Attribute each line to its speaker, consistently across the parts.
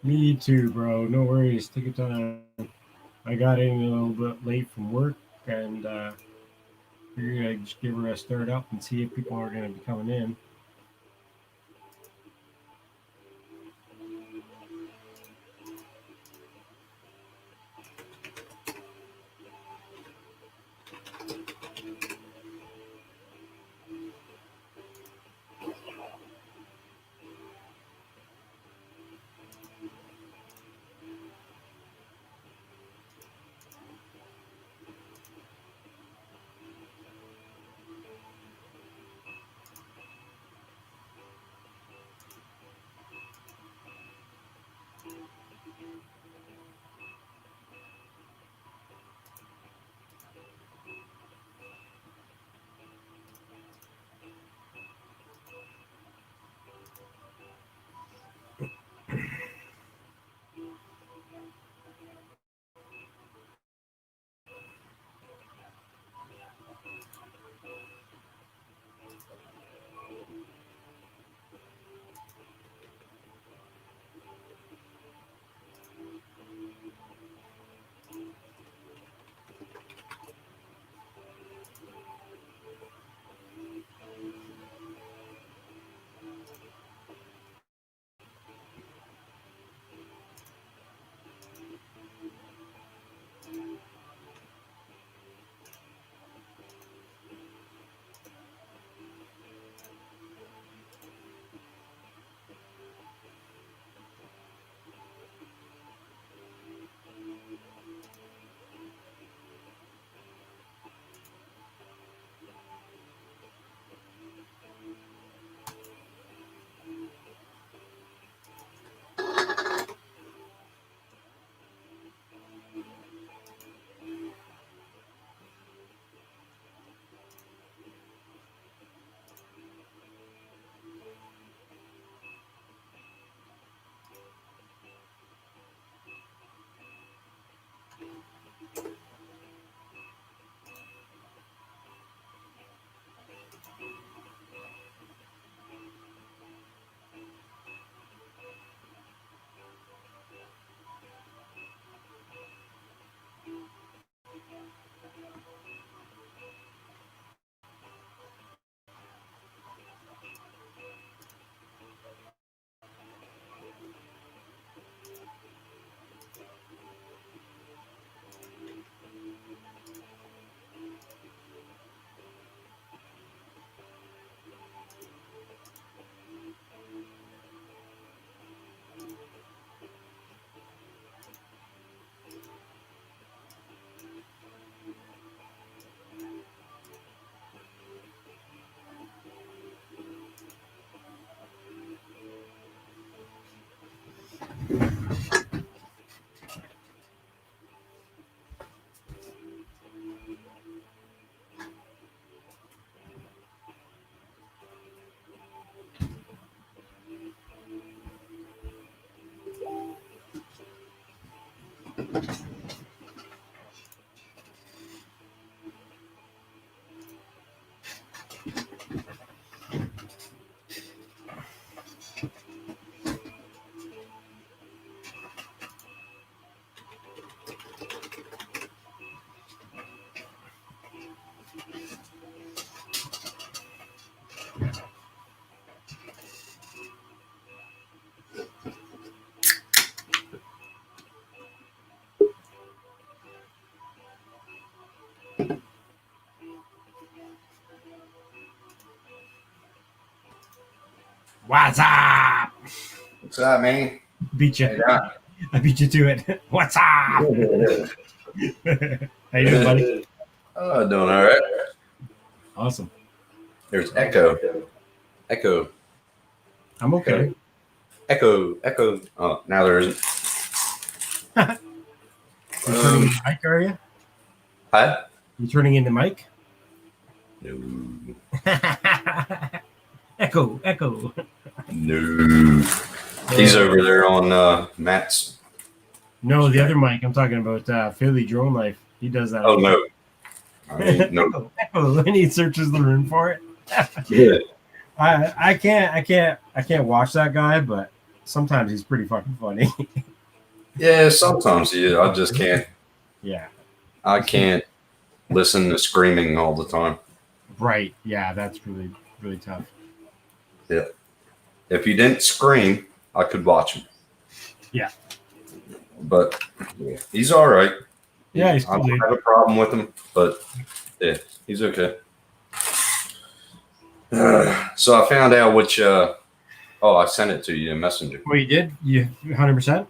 Speaker 1: Me too, bro. No worries. Take your time. I got in a little bit late from work and figured I'd just give her a start up and see if people are going to be coming in. What's up?
Speaker 2: What's up, man?
Speaker 1: Beat you. I beat you to it. What's up? How you doing, buddy?
Speaker 2: Oh, doing all right.
Speaker 1: Awesome.
Speaker 2: There's echo. Echo.
Speaker 1: I'm okay.
Speaker 2: Echo. Oh, now there isn't.
Speaker 1: You're turning into Mike, are you?
Speaker 2: Hi?
Speaker 1: You turning into Mike?
Speaker 2: No.
Speaker 1: Echo.
Speaker 2: No. He's over there on Matt's.
Speaker 1: No, the other Mike. I'm talking about Philly Drone Life. He does that.
Speaker 2: Oh, no. I mean, no.
Speaker 1: Echo. And he searches the room for it.
Speaker 2: Yeah.
Speaker 1: I can't watch that guy, but sometimes he's pretty fucking funny.
Speaker 2: Yeah, sometimes I just can't.
Speaker 1: Yeah.
Speaker 2: I can't listen to screaming all the time.
Speaker 1: Right. Yeah, that's really, really tough.
Speaker 2: Yeah. If you didn't scream, I could watch him.
Speaker 1: Yeah.
Speaker 2: But he's all right.
Speaker 1: Yeah, he's
Speaker 2: I
Speaker 1: cool,
Speaker 2: don't
Speaker 1: dude.
Speaker 2: have a problem with him, but yeah, he's okay. So I found out which. I sent it to you in Messenger.
Speaker 1: Well, you did? You 100%?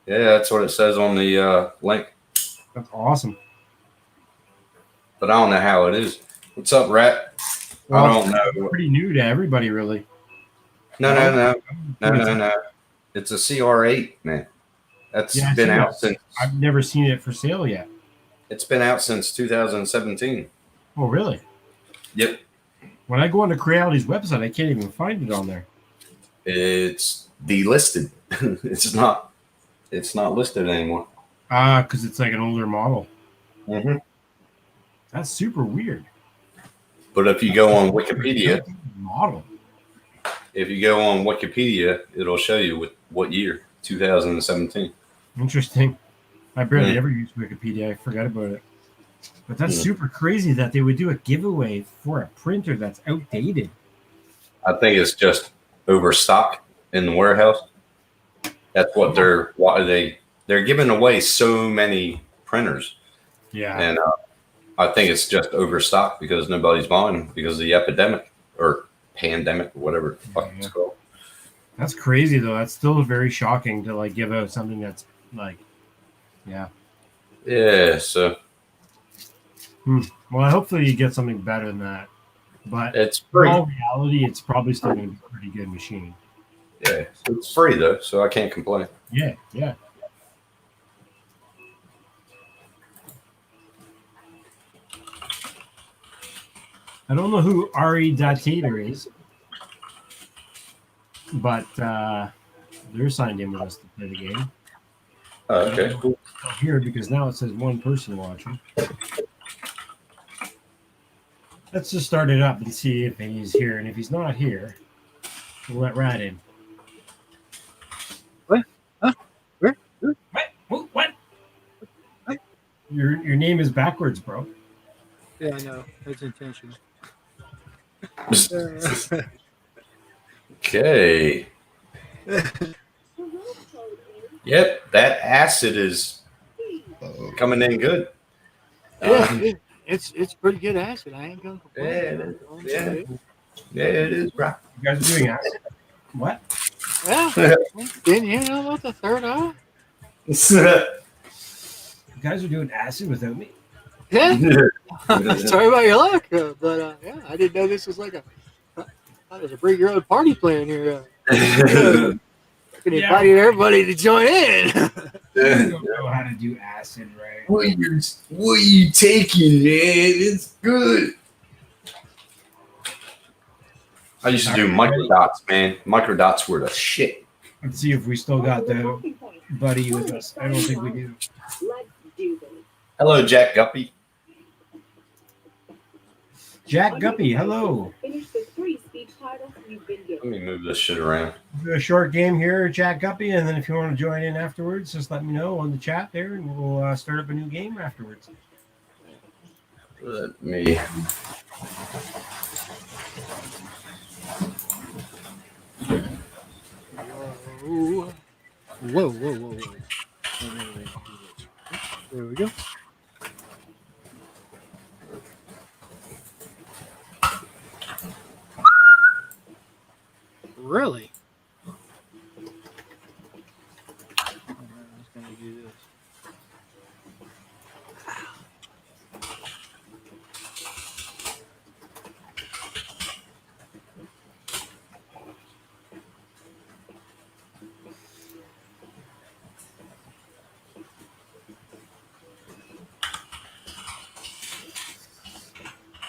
Speaker 2: Yeah, that's what it says on the link.
Speaker 1: That's awesome.
Speaker 2: But I don't know how it is. What's up, Rat?
Speaker 1: Well,
Speaker 2: I don't know.
Speaker 1: Pretty new to everybody, really.
Speaker 2: No. It's a CR8, man. That's
Speaker 1: Yeah,
Speaker 2: been out since.
Speaker 1: I've never seen it for sale yet.
Speaker 2: It's been out since 2017.
Speaker 1: Oh, really?
Speaker 2: Yep.
Speaker 1: When I go on to Creality's website, I can't even find it on there.
Speaker 2: It's delisted. it's not listed anymore.
Speaker 1: Because it's like an older model.
Speaker 2: Mm-hmm.
Speaker 1: That's super weird.
Speaker 2: But if you go on Wikipedia,
Speaker 1: model.
Speaker 2: If you go on Wikipedia, it'll show you what year, 2017.
Speaker 1: Interesting. I barely ever use Wikipedia. I forgot about it. But that's super crazy that they would do a giveaway for a printer that's outdated.
Speaker 2: I think it's just overstock in the warehouse. That's what they're giving away so many printers.
Speaker 1: Yeah.
Speaker 2: And I think it's just overstock because nobody's buying them because of the epidemic or pandemic or whatever the fuck it's called.
Speaker 1: That's crazy though. That's still very shocking to like give out something that's like, yeah.
Speaker 2: Yeah. So.
Speaker 1: Well, hopefully you get something better than that. But
Speaker 2: it's free.
Speaker 1: In all reality, it's probably still going to be a pretty good machine.
Speaker 2: Yeah, it's free though, so I can't complain.
Speaker 1: Yeah. I don't know who Ari Datator is, but they're signed in with us to play the game.
Speaker 2: Oh, okay, cool.
Speaker 1: Here because now it says one person watching. Let's just start it up and see if he's here, and if he's not here, we'll let Rat in.
Speaker 3: What? Huh? Where?
Speaker 1: What? What? Your name is backwards, bro.
Speaker 3: Yeah, I know. That's intentional.
Speaker 2: Okay. Yep, that acid is coming in good.
Speaker 3: Yeah, it's pretty good acid. I ain't gonna complain.
Speaker 2: Yeah, it is, bro.
Speaker 1: You guys are doing acid? What?
Speaker 3: Well, didn't you know about the third eye?
Speaker 1: You guys are doing acid without me?
Speaker 3: Yeah. Sorry about your luck, but yeah, I didn't know this was like there's a bring your own party plan here. Inviting everybody to join in.
Speaker 1: I don't know how to do acid right.
Speaker 2: What are you taking, man? It's good. I used to do microdots, man. Microdots were the shit.
Speaker 1: Let's see if we still got the buddy with us. I don't think we do.
Speaker 2: Hello, Jack Guppy.
Speaker 1: Jack Guppy, hello.
Speaker 2: Let me move this shit around.
Speaker 1: Do a short game here, Jack Guppy, and then if you want to join in afterwards, just let me know on the chat there, and we'll start up a new game afterwards.
Speaker 2: Let me.
Speaker 3: Whoa. There we go. Really? I was going to do this.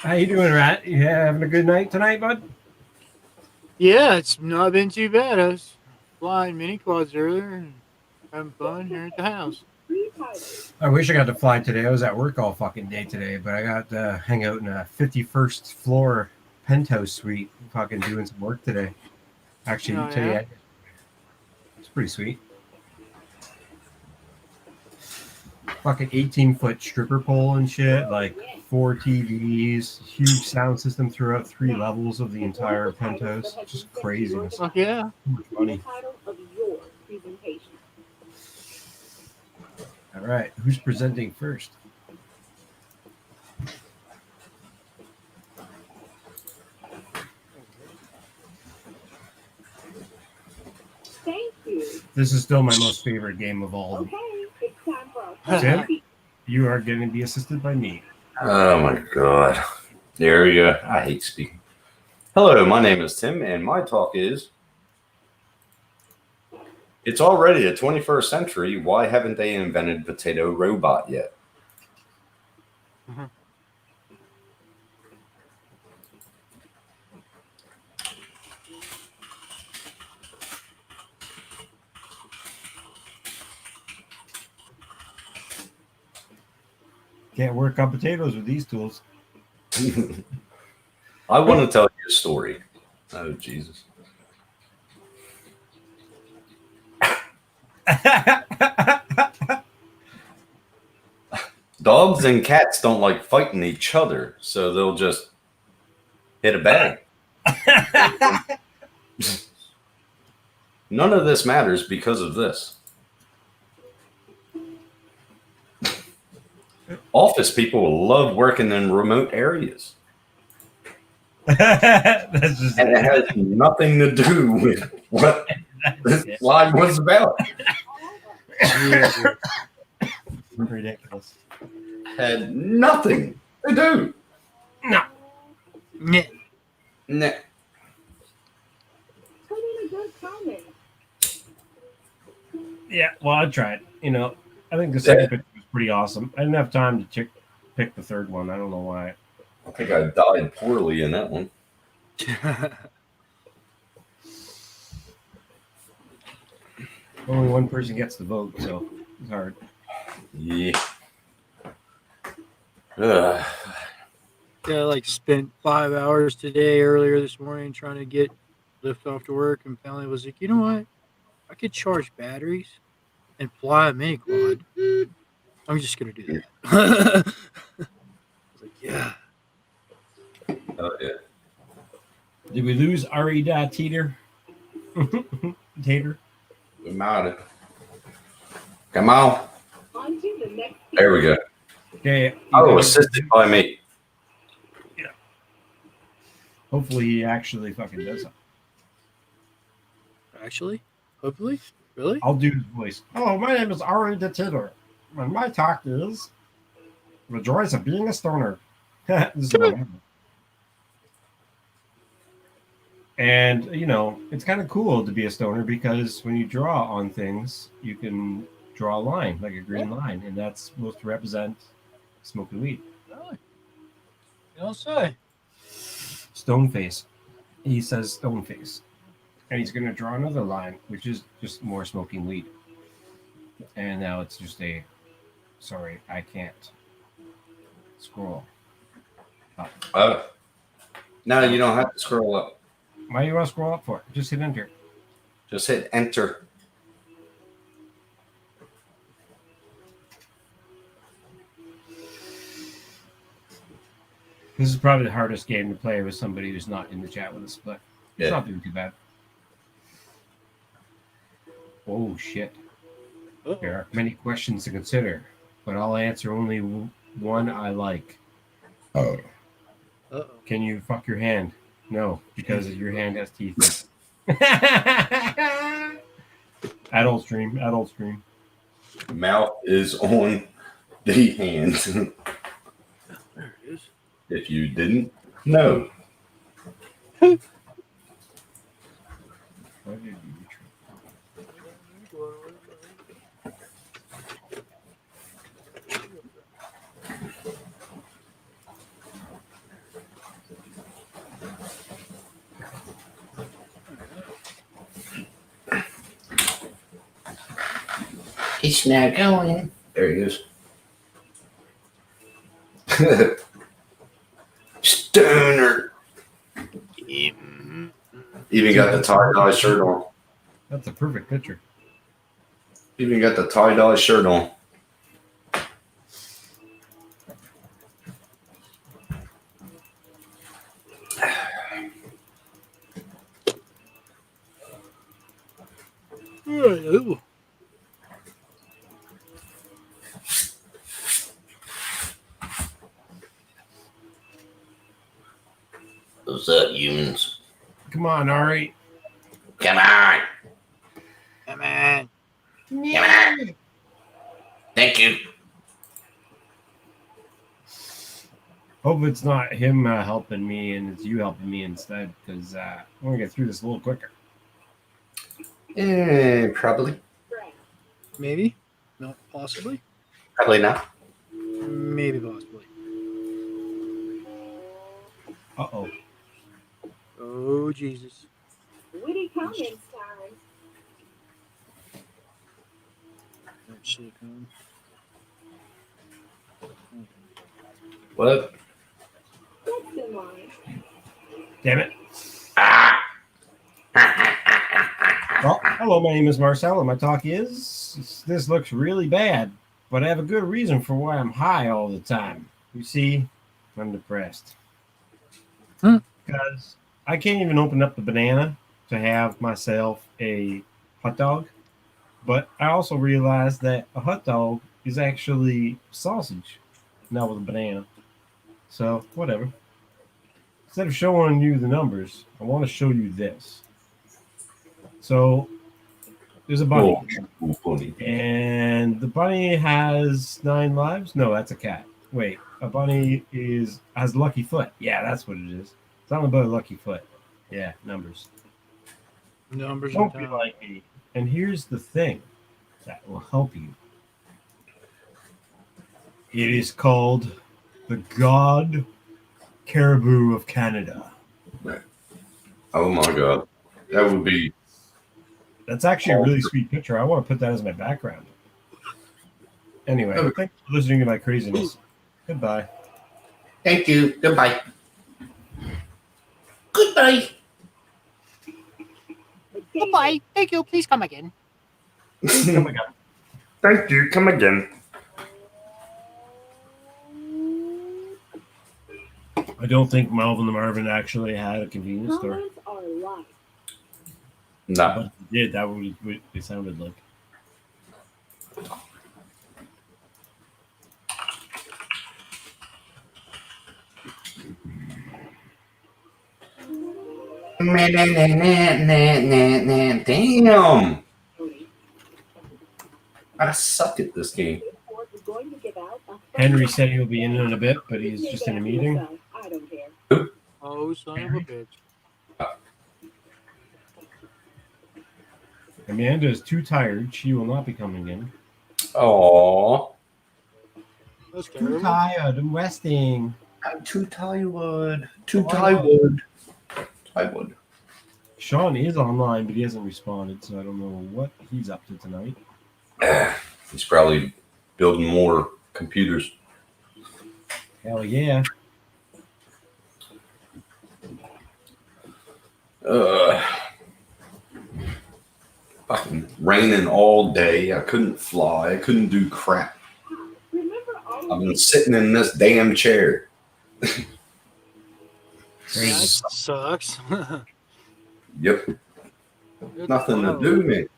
Speaker 1: How you doing, Rat? You having a good night tonight, bud?
Speaker 3: Yeah, it's not been too bad. I was flying mini quads earlier and having fun here at the house.
Speaker 1: I wish I got to fly today. I was at work all fucking day today, but I got to hang out in a 51st floor penthouse suite, fucking doing some work today. Actually, It's pretty sweet. Fucking 18-foot stripper pole and shit, like 4 TVs, huge sound system throughout 3 levels of the entire penthouse. Just craziness.
Speaker 3: Fuck yeah.
Speaker 1: Too much money. All right, who's presenting first?
Speaker 4: Thank you.
Speaker 1: This is still my most favorite game of all.
Speaker 4: Okay, it's time for our
Speaker 1: Tim, you are going to be assisted by me.
Speaker 2: Oh my god. There we go. I hate speaking. Hello, my name is Tim, and my talk is it's already the 21st century. Why haven't they invented potato robot yet?
Speaker 1: Can't work on potatoes with these tools.
Speaker 2: I want to tell you a story. Oh, Jesus. Dogs and cats don't like fighting each other, so they'll just hit a bag. None of this matters because of this. Office people love working in remote areas.
Speaker 1: That's just
Speaker 2: And it has nothing to do with what this slide was about.
Speaker 1: ridiculous.
Speaker 2: Had nothing to do.
Speaker 1: No.
Speaker 3: Yeah.
Speaker 2: Nah.
Speaker 4: Put in a good comment.
Speaker 1: Yeah, well, I tried. You know, I think the second picture was pretty awesome. I didn't have time to pick the third one. I don't know why.
Speaker 2: I think I died poorly in that one.
Speaker 1: Only one person gets the vote, so it's hard.
Speaker 2: Yeah. Ugh.
Speaker 3: Yeah, like spent 5 hours today earlier this morning trying to get lift off to work, and finally was like, you know what? I could charge batteries and fly a mini quad. I'm just gonna do that. I was like, yeah.
Speaker 2: Oh, yeah.
Speaker 1: Did we lose Ari Teeter? Tater?
Speaker 2: We might have. Come on.
Speaker 4: On to the next.
Speaker 2: There we go.
Speaker 1: Okay.
Speaker 2: Oh, assisted by me.
Speaker 1: Hopefully he actually fucking does something.
Speaker 3: Actually, hopefully, really.
Speaker 1: I'll do his voice. Hello, my name is Ari Tater. And my talk is the joys of being a stoner. This is what happened. And, you know, it's kind of cool to be a stoner because when you draw on things, you can draw a line, like a green line, and that's supposed to represent smoking weed.
Speaker 3: Really? You don't say.
Speaker 1: Stone face. He says stone face. And he's going to draw another line, which is just more smoking weed. And now it's just a, sorry, I can't scroll up.
Speaker 2: No, you don't have to scroll up.
Speaker 1: Why do you want to scroll up for? Just hit enter.
Speaker 2: Just hit enter.
Speaker 1: This is probably the hardest game to play with somebody who's not in the chat with us, but it's not doing too bad. Oh, shit. There are many questions to consider, but I'll answer only one I like. Can you fuck your hand? No, because your hand has teeth. Adult stream.
Speaker 2: Mouth is on the hand.
Speaker 3: There it is.
Speaker 2: If you didn't know.
Speaker 5: It's now going.
Speaker 2: There he is. Stoner. Even got the tie-dye shirt on.
Speaker 1: That's a perfect picture.
Speaker 2: Even got the tie-dye shirt on.
Speaker 3: Ooh.
Speaker 2: What's up, humans?
Speaker 1: Come on, Ari.
Speaker 2: Come on.
Speaker 3: Come on.
Speaker 2: Come on. Thank you.
Speaker 1: Hope it's not him helping me and it's you helping me instead, because I want to get through this a little quicker.
Speaker 2: Probably.
Speaker 3: Maybe. Not possibly.
Speaker 2: Probably not.
Speaker 3: Maybe possibly.
Speaker 1: Uh-oh.
Speaker 3: Oh, Jesus.
Speaker 4: Witty comments time.
Speaker 3: That silicone.
Speaker 2: What?
Speaker 4: Next in line.
Speaker 1: Damn it.
Speaker 2: Ah.
Speaker 1: Well, hello, my name is Marcel, and my talk is, this looks really bad, but I have a good reason for why I'm high all the time. You see, I'm depressed. Because I can't even open up the banana to have myself a hot dog, but I also realized that a hot dog is actually sausage, not with a banana. So, whatever. Instead of showing you the numbers, I want to show you this. So, there's a bunny.
Speaker 2: Oh, funny.
Speaker 1: And the bunny has 9 lives? No, that's a cat. Wait, a bunny has lucky foot. Yeah, that's what it is. It's not about a lucky foot. Yeah, numbers.
Speaker 3: Numbers
Speaker 1: Don't
Speaker 3: are
Speaker 1: be
Speaker 3: down.
Speaker 1: like me. And here's the thing that will help you. It is called the God Caribou of Canada.
Speaker 2: Oh my god. That would be.
Speaker 1: That's actually a really sweet picture. I want to put that as my background. Anyway, thanks for listening to my craziness. Goodbye.
Speaker 2: Thank you. Goodbye. Goodbye.
Speaker 6: Goodbye. Thank you. Please come again.
Speaker 1: Come again.
Speaker 2: Thank you. Come again.
Speaker 1: I don't think Melvin the Marvin actually had a convenience store.
Speaker 4: Comments are live.
Speaker 2: No.
Speaker 1: But if he did, that was what it sounded like.
Speaker 2: Damn. I suck at this game.
Speaker 4: Report is going to give out a
Speaker 1: Henry said he'll be in a bit, but he's just in a meeting.
Speaker 4: I don't care.
Speaker 3: Oh, son of a bitch.
Speaker 1: Amanda is too tired. She will not be coming in.
Speaker 2: Aww.
Speaker 3: That's
Speaker 1: Too
Speaker 3: terrible.
Speaker 1: tired. I'm resting.
Speaker 2: I'm too tired. Too
Speaker 1: Oh,
Speaker 2: tired. Tired.
Speaker 1: Sean is online, but he hasn't responded, so I don't know what he's up to tonight.
Speaker 2: He's probably building more computers.
Speaker 1: Hell yeah.
Speaker 2: Fucking raining all day. I couldn't fly. I couldn't do crap.
Speaker 4: Remember all
Speaker 2: I've been sitting in this damn chair.
Speaker 3: That sucks.
Speaker 2: Yep. Nothing to do, man.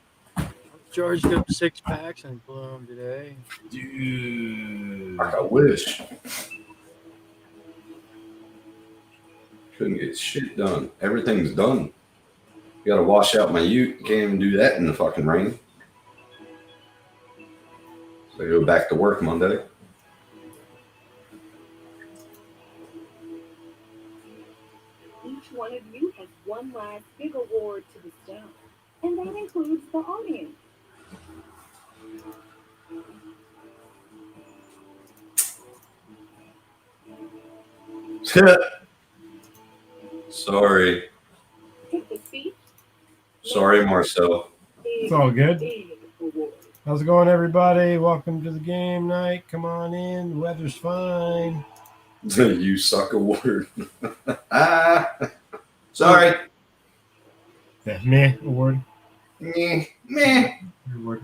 Speaker 3: Charged up 6 packs and blew them today.
Speaker 1: Dude.
Speaker 2: Like I wish. Couldn't get shit done. Everything's done. You gotta wash out my ute. Can't even do that in the fucking rain. So I go back to work Monday.
Speaker 4: each one of you has one last big award to bestow, and that includes the audience.
Speaker 2: Sorry.
Speaker 4: Take the speech.
Speaker 2: Sorry, Marcel.
Speaker 1: It's all good.
Speaker 4: Big award.
Speaker 1: How's it going, everybody? Welcome to the game night. Come on in. The weather's fine.
Speaker 2: You suck a word. Sorry.
Speaker 1: The meh award.
Speaker 2: Meh. Meh.
Speaker 1: Award.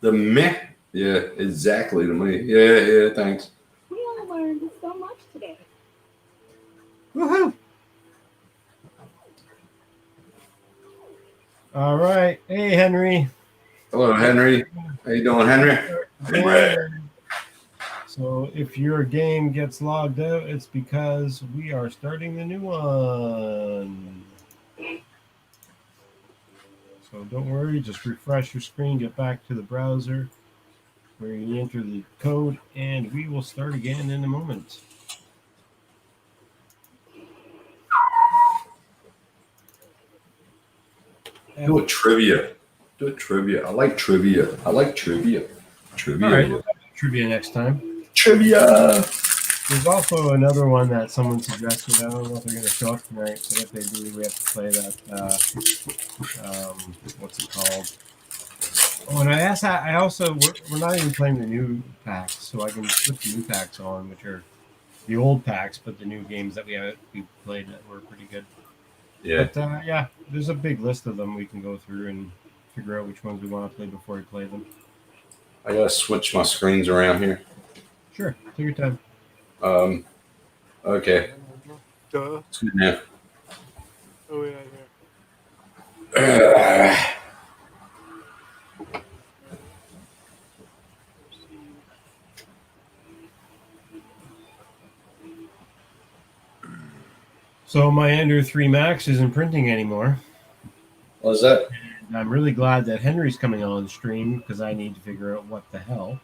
Speaker 2: The meh. Yeah, exactly. The meh. Yeah, thanks.
Speaker 4: We all learned so much today.
Speaker 1: Woohoo! All right. Hey, Henry.
Speaker 2: Hello, Henry. How you doing, Henry?
Speaker 1: Game. So if your game gets logged out, it's because we are starting the new one. So don't worry, just refresh your screen, get back to the browser where you enter the code, and we will start again in a moment.
Speaker 2: Do a trivia. Do a trivia. I like trivia. I like trivia. Trivia.
Speaker 1: All right, we'll have trivia next time.
Speaker 2: Trivia.
Speaker 1: There's also another one that someone suggested. I don't know if they're going to show up tonight, but if they do, we have to play that. What's it called? Oh, and I also we're not even playing the new packs, so I can put the new packs on, which are the old packs, but the new games that we played that were pretty good.
Speaker 2: Yeah.
Speaker 1: But yeah, there's a big list of them we can go through and figure out which ones we want to play before we play them.
Speaker 2: I gotta switch my screens around here.
Speaker 1: Sure, take your time.
Speaker 2: Okay.
Speaker 3: Duh.
Speaker 2: It's good now.
Speaker 3: Oh yeah, yeah.
Speaker 1: So my Ender 3 Max isn't printing anymore.
Speaker 2: What's that?
Speaker 1: And I'm really glad that Henry's coming on stream because I need to figure out what the hell.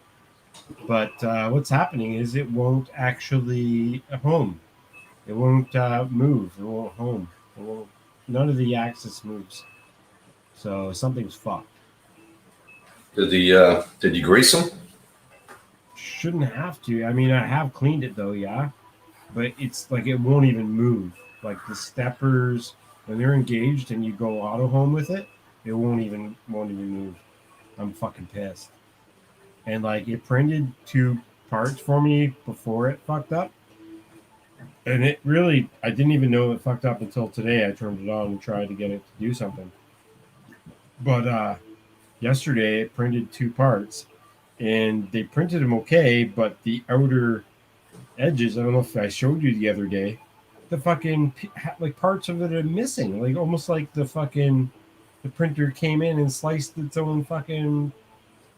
Speaker 1: But what's happening is it won't actually home. It won't move. It won't home. It won't, none of the axis moves. So something's fucked.
Speaker 2: Did you grease them?
Speaker 1: Shouldn't have to. I mean, I have cleaned it though, yeah. But it's like it won't even move. Like the steppers, when they're engaged and you go auto home with it, it won't even move. I'm fucking pissed. And like it printed 2 parts for me before it fucked up. And it really, I didn't even know it fucked up until today. I turned it on and tried to get it to do something. But yesterday it printed 2 parts and they printed them okay, but the outer edges, I don't know if I showed you the other day, the fucking like parts of it are missing, like almost like the printer came in and sliced its own fucking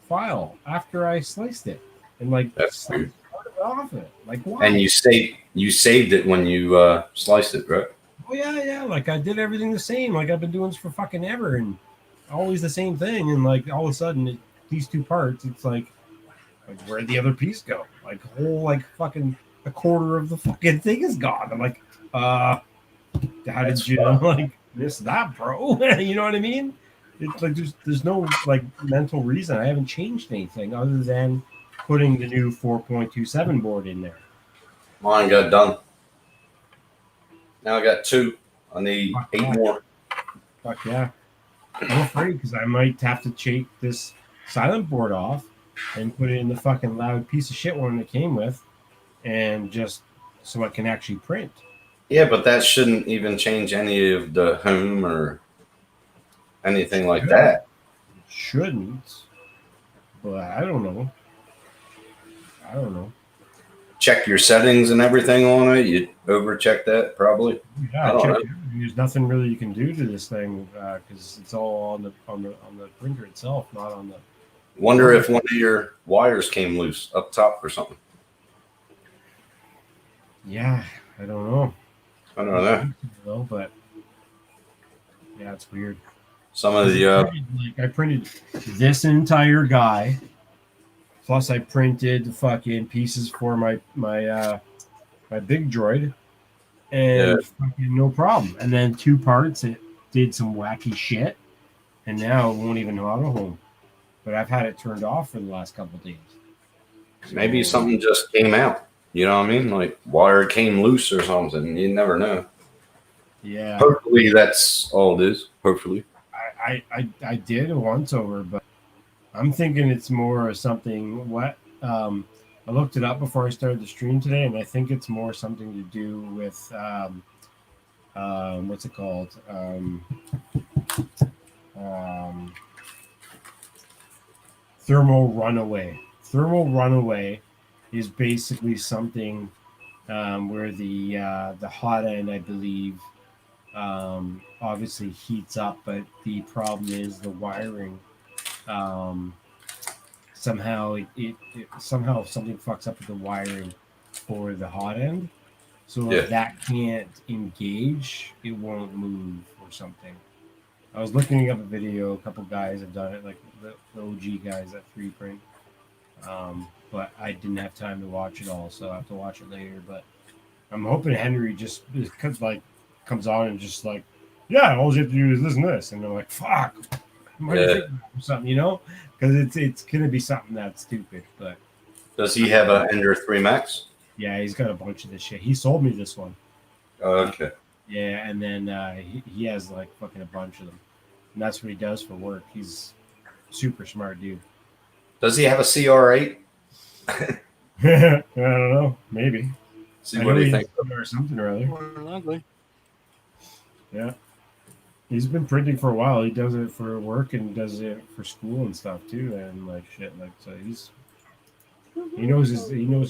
Speaker 1: file after I sliced it and like
Speaker 2: That's weird.
Speaker 1: part of it off it. Like why?
Speaker 2: And you saved it when you sliced it, right?
Speaker 1: Oh yeah, like I did everything the same, like I've been doing this for fucking ever and always the same thing, and like all of a sudden these 2 parts, it's like where'd the other piece go? Like whole like fucking a quarter of the fucking thing is gone. I'm like, how did you like miss that, bro? You know what I mean? It's like there's no like mental reason. I haven't changed anything other than putting the new 4.27 board in there.
Speaker 2: Mine got done. Now I got 2. I need 8 more.
Speaker 1: Fuck yeah. I'm afraid because I might have to take this silent board off and put it in the fucking loud piece of shit one it came with, and just so I can actually print.
Speaker 2: Yeah, but that shouldn't even change any of the home or anything like that.
Speaker 1: Shouldn't, but I don't know.
Speaker 2: Check your settings and everything on it. You overcheck that probably.
Speaker 1: Yeah,
Speaker 2: I don't know.
Speaker 1: there's nothing really you can do to this thing because it's all on the printer itself, not on the.
Speaker 2: Wonder if one of your wires came loose up top or something.
Speaker 1: Yeah, I don't know.
Speaker 2: I don't know.
Speaker 1: Though, but yeah, it's weird.
Speaker 2: Some of the
Speaker 1: I printed this entire guy, plus I printed the fucking pieces for my big droid, and fucking no problem. And then 2 parts, it did some wacky shit, and now it won't even auto home. But I've had it turned off for the last couple of days.
Speaker 2: maybe something just came out. You know what I mean? Like wire came loose or something. You never know.
Speaker 1: Yeah.
Speaker 2: Hopefully that's all it is. Hopefully.
Speaker 1: I did a once over, but I'm thinking it's more something. I looked it up before I started the stream today, and I think it's more something to do with what's it called? thermal runaway. Thermal runaway is basically something where the hot end, I believe, obviously heats up, but the problem is the wiring. Um, somehow it somehow something fucks up with the wiring for the hot end. So
Speaker 2: Yeah.
Speaker 1: if that can't engage, it won't move or something. I was looking up a video. A couple guys have done it, like the OG guys at 3Print. But I didn't have time to watch it all, so I have to watch it later. But I'm hoping Henry just like comes on and just like, yeah, all you have to do is this and this, and they're like, fuck, might
Speaker 2: Yeah.
Speaker 1: think of something, you know, because it's gonna be something that's stupid. But
Speaker 2: Does he have a Ender 3 Max?
Speaker 1: yeah, he's got a bunch of this shit. He sold me this one.
Speaker 2: Okay.
Speaker 1: Yeah, and then he has like fucking a bunch of them, and that's what he does for work. He's super smart dude.
Speaker 2: Does he have a CR8?
Speaker 1: I don't know, maybe.
Speaker 2: See
Speaker 1: I
Speaker 2: what
Speaker 1: know
Speaker 2: he
Speaker 1: he
Speaker 2: thinks.
Speaker 1: has or something or other.
Speaker 3: More than likely.
Speaker 1: Yeah, he's been printing for a while. He does it for work and does it for school and stuff too, and like shit. Like so, he knows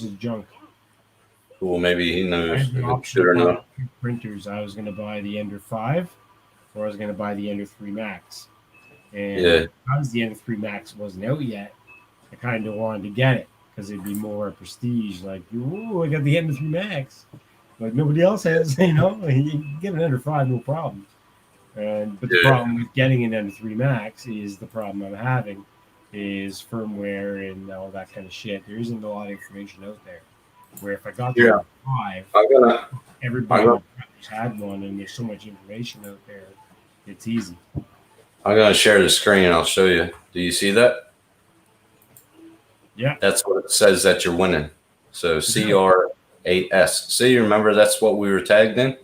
Speaker 1: his junk.
Speaker 2: Cool. Maybe he
Speaker 1: I
Speaker 2: knows
Speaker 1: had
Speaker 2: if
Speaker 1: the
Speaker 2: it's
Speaker 1: option
Speaker 2: good or
Speaker 1: of buying
Speaker 2: not.
Speaker 1: 2 printers. I was going to buy the Ender 5 or I was going to buy the Ender 3 Max. And
Speaker 2: Yeah.
Speaker 1: because the Ender 3 Max wasn't out yet, I kind of wanted to get it because it'd be more prestige. Like, ooh, I got the Ender 3 Max. Like nobody else has, you know. You can get an Ender 5, no problem. But the
Speaker 2: Yeah.
Speaker 1: problem with getting an Ender 3 Max is the problem I'm having is firmware and all that kind of shit. There isn't a lot of information out there. Where if I got the
Speaker 2: Yeah.
Speaker 1: Ender 5,
Speaker 2: I'm gonna.
Speaker 1: everybody
Speaker 2: I got-
Speaker 1: had one, and there's so much information out there. It's easy.
Speaker 2: I'm gonna share the screen. I'll show you. Do you see that?
Speaker 1: Yeah.
Speaker 2: That's what it says that you're winning. So CR8S. See, remember that's what we were tagged in.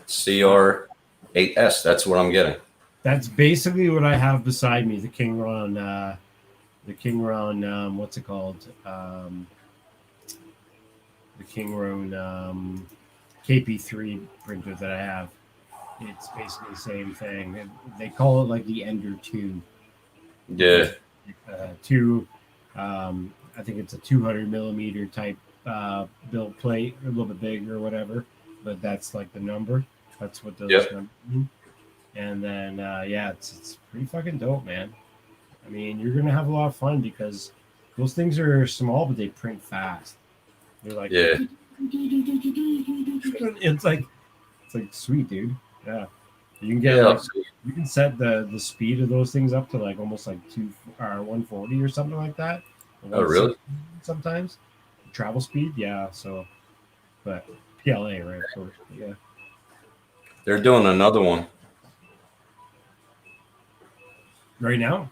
Speaker 2: CR8S. That's what I'm getting.
Speaker 1: That's basically what I have beside me. The King Ron, what's it called? The King Ron KP3 printer that I have. It's basically the same thing. And they call it like the Ender 2.
Speaker 2: Yeah.
Speaker 1: 2. I think it's a 200 millimeter type build plate, a little bit bigger or whatever, but that's like the number. That's what those
Speaker 2: Yep.
Speaker 1: numbers mean. And then yeah, it's pretty fucking dope, man. I mean, you're gonna have a lot of fun because those things are small, but they print fast. They're like,
Speaker 2: Yeah.
Speaker 1: it's like sweet, dude. Yeah, you can get
Speaker 2: Yeah.
Speaker 1: like, you can set the speed of those things up to like almost like 140 or something like that.
Speaker 2: Oh, really?
Speaker 1: Sometimes travel speed, yeah. So, but PLA, right? Of course, yeah.
Speaker 2: They're doing another one.
Speaker 1: Right now,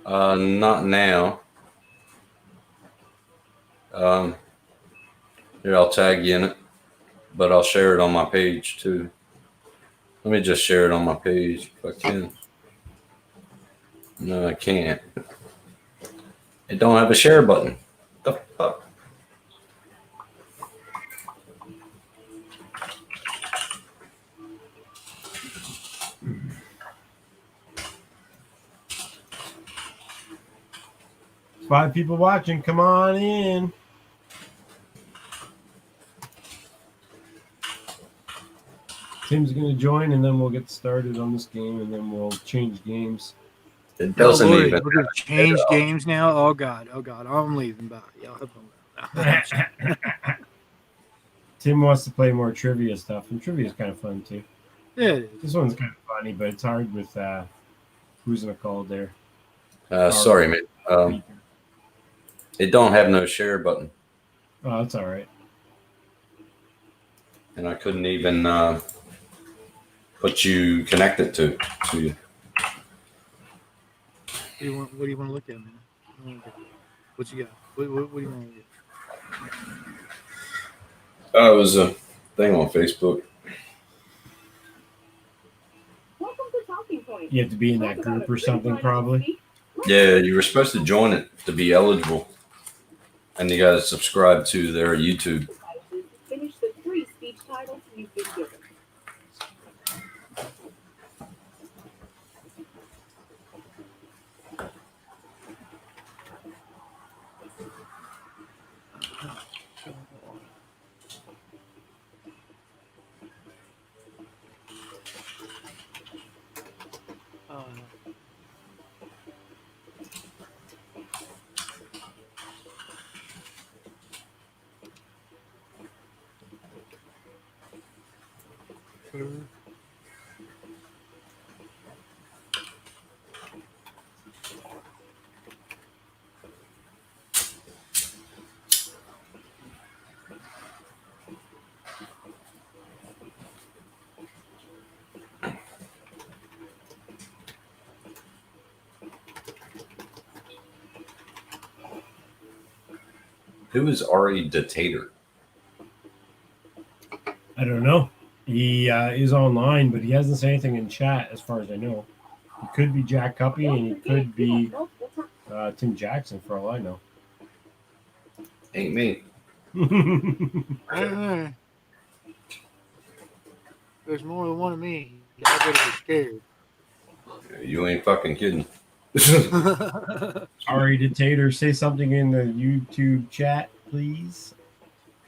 Speaker 2: Not now. Here, I'll tag you in it, but I'll share it on my page too. Let me just share it on my page if I can. No, I can't. It don't have a share button. The fuck?
Speaker 1: Five people watching. Come on in. Tim's going to join, and then we'll get started on this game, and then we'll change games.
Speaker 2: It doesn't
Speaker 3: Lord,
Speaker 2: even.
Speaker 3: we're gonna change games now. Oh God, I'm leaving. Bye. Y'all have fun.
Speaker 1: Tim wants to play more trivia stuff, and trivia is kind of fun too.
Speaker 3: Yeah, it is.
Speaker 1: This one's kind of funny, but it's hard with who's in a call there.
Speaker 2: Sorry, man. It don't have no share button,
Speaker 1: Oh, that's all right.
Speaker 2: and I couldn't even put you connected to you.
Speaker 3: What do you want to look at, man? What you got? What do you want to look
Speaker 2: Oh, it was a thing on Facebook.
Speaker 4: Welcome to Talking Point.
Speaker 1: You have to be in that group or something, probably.
Speaker 2: Yeah, you were supposed to join it to be eligible, and you got to subscribe to their YouTube.
Speaker 4: Finish the 3 speech titles you've been given.
Speaker 2: Who is Ari Dictator?
Speaker 1: I don't know. He is online, but he hasn't said anything in chat, as far as I know. He could be Jack Cuppy, and he could be Tim Jackson, for all I know.
Speaker 2: Ain't me.
Speaker 3: Hey, there's more than one of me. Y'all better be scared.
Speaker 2: You ain't fucking kidding.
Speaker 1: Ari Dictator, say something in the YouTube chat, please.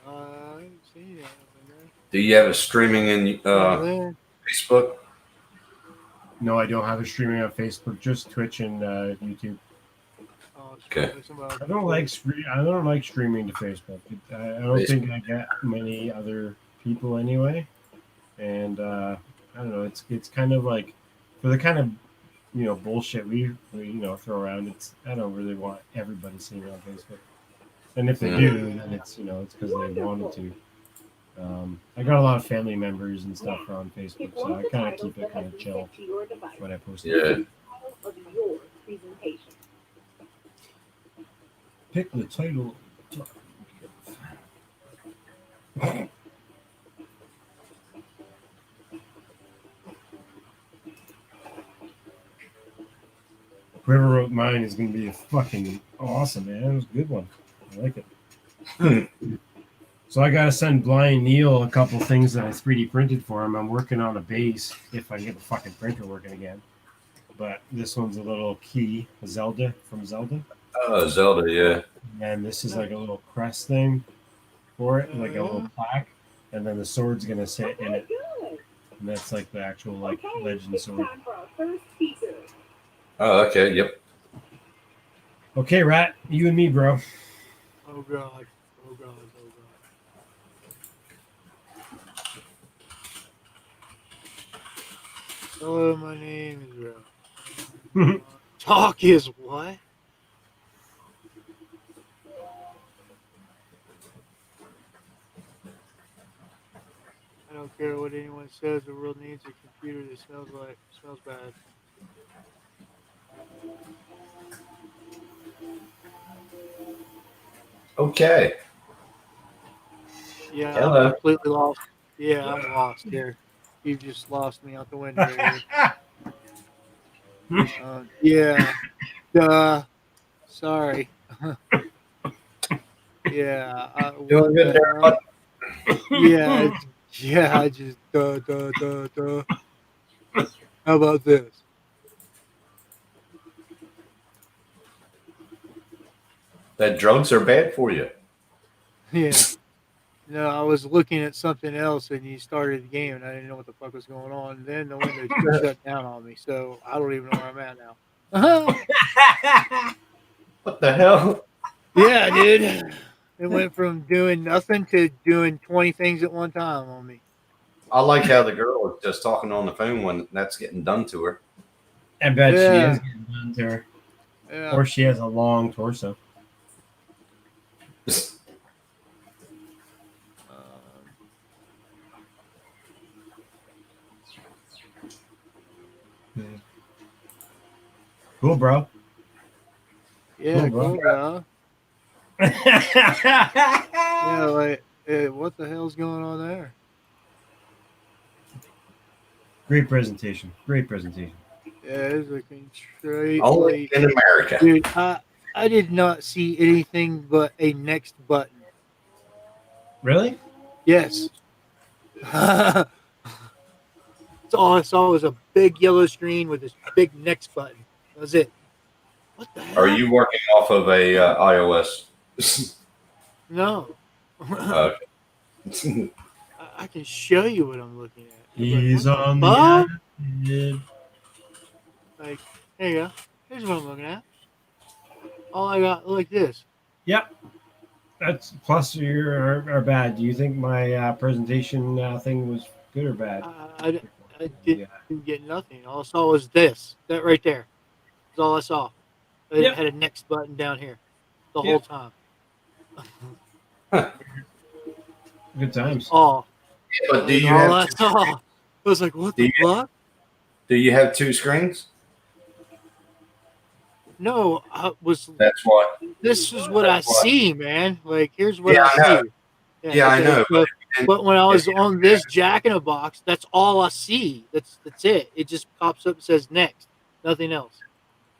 Speaker 3: I didn't see that over there.
Speaker 2: Do you have a streaming in
Speaker 3: Over there.
Speaker 2: Facebook?
Speaker 1: No, I don't have a streaming on Facebook, just Twitch and YouTube.
Speaker 3: Oh, it's
Speaker 2: Okay.
Speaker 3: probably somebody-
Speaker 1: I don't like streaming to Facebook. I don't think I get many other people anyway, and I don't know. It's kind of like for the kind of bullshit we throw around. I don't really want everybody seeing it on Facebook, and if they do, then it's it's because they wanted to. I got a lot of family members and stuff on Facebook, so I kind of keep it kind of chill when I post it.
Speaker 2: Yeah.
Speaker 4: Of your presentation.
Speaker 1: Pick the title. Whoever wrote mine is going to be a fucking awesome, man. It was a good one. I like it. So I got to send Blind Neil a couple things that I 3D printed for him. I'm working on a base if I get the fucking printer working again. But this one's a little key, a Zelda from Zelda.
Speaker 2: Oh, Zelda, yeah.
Speaker 1: And this is like a little crest thing for it, like a little plaque. And then the sword's going to sit in it.
Speaker 4: Good.
Speaker 1: And that's like the actual legend
Speaker 4: It's
Speaker 1: sword.
Speaker 4: time for our first speaker.
Speaker 2: Oh, okay, yep.
Speaker 1: Okay, Rat, you and me, bro.
Speaker 3: Oh god. Oh god. Oh god. Hello, my name is Ralph. Talk is what? I don't care what anyone says. The world needs a computer that smells bad.
Speaker 2: Okay.
Speaker 3: Yeah,
Speaker 2: Hello.
Speaker 3: I'm completely lost. Yeah, I'm lost here. You just lost me out the window. Yeah. Duh. Sorry. Yeah.
Speaker 2: Doing
Speaker 3: What
Speaker 2: good
Speaker 3: the
Speaker 2: there,
Speaker 3: hell?
Speaker 2: bud.
Speaker 3: Yeah. I just duh. How about this?
Speaker 2: That drugs are bad for you.
Speaker 3: Yeah. No, I was looking at something else and you started the game and I didn't know what the fuck was going on. And then the window shut down on me, so I don't even know where I'm at now.
Speaker 2: What the hell?
Speaker 3: Yeah, dude. It went from doing nothing to doing 20 things at one time on me.
Speaker 2: I like how the girl is just talking on the phone when that's getting done to her.
Speaker 1: I bet she
Speaker 3: Yeah.
Speaker 1: is getting done to her.
Speaker 3: Yeah.
Speaker 1: Or she has a long torso. Cool, bro.
Speaker 3: Yeah,
Speaker 1: Cool,
Speaker 3: cool,
Speaker 1: bro.
Speaker 3: bro. Yeah, like, what the hell's going on there?
Speaker 1: Great presentation. Great presentation.
Speaker 3: Yeah, it's looking straight.
Speaker 2: Only in America.
Speaker 3: Dude, I did not see anything but a next button.
Speaker 1: Really?
Speaker 3: Yes. That's all I saw was a big yellow screen with this big next button. That was it. What the hell?
Speaker 2: Are you working off of a iOS?
Speaker 3: No.
Speaker 2: Okay.
Speaker 3: I can show you what I'm looking at.
Speaker 1: He's
Speaker 3: Like, what
Speaker 1: on
Speaker 3: the
Speaker 1: the
Speaker 3: fuck?
Speaker 1: island.
Speaker 3: Like, here you go. Here's what I'm looking at. All I got like this.
Speaker 1: Yep. That's plus you are bad. Do you think my presentation thing was Good or bad?
Speaker 3: I didn't get nothing. All I saw was this. That right there. That's all I saw. It
Speaker 1: Yep.
Speaker 3: had a next button down here the
Speaker 1: Yep.
Speaker 3: whole time.
Speaker 1: Good times.
Speaker 3: Oh,
Speaker 2: But do
Speaker 3: that's
Speaker 2: you
Speaker 3: all
Speaker 2: have
Speaker 3: I saw. I was like, what
Speaker 2: do
Speaker 3: the
Speaker 2: you,
Speaker 3: fuck?
Speaker 2: do you have two screens?
Speaker 3: No, I was.
Speaker 2: That's what.
Speaker 3: This is what I
Speaker 2: That's what.
Speaker 3: see, man. Like, here's what
Speaker 2: Yeah,
Speaker 3: I
Speaker 2: I know.
Speaker 3: see.
Speaker 2: Yeah, I
Speaker 3: okay.
Speaker 2: know.
Speaker 3: But when I
Speaker 2: If
Speaker 3: was
Speaker 2: you
Speaker 3: on this Jack in a Box, that's all I see. That's it. It just pops up and says next. Nothing else.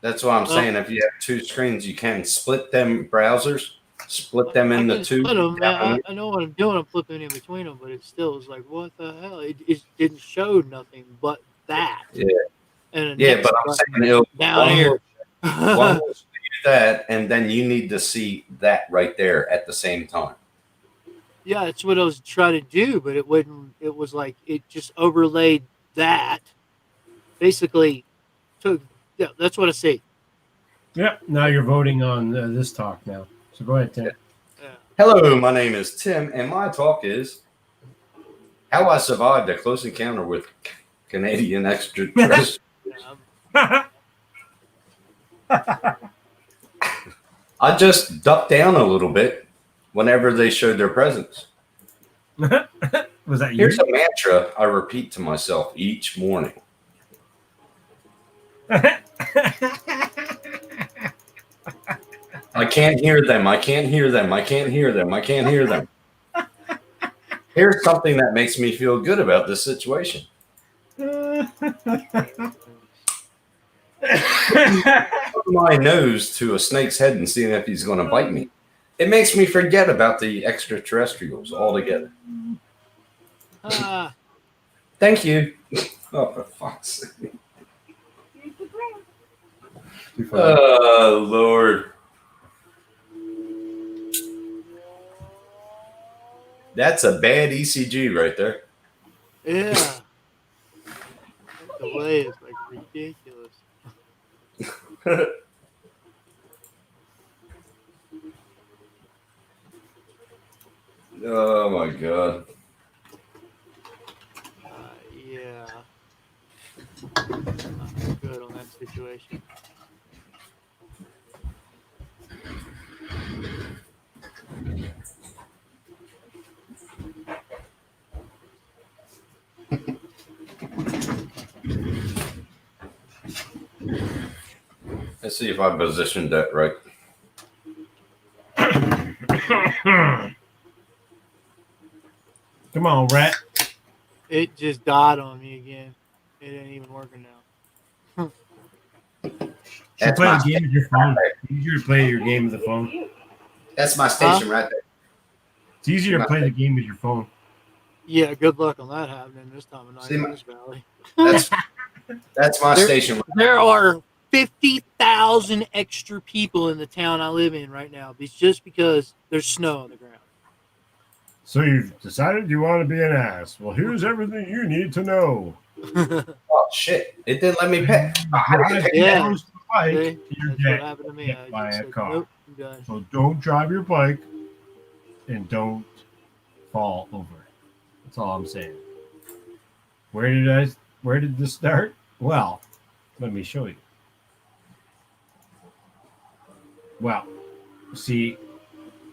Speaker 2: That's what I'm
Speaker 3: Well,
Speaker 2: saying. If you have two screens, you can split them browsers, split them
Speaker 3: I
Speaker 2: into
Speaker 3: can
Speaker 2: two.
Speaker 3: split them. I know what I'm doing. I'm flipping in between them, but it still was like, what the hell? It didn't show nothing but that.
Speaker 2: Yeah.
Speaker 3: And a
Speaker 2: Yeah,
Speaker 3: next
Speaker 2: but I'm
Speaker 3: button
Speaker 2: saying it'll,
Speaker 3: down here.
Speaker 2: one will show you that, and then you need to see that right there at the same time.
Speaker 3: Yeah, that's what I was trying to do, but it wouldn't. It was like it just overlaid that. Basically, took. Yeah, that's what I see.
Speaker 1: Yep. Now you're voting on this talk now. So go ahead, Tim.
Speaker 3: Yeah.
Speaker 2: Hello, my name is Tim, and my talk is how I survived a close encounter with Canadian extraterrestrials.
Speaker 3: Yeah,
Speaker 2: I just ducked down a little bit whenever they showed their presence.
Speaker 1: Was that you?
Speaker 2: Here's a mantra I repeat to myself each morning. I can't hear them. I can't hear them. I can't hear them. I can't hear them. Here's something that makes me feel good about this situation. Put my nose to a snake's head and seeing if he's going to bite me. It makes me forget about the extraterrestrials altogether. Thank you. Oh, for fuck's sake.
Speaker 4: Here's the graph.
Speaker 2: Oh, Lord. That's a bad ECG right there.
Speaker 3: yeah. The delay is like ridiculous.
Speaker 2: Oh, my God.
Speaker 3: Yeah. Not good on that situation.
Speaker 2: Let's see if I positioned that right.
Speaker 1: Come on, rat.
Speaker 3: It just died on me again. It ain't even working now.
Speaker 1: Should play the game with your phone. It's easier to play your game with the phone.
Speaker 2: That's my station right there.
Speaker 1: It's easier to play the game with your phone.
Speaker 3: Yeah, good luck on that happening this time of night
Speaker 2: See,
Speaker 3: in this valley.
Speaker 2: That's my station.
Speaker 3: There are 50,000 extra people in the town I live in right now. It's just because there's snow on the ground.
Speaker 1: So you've decided you want to be an ass. Well, here's everything you need to know.
Speaker 2: Oh, shit. It didn't let me pick.
Speaker 3: Yeah.
Speaker 1: Close to the bike,
Speaker 3: See?
Speaker 1: you're
Speaker 3: That's what
Speaker 1: dead.
Speaker 3: happened to me.
Speaker 1: Hit
Speaker 3: I
Speaker 1: by
Speaker 3: just
Speaker 1: a
Speaker 3: said,
Speaker 1: car.
Speaker 3: nope, I'm done.
Speaker 1: So don't drive your bike and don't fall over. That's all I'm saying. Where did this start? Well, let me show you. Well, see,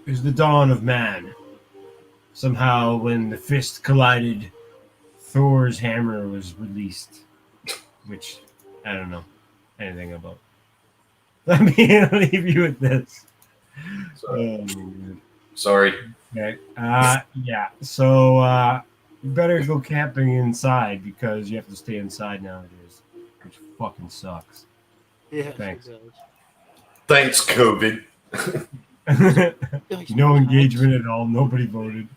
Speaker 1: it was the dawn of man. Somehow, when the fist collided, Thor's hammer was released, which I don't know anything about. Let me leave you with this.
Speaker 2: Sorry.
Speaker 1: Okay. Yeah. So you better go camping inside because you have to stay inside nowadays, which fucking sucks.
Speaker 3: Yeah,
Speaker 1: Thanks.
Speaker 3: it does.
Speaker 2: Thanks, COVID.
Speaker 1: No engagement at all. Nobody voted.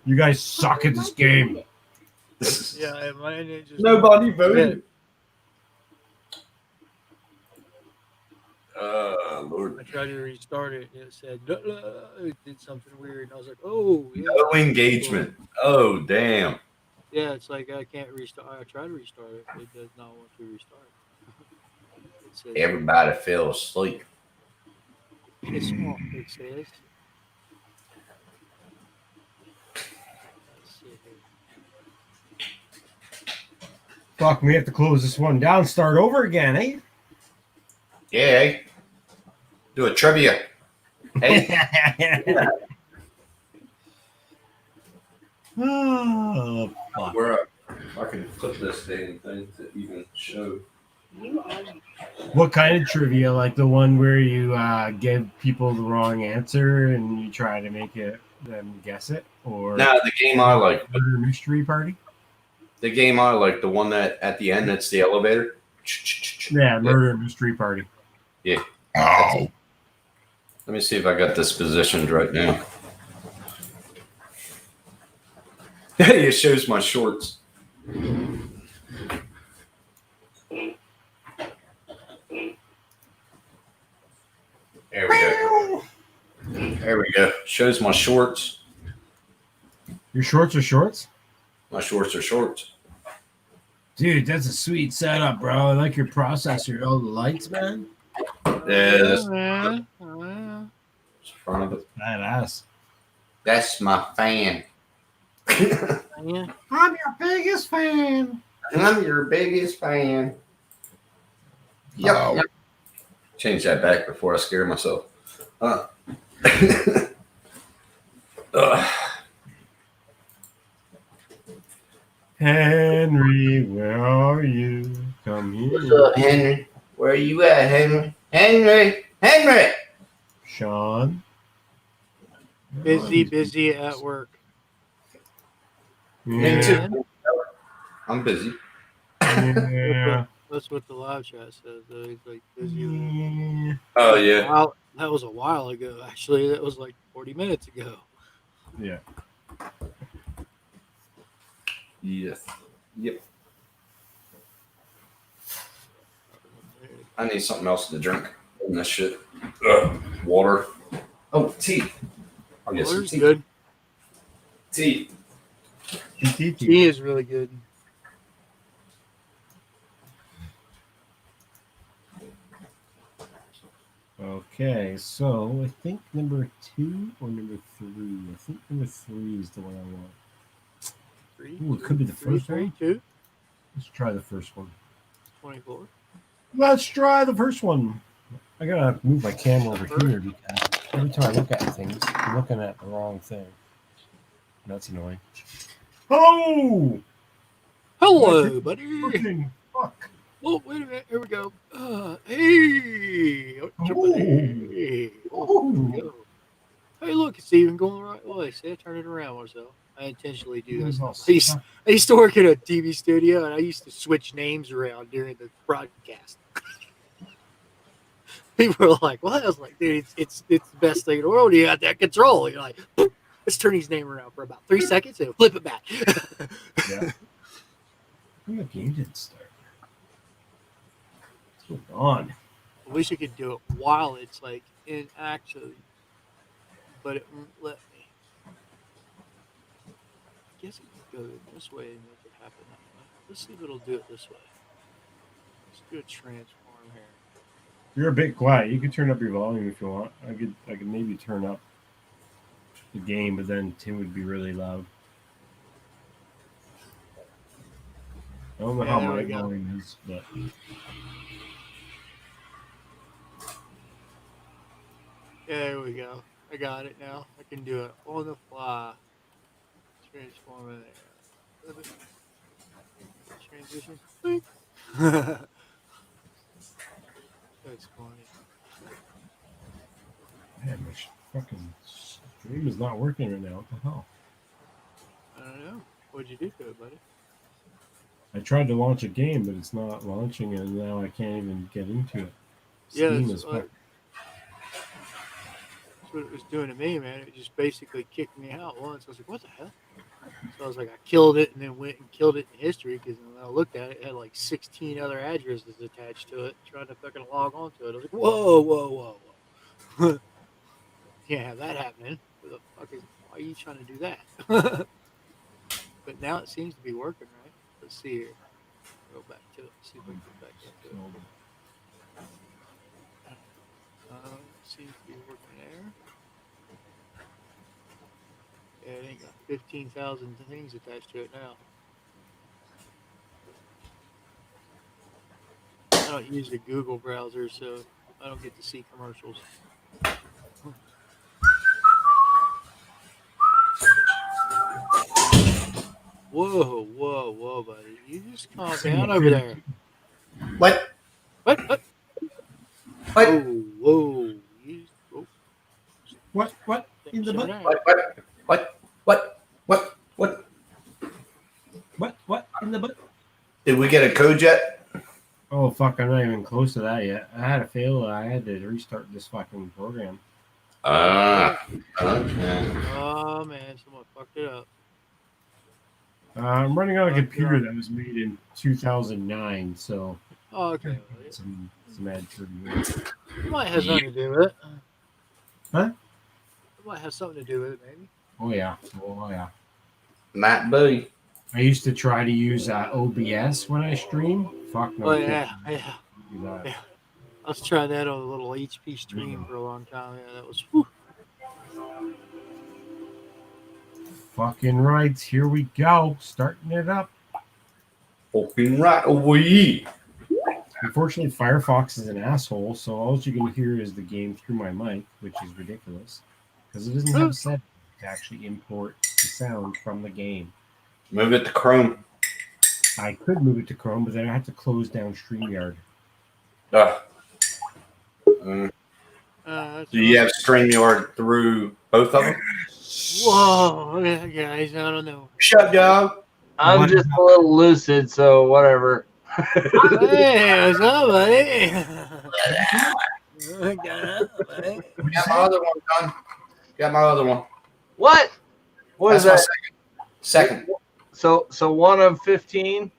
Speaker 1: You guys suck at this game.
Speaker 3: Yeah, mine is just
Speaker 2: Nobody voted. Lord.
Speaker 3: I tried to restart it and it said it did something weird. And I was like, oh yeah.
Speaker 2: No engagement. Oh, damn.
Speaker 3: Yeah, it's like I can't restart. I tried to restart it. It does not want to restart. It says
Speaker 2: Everybody fell asleep.
Speaker 3: it's small. It says. Let's see.
Speaker 1: Fuck, we have to close this one down, start over again, eh?
Speaker 2: Yeah. Do a trivia. Hey.
Speaker 1: Oh, fuck.
Speaker 2: We're up. I can flip this thing to even show.
Speaker 4: You are
Speaker 1: What kind of trivia? Like the one where you give people the wrong answer and you try to make them guess it? Or
Speaker 2: Now the game I like.
Speaker 1: murder mystery party?
Speaker 2: The game I like, the one that at the end that's the elevator.
Speaker 1: Yeah, murder mystery party.
Speaker 2: Yeah.
Speaker 1: Oh.
Speaker 2: Let me see if I got this positioned right now. It shows my shorts. There we go. There we go. Shows my shorts.
Speaker 1: Your shorts are shorts?
Speaker 2: My shorts are shorts.
Speaker 1: Dude, that's a sweet setup, bro. I like your processor. All the lights, man.
Speaker 2: Yeah, that's
Speaker 3: man.
Speaker 2: front of it.
Speaker 1: Badass.
Speaker 2: That's my fan.
Speaker 3: Yeah.
Speaker 1: I'm your biggest fan.
Speaker 2: I'm your biggest fan. Yep.
Speaker 1: Oh.
Speaker 2: Yep. Change that back before I scare myself.
Speaker 1: Henry, where are you? Come here.
Speaker 2: What's up, Henry? Where are you at, Henry? Henry! Henry!
Speaker 1: Sean.
Speaker 3: Busy at work.
Speaker 1: Yeah.
Speaker 2: Me too. I'm busy.
Speaker 1: Yeah.
Speaker 3: That's what the live chat says. Though. He's like busy.
Speaker 1: Yeah.
Speaker 2: Oh, yeah.
Speaker 3: Wow, that was a while ago. Actually, that was like 40 minutes ago.
Speaker 1: Yeah.
Speaker 2: Yes. Yep. I need something else to drink. And that shit. Water. Oh, tea. I'll get some
Speaker 3: Water's
Speaker 2: tea.
Speaker 3: good.
Speaker 2: Tea.
Speaker 3: Tea is really good.
Speaker 1: Okay, so I think number 2 or number 3. I think number 3 is the one I want.
Speaker 3: Three,
Speaker 1: Ooh, it could be the first
Speaker 3: three,
Speaker 1: one.
Speaker 3: 2,
Speaker 1: Let's try the first one.
Speaker 3: 24.
Speaker 1: Let's try the first one. I gotta move my camera over here because every time I look at things, I'm looking at the wrong thing. That's annoying. Oh!
Speaker 3: Hello, buddy.
Speaker 1: Looking. Fuck.
Speaker 3: Oh, wait a minute. Here we go. Hey. Hey. Oh, here we go. Hey, look, it's even going the right way. See, I turn it around myself. I intentionally do that stuff. I used to work in a TV studio, and I used to switch names around during the broadcast. People were like, "What?" I was like, "Dude, it's the best thing in the world. You got that control." You're like, "Let's turn his name around for about 3 seconds and flip it back."
Speaker 1: Yeah. The game didn't start. What's going on?
Speaker 3: I wish I could do it while it's like in action, but it won't let me. I guess it could go this way and make it happen that way. Let's see if it'll do it this way. Let's do a transform here.
Speaker 1: You're a bit quiet. You can turn up your volume if you want. I could maybe turn up the game, but then Tim would be really loud. I don't know how
Speaker 3: there
Speaker 1: my
Speaker 3: we go.
Speaker 1: volume is, but
Speaker 3: There we go. I got it now. I can do it on the fly. Transform in there. Transition. Blink. That's funny.
Speaker 1: man, my fucking stream is not working right now. What the hell?
Speaker 3: I don't know. What'd you do to it, buddy?
Speaker 1: I tried to launch a game, but it's not launching, and now I can't even get into it.
Speaker 3: Yeah,
Speaker 1: Steam
Speaker 3: that's
Speaker 1: is
Speaker 3: what it was doing to me, man. It just basically kicked me out once. I was like, what the hell? So I was like, I killed it and then went and killed it in history because when I looked at it, it had like 16 other addresses attached to it, trying to fucking log on to it. I was like, whoa. Can't have that happening. Why are you trying to do that? But now it seems to be working, right? Let's see here. Go back to it. See if we can get back into it. Seems to be working there. Yeah, it ain't got 15,000 things attached to it now. I don't use the Google browser, so I don't get to see commercials. Whoa, buddy! You just calm down over there.
Speaker 2: What?
Speaker 3: What?
Speaker 2: What?
Speaker 3: Whoa! Oh,
Speaker 1: What in the
Speaker 3: simmer
Speaker 1: butt?
Speaker 3: down.
Speaker 2: What?
Speaker 1: What in the butt?
Speaker 2: Did we get a code yet?
Speaker 1: Oh fuck! I'm not even close to that yet. I had a fail. I had to restart this fucking program.
Speaker 2: Okay.
Speaker 3: Oh man, someone fucked it up.
Speaker 1: I'm running on a computer that was made in 2009, so
Speaker 3: Oh, okay.
Speaker 1: some ad trivia.
Speaker 3: It might have something to do with it.
Speaker 1: Huh?
Speaker 3: It might have something to do with it, maybe.
Speaker 1: Oh yeah.
Speaker 2: Matt Bowie.
Speaker 1: I used to try to use OBS when I stream. Fuck no.
Speaker 3: Oh
Speaker 1: I can't
Speaker 3: yeah.
Speaker 1: do that.
Speaker 3: Yeah. I was trying that on a little HP stream for a long time. Yeah, that was. Whew.
Speaker 1: Fucking right. Here we go. Starting it up.
Speaker 2: Fucking right away.
Speaker 1: Unfortunately, Firefox is an asshole, so all you can hear is the game through my mic, which is ridiculous because it doesn't have a setting to actually import the sound from the game.
Speaker 2: Move it to Chrome.
Speaker 1: I could move it to Chrome, but then I have to close down StreamYard.
Speaker 2: Do you have StreamYard through both of them?
Speaker 3: Whoa, guys, I don't know.
Speaker 2: Shut down.
Speaker 7: I'm just a little lucid, so whatever.
Speaker 3: Hey, what's up, buddy?
Speaker 2: Got my other one, John. Got my other one.
Speaker 7: What? What is
Speaker 2: That's
Speaker 7: that?
Speaker 2: my second.
Speaker 7: So one of 15.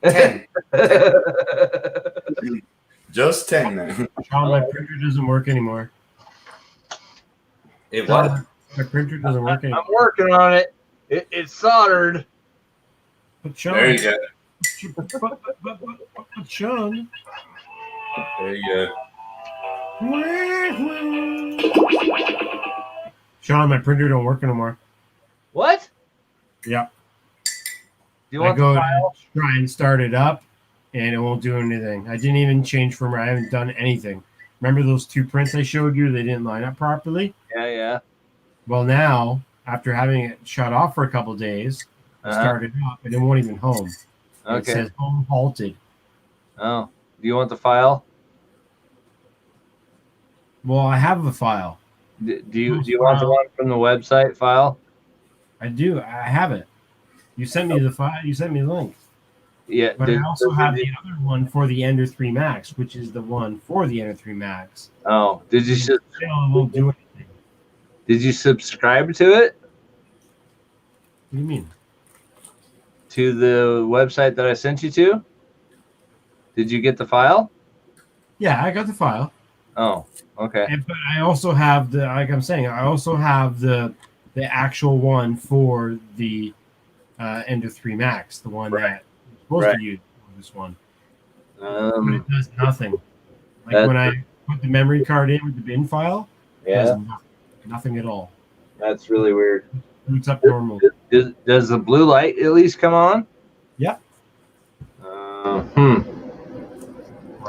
Speaker 2: 10. Just 10 then.
Speaker 1: Sean, my printer doesn't work anymore.
Speaker 2: It what?
Speaker 1: My printer doesn't work anymore.
Speaker 7: I'm working on it. It's soldered.
Speaker 1: But Sean,
Speaker 2: There you go.
Speaker 1: but Sean.
Speaker 2: There you go.
Speaker 1: Sean, my printer don't work anymore.
Speaker 7: What?
Speaker 1: Yeah.
Speaker 7: Do you
Speaker 1: I
Speaker 7: want
Speaker 1: go
Speaker 7: the
Speaker 1: to
Speaker 7: file?
Speaker 1: try and start it up, and it won't do anything. I didn't even change firmware. I haven't done anything. Remember those two prints I showed you? They didn't line up properly.
Speaker 7: Yeah.
Speaker 1: Well, now after having it shut off for a couple days, I started up, and it won't even home. It
Speaker 7: Okay.
Speaker 1: says home halted.
Speaker 7: Oh, do you want the file?
Speaker 1: Well, I have a file.
Speaker 7: Do you want the one from the website file?
Speaker 1: I do. I have it. You sent me the file. You sent me the link.
Speaker 7: Yeah.
Speaker 1: But I also have the other one for the Ender 3 Max, which is the one for the Ender 3 Max.
Speaker 7: Oh, did you
Speaker 1: Still, it won't do anything.
Speaker 7: did you subscribe to it?
Speaker 1: What do you mean?
Speaker 7: To the website that I sent you to? Did you get the file?
Speaker 1: Yeah, I got the file.
Speaker 7: Oh, okay.
Speaker 1: But I also have the, like I'm saying, I also have the actual one for the Ender 3 Max, the one that I'm supposed to use for this one. But it does nothing. Like when I put the memory card in with the bin file, it does nothing at all.
Speaker 7: That's really weird.
Speaker 1: Boots up normal.
Speaker 7: Does the blue light at least come on?
Speaker 1: Yeah.
Speaker 7: I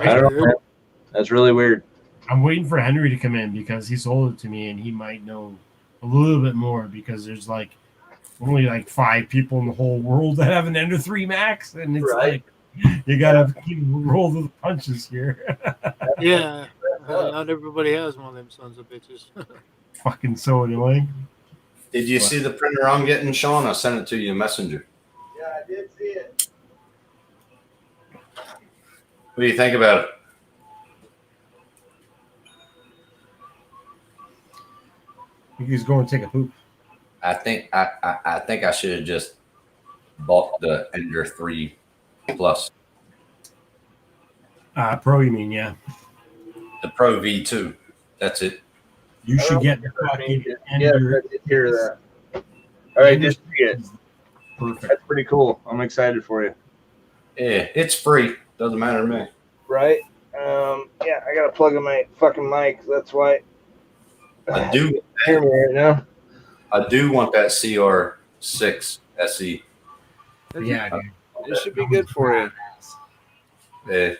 Speaker 7: don't know. That's really weird.
Speaker 1: I'm waiting for Henry to come in because he sold it to me and he might know a little bit more because there's like only like 5 people in the whole world that have an Ender 3 Max, and it's like you gotta roll the punches here.
Speaker 3: Yeah, not everybody has one of them sons of bitches.
Speaker 1: Fucking so annoying.
Speaker 2: Did you see the printer I'm getting, Sean? I sent it to you in Messenger.
Speaker 7: Yeah, I did see it.
Speaker 2: What do you think about it?
Speaker 1: I think he's going to take a poop.
Speaker 2: I think I should have just bought the Ender 3 Plus.
Speaker 1: Pro, you mean? Yeah.
Speaker 2: The Pro V2. That's it.
Speaker 1: You should get the fucking
Speaker 7: Ender. I did hear that. All right, just see it.
Speaker 1: Perfect.
Speaker 7: That's pretty cool. I'm excited for you.
Speaker 2: Yeah, it's free. Doesn't matter to me.
Speaker 7: Right? Yeah, I gotta plug in my fucking mic. That's why
Speaker 2: I do.
Speaker 7: hear me right now.
Speaker 2: I do want that CR6 SE.
Speaker 1: Yeah, dude.
Speaker 7: It should be good for you.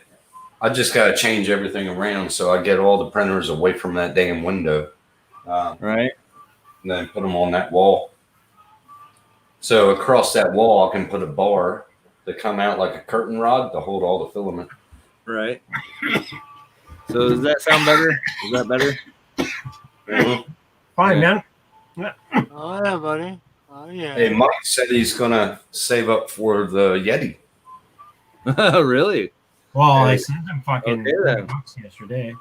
Speaker 2: I just got to change everything around so I get all the printers away from that damn window.
Speaker 7: Right?
Speaker 2: And then put them on that wall. So across that wall, I can put a bar to come out like a curtain rod to hold all the filament.
Speaker 7: Right. So does that sound better? Is that better?
Speaker 1: Fine,
Speaker 2: Yeah.
Speaker 1: man.
Speaker 3: Oh yeah, buddy. Oh yeah.
Speaker 2: Hey, Mike said he's going to save up for the Yeti.
Speaker 7: Really?
Speaker 1: Well, I
Speaker 2: Hey.
Speaker 1: sent him fucking
Speaker 7: Okay, then.
Speaker 1: $100 yesterday.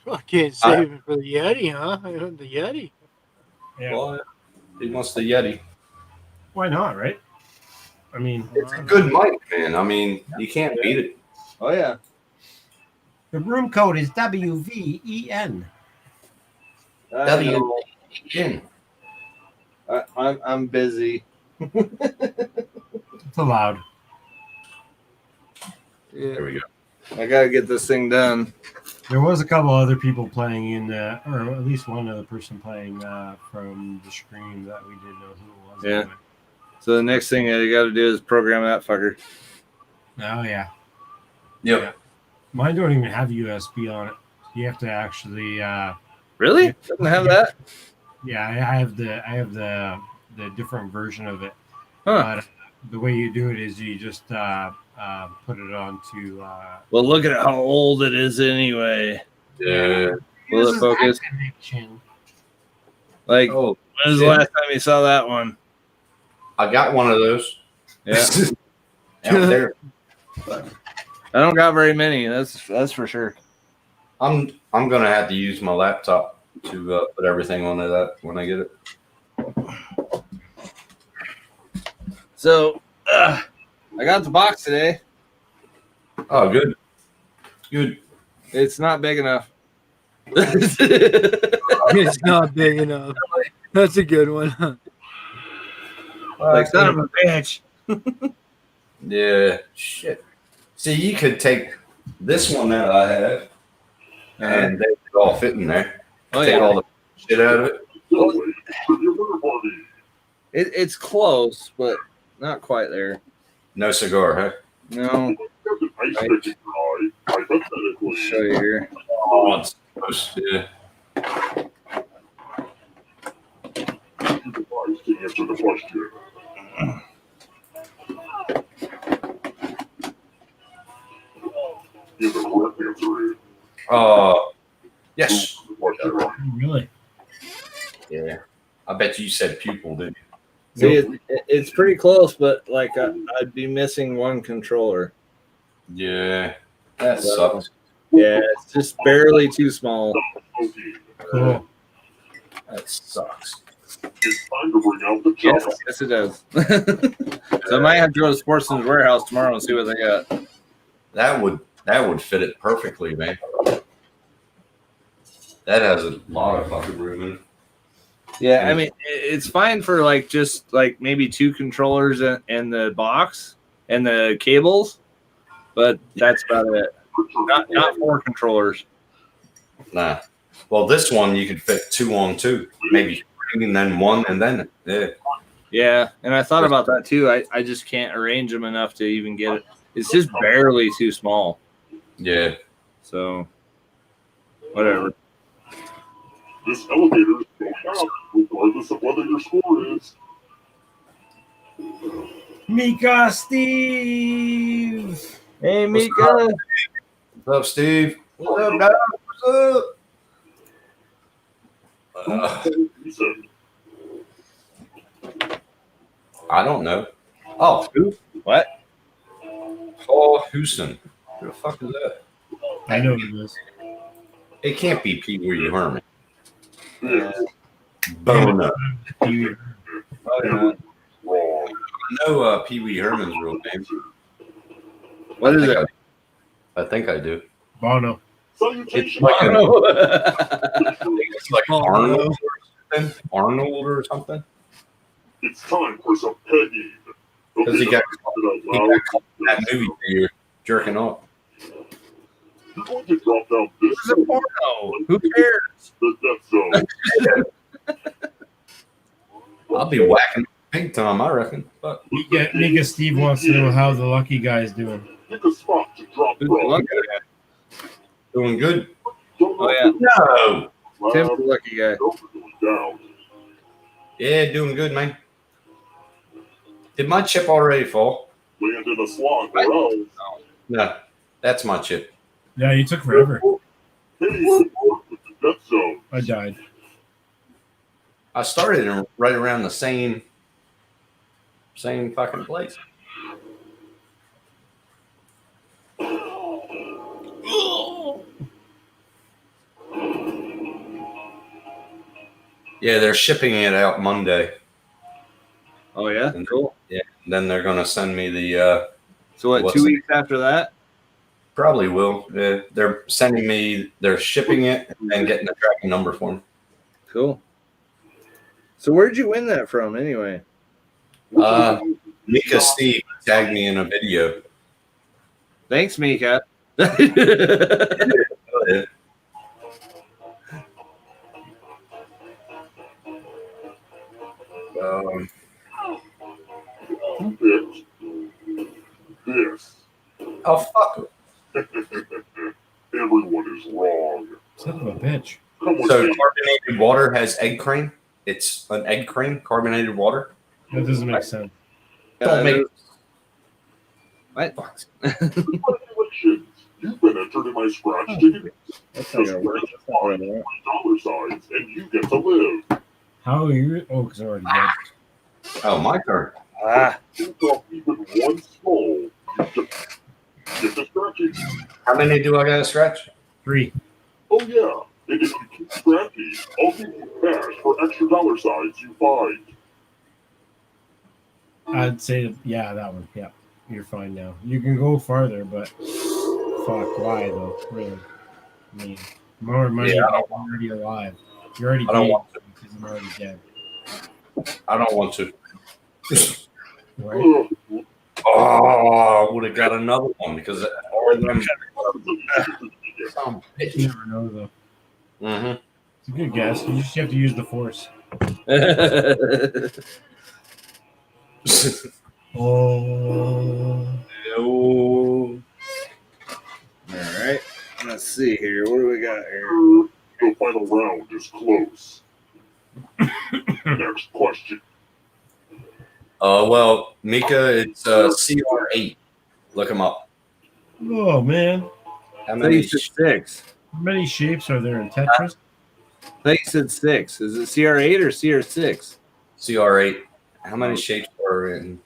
Speaker 3: Fucking saving for the Yeti, huh? The Yeti.
Speaker 1: Yeah.
Speaker 2: Well, he wants the Yeti.
Speaker 1: Why not, right? I mean,
Speaker 2: It's a good mic, man. I mean, you can't beat it.
Speaker 7: Oh yeah.
Speaker 1: the room code is WVEN.
Speaker 2: W. Again.
Speaker 7: I'm busy.
Speaker 1: It's allowed.
Speaker 7: Yeah.
Speaker 2: There we go.
Speaker 7: I gotta get this thing done.
Speaker 1: There was a couple other people playing in, or at least one other person playing from the screen that we didn't know who it was.
Speaker 7: Yeah.
Speaker 1: Anyway.
Speaker 7: So the next thing I gotta do is program that fucker.
Speaker 1: Oh yeah.
Speaker 2: Yep.
Speaker 1: Mine don't even have USB on it. You have to actually.
Speaker 7: Really?
Speaker 1: Yeah.
Speaker 7: Doesn't have that?
Speaker 1: Yeah, I have the different version of it.
Speaker 7: Huh.
Speaker 1: But the way you do it is you just put it onto.
Speaker 7: Well, look at how old it is anyway.
Speaker 2: Yeah.
Speaker 7: Will it
Speaker 1: uses
Speaker 7: focus?
Speaker 1: that connection.
Speaker 7: Like,
Speaker 2: Oh,
Speaker 7: when was the
Speaker 2: shit.
Speaker 7: last time you saw that one?
Speaker 2: I got one of those.
Speaker 7: Yeah.
Speaker 2: Out there.
Speaker 7: I don't got very many. That's for sure.
Speaker 2: I'm gonna have to use my laptop to put everything on that when I get it.
Speaker 7: So, I got the box today.
Speaker 2: Oh, good. Good.
Speaker 7: It's not big enough.
Speaker 3: It's not big enough. That's a good one.
Speaker 7: Like, son of a bitch.
Speaker 2: Yeah. Shit. See, you could take this one that I have, and they could all fit in there.
Speaker 7: Oh,
Speaker 2: Take
Speaker 7: yeah.
Speaker 2: all the shit out of it.
Speaker 7: It's close, but not quite there.
Speaker 2: No cigar, huh?
Speaker 7: No. I'll show you here.
Speaker 2: Oh, it's supposed to. Yeah. Yes.
Speaker 1: Really?
Speaker 2: Yeah. I bet you said pupil, didn't you?
Speaker 7: See, it's pretty close, but like I'd be missing one controller.
Speaker 2: Yeah. That
Speaker 7: So-
Speaker 2: sucks.
Speaker 7: Yeah, it's just barely too small.
Speaker 1: Cool.
Speaker 2: That sucks.
Speaker 7: Yes, it does. So I might have to go to Sportsman's Warehouse tomorrow and see what they got.
Speaker 2: That would fit it perfectly, man. That has a lot of fucking room in it.
Speaker 7: Yeah, I mean it's fine for like just like maybe two controllers and the box and the cables, but that's about it. Not four controllers.
Speaker 2: Nah. Well, this one you could fit 2 on 2, maybe 3, and then 1, and then
Speaker 7: Yeah, and I thought about that too. I just can't arrange them enough to even get it. It's just barely too small.
Speaker 2: yeah.
Speaker 7: So whatever.
Speaker 8: This elevator is going up regardless of whether your score is.
Speaker 1: Mika Steve.
Speaker 7: Hey
Speaker 2: What's
Speaker 7: Mika.
Speaker 2: What's up, Steve? What's up, Doc? What's up?
Speaker 8: He said,
Speaker 2: I don't know. Oh, who?
Speaker 7: What?
Speaker 2: Paul Houston. Who the fuck is that?
Speaker 1: I know who it is.
Speaker 2: It can't be Pee Wee Herman.
Speaker 8: yeah,
Speaker 2: Bono.
Speaker 1: You-
Speaker 8: wrong.
Speaker 2: I know Pee Wee Herman's real name.
Speaker 7: What is it?
Speaker 2: I think I do.
Speaker 1: Bono.
Speaker 8: Salutations.
Speaker 2: It's like,
Speaker 7: Oh,
Speaker 2: it's like
Speaker 3: Oh,
Speaker 2: Arnold or something. Arnold or something.
Speaker 8: It's time for some pegging.
Speaker 2: Because he got
Speaker 8: He
Speaker 2: caught in that movie where you're jerking off.
Speaker 8: You're going to drop down this
Speaker 7: It's a porno. Who cares?
Speaker 8: the death zone.
Speaker 2: I'll be whacking big time, I reckon. But
Speaker 1: Mika Steve wants to know how the lucky guy is doing.
Speaker 8: Pick a spot to drop
Speaker 7: Who's the
Speaker 8: from.
Speaker 7: lucky guy?
Speaker 2: doing good.
Speaker 8: Don't
Speaker 7: Oh, yeah.
Speaker 2: No.
Speaker 7: Tim's the lucky guy.
Speaker 8: Don't go down.
Speaker 2: Yeah, doing good, man. Did my chip already fall?
Speaker 8: Land in a slot or else.
Speaker 2: No, that's my chip.
Speaker 1: Yeah, you took forever.
Speaker 8: Hey, good work with the death zone.
Speaker 1: I died.
Speaker 2: I started in right around the same fucking place. Yeah, they're shipping it out Monday.
Speaker 7: Oh, yeah?
Speaker 2: And
Speaker 7: Cool.
Speaker 2: yeah, then they're gonna send me the.
Speaker 7: So, what,
Speaker 2: What's
Speaker 7: 2
Speaker 2: it?
Speaker 7: weeks after that?
Speaker 2: Probably will. They're sending me. They're shipping it and then getting the tracking number for me.
Speaker 7: Cool. So, where'd you win that from anyway?
Speaker 2: Mika Steve tagged me in a video.
Speaker 7: Thanks, Mika.
Speaker 2: Um,
Speaker 8: Picked this.
Speaker 2: oh fuck!
Speaker 8: Everyone is wrong.
Speaker 1: Son of a bitch.
Speaker 8: Come with
Speaker 2: So
Speaker 8: me.
Speaker 2: carbonated water has egg cream. It's an egg cream, carbonated water.
Speaker 1: That doesn't make sense.
Speaker 2: Don't make.
Speaker 7: What?
Speaker 2: Fuck.
Speaker 8: Congratulations. You've been entered in my scratch ticket.
Speaker 7: That's
Speaker 8: Just scratch $5 signs and you get to live.
Speaker 1: How are you? Oh, because I'm already dead.
Speaker 2: Oh, my turn.
Speaker 7: Ah,
Speaker 8: You drop even one skull. You get to scratching.
Speaker 2: How many do I got to scratch?
Speaker 1: 3.
Speaker 8: Oh yeah. And if you keep scratching, I'll give you cash for extra dollar signs you find.
Speaker 1: I'd say, yeah, that one. Yeah, you're fine now. You can go farther, but fuck, why though? Really? I mean, more money.
Speaker 2: Yeah,
Speaker 1: I'm already alive. You're already
Speaker 2: I don't
Speaker 1: dead
Speaker 2: want
Speaker 1: because I'm already dead.
Speaker 2: I don't want to.
Speaker 1: Right?
Speaker 8: Ugh.
Speaker 2: Oh, I would have got another one because all of them. Some
Speaker 1: You
Speaker 2: bitch.
Speaker 1: never know though.
Speaker 2: Mm-hmm.
Speaker 1: It's a good guess. You just have to use the force. Oh.
Speaker 2: Oh.
Speaker 7: all right. Let's see here. What do we got here?
Speaker 8: The final round is close. Next question.
Speaker 2: Well, Mika, it's CR8. Look him up.
Speaker 1: Oh man.
Speaker 2: How
Speaker 7: I thought
Speaker 2: many?
Speaker 7: you said 6.
Speaker 1: How many shapes are there in Tetris?
Speaker 7: I thought you said 6. Is it CR8 or CR6?
Speaker 2: CR8. How many shapes are in?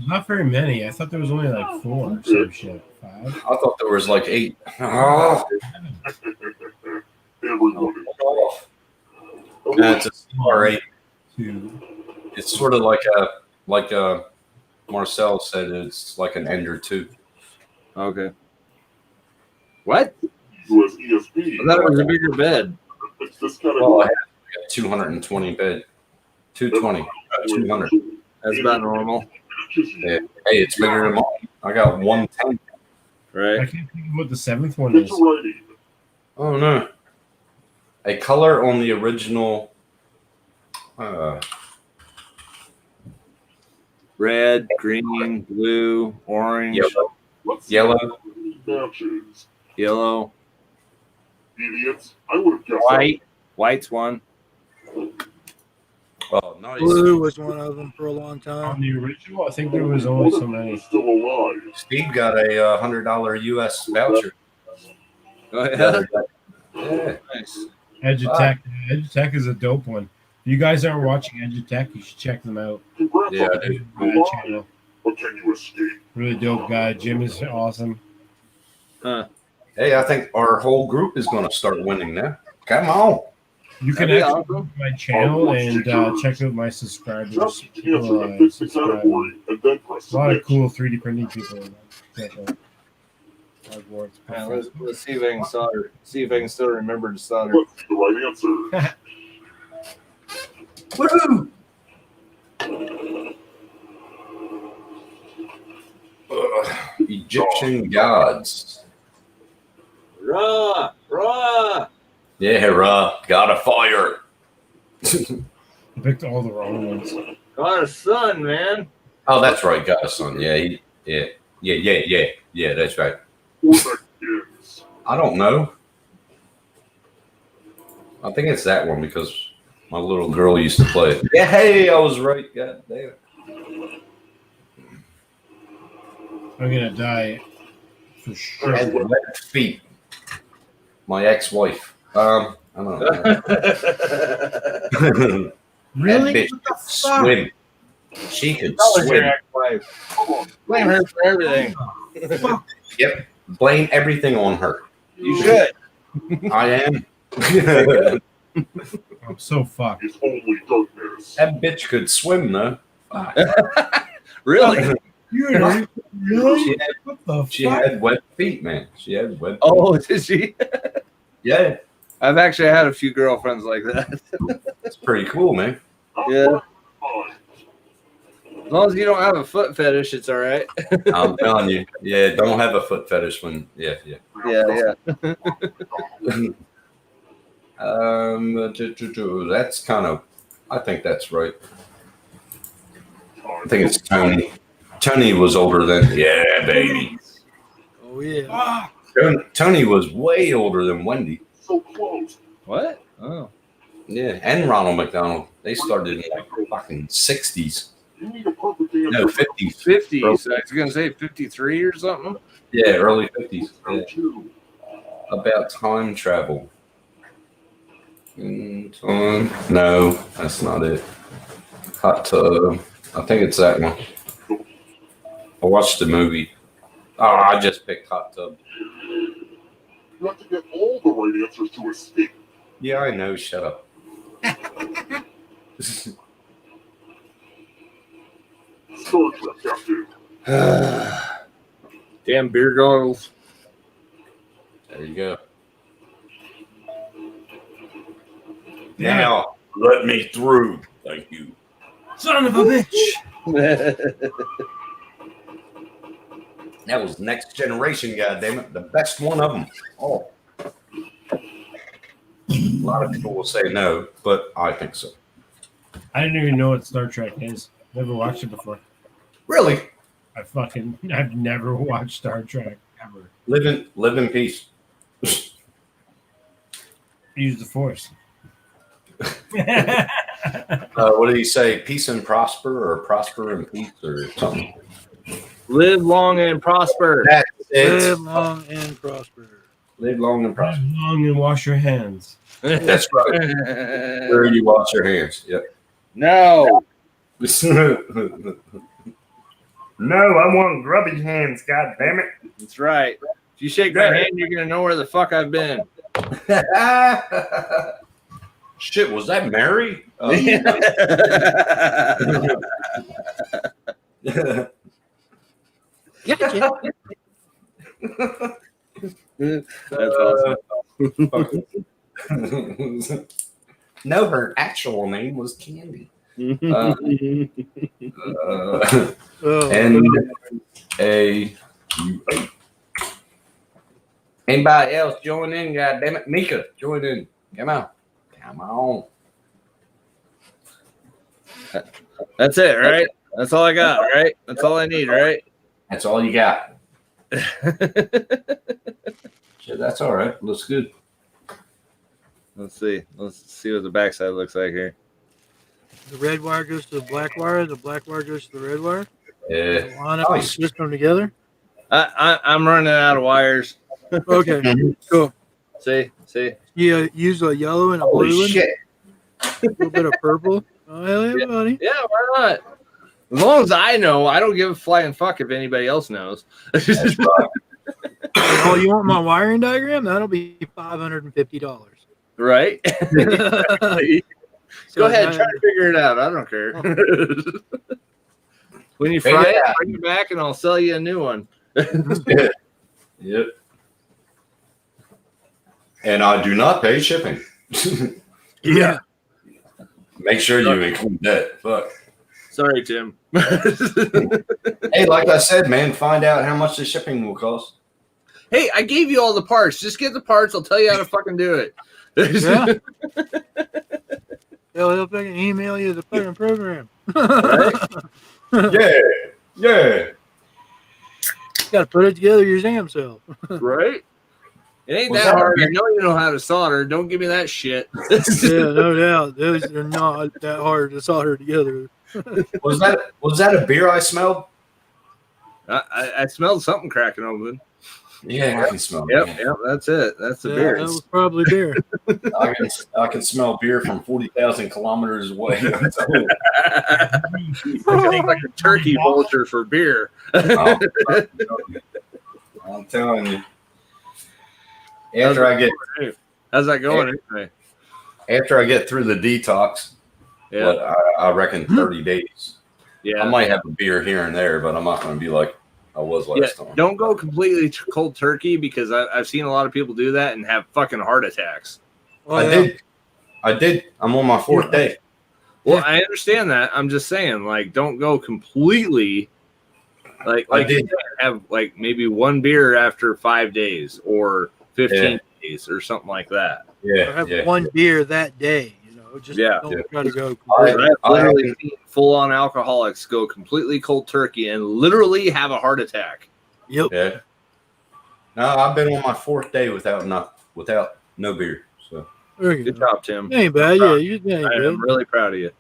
Speaker 1: Not very many. I thought there was only like 4 or some shit. 5.
Speaker 2: I thought there was like 8. Oh,
Speaker 8: Everyone is
Speaker 2: off. No, it's a CR8.
Speaker 1: 2.
Speaker 2: It's sort of like Marcel said, it's like an Ender 2.
Speaker 7: Okay. What?
Speaker 8: US ESP.
Speaker 7: I thought it was a bigger bed.
Speaker 8: It's this kind of
Speaker 2: Well, I have 220 bed. 220. 200.
Speaker 7: That's about normal,
Speaker 2: Yeah. Hey, it's bigger than mine. I got 110.
Speaker 1: I
Speaker 7: right?
Speaker 1: can't think of what the 7th one
Speaker 8: It's
Speaker 1: is.
Speaker 8: writing.
Speaker 2: Oh, no. A color on the original.
Speaker 7: Red, green, blue, orange,
Speaker 2: Yellow.
Speaker 8: Let's see
Speaker 2: Yellow.
Speaker 8: how many matches.
Speaker 7: yellow,
Speaker 8: Idiots. I would have guessed
Speaker 7: white. White's one.
Speaker 2: Oh, nice.
Speaker 3: Blue was one of them for a long
Speaker 1: On
Speaker 3: time.
Speaker 1: the original, I think there was only so many.
Speaker 8: Still alive.
Speaker 2: Steve got a $100 US voucher.
Speaker 7: Oh,
Speaker 2: the
Speaker 7: yeah.
Speaker 2: other day. Yeah.
Speaker 7: Nice.
Speaker 1: Edutech. Edutech is a dope one. If you guys aren't watching Edutech, you should check them out.
Speaker 8: Congrats
Speaker 2: Yeah,
Speaker 8: on
Speaker 2: dude.
Speaker 8: being
Speaker 1: Bad
Speaker 8: alive.
Speaker 1: channel.
Speaker 8: But can you escape?
Speaker 1: Really dope guy. Jim is awesome.
Speaker 2: Hey, I think our whole group is going to start winning now. Come on.
Speaker 1: You can
Speaker 7: That'd be
Speaker 1: actually
Speaker 7: awesome.
Speaker 1: go to my channel and check out my subscribers.
Speaker 8: Just answer
Speaker 1: People,
Speaker 8: and fix the
Speaker 1: subscribe.
Speaker 8: category and then press
Speaker 1: A lot of
Speaker 8: submit.
Speaker 1: cool 3D printing people. Check out. Hardboards.
Speaker 7: Yeah, let's see if I can solder. See if I can still remember to solder.
Speaker 8: Let's see the right answer.
Speaker 2: Woohoo! Egyptian gods.
Speaker 7: Rah, rah.
Speaker 2: Yeah, God of fire.
Speaker 1: I picked all the wrong ones.
Speaker 7: Got a son, man.
Speaker 2: Oh, that's right. Got a son. Yeah, yeah. That's right.
Speaker 8: Or the kids.
Speaker 2: I don't know. I think it's that one because my little girl used to play it. Yeah, hey, I was right. God damn.
Speaker 1: I'm gonna die for sure.
Speaker 2: Had wet feet. My ex-wife. I don't know.
Speaker 1: Really?
Speaker 2: That bitch
Speaker 1: What the
Speaker 2: could
Speaker 1: fuck?
Speaker 2: swim. She could
Speaker 7: That was your
Speaker 2: swim.
Speaker 7: ex-wife. Blame her for everything.
Speaker 1: Fuck.
Speaker 2: Yep. Blame everything on her.
Speaker 7: You should.
Speaker 2: I am.
Speaker 1: I'm so fucked.
Speaker 8: It's only darkness.
Speaker 2: That bitch could swim though.
Speaker 7: Really?
Speaker 1: Really? Really?
Speaker 2: She had,
Speaker 1: What the
Speaker 2: she
Speaker 1: fuck?
Speaker 2: had wet feet, man. She had wet feet.
Speaker 7: Oh, did she?
Speaker 2: Yeah.
Speaker 7: I've actually had a few girlfriends like that.
Speaker 2: That's pretty cool, man.
Speaker 7: Yeah. As long as you don't have a foot fetish, it's all right.
Speaker 2: I'm telling you. Yeah, don't have a foot fetish when yeah.
Speaker 7: Yeah.
Speaker 2: That's kind of I think that's right. I think it's Tony. Tony was older than yeah, baby.
Speaker 3: Oh yeah.
Speaker 1: Ah,
Speaker 2: Tony was way older than Wendy.
Speaker 8: So close.
Speaker 7: What? Oh.
Speaker 2: Yeah, and Ronald McDonald. They started in like fucking 60s.
Speaker 8: You need a perfect answer.
Speaker 2: No, 50s.
Speaker 7: 50s. I was going to say 53 or something.
Speaker 2: Yeah, early 50s. Yeah.
Speaker 8: Round two.
Speaker 2: About time travel. Time. No, that's not it. Hot tub. I think it's that one. I watched the movie. Oh, I just picked hot tub.
Speaker 8: You have to get all the right answers to escape.
Speaker 2: Yeah, I know. Shut up.
Speaker 8: Star Trek, Captain.
Speaker 7: Damn beer goggles.
Speaker 2: There you go.
Speaker 1: damn
Speaker 2: Now, let me through. Thank you.
Speaker 1: it. Son of a bitch.
Speaker 2: That was Next Generation, goddammit. The best one of them. Oh. A lot of people will say no, but I think so.
Speaker 1: I didn't even know what Star Trek is. Never watched it before.
Speaker 2: Really?
Speaker 1: I've never watched Star Trek ever.
Speaker 2: Live in peace.
Speaker 1: Use the Force.
Speaker 2: What do you say? Peace and prosper, or prosper and peace, or something?
Speaker 7: Live long and prosper.
Speaker 2: That's it.
Speaker 3: Live long and prosper.
Speaker 2: Live long and prosper.
Speaker 1: Live long and wash your hands.
Speaker 2: That's right. Where you wash your hands. Yep.
Speaker 7: No.
Speaker 2: No, I want grubby hands. God damn it!
Speaker 7: That's right. If you shake my hand, you're going to know where the fuck I've been.
Speaker 2: Shit, was that Mary?
Speaker 3: Gotcha.
Speaker 7: That's awesome.
Speaker 2: No, her actual name was Candy.
Speaker 3: Oh,
Speaker 2: N-A-U-A. Anybody else join in? God damn it, Mika, join in. Come on.
Speaker 7: That's it, right? That's all I got, right? That's all I need, right?
Speaker 2: That's all you got. Shit, that's all right. Looks good.
Speaker 7: Let's see. Let's see what the backside looks like here.
Speaker 3: the red wire goes to the black wire. The black wire goes to the red wire.
Speaker 2: Yeah.
Speaker 3: Line up and
Speaker 2: Nice.
Speaker 3: switch them together.
Speaker 7: I'm running out of wires.
Speaker 3: Okay, cool.
Speaker 7: See?
Speaker 3: You use a yellow and a
Speaker 2: Holy
Speaker 3: blue one,
Speaker 2: shit.
Speaker 3: a little bit of purple. Oh hell yeah, buddy!
Speaker 7: Yeah, why not? As long as I know, I don't give a flying fuck if anybody else knows.
Speaker 2: That's right.
Speaker 3: Oh, you want my wiring diagram? That'll be $550.
Speaker 7: Right?
Speaker 3: So
Speaker 7: Go ahead,
Speaker 3: now-
Speaker 7: try to figure it out. I don't care. When you
Speaker 2: Figure
Speaker 7: fry
Speaker 2: it
Speaker 7: it,
Speaker 2: out.
Speaker 7: bring it back and I'll sell you a new one.
Speaker 2: Yep. And I do not pay shipping.
Speaker 3: Yeah.
Speaker 2: Make sure you include that. Fuck.
Speaker 7: Sorry, Tim.
Speaker 2: Hey, like I said, man, find out how much the shipping will cost.
Speaker 7: Hey, I gave you all the parts. Just get the parts. I'll tell you how to fucking do it.
Speaker 3: Yeah. They'll fucking email you the fucking program.
Speaker 2: Yeah, yeah.
Speaker 3: Got to put it together your damn self.
Speaker 7: Right? It ain't
Speaker 2: Was
Speaker 7: that
Speaker 2: that a
Speaker 7: hard. I
Speaker 2: beer?
Speaker 7: know you know how to solder. Don't give me that shit.
Speaker 3: Yeah, no doubt. Those are not that hard to solder together.
Speaker 2: Was that a beer I smelled?
Speaker 7: I smelled something cracking open.
Speaker 2: Yeah, I can smell
Speaker 7: Yep,
Speaker 2: it.
Speaker 7: yep, that's it. That's the
Speaker 3: Yeah,
Speaker 7: beer.
Speaker 3: that was probably beer.
Speaker 2: I can smell beer from 40,000 kilometers away. I'm telling you.
Speaker 7: It's like a turkey vulture for beer.
Speaker 2: I'm telling you. After
Speaker 7: How's that going anyway?
Speaker 2: through the detox,
Speaker 7: Yeah,
Speaker 2: what, I reckon 30 days.
Speaker 7: yeah.
Speaker 2: I might have a beer here and there, but I'm not going to be like I was last time.
Speaker 7: Don't go completely cold turkey because I've seen a lot of people do that and have fucking heart attacks.
Speaker 3: Oh,
Speaker 2: I did. I'm on my 4th day.
Speaker 7: Well, I understand that. I'm just saying, like, don't go completely. Like
Speaker 2: I
Speaker 7: you
Speaker 2: did.
Speaker 7: said, have like maybe one beer after 5 days or 15 days or something like that.
Speaker 2: Yeah,
Speaker 3: Or have
Speaker 2: yeah.
Speaker 3: one beer that day. Just
Speaker 7: Yeah.
Speaker 3: don't try to go.
Speaker 2: I-
Speaker 3: completely.
Speaker 7: I've literally seen full-on alcoholics go completely cold turkey and literally have a heart attack.
Speaker 3: Yep.
Speaker 2: Yeah. No, I've been on my 4th day without no beer. So
Speaker 3: Very
Speaker 7: Good
Speaker 3: good.
Speaker 7: job, Tim.
Speaker 3: Ain't bad. Yeah, you ain't
Speaker 7: I
Speaker 3: good.
Speaker 7: am really proud of you.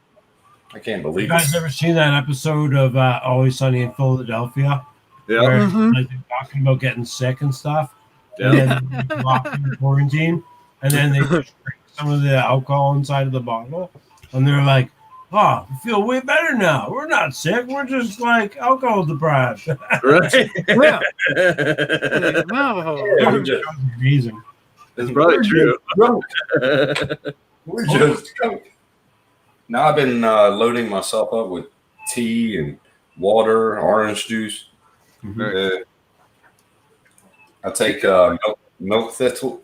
Speaker 2: I can't
Speaker 1: You
Speaker 2: believe
Speaker 1: guys
Speaker 2: it.
Speaker 1: ever seen that episode of Always Sunny in Philadelphia?
Speaker 7: Yeah.
Speaker 1: Where
Speaker 3: Mhm.
Speaker 1: like, they're talking about getting sick and stuff.
Speaker 7: Yeah.
Speaker 1: And then they're locked in quarantine. And then they just drink some of the alcohol inside of the bottle. And they're like, oh, we feel way better now. We're not sick. We're just like alcohol deprived.
Speaker 7: Right?
Speaker 3: Yeah.
Speaker 7: It's
Speaker 2: Yeah, we're just,
Speaker 1: Amazing.
Speaker 7: probably true.
Speaker 2: drunk. We're just drunk. Now I've been loading myself up with tea and water, orange juice.
Speaker 1: Mhm.
Speaker 2: I take milk thistle,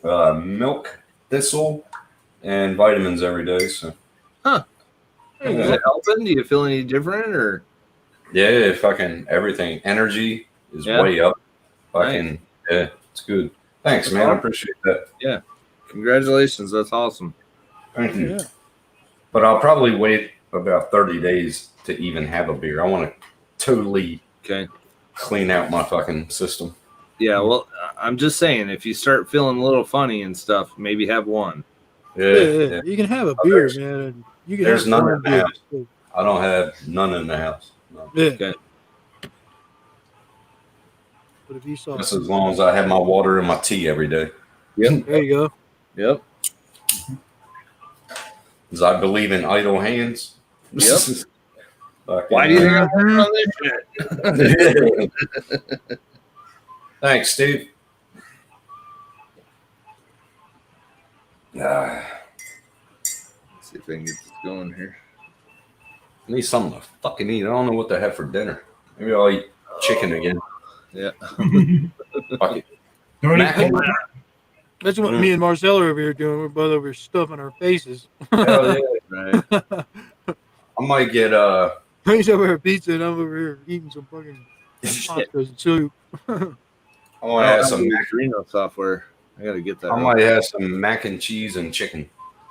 Speaker 2: and vitamins every day. So
Speaker 7: Is it helping? Do you feel any different or?
Speaker 2: yeah, fucking everything. Energy is
Speaker 7: Yeah.
Speaker 2: way up. Fucking yeah, it's good. Thanks, man. I appreciate that.
Speaker 7: Congratulations. That's awesome.
Speaker 2: Thank you.
Speaker 3: Yeah.
Speaker 2: But I'll probably wait about 30 days to even have a beer. I want to totally
Speaker 7: Okay.
Speaker 2: clean out my fucking system.
Speaker 7: Yeah. Well, I'm just saying, if you start feeling a little funny and stuff, maybe have one.
Speaker 3: Yeah. You can have a beer, man. You can
Speaker 2: there's
Speaker 3: have
Speaker 2: none
Speaker 3: one
Speaker 2: in the
Speaker 3: beer.
Speaker 2: house. I don't have none in the house. No.
Speaker 3: Yeah.
Speaker 7: Okay.
Speaker 3: But if you saw,
Speaker 2: Just as long as I have my water and my tea every day.
Speaker 3: there you go.
Speaker 7: Yep.
Speaker 2: Because I believe in idle hands.
Speaker 7: Yep.
Speaker 2: Fucking,
Speaker 7: Why do you think I'm working on this shit?
Speaker 2: Thanks, Steve.
Speaker 7: Let's see if I can get this going here.
Speaker 2: I need something to fucking eat. I don't know what to have for dinner. Maybe I'll eat chicken again.
Speaker 7: Yeah.
Speaker 2: Fuck it.
Speaker 1: Don't
Speaker 2: Mac
Speaker 1: eat
Speaker 2: and-
Speaker 3: That's what me and Marcel are over here doing. We're both over here stuffing our faces.
Speaker 2: Hell yeah.
Speaker 7: Right.
Speaker 2: I might get
Speaker 3: He's over here pizza, and I'm over here eating some fucking tacos and soup.
Speaker 2: I want to have some mac.
Speaker 7: Reno software. I gotta get that.
Speaker 2: I might have some mac and cheese and chicken.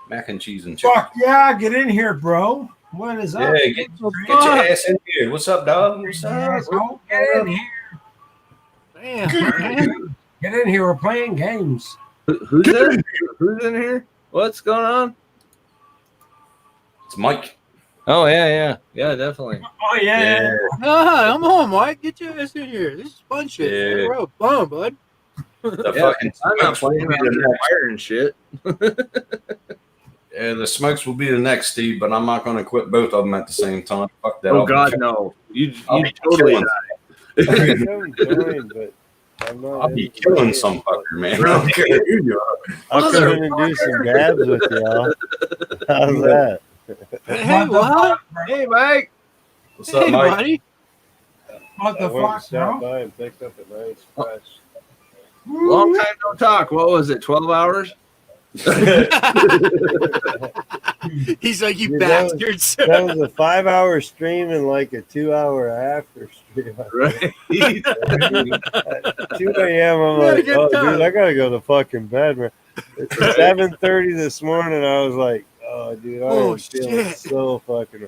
Speaker 2: Mac and cheese and chicken.
Speaker 1: Fuck yeah, get in here, bro. What is
Speaker 2: Yeah,
Speaker 1: up?
Speaker 2: get your ass in here. What's up, dog? What's up?
Speaker 1: Asshole, get in here.
Speaker 3: Damn, man.
Speaker 1: Get in here. We're playing games.
Speaker 7: Who's in? Who's in here? What's going on?
Speaker 2: It's Mike.
Speaker 7: Oh yeah, definitely.
Speaker 1: Oh yeah.
Speaker 3: Nah, I'm home, Mike. Get your ass in here. This is fun shit.
Speaker 2: Yeah.
Speaker 3: Man. We're having fun, bud.
Speaker 2: The
Speaker 7: Yeah,
Speaker 2: fucking
Speaker 7: I'm not
Speaker 2: smokes will
Speaker 7: playing
Speaker 2: be the
Speaker 7: around
Speaker 2: next.
Speaker 7: fire and shit.
Speaker 2: Yeah, the smokes will be the next, Steve. But I'm not going to quit both of them at the same time. Fuck that.
Speaker 7: Oh
Speaker 2: I'll be
Speaker 7: God,
Speaker 2: kill-
Speaker 7: no! You
Speaker 2: I'll be
Speaker 7: totally.
Speaker 2: killing- I'll be killing some fucker, man. I don't care who you are.
Speaker 9: I'll come in and do some dabs with y'all. How's that?
Speaker 3: Hey, what?
Speaker 7: Hey, Mike.
Speaker 2: What's up,
Speaker 3: Hey,
Speaker 2: Mike?
Speaker 3: buddy.
Speaker 1: What
Speaker 9: I
Speaker 1: the
Speaker 9: went
Speaker 1: fuck,
Speaker 9: to stop
Speaker 1: bro?
Speaker 9: by and picked up a nice fresh.
Speaker 7: Long time no talk. What was it? 12 hours?
Speaker 3: He's like, you
Speaker 9: Dude, that was-
Speaker 3: bastards.
Speaker 9: That was a 5-hour stream and like a 2-hour after stream.
Speaker 7: Right.
Speaker 9: 2 a.m. I'm
Speaker 3: We had a
Speaker 9: like,
Speaker 3: good
Speaker 9: oh,
Speaker 3: time.
Speaker 9: dude, I gotta go to fucking bed, man. It's 7:30 this morning. I was like, oh, dude, I
Speaker 3: Oh,
Speaker 9: am feeling
Speaker 3: shit.
Speaker 9: so fucking.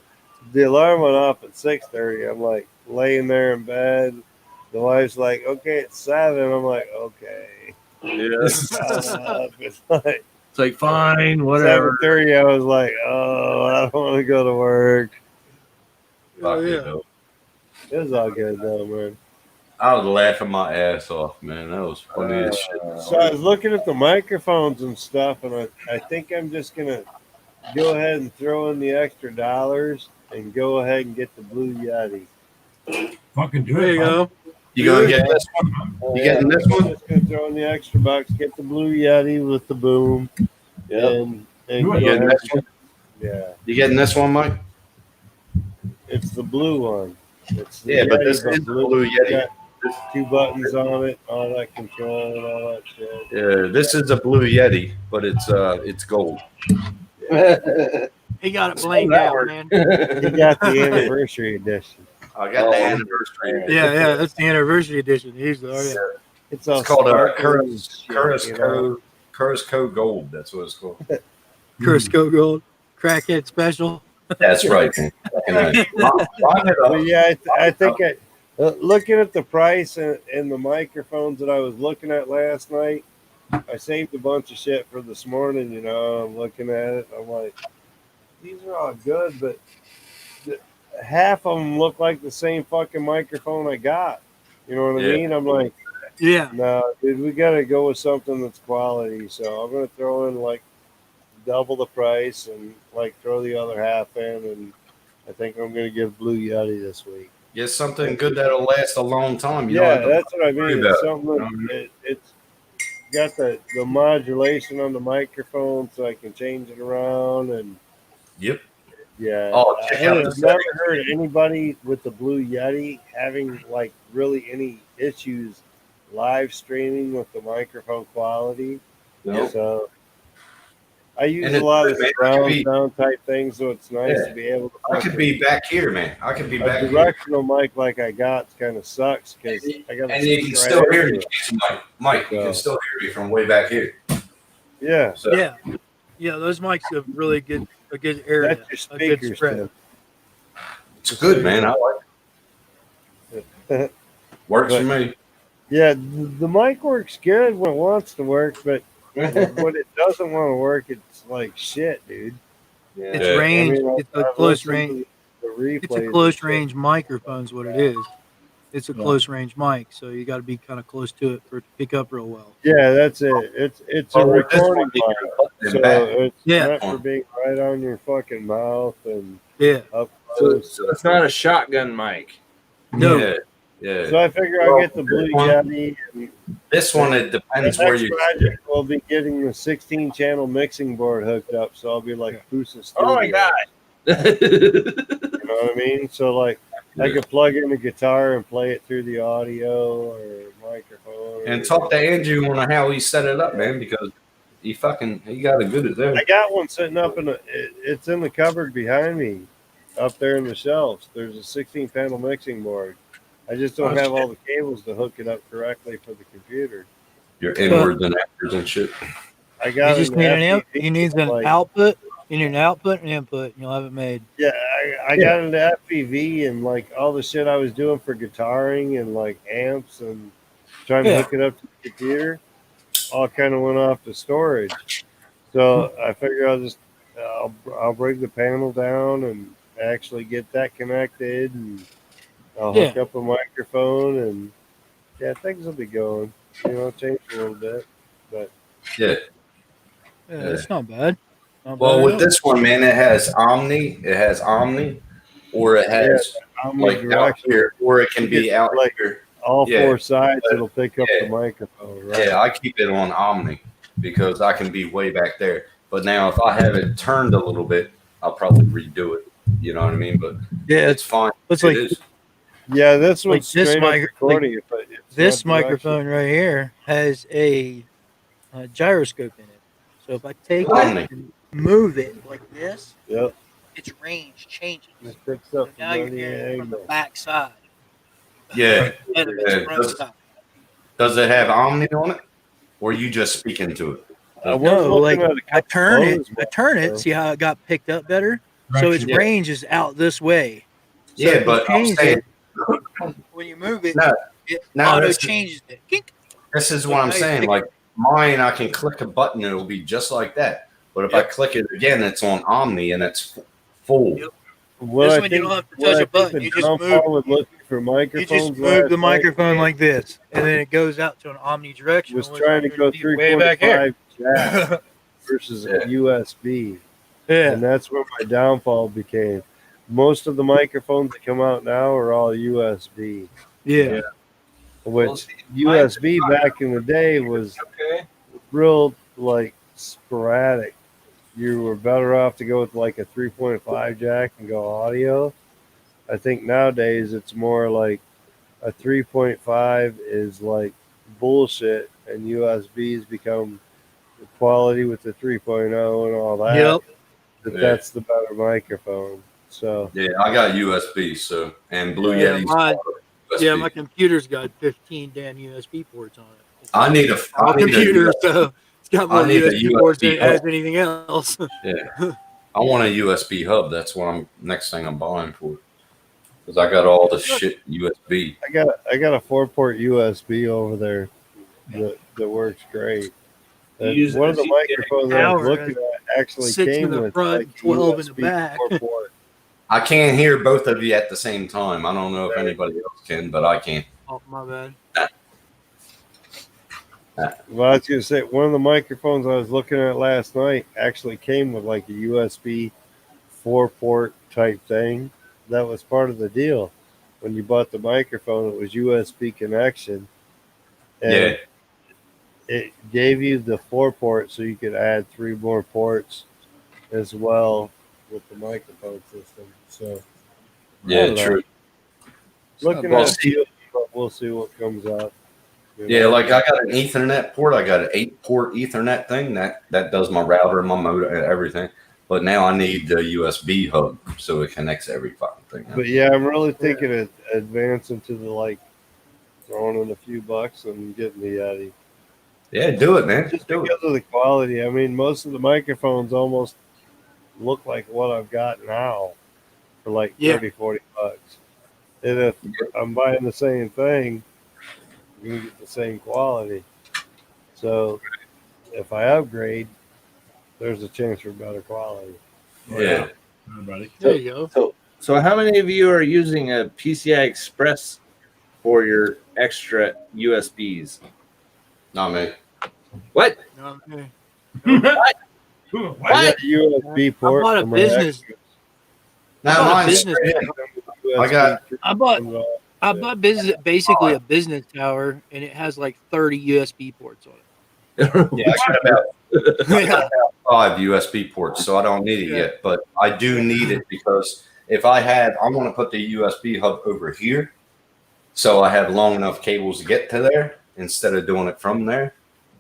Speaker 9: The alarm went off at 6:30. I'm like laying there in bed. The wife's like, "Okay, it's 7." I'm like, "Okay."
Speaker 7: Yeah.
Speaker 9: It's like
Speaker 7: It's like fine, whatever.
Speaker 9: 7:30. I was like, "Oh, I don't want to go to work."
Speaker 3: Oh,
Speaker 2: Fuck it,
Speaker 3: yeah.
Speaker 2: though.
Speaker 9: It was all good though, man.
Speaker 2: I was laughing my ass off, man. That was funny as shit.
Speaker 9: So I was looking at the microphones and stuff, and I think I'm just gonna go ahead and throw in the extra dollars and go ahead and get the Blue Yeti.
Speaker 1: Fucking do
Speaker 3: There
Speaker 1: it.
Speaker 3: you
Speaker 1: bud.
Speaker 3: go.
Speaker 2: You gonna get this one? You getting this
Speaker 9: I'm
Speaker 2: one?
Speaker 9: just gonna throw in the extra bucks, get the Blue Yeti with the boom, and
Speaker 1: Do
Speaker 9: go
Speaker 1: it.
Speaker 2: You
Speaker 9: ahead.
Speaker 2: getting this one?
Speaker 9: Yeah,
Speaker 2: You getting this one, Mike?
Speaker 9: it's the blue one. It's the
Speaker 2: Yeah, but
Speaker 9: Yeti,
Speaker 2: this is the Blue
Speaker 9: It's
Speaker 2: Yeti.
Speaker 9: got 2 buttons on it, all that control and all that shit.
Speaker 2: Yeah, this is a Blue Yeti, but it's gold.
Speaker 6: He got it blinged
Speaker 2: that
Speaker 6: out,
Speaker 2: works.
Speaker 6: man.
Speaker 9: He got the anniversary edition.
Speaker 2: I got the anniversary.
Speaker 3: Yeah, that's the anniversary edition. He's the
Speaker 9: It's all
Speaker 2: It's called a
Speaker 9: sparkly and shit, you know?
Speaker 2: Curasco Gold. That's what it's called.
Speaker 3: Crisco Gold Crackhead Special.
Speaker 2: That's right. Man. Line it up.
Speaker 9: But yeah, I think looking at the price and the microphones that I was looking at last night, I saved a bunch of shit for this morning. You know, I'm looking at it. I'm like, these are all good, but half of them look like the same fucking microphone I got. You know what I
Speaker 2: Yeah.
Speaker 9: mean? I'm like,
Speaker 3: Yeah.
Speaker 9: no, dude, we got to go with something that's quality. So I'm going to throw in like double the price and like throw the other half in. And I think I'm going to give Blue Yeti this week.
Speaker 2: Get something good that'll last a long time. You
Speaker 9: Yeah,
Speaker 2: don't have to
Speaker 9: that's what I
Speaker 2: worry
Speaker 9: mean.
Speaker 2: about
Speaker 9: It's
Speaker 2: it.
Speaker 9: something that it's got the modulation on the microphone so I can change it around. And
Speaker 2: Yep.
Speaker 9: yeah,
Speaker 2: Oh, check out
Speaker 9: I've
Speaker 2: the
Speaker 9: never
Speaker 2: settings.
Speaker 9: heard anybody with the Blue Yeti having like really any issues live streaming with the microphone quality.
Speaker 2: Nope.
Speaker 9: So I use
Speaker 2: And
Speaker 9: a
Speaker 2: it's
Speaker 9: lot
Speaker 2: good,
Speaker 9: of
Speaker 2: man.
Speaker 9: surround sound type things, so it's nice
Speaker 2: Yeah.
Speaker 9: to be able to.
Speaker 2: I could be back here, man. I could be
Speaker 9: a
Speaker 2: back here.
Speaker 9: directional mic like I got kind of sucks because I got.
Speaker 2: And you can still hear me, Mike. You can still hear me from way back here.
Speaker 9: Yeah.
Speaker 2: So,
Speaker 3: Yeah, those mics have really a good area.
Speaker 9: That's your
Speaker 3: a good
Speaker 9: speakers,
Speaker 3: spread.
Speaker 9: Tim.
Speaker 2: it's good, man. I like it. Works for me.
Speaker 9: Yeah, the mic works good when it wants to work, but when it doesn't want to work, it's like shit, dude.
Speaker 3: It's
Speaker 2: Yeah.
Speaker 3: range. It's a
Speaker 9: I've
Speaker 3: close
Speaker 9: listened
Speaker 3: range.
Speaker 9: to the
Speaker 3: It's a
Speaker 9: replays
Speaker 3: close
Speaker 9: and shit.
Speaker 3: range microphone's what it is. It's a
Speaker 9: Yeah.
Speaker 3: close range mic, so you got to be kind of close to it for it to pick up real well.
Speaker 9: Yeah, that's it. It's a
Speaker 2: Oh, with this
Speaker 9: recording
Speaker 2: one, you
Speaker 9: mic,
Speaker 2: can put them
Speaker 9: so
Speaker 2: back.
Speaker 9: it's
Speaker 3: Yeah.
Speaker 9: meant for being right on your fucking mouth and
Speaker 3: Yeah.
Speaker 9: up
Speaker 7: So,
Speaker 9: close.
Speaker 7: so it's not a shotgun mic.
Speaker 3: No.
Speaker 2: Yeah. Yeah.
Speaker 9: So I figure I'll get the Blue Yeti. And
Speaker 2: This one, it
Speaker 9: the
Speaker 2: depends
Speaker 9: next
Speaker 2: where you.
Speaker 9: project will be getting the 16-channel mixing board hooked up, so I'll be like Pusa Studio.
Speaker 7: Oh my god.
Speaker 9: You know what I mean? So like I could plug in a guitar and play it through the audio or microphone.
Speaker 2: And talk to Andrew on how he set it up, man, because he got it good at that.
Speaker 9: I got one sitting up it's in the cupboard behind me, up there in the shelves. There's a 16-panel mixing board. I just don't have all the cables to hook it up correctly for the computer.
Speaker 2: Your inwards and outwards and shit.
Speaker 9: I got
Speaker 3: You just
Speaker 9: an
Speaker 3: need an
Speaker 9: FPV,
Speaker 3: you need an
Speaker 9: like-
Speaker 3: output. You need an output and input, and you'll have it made.
Speaker 9: Yeah, I got into FPV and like all the shit I was doing for guitaring and like amps and trying to
Speaker 3: Yeah.
Speaker 9: hook it up to the computer, all kind of went off to storage. So I figure I'll bring the panel down and actually get that connected, and I'll hook up a microphone, and yeah, things will be going. You know, change a little bit, but
Speaker 2: Yeah.
Speaker 3: Yeah, it's not bad. Not
Speaker 2: Well,
Speaker 3: bad
Speaker 2: with
Speaker 3: at
Speaker 2: this one, man, it has Omni, or it has like out here, or it can be out
Speaker 9: like
Speaker 2: here.
Speaker 9: all
Speaker 2: Yeah.
Speaker 9: four sides. It'll pick up the microphone. Right?
Speaker 2: Yeah, I keep it on Omni because I can be way back there. But now, if I have it turned a little bit, I'll probably redo it. You know what I mean? But
Speaker 3: Yeah,
Speaker 2: it's fine.
Speaker 3: It's
Speaker 2: It
Speaker 3: like
Speaker 2: is.
Speaker 9: Yeah, this
Speaker 3: like
Speaker 9: one's
Speaker 3: this
Speaker 9: straight up
Speaker 3: mic-
Speaker 9: recording.
Speaker 3: this microphone right here has a gyroscope in it. So if I take
Speaker 2: Omni.
Speaker 3: it and move it like this,
Speaker 9: Yep.
Speaker 6: Its range changes.
Speaker 9: It picks
Speaker 6: So
Speaker 9: up
Speaker 6: now you're
Speaker 9: from
Speaker 6: hearing
Speaker 9: any
Speaker 6: from the
Speaker 9: angle.
Speaker 6: back side.
Speaker 2: Yeah.
Speaker 6: Instead of its
Speaker 2: Yeah.
Speaker 6: front side.
Speaker 2: Does it have Omni on it, or you just speaking to it?
Speaker 9: I was
Speaker 3: No, like
Speaker 9: looking at
Speaker 3: I turn it,
Speaker 9: Bose
Speaker 3: I turn it.
Speaker 9: ones,
Speaker 3: See how it got picked up better? So its
Speaker 1: Direction.
Speaker 3: range is out this way. So
Speaker 2: Yeah,
Speaker 3: if you
Speaker 2: but I'm
Speaker 3: change
Speaker 2: saying
Speaker 3: it, when you move it,
Speaker 2: no,
Speaker 3: it
Speaker 2: no.
Speaker 3: auto
Speaker 2: This,
Speaker 3: changes it. Kink.
Speaker 2: this is
Speaker 3: So
Speaker 2: what I'm
Speaker 3: now you're
Speaker 2: saying.
Speaker 3: picking-
Speaker 2: Like mine, I can click a button and it'll be just like that. But if I
Speaker 3: Yep.
Speaker 2: click it again, it's on Omni and it's full.
Speaker 3: Yep.
Speaker 9: what
Speaker 3: This
Speaker 9: I
Speaker 3: one you
Speaker 9: think,
Speaker 3: don't have to
Speaker 9: what
Speaker 3: touch
Speaker 9: I
Speaker 3: a button.
Speaker 9: think
Speaker 3: You
Speaker 9: the
Speaker 3: just move.
Speaker 9: downfall with looking for
Speaker 3: You
Speaker 9: microphones
Speaker 3: just move the
Speaker 9: last night
Speaker 3: microphone like this, and then it goes out to an omnidirectional.
Speaker 9: was
Speaker 3: which
Speaker 9: trying to
Speaker 3: is
Speaker 9: go
Speaker 3: way back here.
Speaker 9: 3.5 jack versus
Speaker 2: Yeah.
Speaker 9: USB.
Speaker 3: Yeah.
Speaker 9: And that's where my downfall became. Most of the microphones that come out now are all USB,
Speaker 3: Yeah.
Speaker 9: which
Speaker 7: Well, see,
Speaker 9: USB back in the day was
Speaker 7: Okay.
Speaker 9: real like sporadic. You were better off to go with like a 3.5 jack and go audio. I think nowadays it's more like a 3.5 is like bullshit and USBs become the quality with the 3.0 and all that.
Speaker 3: Yep.
Speaker 9: But
Speaker 2: Yeah.
Speaker 9: that's the better microphone. So
Speaker 2: Yeah, I got USB, so and Blue
Speaker 3: Yeah,
Speaker 2: Yeti's
Speaker 3: mine-
Speaker 2: USB.
Speaker 3: Yeah, my computer's got 15 damn USB ports on it. It's
Speaker 2: I need a
Speaker 3: a computer,
Speaker 2: USB.
Speaker 3: so it's got more
Speaker 2: I need a
Speaker 3: USB ports than
Speaker 2: USB
Speaker 3: it has
Speaker 2: hub.
Speaker 3: anything else.
Speaker 2: I want a USB hub. That's what I'm next thing I'm buying for. Because I got all the shit USB.
Speaker 9: I got a 4-port USB over there that works great.
Speaker 7: You
Speaker 9: And
Speaker 7: use it
Speaker 9: one of
Speaker 7: as
Speaker 9: the
Speaker 7: you-
Speaker 9: microphones I was
Speaker 3: Power
Speaker 9: looking at actually
Speaker 3: 6 in
Speaker 9: came
Speaker 3: the
Speaker 9: with
Speaker 3: front,
Speaker 9: like
Speaker 3: 12 in the
Speaker 9: USB
Speaker 3: back.
Speaker 9: 4-port.
Speaker 2: I can't hear both of you at the same time. I don't know if anybody else can, but I can.
Speaker 3: Oh, my bad.
Speaker 9: Well, I was gonna say one of the microphones I was looking at last night actually came with like a USB 4-port type thing. That was part of the deal. When you bought the microphone, it was USB connection, and
Speaker 2: Yeah.
Speaker 9: it gave you the 4-port, so you could add 3 more ports as well with the microphone system. So I
Speaker 2: Yeah,
Speaker 9: don't know.
Speaker 2: true.
Speaker 9: Looking
Speaker 2: Well,
Speaker 9: at
Speaker 2: see-
Speaker 9: it, but we'll see what comes out. You
Speaker 2: Yeah,
Speaker 9: know?
Speaker 2: like I got an Ethernet port. I got an 8-port Ethernet thing that does my router and my motor and everything. But now I need the USB hub so it connects every fucking thing.
Speaker 9: But yeah, I'm really thinking of advancing to the like throwing in a few bucks and getting the Yeti.
Speaker 2: Yeah, do it, man.
Speaker 9: Just
Speaker 2: Do it.
Speaker 9: because of the quality. I mean, most of the microphones almost look like what I've got now for like
Speaker 3: Yeah.
Speaker 9: 30, 40 bucks. And if I'm buying the same thing, I'm going to get the same quality. So if I upgrade, there's a chance for better quality.
Speaker 2: Yeah.
Speaker 1: Everybody.
Speaker 3: There you go.
Speaker 7: So how many of you are using a PCI Express for your extra USBs?
Speaker 2: Not me.
Speaker 7: What?
Speaker 3: No, okay.
Speaker 9: I got USB
Speaker 3: I
Speaker 9: port.
Speaker 3: bought a
Speaker 9: for my
Speaker 3: business.
Speaker 2: No,
Speaker 3: I bought a
Speaker 2: mine's
Speaker 3: business.
Speaker 2: I got-
Speaker 3: I bought business, basically a business tower, and it has like 30 USB ports on it.
Speaker 2: Yeah, I got about
Speaker 3: Yeah.
Speaker 2: 5 USB ports, so I don't need it
Speaker 3: Yeah.
Speaker 2: yet. But I do need it because if I want to put the USB hub over here, so I have long enough cables to get to there instead of doing it from there.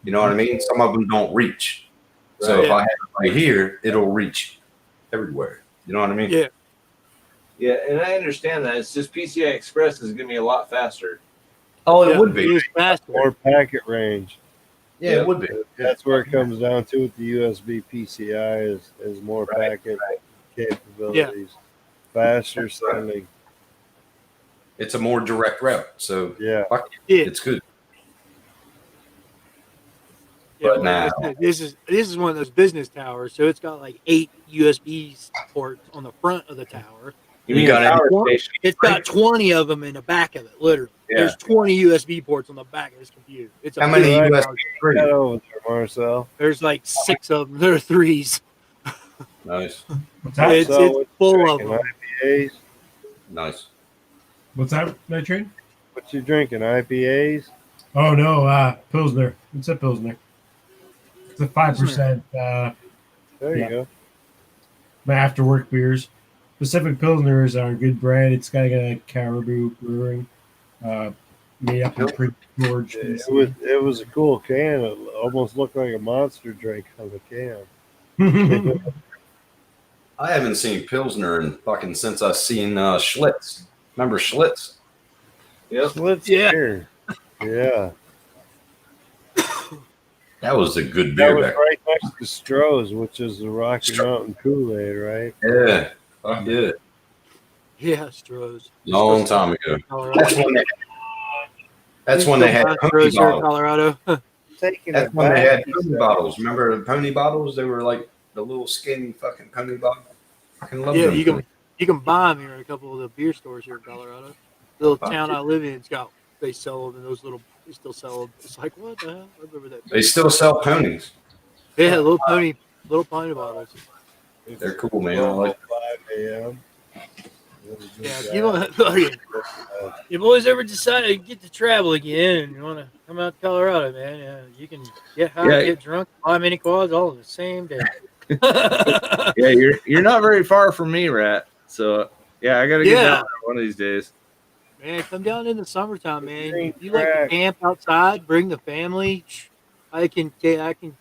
Speaker 2: You know what I mean? Some of them don't reach. So if
Speaker 3: Right.
Speaker 2: I have it right here, it'll reach everywhere. You know what I mean?
Speaker 3: Yeah.
Speaker 7: Yeah, and I understand that. It's just PCI Express is going to be a lot faster.
Speaker 2: Oh, it
Speaker 3: Yeah,
Speaker 2: would be.
Speaker 3: It was faster.
Speaker 9: More packet range.
Speaker 2: Yeah, it would be.
Speaker 9: That's where it comes down to with the USB PCI is more
Speaker 2: Right,
Speaker 9: packet capabilities, faster sending.
Speaker 2: It's a more direct route. So
Speaker 9: Yeah,
Speaker 2: fuck it.
Speaker 3: Yeah.
Speaker 2: It's good.
Speaker 3: Yeah,
Speaker 2: But
Speaker 3: like I
Speaker 2: now-
Speaker 3: said, this is one of those business towers, so it's got like 8 USB ports on the front of the tower.
Speaker 7: You
Speaker 2: You
Speaker 7: mean
Speaker 2: got
Speaker 7: a power
Speaker 3: any-
Speaker 7: station?
Speaker 3: It's got 20 of them in the back of it, literally.
Speaker 2: Yeah.
Speaker 3: There's 20 USB ports on the back of this computer. It's a
Speaker 2: How many
Speaker 3: big
Speaker 2: USB?
Speaker 3: tower.
Speaker 2: Three.
Speaker 9: that over there, Marcel.
Speaker 3: There's like 6 of them. There are 3s.
Speaker 2: Nice,
Speaker 1: What's that?
Speaker 3: It's
Speaker 9: So what's
Speaker 3: full of
Speaker 9: drinking,
Speaker 3: them.
Speaker 9: IPAs?
Speaker 2: nice.
Speaker 1: What's that, Night Train?
Speaker 9: What you drinking? IPAs?
Speaker 1: Oh no, Pilsner. It's a Pilsner. It's a 5%.
Speaker 9: There you
Speaker 1: Yeah.
Speaker 9: go.
Speaker 1: My after work beers. Pacific Pilsners are a good brand. It's got a Caribou Brewing, made up in Prince George.
Speaker 9: It was a cool can. It almost looked like a monster drink on the can.
Speaker 2: I haven't seen Pilsner in fucking since I've seen Schlitz. Remember Schlitz?
Speaker 7: Yep.
Speaker 9: Let's
Speaker 3: Yeah.
Speaker 9: hear. Yeah.
Speaker 2: That was a good
Speaker 9: That
Speaker 2: beer
Speaker 9: was
Speaker 2: back.
Speaker 9: right next to Stroh's, which is the Rocky Mountain Kool-Aid, right?
Speaker 2: Yeah. Fuck yeah.
Speaker 3: Yeah, Stroh's.
Speaker 2: Long time ago.
Speaker 3: Colorado.
Speaker 2: That's when they had pony
Speaker 3: Stroh's here in
Speaker 2: bottles.
Speaker 3: Colorado.
Speaker 9: Taking
Speaker 2: That's
Speaker 9: it
Speaker 2: when they
Speaker 9: back,
Speaker 2: had
Speaker 9: he
Speaker 2: pony
Speaker 9: said.
Speaker 2: bottles. Remember the pony bottles? They were like the little skinny fucking pony bottles. I fucking love
Speaker 3: Yeah,
Speaker 2: them.
Speaker 3: you can buy them here at a couple of the beer stores here in Colorado. The little
Speaker 2: Fuck
Speaker 3: town
Speaker 2: yeah.
Speaker 3: I live in, they sell them in those little. They still sell them. It's like what the hell? I remember that.
Speaker 2: They still sell ponies.
Speaker 3: Yeah, little pony bottles.
Speaker 2: They're cool, man. I like
Speaker 9: 5 a.m.
Speaker 3: Yeah, if you want, you boys ever decide to get to travel again and you want to come out to Colorado, man, you can get high, get drunk, buy mini quads all in the same day.
Speaker 7: Yeah, you're not very far from me, Rat. So yeah, I gotta get down there one of these days.
Speaker 3: Man, come down in the summertime, man.
Speaker 9: Green
Speaker 3: If you like to
Speaker 9: track.
Speaker 3: camp outside, bring the family. I can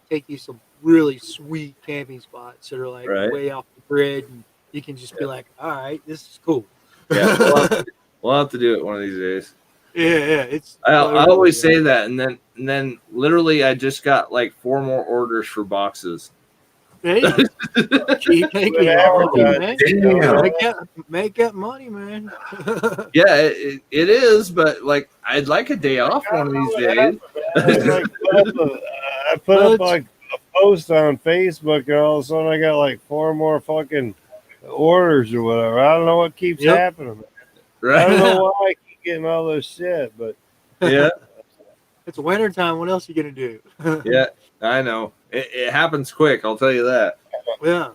Speaker 3: take you some really sweet camping spots that are like
Speaker 7: Right.
Speaker 3: way off the grid, and you can just be like, all right, this is cool.
Speaker 7: Yeah, we'll have to do it one of these days.
Speaker 3: Yeah, it's.
Speaker 7: I always say that, and then literally I just got like 4 more orders for boxes.
Speaker 3: Hey, keep making
Speaker 9: Good
Speaker 3: it, man.
Speaker 2: Damn.
Speaker 3: Make that money, man.
Speaker 7: Yeah, it is, but like I'd like a day off one of these days.
Speaker 9: I put up like a post on Facebook, and all of a sudden I got like 4 more fucking orders or whatever. I don't know what keeps happening. I don't know why I keep getting all this shit, but
Speaker 7: Yeah,
Speaker 3: it's winter time. What else are you gonna do?
Speaker 7: yeah, I know. It happens quick. I'll tell you that.
Speaker 3: Yeah.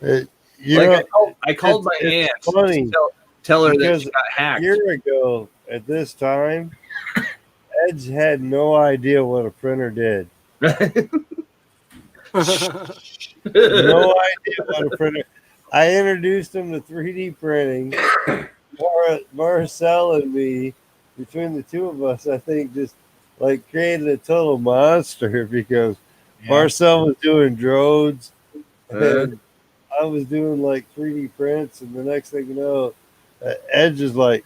Speaker 7: I called my aunt
Speaker 9: funny
Speaker 7: to tell her that
Speaker 9: because
Speaker 7: she got
Speaker 9: a
Speaker 7: hacked.
Speaker 9: year ago at this time, Edge had no idea what a printer did. No idea what a printer. I introduced him to 3D printing. Marcel and me, between the two of us, I think just like created a total monster because Marcel was doing droids and I was doing like 3D prints, and the next thing you know, Edge is like,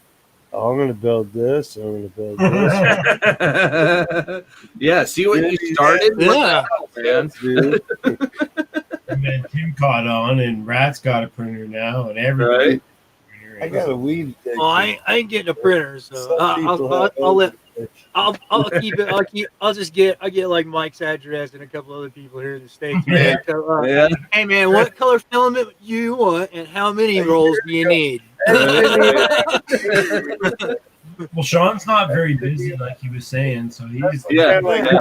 Speaker 9: oh, I'm going to build this. I'm going to build this.
Speaker 7: Yeah, see what you started?
Speaker 3: Yeah.
Speaker 7: Man.
Speaker 9: Dude.
Speaker 1: And then Tim caught on, and Rat's got a printer now, and everybody.
Speaker 7: Right.
Speaker 9: I got a weed addiction.
Speaker 3: Well, I ain't getting a printer, so
Speaker 9: Some people have
Speaker 3: I'll keep it. I get like Mike's address and a couple other people here in the States. Man. So,
Speaker 7: Yeah.
Speaker 3: hey man, what color filament do you want, and how many rolls do you need?
Speaker 1: Well, Sean's not very busy, like he was saying, so he's
Speaker 9: He had like a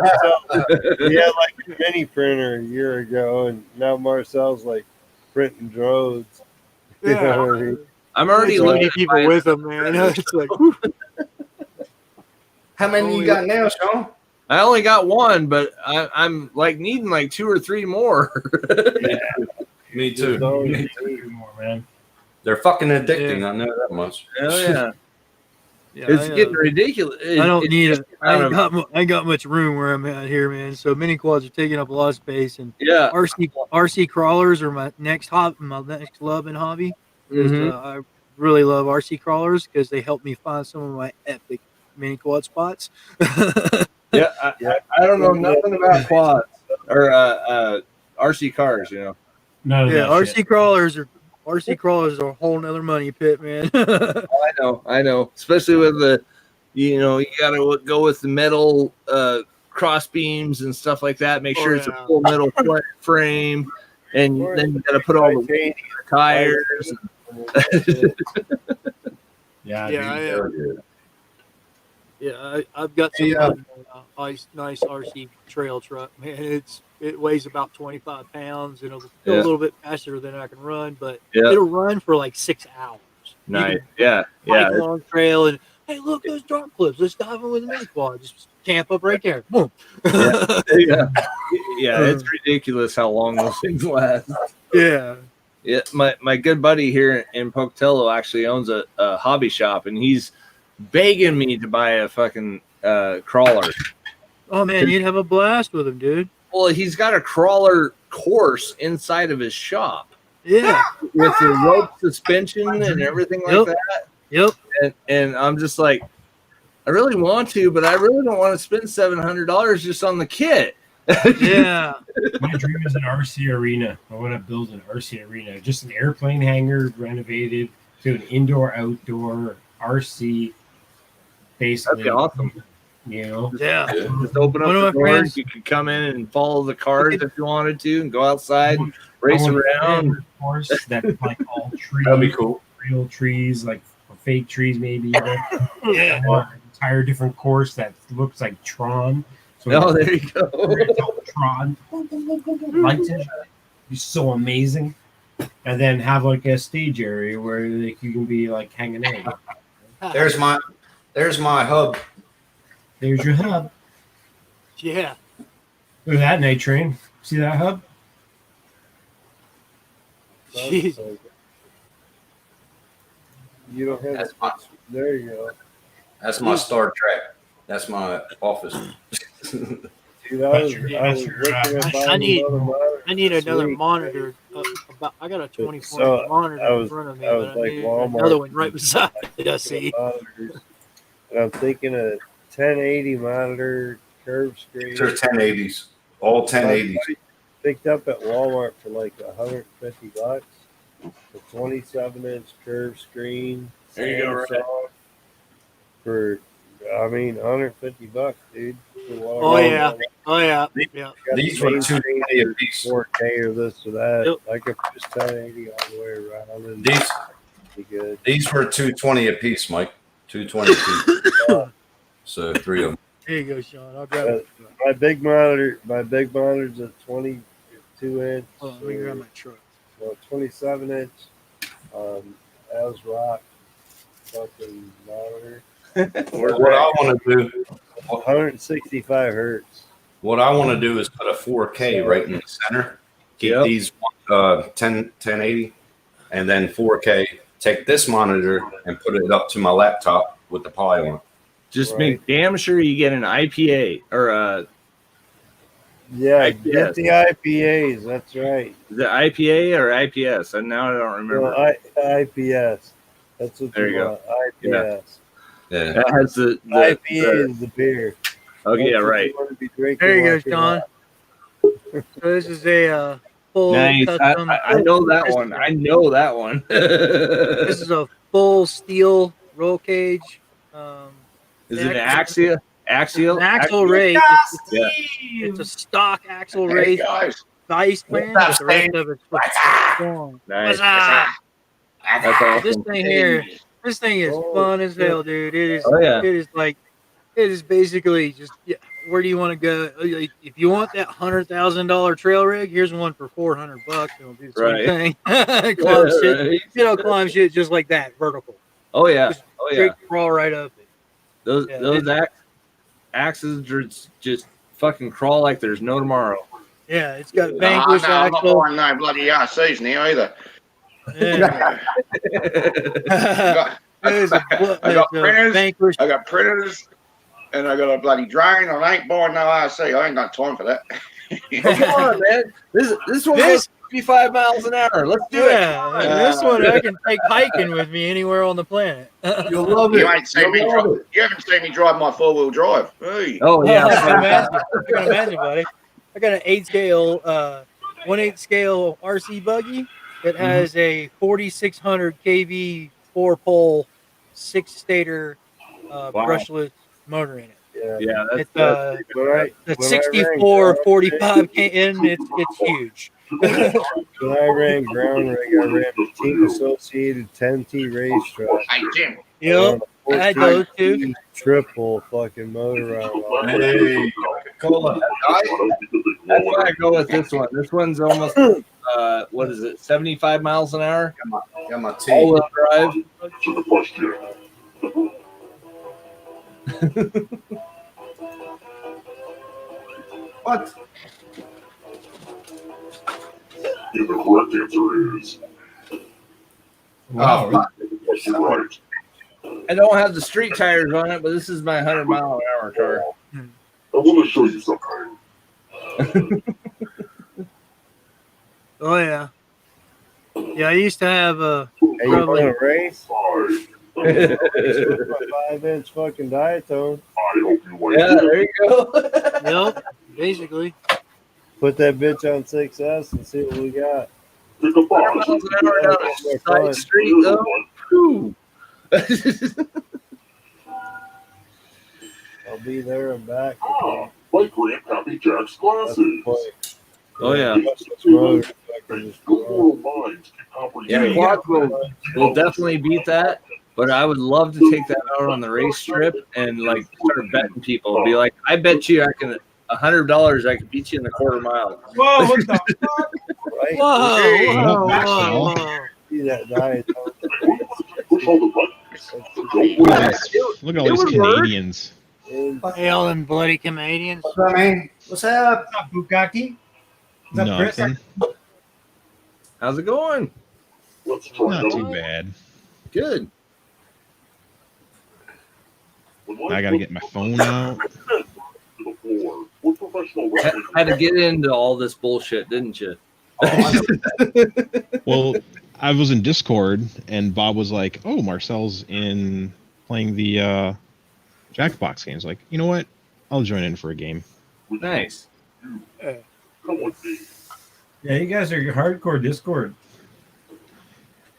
Speaker 9: mini printer a year ago, and now Marcel's like printing droids. You know what I mean?
Speaker 7: I'm already
Speaker 3: So many
Speaker 7: looking at
Speaker 3: people
Speaker 7: my-
Speaker 3: with them, man. It's like, whew.
Speaker 2: How many you got now, Sean?
Speaker 7: I only got one, but I'm like needing like 2 or 3 more.
Speaker 2: Me too.
Speaker 9: There's always
Speaker 1: more, man.
Speaker 2: They're fucking addicting. I know that much.
Speaker 7: Hell yeah.
Speaker 3: Yeah,
Speaker 7: It's getting ridiculous.
Speaker 3: I don't need it. I
Speaker 7: kind
Speaker 3: ain't got much room where I'm at here, man. So mini quads are taking up a lot of space, and
Speaker 7: Yeah.
Speaker 3: RC crawlers are my next love and hobby.
Speaker 7: Mhm.
Speaker 3: I really love RC crawlers because they help me find some of my epic mini quad spots.
Speaker 7: Yeah, I don't know nothing about quads or RC cars, you know.
Speaker 1: None of
Speaker 3: Yeah,
Speaker 1: that
Speaker 3: RC
Speaker 1: shit.
Speaker 3: crawlers are a whole nother money pit, man.
Speaker 7: I know. Especially with the, you gotta go with the metal cross beams and stuff like that. Make sure it's a full metal frame, and then you gotta put all the tires. I've
Speaker 3: got some nice RC trail truck, man. It weighs about 25 pounds, and it'll go a little bit faster than I can run, but it'll run for like 6 hours.
Speaker 7: Nice.
Speaker 3: Bike along trail, and hey, look, those drop clips. Let's dive in with a mini quad. Just camp up right there. Boom.
Speaker 7: Yeah, it's ridiculous how long those things last.
Speaker 3: Yeah.
Speaker 7: Yeah, my good buddy here in Pocatello actually owns a hobby shop, and he's begging me to buy a fucking crawler.
Speaker 3: Oh man, you'd have a blast with him, dude.
Speaker 7: Well, he's got a crawler course inside of his shop.
Speaker 3: Yeah,
Speaker 7: with the rope suspension and everything like that.
Speaker 3: Yep.
Speaker 7: And I'm just like, I really want to, but I really don't want to spend $700 just on the kit.
Speaker 3: Yeah.
Speaker 1: My dream is an RC arena. I want to build an RC arena, just an airplane hangar renovated to an indoor-outdoor RC. Basically,
Speaker 7: That'd be awesome.
Speaker 1: You know,
Speaker 3: Yeah.
Speaker 7: Just open up
Speaker 3: One of
Speaker 7: the
Speaker 3: my
Speaker 7: door.
Speaker 3: friends-
Speaker 7: You could come in and follow the cars if you wanted to, and go outside and race
Speaker 1: I want
Speaker 7: around.
Speaker 1: a course that's like all trees,
Speaker 2: That'd be cool.
Speaker 1: real trees, like fake trees, maybe. Even.
Speaker 3: Yeah.
Speaker 1: Or an entire different course that looks like Tron. So
Speaker 7: Oh, there you go.
Speaker 1: it's all Tron lights and shit. Be so amazing. And then have like a stage area where like you can be like hanging out.
Speaker 2: There's my hub.
Speaker 1: There's your hub.
Speaker 3: Yeah.
Speaker 1: Look at that night train. See that hub?
Speaker 3: Jeez.
Speaker 9: You don't have.
Speaker 2: That's my
Speaker 9: There you go.
Speaker 2: that's my Star Trek. That's my office.
Speaker 9: Dude, I was looking at
Speaker 3: I
Speaker 9: buying
Speaker 3: need-
Speaker 9: another monitor.
Speaker 3: I need another
Speaker 9: Sweet.
Speaker 3: monitor. I got a 24
Speaker 9: So,
Speaker 3: monitor
Speaker 9: I was-
Speaker 3: in front of me,
Speaker 9: I was
Speaker 3: but I
Speaker 9: like
Speaker 3: need
Speaker 9: Walmart.
Speaker 3: another one right beside it. I see.
Speaker 9: Monitors. And I'm thinking a 1080 monitor curved screen.
Speaker 2: They're 1080s. All 1080s.
Speaker 9: Picked up at Walmart for like $150. A 27-inch curved screen.
Speaker 7: There you go, right.
Speaker 9: Samsung For $150, dude. For what
Speaker 3: Oh
Speaker 9: I
Speaker 3: yeah.
Speaker 9: want.
Speaker 3: Oh yeah. Yeah.
Speaker 9: Got
Speaker 2: These
Speaker 9: the
Speaker 2: were
Speaker 9: main
Speaker 2: 220
Speaker 9: screen,
Speaker 2: apiece.
Speaker 9: 4K or this or that.
Speaker 3: Yep.
Speaker 9: I could just 1080 all the way around and
Speaker 2: These
Speaker 9: be good.
Speaker 2: these were 220 apiece, Mike. 220 apiece. So 3 of them.
Speaker 3: There you go, Sean. I'll grab it.
Speaker 9: My big monitor's a 22 inch.
Speaker 3: Hold on, let me grab my truck.
Speaker 9: Well, 27 inch. As rock fucking monitor.
Speaker 2: What I want to do,
Speaker 9: 165 hertz.
Speaker 2: what I want to do is put a 4K right in the center. Keep
Speaker 7: Yep.
Speaker 2: these 1080, and then 4K. Take this monitor and put it up to my laptop with the Pi on it.
Speaker 7: Just
Speaker 9: Right.
Speaker 7: make damn sure you get an IPA or a
Speaker 9: Yeah,
Speaker 7: IPS.
Speaker 9: get the IPAs. That's right.
Speaker 7: is it IPA or IPS? And now I don't remember.
Speaker 9: Well, IPS. That's what
Speaker 7: There you go.
Speaker 9: want. IPS.
Speaker 2: Yeah.
Speaker 7: That has the
Speaker 9: IPA is the beer.
Speaker 7: oh yeah,
Speaker 9: That's what
Speaker 7: right.
Speaker 9: you want to be drinking
Speaker 3: There you go,
Speaker 9: while you're
Speaker 3: Sean.
Speaker 9: out.
Speaker 3: So this is a full
Speaker 7: Nice.
Speaker 3: custom.
Speaker 7: I know that one. I know that one.
Speaker 3: This is a full steel roll cage.
Speaker 7: Is it an Axial?
Speaker 3: An axle race.
Speaker 7: Yeah.
Speaker 3: It's a stock axle race.
Speaker 8: guys.
Speaker 3: Dice plan. But the rest of it's strong.
Speaker 7: Nice.
Speaker 3: What's up?
Speaker 7: That's awesome.
Speaker 3: This thing here. This thing is fun as hell, dude. It is.
Speaker 7: Oh, yeah.
Speaker 3: It is basically just. Yeah, where do you want to go? Like, if you want that $100,000 trail rig, here's one for $400. It'll do the same thing. Climb shit. Climb shit just like that, vertical.
Speaker 7: Oh yeah.
Speaker 3: Just
Speaker 7: Oh yeah.
Speaker 3: Straight crawl right up it.
Speaker 7: Those
Speaker 3: Yeah,
Speaker 7: those axes just fucking crawl like there's no tomorrow.
Speaker 3: Yeah, it's got
Speaker 8: No,
Speaker 3: vanquish
Speaker 8: I'm not
Speaker 3: axle.
Speaker 8: buying no bloody RCs now either.
Speaker 3: Yeah. There's a
Speaker 8: I got
Speaker 3: there's a
Speaker 8: printers.
Speaker 3: vanquish.
Speaker 8: I got printers and I got a bloody drone. I ain't buying no RC. I ain't got time for that.
Speaker 7: Come on, man. This one goes 55 miles an hour. Let's do it.
Speaker 3: Yeah, this one I can take hiking with me anywhere on the planet.
Speaker 2: You'll love it.
Speaker 8: You ain't seen me
Speaker 2: You'll love
Speaker 8: drive.
Speaker 2: it.
Speaker 8: You haven't seen me drive my 4-wheel drive. Hey.
Speaker 7: Oh
Speaker 3: I
Speaker 7: yeah.
Speaker 3: can imagine, buddy. I got an 8-scale, 1/8 scale RC buggy that has a 4,600 kV 4-pole 6-stator brushless motor in it.
Speaker 9: Yeah.
Speaker 7: Yeah, that's,
Speaker 3: It's
Speaker 9: When I
Speaker 3: the
Speaker 9: when I
Speaker 3: 64
Speaker 9: ran
Speaker 3: 45 KN. It's huge.
Speaker 9: When I ran ground rig, I ran the Team Associated 10T race truck.
Speaker 8: Hey, Jim.
Speaker 3: Yep, I had those too.
Speaker 9: Triple fucking motor on.
Speaker 2: Hey, Coca-Cola.
Speaker 7: that's why I go with this one. This one's almost what is it? 75 miles an hour.
Speaker 2: Got my tea.
Speaker 7: All-wheel drive.
Speaker 8: To the question.
Speaker 2: What?
Speaker 8: And the correct answer is
Speaker 1: Wow.
Speaker 2: Oh,
Speaker 8: you're right.
Speaker 7: I don't have the street tires on it, but this is my 100-mile-an-hour car.
Speaker 8: I want to show you something.
Speaker 3: Oh yeah. Yeah, I used to have a.
Speaker 9: Hey, you
Speaker 3: Probably.
Speaker 9: want to race?
Speaker 8: Five.
Speaker 9: Race with my 5-inch fucking diatone.
Speaker 8: I hope you like
Speaker 7: Yeah, there you go.
Speaker 3: Yep, basically.
Speaker 9: Put that bitch on 6S and see what we got.
Speaker 8: Pick a
Speaker 7: 100
Speaker 8: box.
Speaker 7: miles an hour down a side street, though. Whew.
Speaker 9: I'll be there and back.
Speaker 8: Ah, like Grandpappy Jack's
Speaker 9: That's the
Speaker 8: glasses.
Speaker 9: point.
Speaker 7: Oh, yeah.
Speaker 9: Motors, I can
Speaker 8: And
Speaker 9: just
Speaker 8: your
Speaker 9: go.
Speaker 8: mortal minds can
Speaker 7: Yeah,
Speaker 8: comprehend.
Speaker 7: quads will definitely beat that. But I would love to take that out on the race strip and like start betting people. Be like, I bet you I can $100 I can beat you in the quarter mile.
Speaker 1: Whoa, what the fuck?
Speaker 9: Right?
Speaker 3: Whoa,
Speaker 10: Maxwell.
Speaker 3: whoa.
Speaker 9: See that diet.
Speaker 8: Push all the buttons. Don't
Speaker 10: Look
Speaker 8: worry.
Speaker 10: at these, look at all
Speaker 7: It
Speaker 10: these
Speaker 7: would work.
Speaker 10: Canadians.
Speaker 3: Hey, all them bloody Canadians.
Speaker 2: What's up, man? What's up?
Speaker 1: What's up, Bukaki? What's up, Chris?
Speaker 10: Nothing.
Speaker 7: How's it going?
Speaker 8: Let's try
Speaker 10: Not
Speaker 8: it
Speaker 10: too
Speaker 8: out.
Speaker 10: bad.
Speaker 7: Good.
Speaker 8: When life
Speaker 10: I gotta
Speaker 8: puts
Speaker 10: get my phone out.
Speaker 8: to the floor, we're professional
Speaker 7: Ha-
Speaker 8: wrestlers.
Speaker 7: Had to get into all this bullshit, didn't you?
Speaker 2: Oh, I know.
Speaker 10: Well, I was in Discord and Bob was like, "Oh, Marcel's in playing the Jackbox games." Like, you know what? I'll join in for a game.
Speaker 7: Nice.
Speaker 8: Come with me.
Speaker 1: Yeah, you guys are hardcore Discord.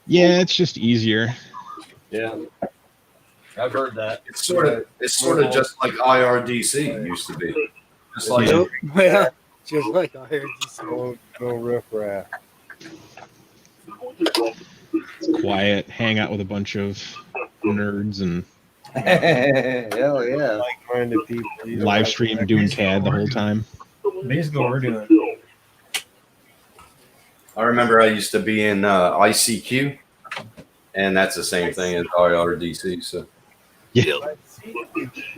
Speaker 10: Yeah, it's just easier.
Speaker 7: Yeah. I've heard that.
Speaker 2: It's sort of just like IRDC used to be. Just like
Speaker 10: Yeah.
Speaker 3: Well, just like I heard you say.
Speaker 9: No riffraff.
Speaker 8: You're going to drop
Speaker 10: It's quiet, hang out with a bunch of nerds and
Speaker 7: Hell yeah.
Speaker 9: Like-minded people. You don't
Speaker 10: live
Speaker 9: have-
Speaker 10: stream doing CAD the whole time.
Speaker 1: Basically, what we're doing.
Speaker 2: I remember I used to be in ICQ, and that's the same thing as IRDC. So
Speaker 10: Yeah.
Speaker 2: that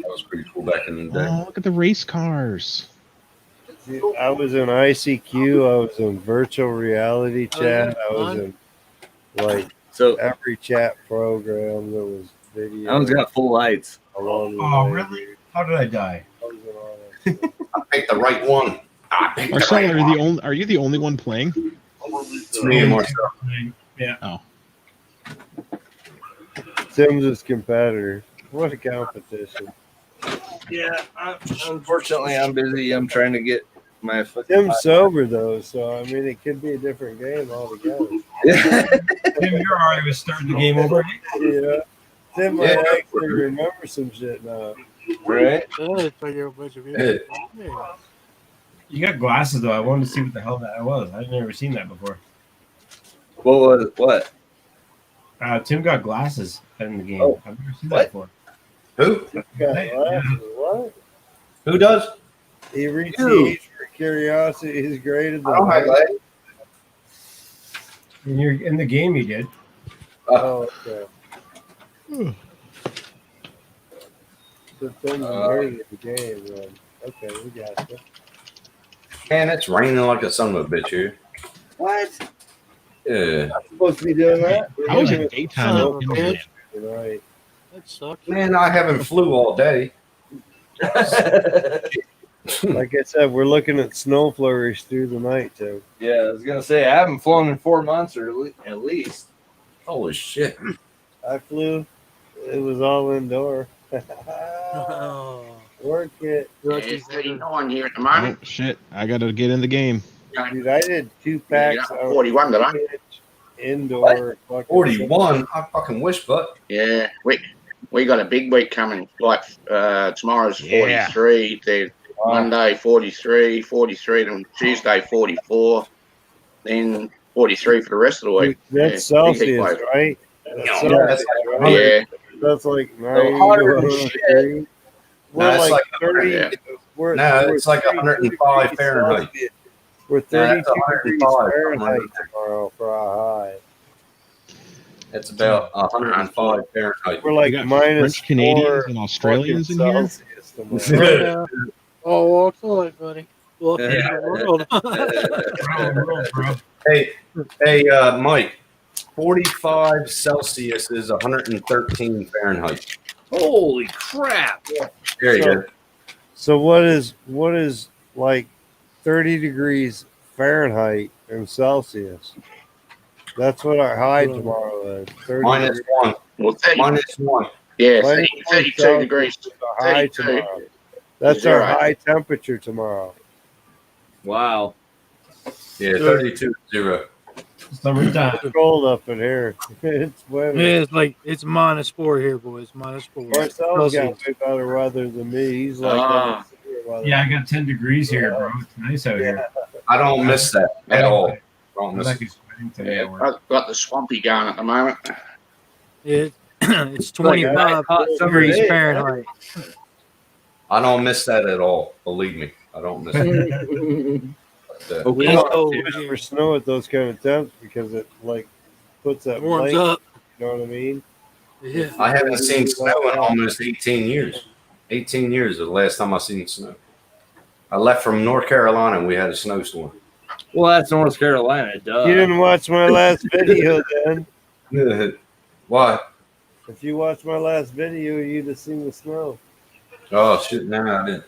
Speaker 2: was pretty cool back in the day.
Speaker 10: Oh, look at the race cars.
Speaker 9: I was in ICQ. I was in virtual reality chat. I was in like
Speaker 7: So
Speaker 9: every chat program. There was video.
Speaker 7: that one's got full lights.
Speaker 9: along the
Speaker 1: Oh,
Speaker 9: way.
Speaker 1: really? How did I die?
Speaker 9: I was in all that stuff.
Speaker 2: I picked the right one. I picked the
Speaker 10: Marcel,
Speaker 2: right one.
Speaker 10: are you the only one playing?
Speaker 2: It's me and Marcel.
Speaker 1: Yeah.
Speaker 9: Sims' competitor. What a competition.
Speaker 7: Yeah. Unfortunately, I'm busy. I'm trying to get my
Speaker 9: Tim's sober though, so I mean it could be a different game altogether.
Speaker 1: Tim, you're already was starting the game over.
Speaker 9: You know, Tim might
Speaker 2: Yeah.
Speaker 9: actually remember some shit now.
Speaker 7: Right?
Speaker 3: Oh, it's like a bunch of
Speaker 2: Hey.
Speaker 3: people.
Speaker 1: You got glasses though. I wanted to see what the hell that was. I've never seen that before.
Speaker 7: What was what?
Speaker 1: Tim got glasses in the game.
Speaker 7: Oh.
Speaker 1: I've never seen
Speaker 7: What?
Speaker 1: that before.
Speaker 2: Who?
Speaker 9: Got glasses, what?
Speaker 2: Who does?
Speaker 9: He reached
Speaker 2: You.
Speaker 9: the age for curiosity. He's greater than
Speaker 2: I don't have
Speaker 9: life.
Speaker 2: that.
Speaker 1: In the game, you did.
Speaker 9: Oh, okay. So Tim's greater the game, then. Okay, we got you.
Speaker 2: Man, it's raining like a son of a bitch here.
Speaker 9: What?
Speaker 2: Yeah.
Speaker 9: Supposed to be doing that?
Speaker 10: How is
Speaker 9: We're
Speaker 10: it daytime
Speaker 3: Son of
Speaker 10: in
Speaker 3: a
Speaker 10: Finland?
Speaker 9: Right.
Speaker 3: That sucks.
Speaker 2: Man, I haven't flew all day.
Speaker 9: Like I said, we're looking at snow flurries through the night too.
Speaker 7: Yeah, I was gonna say I haven't flown in 4 months or at least.
Speaker 2: Holy shit.
Speaker 9: I flew. It was all indoor.
Speaker 3: Oh,
Speaker 9: Work it.
Speaker 5: It's 39 here at the moment.
Speaker 10: Oh shit! I gotta get in the game.
Speaker 9: Dude, I did 2
Speaker 5: Yeah,
Speaker 9: packs.
Speaker 5: 41 today.
Speaker 9: Indoor. fucking-
Speaker 2: 41? I fucking wish, but
Speaker 5: Yeah, we got a big week coming. Like tomorrow's
Speaker 10: Yeah.
Speaker 5: 43, then Monday 43, 43, then Tuesday 44, then 43 for the rest of the week.
Speaker 9: That's
Speaker 5: Yeah, big
Speaker 9: Celsius,
Speaker 5: wave.
Speaker 9: right?
Speaker 2: Yeah,
Speaker 9: That's
Speaker 2: that's
Speaker 9: Celsius,
Speaker 2: like
Speaker 9: right?
Speaker 5: Yeah,
Speaker 9: That's like
Speaker 7: So hotter than shit.
Speaker 9: 9 We're
Speaker 2: it's
Speaker 9: like
Speaker 2: like
Speaker 9: 30.
Speaker 5: yeah.
Speaker 9: We're,
Speaker 2: No,
Speaker 9: we're
Speaker 2: it's like 105
Speaker 9: degrees
Speaker 2: Fahrenheit.
Speaker 9: Celsius. We're
Speaker 2: No,
Speaker 9: 32
Speaker 2: that's
Speaker 9: degrees
Speaker 2: 105
Speaker 9: Fahrenheit tomorrow for our high.
Speaker 2: it's about 105 Fahrenheit.
Speaker 9: We're
Speaker 10: We
Speaker 9: like
Speaker 10: got
Speaker 9: minus
Speaker 10: French Canadians
Speaker 9: 4
Speaker 10: and Australians in here.
Speaker 9: Celsius tomorrow.
Speaker 3: yeah. Oh, walks of life, buddy. Welcome to the world.
Speaker 1: Bro.
Speaker 2: Hey, Mike, 45 Celsius is 113 Fahrenheit.
Speaker 7: Holy crap!
Speaker 2: There you
Speaker 9: So-
Speaker 2: go.
Speaker 9: So what is like 30 degrees Fahrenheit in Celsius? That's what our high tomorrow is. 30
Speaker 2: Minus
Speaker 9: degrees.
Speaker 2: 1.
Speaker 5: Well, 30,
Speaker 2: Minus 1.
Speaker 5: yeah,
Speaker 9: Minus
Speaker 5: 32
Speaker 9: 1
Speaker 5: degrees.
Speaker 9: Celsius is our high
Speaker 5: 32.
Speaker 9: tomorrow. That's our
Speaker 5: Zero.
Speaker 9: high temperature tomorrow.
Speaker 7: Wow.
Speaker 2: Yeah, 32.0.
Speaker 1: Summertime.
Speaker 9: It's cold up in here. It's winter.
Speaker 3: Yeah, it's -4 here, boys. -4.
Speaker 9: Marcel's got
Speaker 3: Celsius.
Speaker 9: way better weather than me. He's like
Speaker 5: Ah.
Speaker 1: Yeah, I got 10 degrees here, bro. It's nice out here.
Speaker 2: I don't miss that at all. I don't
Speaker 1: I'm
Speaker 2: miss
Speaker 1: actually
Speaker 2: it.
Speaker 1: sweating today.
Speaker 5: Yeah,
Speaker 1: at work.
Speaker 5: I've got the swampy going at the moment.
Speaker 3: It's
Speaker 7: Like a
Speaker 3: 25
Speaker 7: hot summer
Speaker 3: degrees
Speaker 7: day.
Speaker 3: Fahrenheit.
Speaker 2: I don't miss that at all. Believe me, I don't miss it. But,
Speaker 9: We
Speaker 3: Yeah,
Speaker 9: don't
Speaker 3: oh,
Speaker 9: wish
Speaker 3: yeah.
Speaker 9: for snow at those kind of temps because it like puts that
Speaker 3: Warms
Speaker 9: blanket,
Speaker 3: up.
Speaker 9: you know what I mean?
Speaker 3: Yeah.
Speaker 2: I haven't seen snow in almost 18 years. 18 years is the last time I seen snow. I left from North Carolina and we had a snowstorm.
Speaker 7: Well, that's North Carolina, duh.
Speaker 9: You didn't watch my last video then.
Speaker 2: Why?
Speaker 9: If you watched my last video, you'd have seen the snow.
Speaker 2: Oh shit! No, I didn't.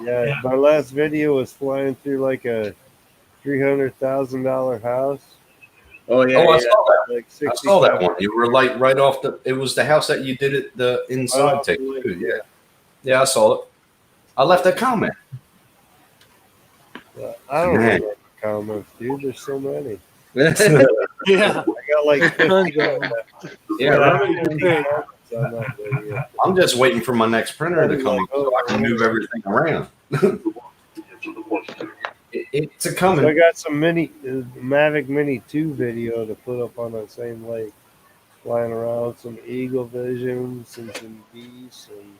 Speaker 9: Yeah, my last video was flying through like a $300,000 house.
Speaker 7: Oh yeah.
Speaker 2: Oh, I
Speaker 7: yeah.
Speaker 2: saw that.
Speaker 9: Like
Speaker 2: I saw that one. You were like right off the. It was the house that you did it the
Speaker 9: Right
Speaker 2: inside
Speaker 9: off
Speaker 2: take.
Speaker 9: the lake,
Speaker 2: Too. Yeah, yeah, I saw it. I left a comment.
Speaker 9: I don't
Speaker 2: Man.
Speaker 9: remember comments, dude. There's so many.
Speaker 3: Yeah.
Speaker 9: I got like 50 comments
Speaker 7: Yeah, right.
Speaker 9: on that video.
Speaker 2: I'm just waiting for my next printer to come so I can move everything around. It's a
Speaker 9: So I
Speaker 2: coming.
Speaker 9: got some Mavic Mini 2 video to put up on that same lake, flying around, some eagle visions and some geese and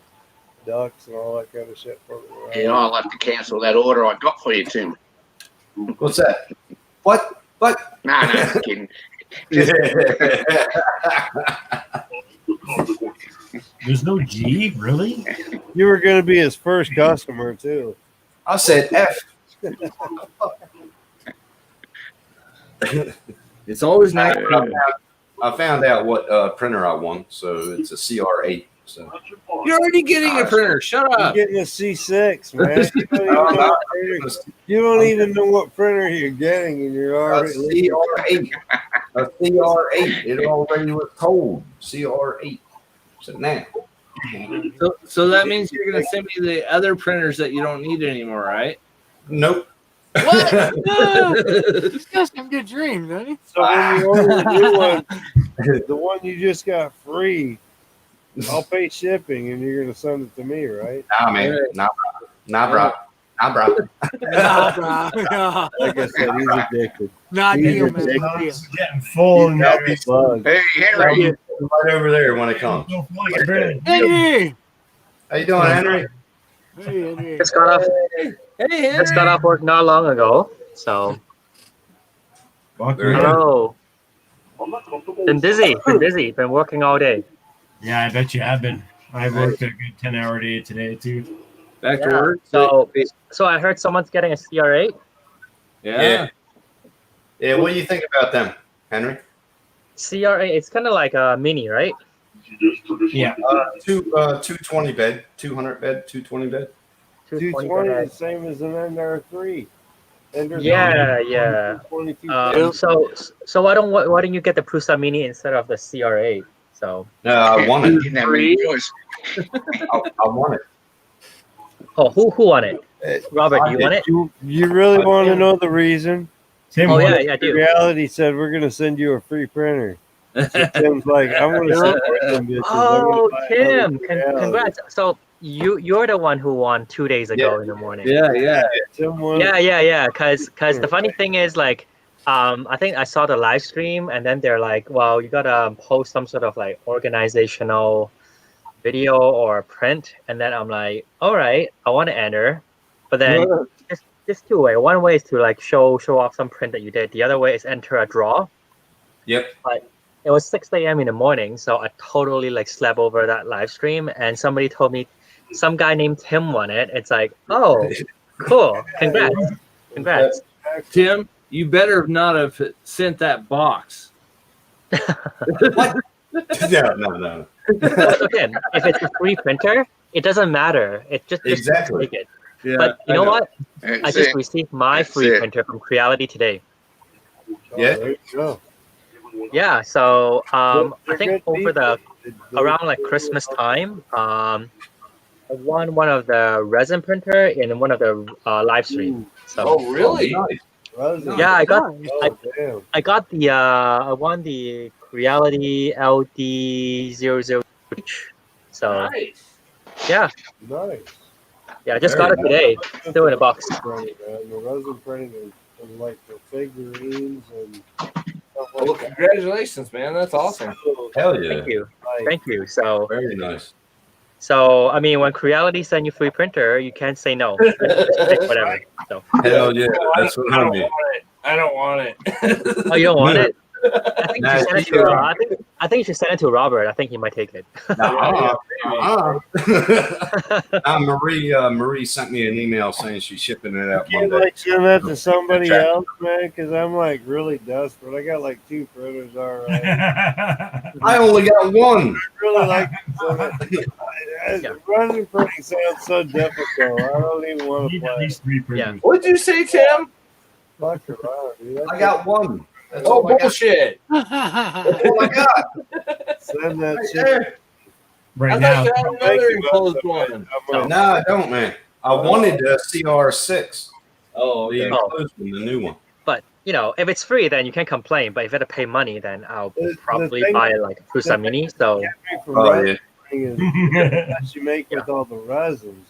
Speaker 9: ducks and all that kind of shit.
Speaker 5: Yeah, I'll have to cancel that order I got for you, Tim.
Speaker 2: What's that? What? What?
Speaker 5: Nah, I'm kidding.
Speaker 1: There's no G, really?
Speaker 9: You were going to be his first customer too.
Speaker 2: I said F.
Speaker 7: It's always nice.
Speaker 2: I found out what printer I want, so it's a CR8. So
Speaker 7: You're already getting a printer. Shut
Speaker 9: You're
Speaker 7: up.
Speaker 9: getting a C6, man. You don't even know what printer you're getting, and you're
Speaker 2: a
Speaker 9: already.
Speaker 2: CR8. A CR8. It already was told. CR8. So now.
Speaker 7: So that means you're gonna send me the other printers that you don't need anymore, right?
Speaker 2: Nope.
Speaker 3: What? No. This guy's some good dreams, doesn't he?
Speaker 9: So when you order the new one, the one you just got free, I'll pay shipping, and you're gonna send it to me, right?
Speaker 2: Nah, man. Nah, bro. Nah, bro.
Speaker 3: Nah, bro. Nah.
Speaker 9: Like I said, he's addicted.
Speaker 3: Not
Speaker 9: He's
Speaker 3: you, man.
Speaker 9: addicted.
Speaker 3: Not you.
Speaker 1: It's getting full
Speaker 9: He's
Speaker 1: and
Speaker 9: got the bug.
Speaker 5: Hey, Henry.
Speaker 2: Right over there when it comes.
Speaker 3: Hey,
Speaker 2: How you doing, Henry?
Speaker 3: hey.
Speaker 11: Just got off.
Speaker 7: Hey,
Speaker 11: Just got off work not long ago. So hello. Been busy. Been working all day.
Speaker 1: Yeah, I bet you have been. I worked a good 10-hour day today, too.
Speaker 7: Back to work.
Speaker 11: So I heard someone's getting a CR8.
Speaker 7: Yeah.
Speaker 2: Yeah, what do you think about them, Henry?
Speaker 11: CR8. It's kind of like a mini, right?
Speaker 1: Yeah.
Speaker 2: 220 bed, 200 bed, 220 bed.
Speaker 9: 220 is the same as an NR3.
Speaker 11: Yeah.
Speaker 9: 22
Speaker 11: So why don't you get the Prusa Mini instead of the CR8? So
Speaker 2: I want it. I want it.
Speaker 11: Oh, who won it? Robert, do you want it?
Speaker 9: You really want to know the reason?
Speaker 1: Tim,
Speaker 11: Oh yeah, I do.
Speaker 9: Reality said we're going to send you a free printer. So Tim's like, I want to support them bitches.
Speaker 11: Oh, Tim, congrats. So you're the one who won 2 days ago in the morning.
Speaker 7: Yeah.
Speaker 9: Tim won.
Speaker 11: Yeah. Because the funny thing is, like, I think I saw the live stream, and then they're like, well, you gotta post some sort of like organizational video or print, and then I'm like, all right, I want to enter, but then just two ways. One way is to like show off some print that you did. The other way is enter a draw.
Speaker 2: Yep.
Speaker 11: But it was 6 a.m. in the morning, so I totally like slept over that live stream, and somebody told me some guy named Tim won it. It's like, oh, cool, congrats.
Speaker 7: Tim, you better not have sent that box.
Speaker 2: What? No.
Speaker 11: Again, if it's a free printer, it doesn't matter. It just
Speaker 2: Exactly.
Speaker 11: take it.
Speaker 7: Yeah,
Speaker 11: but you know what?
Speaker 5: That's
Speaker 11: I just
Speaker 5: it.
Speaker 11: received my free
Speaker 5: it.
Speaker 11: printer from Creality today.
Speaker 2: Yeah.
Speaker 9: There you go.
Speaker 11: Yeah, so I
Speaker 9: They're
Speaker 11: think
Speaker 9: good
Speaker 11: over
Speaker 9: people.
Speaker 11: around like Christmas time, I won one of the resin printer in one of the live stream. So
Speaker 7: Oh, really?
Speaker 2: Nice.
Speaker 11: yeah, I got
Speaker 9: Oh, damn.
Speaker 11: I got the I won the Creality LD00. So
Speaker 7: Nice.
Speaker 11: yeah,
Speaker 9: Nice.
Speaker 11: I just
Speaker 2: Very
Speaker 11: got it today. Still in a box.
Speaker 9: Printing, man. The resin printing is like for figurines and stuff
Speaker 7: Well,
Speaker 9: like that.
Speaker 7: congratulations, man. That's awesome.
Speaker 9: So,
Speaker 2: Hell yeah.
Speaker 11: Thank you.
Speaker 9: like,
Speaker 11: Thank you. So
Speaker 2: Very nice.
Speaker 11: I mean, when Creality send you free printer, you can't say no. Just pick whatever. So
Speaker 2: Hell yeah. That's what
Speaker 7: I
Speaker 2: I
Speaker 7: don't
Speaker 2: mean.
Speaker 7: want it. I don't want it.
Speaker 11: oh, you don't want
Speaker 2: No.
Speaker 11: it? I think you
Speaker 2: Nah,
Speaker 11: should send it
Speaker 2: she,
Speaker 11: to. I think you should send it to Robert. I think he might take it.
Speaker 2: Marie sent me an email saying she's shipping it out
Speaker 9: can't
Speaker 2: Monday.
Speaker 9: like send that to somebody
Speaker 2: Check.
Speaker 9: else, man, because I'm like really desperate. I got like 2 printers already.
Speaker 2: I only got one.
Speaker 9: I really like resin printing sounds so difficult. I don't even want to
Speaker 1: Need at
Speaker 9: play.
Speaker 1: least 3 printers.
Speaker 7: What'd you say, Tim?
Speaker 9: Fuck around, dude.
Speaker 2: I got one. That's
Speaker 7: Oh,
Speaker 2: all I got.
Speaker 7: bullshit.
Speaker 2: That's all I got.
Speaker 9: Send that
Speaker 2: Right
Speaker 9: shit.
Speaker 2: there.
Speaker 1: Right
Speaker 7: I
Speaker 1: now,
Speaker 7: thought you had another enclosed one.
Speaker 2: No, I don't, man. I wanted the CR6.
Speaker 7: Oh,
Speaker 2: The
Speaker 7: okay.
Speaker 2: enclosed one, the new one.
Speaker 11: But if it's free, then you can't complain. But if you have to pay money, then I'll
Speaker 9: The
Speaker 11: probably
Speaker 9: thing-
Speaker 11: buy like a Prusa Mini. So
Speaker 9: From
Speaker 2: Oh,
Speaker 9: resin
Speaker 2: yeah.
Speaker 9: printing is what you make with all the resins.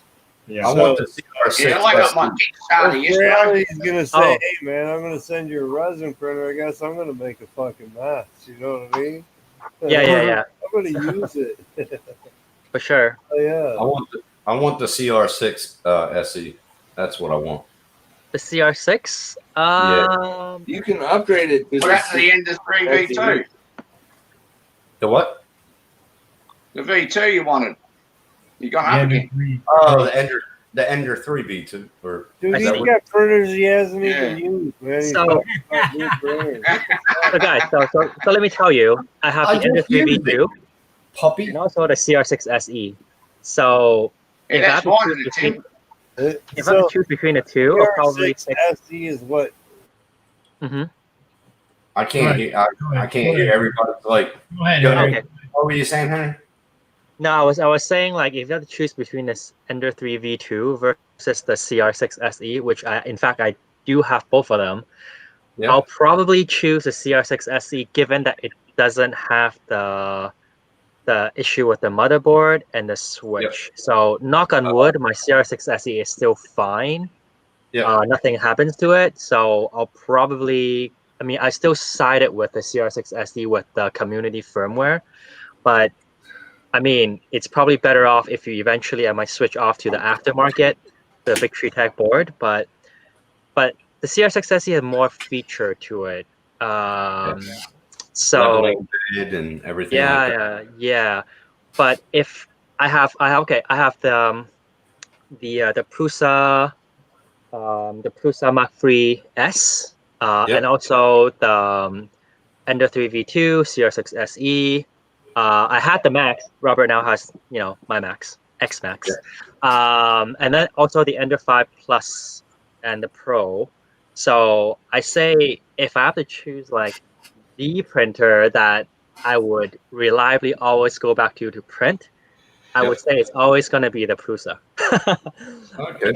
Speaker 1: yeah.
Speaker 2: I want the CR6.
Speaker 5: Yeah, I got my kicks out of
Speaker 9: If
Speaker 5: yesterday.
Speaker 9: reality's gonna say,
Speaker 11: Oh.
Speaker 9: "Hey, man, I'm gonna send you a resin printer," I guess I'm gonna make a fucking mess. You know what I mean?
Speaker 11: yeah,
Speaker 9: I'm gonna use it.
Speaker 11: for sure.
Speaker 9: Oh, yeah.
Speaker 2: I want the CR6 SE. That's what I want.
Speaker 11: The CR6.
Speaker 7: You can upgrade it.
Speaker 5: What happened to the end of 3v2?
Speaker 2: The what?
Speaker 5: The V2 you wanted. You gone up again?
Speaker 2: Oh, the Ender 3B2. Or
Speaker 9: Dude,
Speaker 11: I
Speaker 9: he's
Speaker 11: see.
Speaker 9: got printers he hasn't
Speaker 5: Yeah.
Speaker 9: even used, man. He's
Speaker 11: So-
Speaker 9: talking about new printers.
Speaker 11: So guys, so let me tell you, I have
Speaker 2: I
Speaker 11: the Ender
Speaker 2: just used
Speaker 11: 3V2
Speaker 2: puppy.
Speaker 11: and also the CR6 SE. So
Speaker 5: Hey,
Speaker 11: if I have
Speaker 5: that's
Speaker 11: to
Speaker 5: more
Speaker 11: choose
Speaker 5: than a
Speaker 11: between,
Speaker 5: team.
Speaker 11: if I have to choose between the two, I'll probably
Speaker 9: CR6
Speaker 11: pick.
Speaker 9: SE is what?
Speaker 2: I can't
Speaker 1: Right.
Speaker 2: hear. I can't hear everybody. Like,
Speaker 1: Go ahead,
Speaker 2: Go
Speaker 1: Henry.
Speaker 2: ahead.
Speaker 11: Okay.
Speaker 2: what were you saying, Henry?
Speaker 11: No, I was saying like if you have to choose between this Ender 3V2 versus the CR6 SE, which in fact I do have both of them,
Speaker 2: Yeah.
Speaker 11: I'll probably choose the CR6 SE given that it doesn't have the issue with the motherboard and the switch. So knock on wood, my CR6 SE is still fine.
Speaker 2: Yeah.
Speaker 11: Nothing happens to it. So I'll probably, I mean, I still sided with the CR6 SE with the community firmware, but I mean, it's probably better off if you eventually I might switch off to the aftermarket, the Big Tree Tech board, but the CR6 SE has more feature to it. So
Speaker 2: Leveling bid and everything. like that.
Speaker 11: yeah. But if I have the Prusa Mark III S, and also the Ender 3V2 CR6 SE. I had the Max. Robert now has my Max, X Max, and then also the Ender 5 Plus and the Pro. So I say if I have to choose like the printer that I would reliably always go back to print, I would say it's always going to be the Prusa.
Speaker 2: Okay.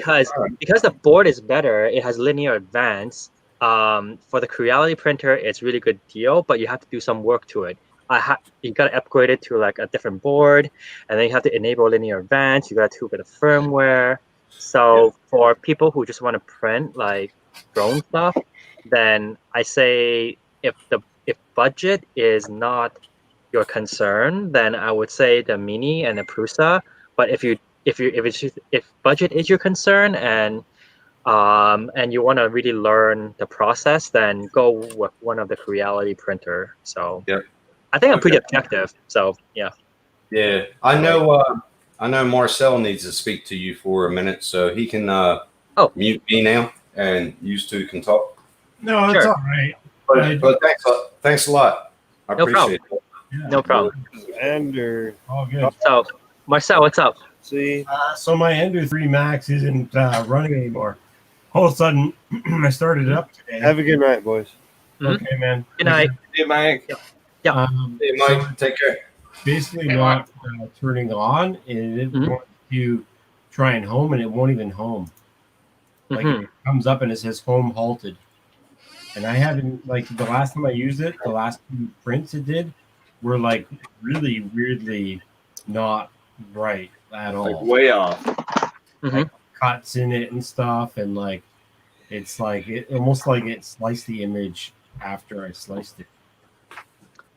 Speaker 11: Because the board is better, it has linear advance. For the Creality printer, it's really good deal, but you have to do some work to it. You got to upgrade it to like a different board, and then you have to enable linear advance. You got to tweak the firmware. So for people who just want to print like drone stuff, then I say if budget is not your concern, then I would say the Mini and the Prusa. But if budget is your concern and you want to really learn the process, then go with one of the Creality printer. So I think I'm pretty objective. So yeah.
Speaker 2: Yeah, I know Marcel needs to speak to you for a minute, so he can mute me now, and you two can talk.
Speaker 1: No, it's all right.
Speaker 2: But thanks a lot. I appreciate it.
Speaker 1: Yeah.
Speaker 11: No problem.
Speaker 9: Ender.
Speaker 1: All good.
Speaker 11: So Marcel, what's up?
Speaker 9: See,
Speaker 1: so my Ender 3 Max isn't running anymore. All of a sudden, I started it up today.
Speaker 9: have a good night, boys.
Speaker 1: Okay, man.
Speaker 11: Good night.
Speaker 7: Hey, Mike.
Speaker 11: Yeah.
Speaker 2: Hey, Mike, take care.
Speaker 1: Basically not turning on, and it didn't want to to try and home, and it won't even home. Like
Speaker 11: Mhm.
Speaker 1: it comes up and it says home halted. And I haven't, like, the last time I used it, the last 2 prints it did were like really weirdly not right at all.
Speaker 7: Like way off.
Speaker 1: Like cuts in it and stuff, and like it's like it almost like it sliced the image after I sliced it.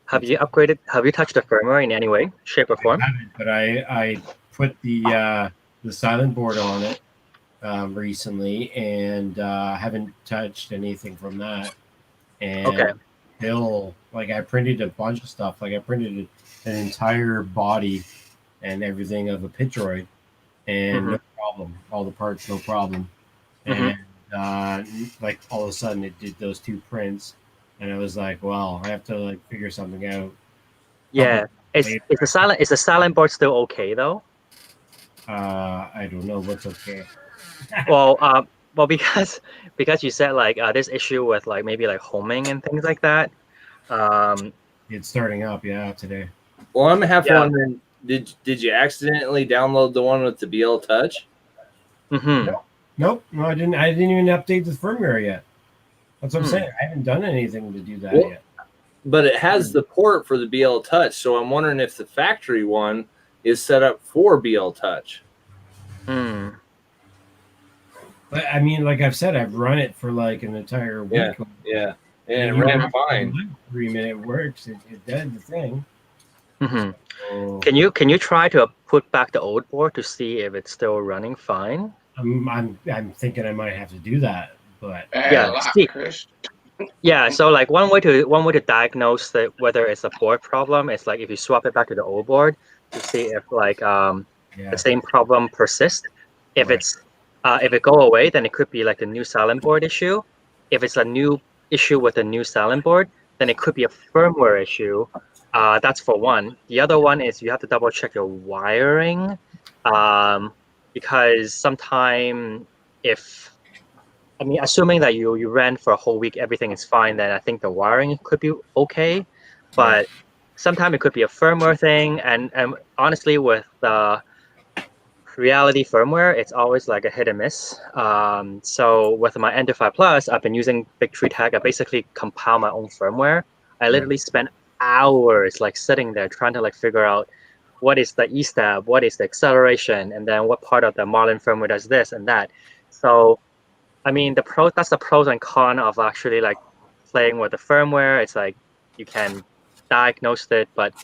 Speaker 11: Have you upgraded? Have you touched the firmware in any way, shape, or form?
Speaker 1: I haven't, but I put the silent board on it recently, and haven't touched anything from that. And
Speaker 11: Okay.
Speaker 1: still, like, I printed a bunch of stuff. Like I printed an entire body and everything of a Pitroid, and no problem. All the parts, no problem. And like all of a sudden, it did those 2 prints, and I was like, well, I have to like figure something out.
Speaker 11: Yeah. Is the silent board still okay though?
Speaker 1: I don't know what's okay.
Speaker 11: Well, because you said like this issue with like maybe like homing and things like that.
Speaker 1: It's starting up, today.
Speaker 7: Well, I'm half wondering, did you accidentally download the one with the BL Touch?
Speaker 1: Nope. No, I didn't even update the firmware yet. That's what I'm saying. I haven't done anything to do that yet.
Speaker 7: But it has the port for the BL Touch, so I'm wondering if the factory one is set up for BL Touch.
Speaker 1: But I mean, like I've said, I've run it for like an entire week.
Speaker 7: Yeah. And it ran fine.
Speaker 1: 3 minute works. It did the thing. So,
Speaker 11: Can you try to put back the old board to see if it's still running fine?
Speaker 1: I'm thinking I might have to do that, but
Speaker 11: so like one way to diagnose whether it's a board problem is like if you swap it back to the old board to see if like the same problem persists. If it's if it go away, then it could be like a new silent board issue. If it's a new issue with a new silent board, then it could be a firmware issue. That's for one. The other one is you have to double check your wiring, because sometime assuming that you ran for a whole week, everything is fine, then I think the wiring could be okay. But sometimes it could be a firmware thing, and honestly, with the Reality firmware, it's always like a hit and miss. So with my Ender 5 Plus, I've been using Big Tree Tech. I basically compile my own firmware. I literally spent hours like sitting there trying to like figure out what is the E-step, what is the acceleration, and then what part of the Marlin firmware does this and that. So, I mean, that's the pros and cons of actually like playing with the firmware. It's like you can diagnose it, but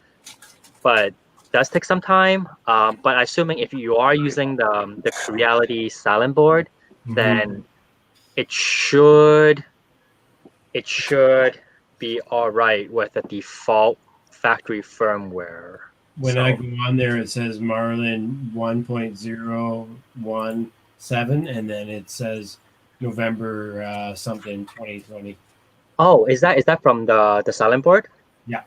Speaker 11: does take some time. But assuming if you are using the Reality silent board, then it should be all right with the default factory firmware.
Speaker 1: When I go on there, it says Marlin 1.017, and then it says November something 2020.
Speaker 11: Oh, is that from the silent board?
Speaker 1: Yeah.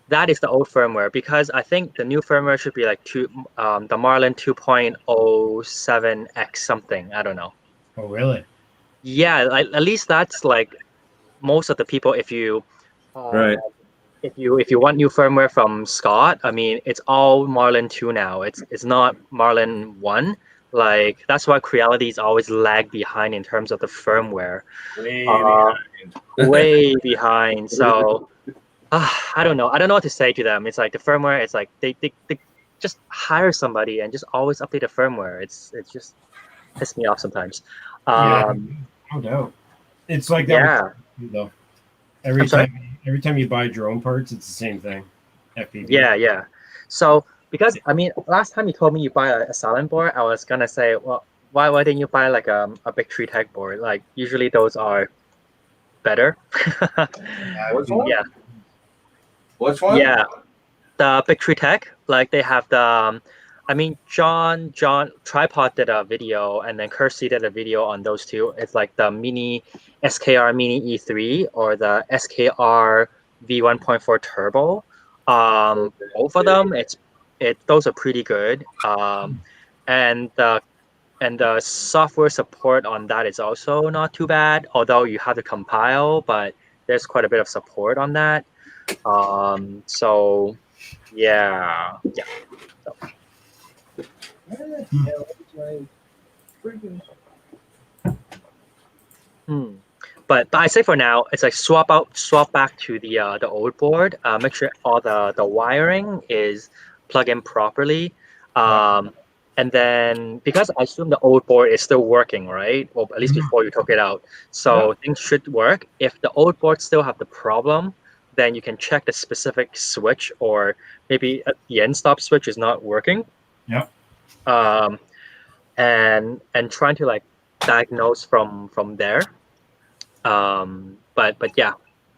Speaker 11: That is the old firmware, because I think the new firmware should be like the Marlin 2.07x something. I don't know.
Speaker 1: Oh, really?
Speaker 11: Yeah, at least that's like most of the people. If you if you want new firmware from Scott, I mean, it's all Marlin 2 now. It's not Marlin 1. Like that's why Creality's always lag behind in terms of the firmware. Way behind. So. I don't know. I don't know what to say to them. It's like the firmware. It's like they just hire somebody and just always update the firmware. It's just pisses me off sometimes.
Speaker 1: No doubt. It's like that. Though every time you buy drone parts, it's the same thing. FPV.
Speaker 11: Yeah. So because I mean, last time you told me you buy a silent board, I was gonna say, well, why didn't you buy like a Big Tree Tech board? Like usually those are better. Yeah.
Speaker 7: Which one?
Speaker 11: Yeah, the Big Tree Tech. Like they have the, I mean, John Tripod did a video, and then Kirsty did a video on those two. It's like the Mini SKR Mini E3 or the SKR V1.4 Turbo. Both of them, those are pretty good. And the software support on that is also not too bad. Although you have to compile, but there's quite a bit of support on that. So yeah. But I say for now, it's like swap back to the old board. Make sure all the wiring is plugged in properly. And then because I assume the old board is still working, right? Or at least before you took it out, so things should work. If the old board still have the problem, then you can check the specific switch, or maybe the end stop switch is not working.
Speaker 1: Yep.
Speaker 11: And trying to like diagnose from there. But yeah,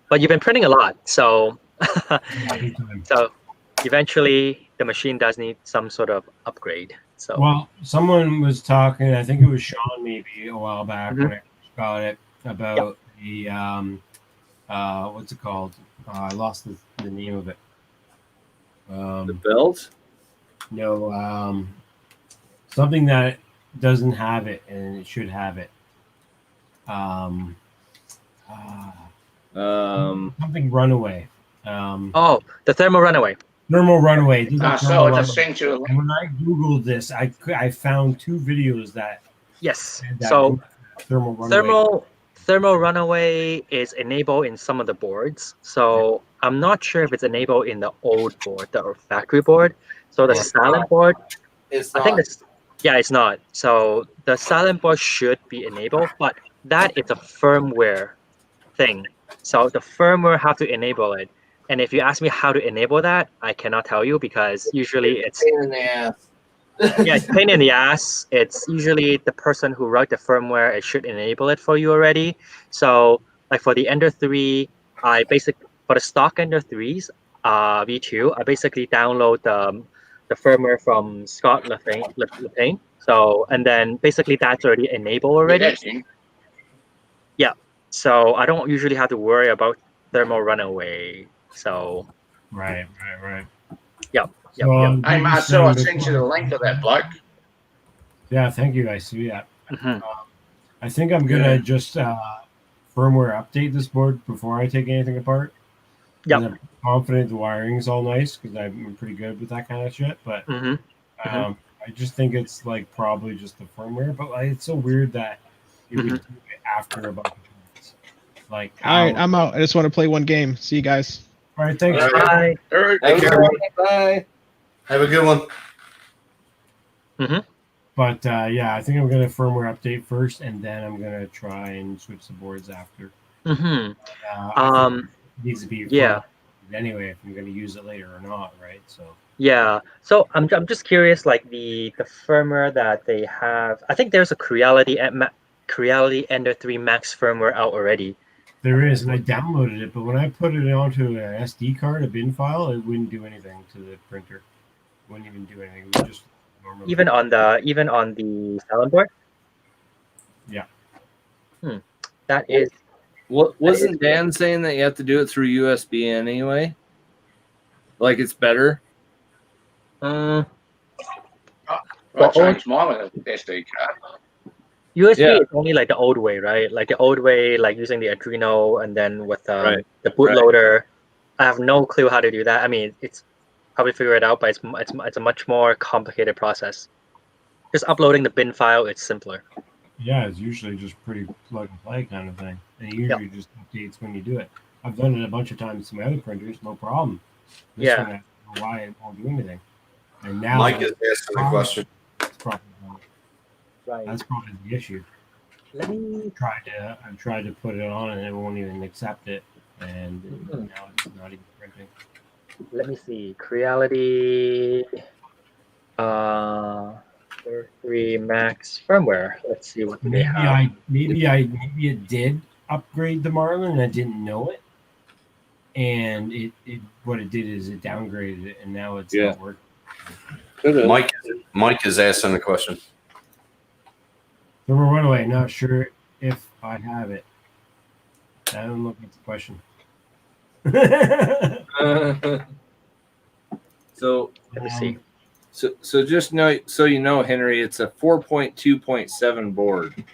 Speaker 11: but you've been printing a lot, so so eventually the machine does need some sort of upgrade. So
Speaker 1: well, someone was talking. I think it was Sean maybe a while back when I first got it about the what's it called? I lost the name of it.
Speaker 7: The belt?
Speaker 1: No, something that doesn't have it and it should have it. Something runaway.
Speaker 11: the thermal runaway.
Speaker 1: Thermal runaway.
Speaker 5: So it's essentially.
Speaker 1: And when I googled this, I found 2 videos that.
Speaker 11: Yes.
Speaker 1: That
Speaker 11: So
Speaker 1: thermal runaway.
Speaker 11: Thermal runaway is enabled in some of the boards. So I'm not sure if it's enabled in the old board, the factory board. So the silent board,
Speaker 2: It's
Speaker 11: I think it's not. So the silent board should be enabled, but that is a firmware thing. So the firmware have to enable it. And if you ask me how to enable that, I cannot tell you because usually it's
Speaker 2: pain in the ass.
Speaker 11: yeah, it's pain in the ass. It's usually the person who wrote the firmware. It should enable it for you already. So like for the Ender 3, for the stock Ender 3s, V2, I basically download the firmware from Scott LePain. So and then basically that's already enabled already. Yeah. So I don't usually have to worry about thermal runaway. So
Speaker 1: Right.
Speaker 11: Yep.
Speaker 5: Hey, Marcel, I sent you the link to that bloke.
Speaker 1: Yeah, thank you. I see that.
Speaker 11: Mm-hmm.
Speaker 1: I think I'm gonna just firmware update this board before I take anything apart.
Speaker 11: Yeah.
Speaker 1: I'm confident the wiring is all nice because I'm pretty good with that kind of shit. But I just think it's like probably just the firmware. But like, it's so weird that it would do it after a bunch of times. Like,
Speaker 10: all right, I'm out. I just want to play one game. See you guys.
Speaker 1: All right, thanks.
Speaker 11: Bye.
Speaker 2: Take care. Bye. Have a good one.
Speaker 1: But yeah, I think I'm gonna firmware update first, and then I'm gonna try and switch the boards after. It needs to be anyway if I'm gonna use it later or not, right? So
Speaker 11: yeah. So I'm just curious, like the firmware that they have. I think there's a Creality Ender 3 Max firmware out already.
Speaker 1: there is, and I downloaded it, but when I put it onto an SD card, a bin file, it wouldn't do anything to the printer. It wouldn't even do anything. It would just normally
Speaker 11: Even on the silent board.
Speaker 1: Yeah.
Speaker 11: That is.
Speaker 7: Wasn't Dan saying that you have to do it through USB anyway? Like it's better?
Speaker 5: I changed mine with an SD card.
Speaker 11: USB is only like the old way, right? Like the old way, like using the Adreno and then with the bootloader. I have no clue how to do that. I mean, it's probably figure it out, but it's a much more complicated process. Just uploading the bin file, it's simpler.
Speaker 1: Yeah, it's usually just pretty plug and play kind of thing, and it usually just updates when you do it. I've done it a bunch of times to my other printers, no problem. This one, I don't know why it won't do anything. And now
Speaker 2: Mike is asking a question.
Speaker 11: Right.
Speaker 1: That's probably the issue. I've tried to put it on and it won't even accept it, and now it's not even printing.
Speaker 11: Let me see. Creality 3 Max firmware. Let's see what they have.
Speaker 1: Maybe it did upgrade the Marlin and I didn't know it. And it what it did is it downgraded it and now it's not working.
Speaker 2: Mike is asking a question.
Speaker 1: Thermal runaway, not sure if I have it. I don't look at the question.
Speaker 7: So
Speaker 11: let me see.
Speaker 7: So just so you know, Henry, it's a 4.2.7 board.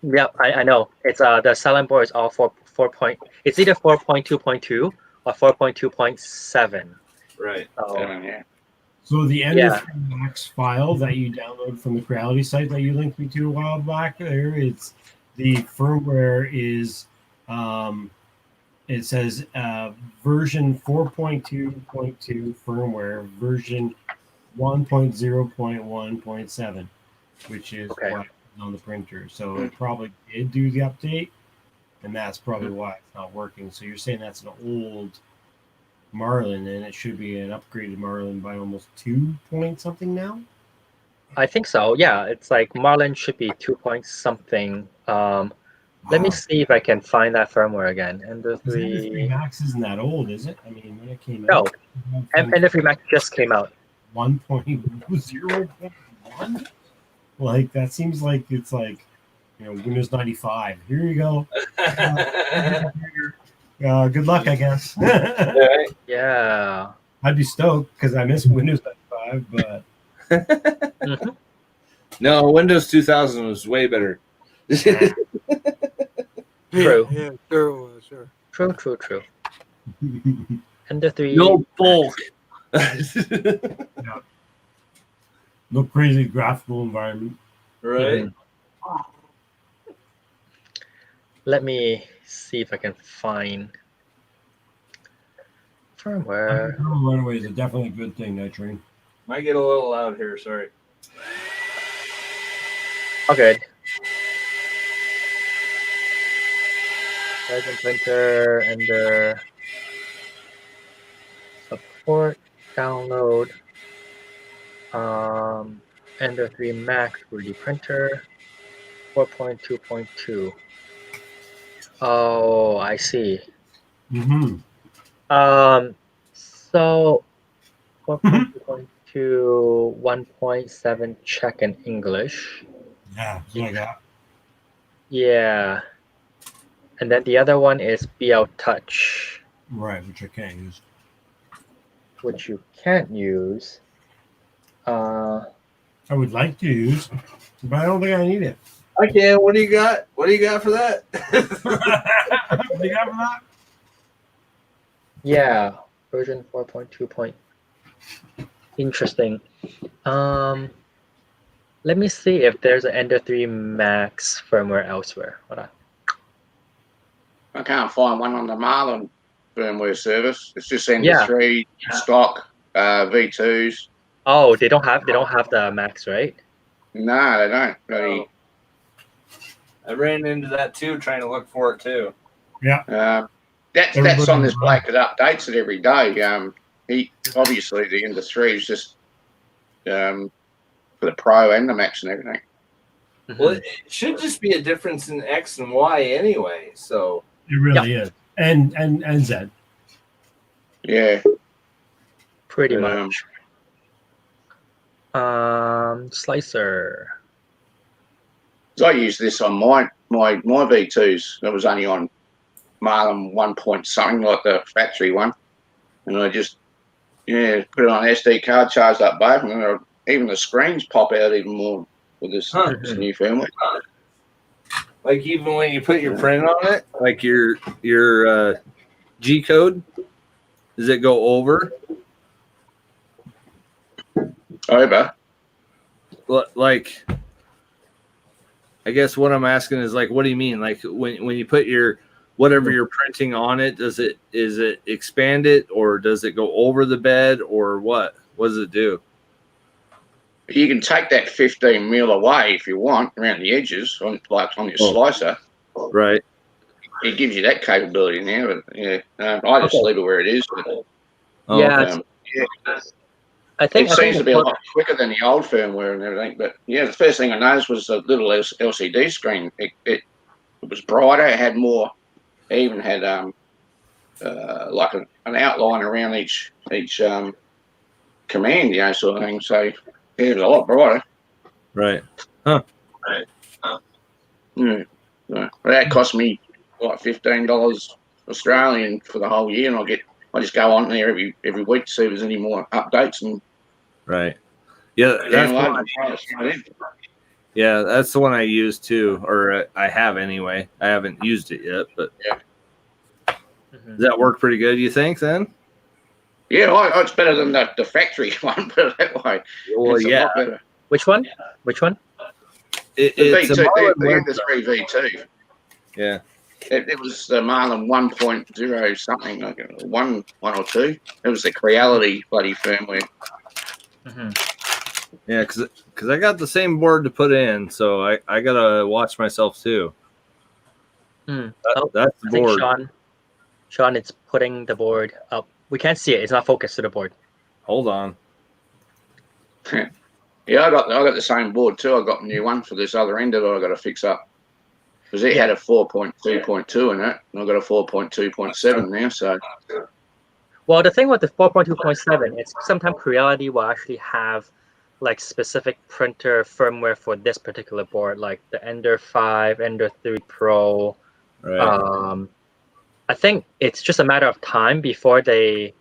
Speaker 11: Yep, I know. It's the silent board is all 4 point. It's either 4.2.2 or 4.2.7.
Speaker 7: Right.
Speaker 1: So the Ender
Speaker 11: Yeah.
Speaker 1: 3 Max file that you download from the Creality site that you linked me to a while back, it's the firmware is it says version 4.2.2 firmware version 1.0.1.7, which is
Speaker 11: Okay.
Speaker 1: what is on the printer. So it probably did do the update, and that's probably why it's not working. So you're saying that's an old Marlin, and it should be an upgraded Marlin by almost 2 point something now.
Speaker 11: I think so. Yeah, it's like Marlin should be 2 point something. Let me
Speaker 1: Wow.
Speaker 11: see if I can find that firmware again. Ender
Speaker 1: Because Ender 3
Speaker 11: 3.
Speaker 1: Max isn't that old, is it? I mean, when it came
Speaker 11: No,
Speaker 1: out,
Speaker 11: Ender 3 Max just came out.
Speaker 1: 1.0.1. Like that seems like it's like Windows 95. Here you go. Good luck, I guess.
Speaker 11: Yeah.
Speaker 1: I'd be stoked because I miss Windows 95, but
Speaker 11: Mhm.
Speaker 7: No, Windows 2000 was way better.
Speaker 11: True.
Speaker 3: Yeah, sure it was, sure.
Speaker 11: True. Ender 3.
Speaker 7: No bulk.
Speaker 1: no crazy graphical environment.
Speaker 7: Right?
Speaker 11: Mhm. Let me see if I can find firmware.
Speaker 1: Runaway is definitely a good thing, Nitrine.
Speaker 7: Might get a little loud here. Sorry.
Speaker 11: Okay. Legend printer, Ender. Support, download. Ender 3 Max 3D printer. 4.2.2. Oh, I see.
Speaker 1: Mm-hmm.
Speaker 11: So 4.2.2, 1.7 Czech and English.
Speaker 1: Yeah, something like that.
Speaker 11: Yeah. And then the other one is BL Touch,
Speaker 1: Right, which I can't use.
Speaker 11: which you can't use.
Speaker 1: I would like to use, but I don't think I need it.
Speaker 7: I can. What do you got? What do you got for that?
Speaker 1: What do you have for that?
Speaker 11: Yeah, version 4.2. Interesting. Let me see if there's an Ender 3 Max firmware elsewhere. Hold on.
Speaker 5: I can't find one on the Marlin firmware service. It's just Ender 3 stock V2s.
Speaker 11: Oh, they don't have the Max, right?
Speaker 5: No, they don't. Bloody,
Speaker 7: I ran into that too, trying to look for it too.
Speaker 1: Yeah.
Speaker 5: That's on this bloke that updates it every day. He obviously the Ender 3 is just for the Pro and the Max and everything.
Speaker 7: Well, it should just be a difference in X and Y anyway. So
Speaker 1: It really is. And Z.
Speaker 5: Yeah.
Speaker 11: Pretty much. Slicer.
Speaker 5: So I use this on my V2s. That was only on Marlin 1 point something, like the factory one. And I just put it on SD card, charged up both, and even the screens pop out even more with this new firmware.
Speaker 7: like even when you put your print on it, like your G code, does it go over?
Speaker 5: Over.
Speaker 7: Like, I guess what I'm asking is like, what do you mean? Like when you put your whatever you're printing on it, is it expand it, or does it go over the bed, or what? What does it do?
Speaker 5: You can take that 15 mil away if you want around the edges, like on your slicer.
Speaker 7: Right.
Speaker 5: It gives you that capability now. But I just leave it where it is. But,
Speaker 11: I think
Speaker 5: it seems to be a lot quicker than the old firmware and everything. But yeah, the first thing I noticed was a little LCD screen. It was brighter. It had more. It even had like an outline around each command, sort of thing. So yeah, it was a lot brighter.
Speaker 7: Right. Huh.
Speaker 5: Yeah. So that cost me like $15 Australian for the whole year, and I just go on there every week to see if there's any more updates and.
Speaker 7: Right. Yeah, that's that's the one I use too, or I have anyway. I haven't used it yet, but does that work pretty good? You think then?
Speaker 5: Yeah, it's better than the factory one, put it that way.
Speaker 7: Well,
Speaker 5: It's a
Speaker 7: yeah.
Speaker 5: lot better.
Speaker 11: Which one? Which one?
Speaker 5: The
Speaker 7: It's a
Speaker 5: V2,
Speaker 7: Marlin
Speaker 5: the
Speaker 7: web-
Speaker 5: Ender 3 V2.
Speaker 7: Yeah.
Speaker 5: It was the Marlin 1.0 something, like one or two. It was the Creality bloody firmware.
Speaker 7: Yeah, because I got the same board to put in, so I gotta watch myself too.
Speaker 11: Oh,
Speaker 7: That's the
Speaker 11: I think
Speaker 7: board.
Speaker 11: Sean, it's putting the board up. We can't see it. It's not focused to the board.
Speaker 7: Hold on.
Speaker 5: Yeah, I got the same board too. I got a new one for this other end that I got to fix up because it had a 4.2.2 in it, and I got a 4.2.7 now. So
Speaker 11: Well, the thing with the 4.2.7, it's sometimes Creality will actually have like specific printer firmware for this particular board, like the Ender 5, Ender 3 Pro.
Speaker 7: Right.
Speaker 11: I think it's just a matter of time before they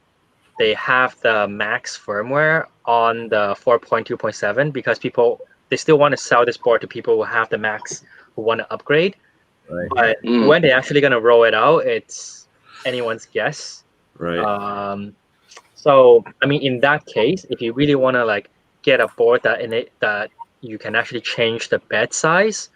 Speaker 11: have the max firmware on the 4.2.7 because they still want to sell this board to people who have the max who want to upgrade.
Speaker 7: Right.
Speaker 11: But when they're actually going to roll it out, it's anyone's guess.
Speaker 7: Right.
Speaker 11: So I mean, in that case, if you really want to like get a board that you can actually change the bed size,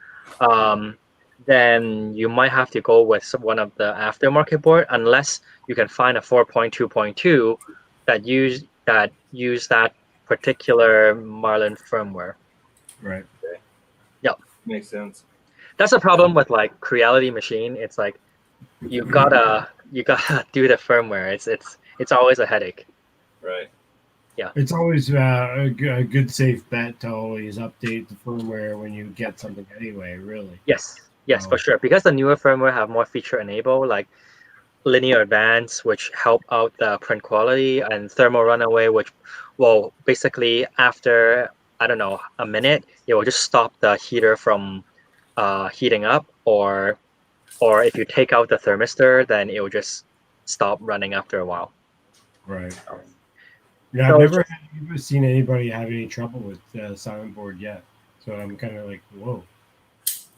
Speaker 11: then you might have to go with one of the aftermarket board, unless you can find a 4.2.2 that use that particular Marlin firmware.
Speaker 1: Right.
Speaker 11: Yep.
Speaker 7: Makes sense.
Speaker 11: That's a problem with like Creality machine. It's like you gotta do the firmware. It's always a headache.
Speaker 7: Right.
Speaker 11: Yeah.
Speaker 1: It's always a good safe bet to always update the firmware when you get something anyway, really.
Speaker 11: Yes, for sure. Because the newer firmware have more feature enable, like linear advance, which help out the print quality, and thermal runaway, which will basically after, I don't know, a minute, it will just stop the heater from heating up, or if you take out the thermistor, then it will just stop running after a while.
Speaker 1: Right. Yeah,
Speaker 11: So
Speaker 1: I've never seen anybody have any trouble with Silent Board yet. So I'm kind of like, whoa.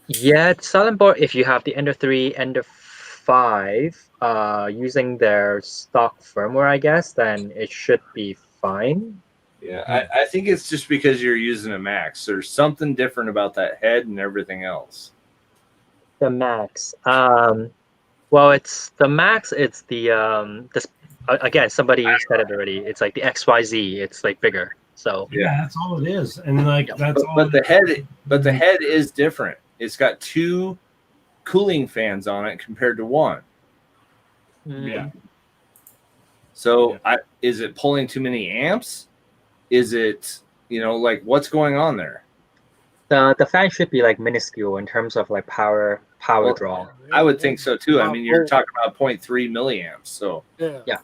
Speaker 11: Yeah, Silent Board, if you have the Ender 3, Ender 5, using their stock firmware, I guess, then it should be fine.
Speaker 7: Yeah, I think it's just because you're using a Max. There's something different about that head and everything else.
Speaker 11: The Max. Well, it's the Max. It's the this again. Somebody said it already. It's like the XYZ. It's like bigger. So
Speaker 1: yeah, that's all it is, and like that's all.
Speaker 7: But the head is different. It's got two cooling fans on it compared to one.
Speaker 1: Yeah.
Speaker 7: So is it pulling too many amps? Is it, like what's going on there?
Speaker 11: The fan should be like minuscule in terms of like power draw.
Speaker 7: I would think so too. I mean, you're talking about 0.3 milliamps. So
Speaker 3: yeah.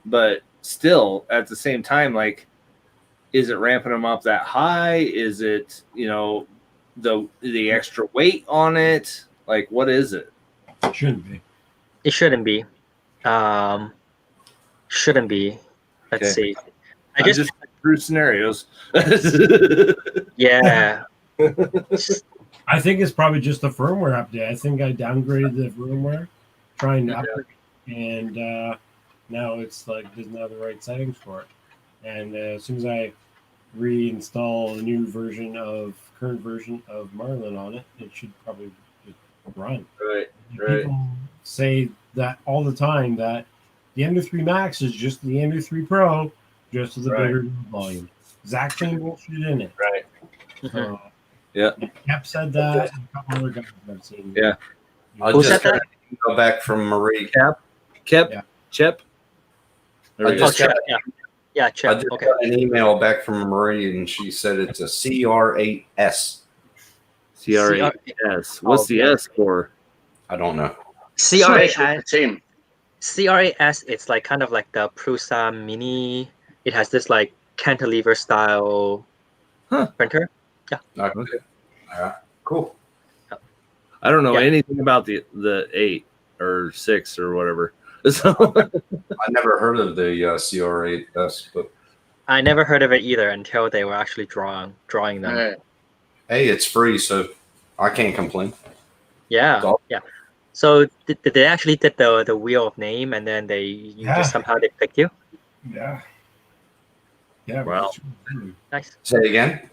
Speaker 7: But still, at the same time, like, is it ramping them up that high? Is it, the extra weight on it? Like, what is it?
Speaker 1: It shouldn't be.
Speaker 11: It shouldn't be. Shouldn't be. Let's see.
Speaker 7: I just through scenarios.
Speaker 11: Yeah.
Speaker 1: I think it's probably just the firmware update. I think I downgraded the firmware, trying to upgrade, and now it's like doesn't have the right settings for it. And as soon as I reinstall a new current version of Marlin on it, it should probably just run.
Speaker 7: Right.
Speaker 1: People say that all the time, that the Ender 3 Max is just the Ender 3 Pro, just with a bigger volume. Exact same bullshit in it.
Speaker 7: Right.
Speaker 1: So,
Speaker 7: yeah.
Speaker 1: Kep said that. And a couple other guys I've seen.
Speaker 7: Yeah.
Speaker 2: I'll just got an email back from Marie.
Speaker 7: Chip.
Speaker 2: I just got
Speaker 11: Chip.
Speaker 2: got an email back from Marie, and she said it's a CR8S.
Speaker 7: CR8S. What's the S for?
Speaker 2: I don't know.
Speaker 11: CR8S. It's like kind of like the Prusa Mini. It has this like cantilever style printer. Yeah.
Speaker 2: Okay. All right. Cool.
Speaker 7: I don't know anything about the 8 or 6 or whatever. So
Speaker 2: I never heard of the CR8S, but
Speaker 11: I never heard of it either until they were actually drawing them.
Speaker 2: Hey, it's free, so I can't complain.
Speaker 11: Yeah. So they actually did the wheel of name, and then just somehow they picked you.
Speaker 1: Yeah. Yeah.
Speaker 7: Wow.
Speaker 11: Nice.
Speaker 2: Say it again.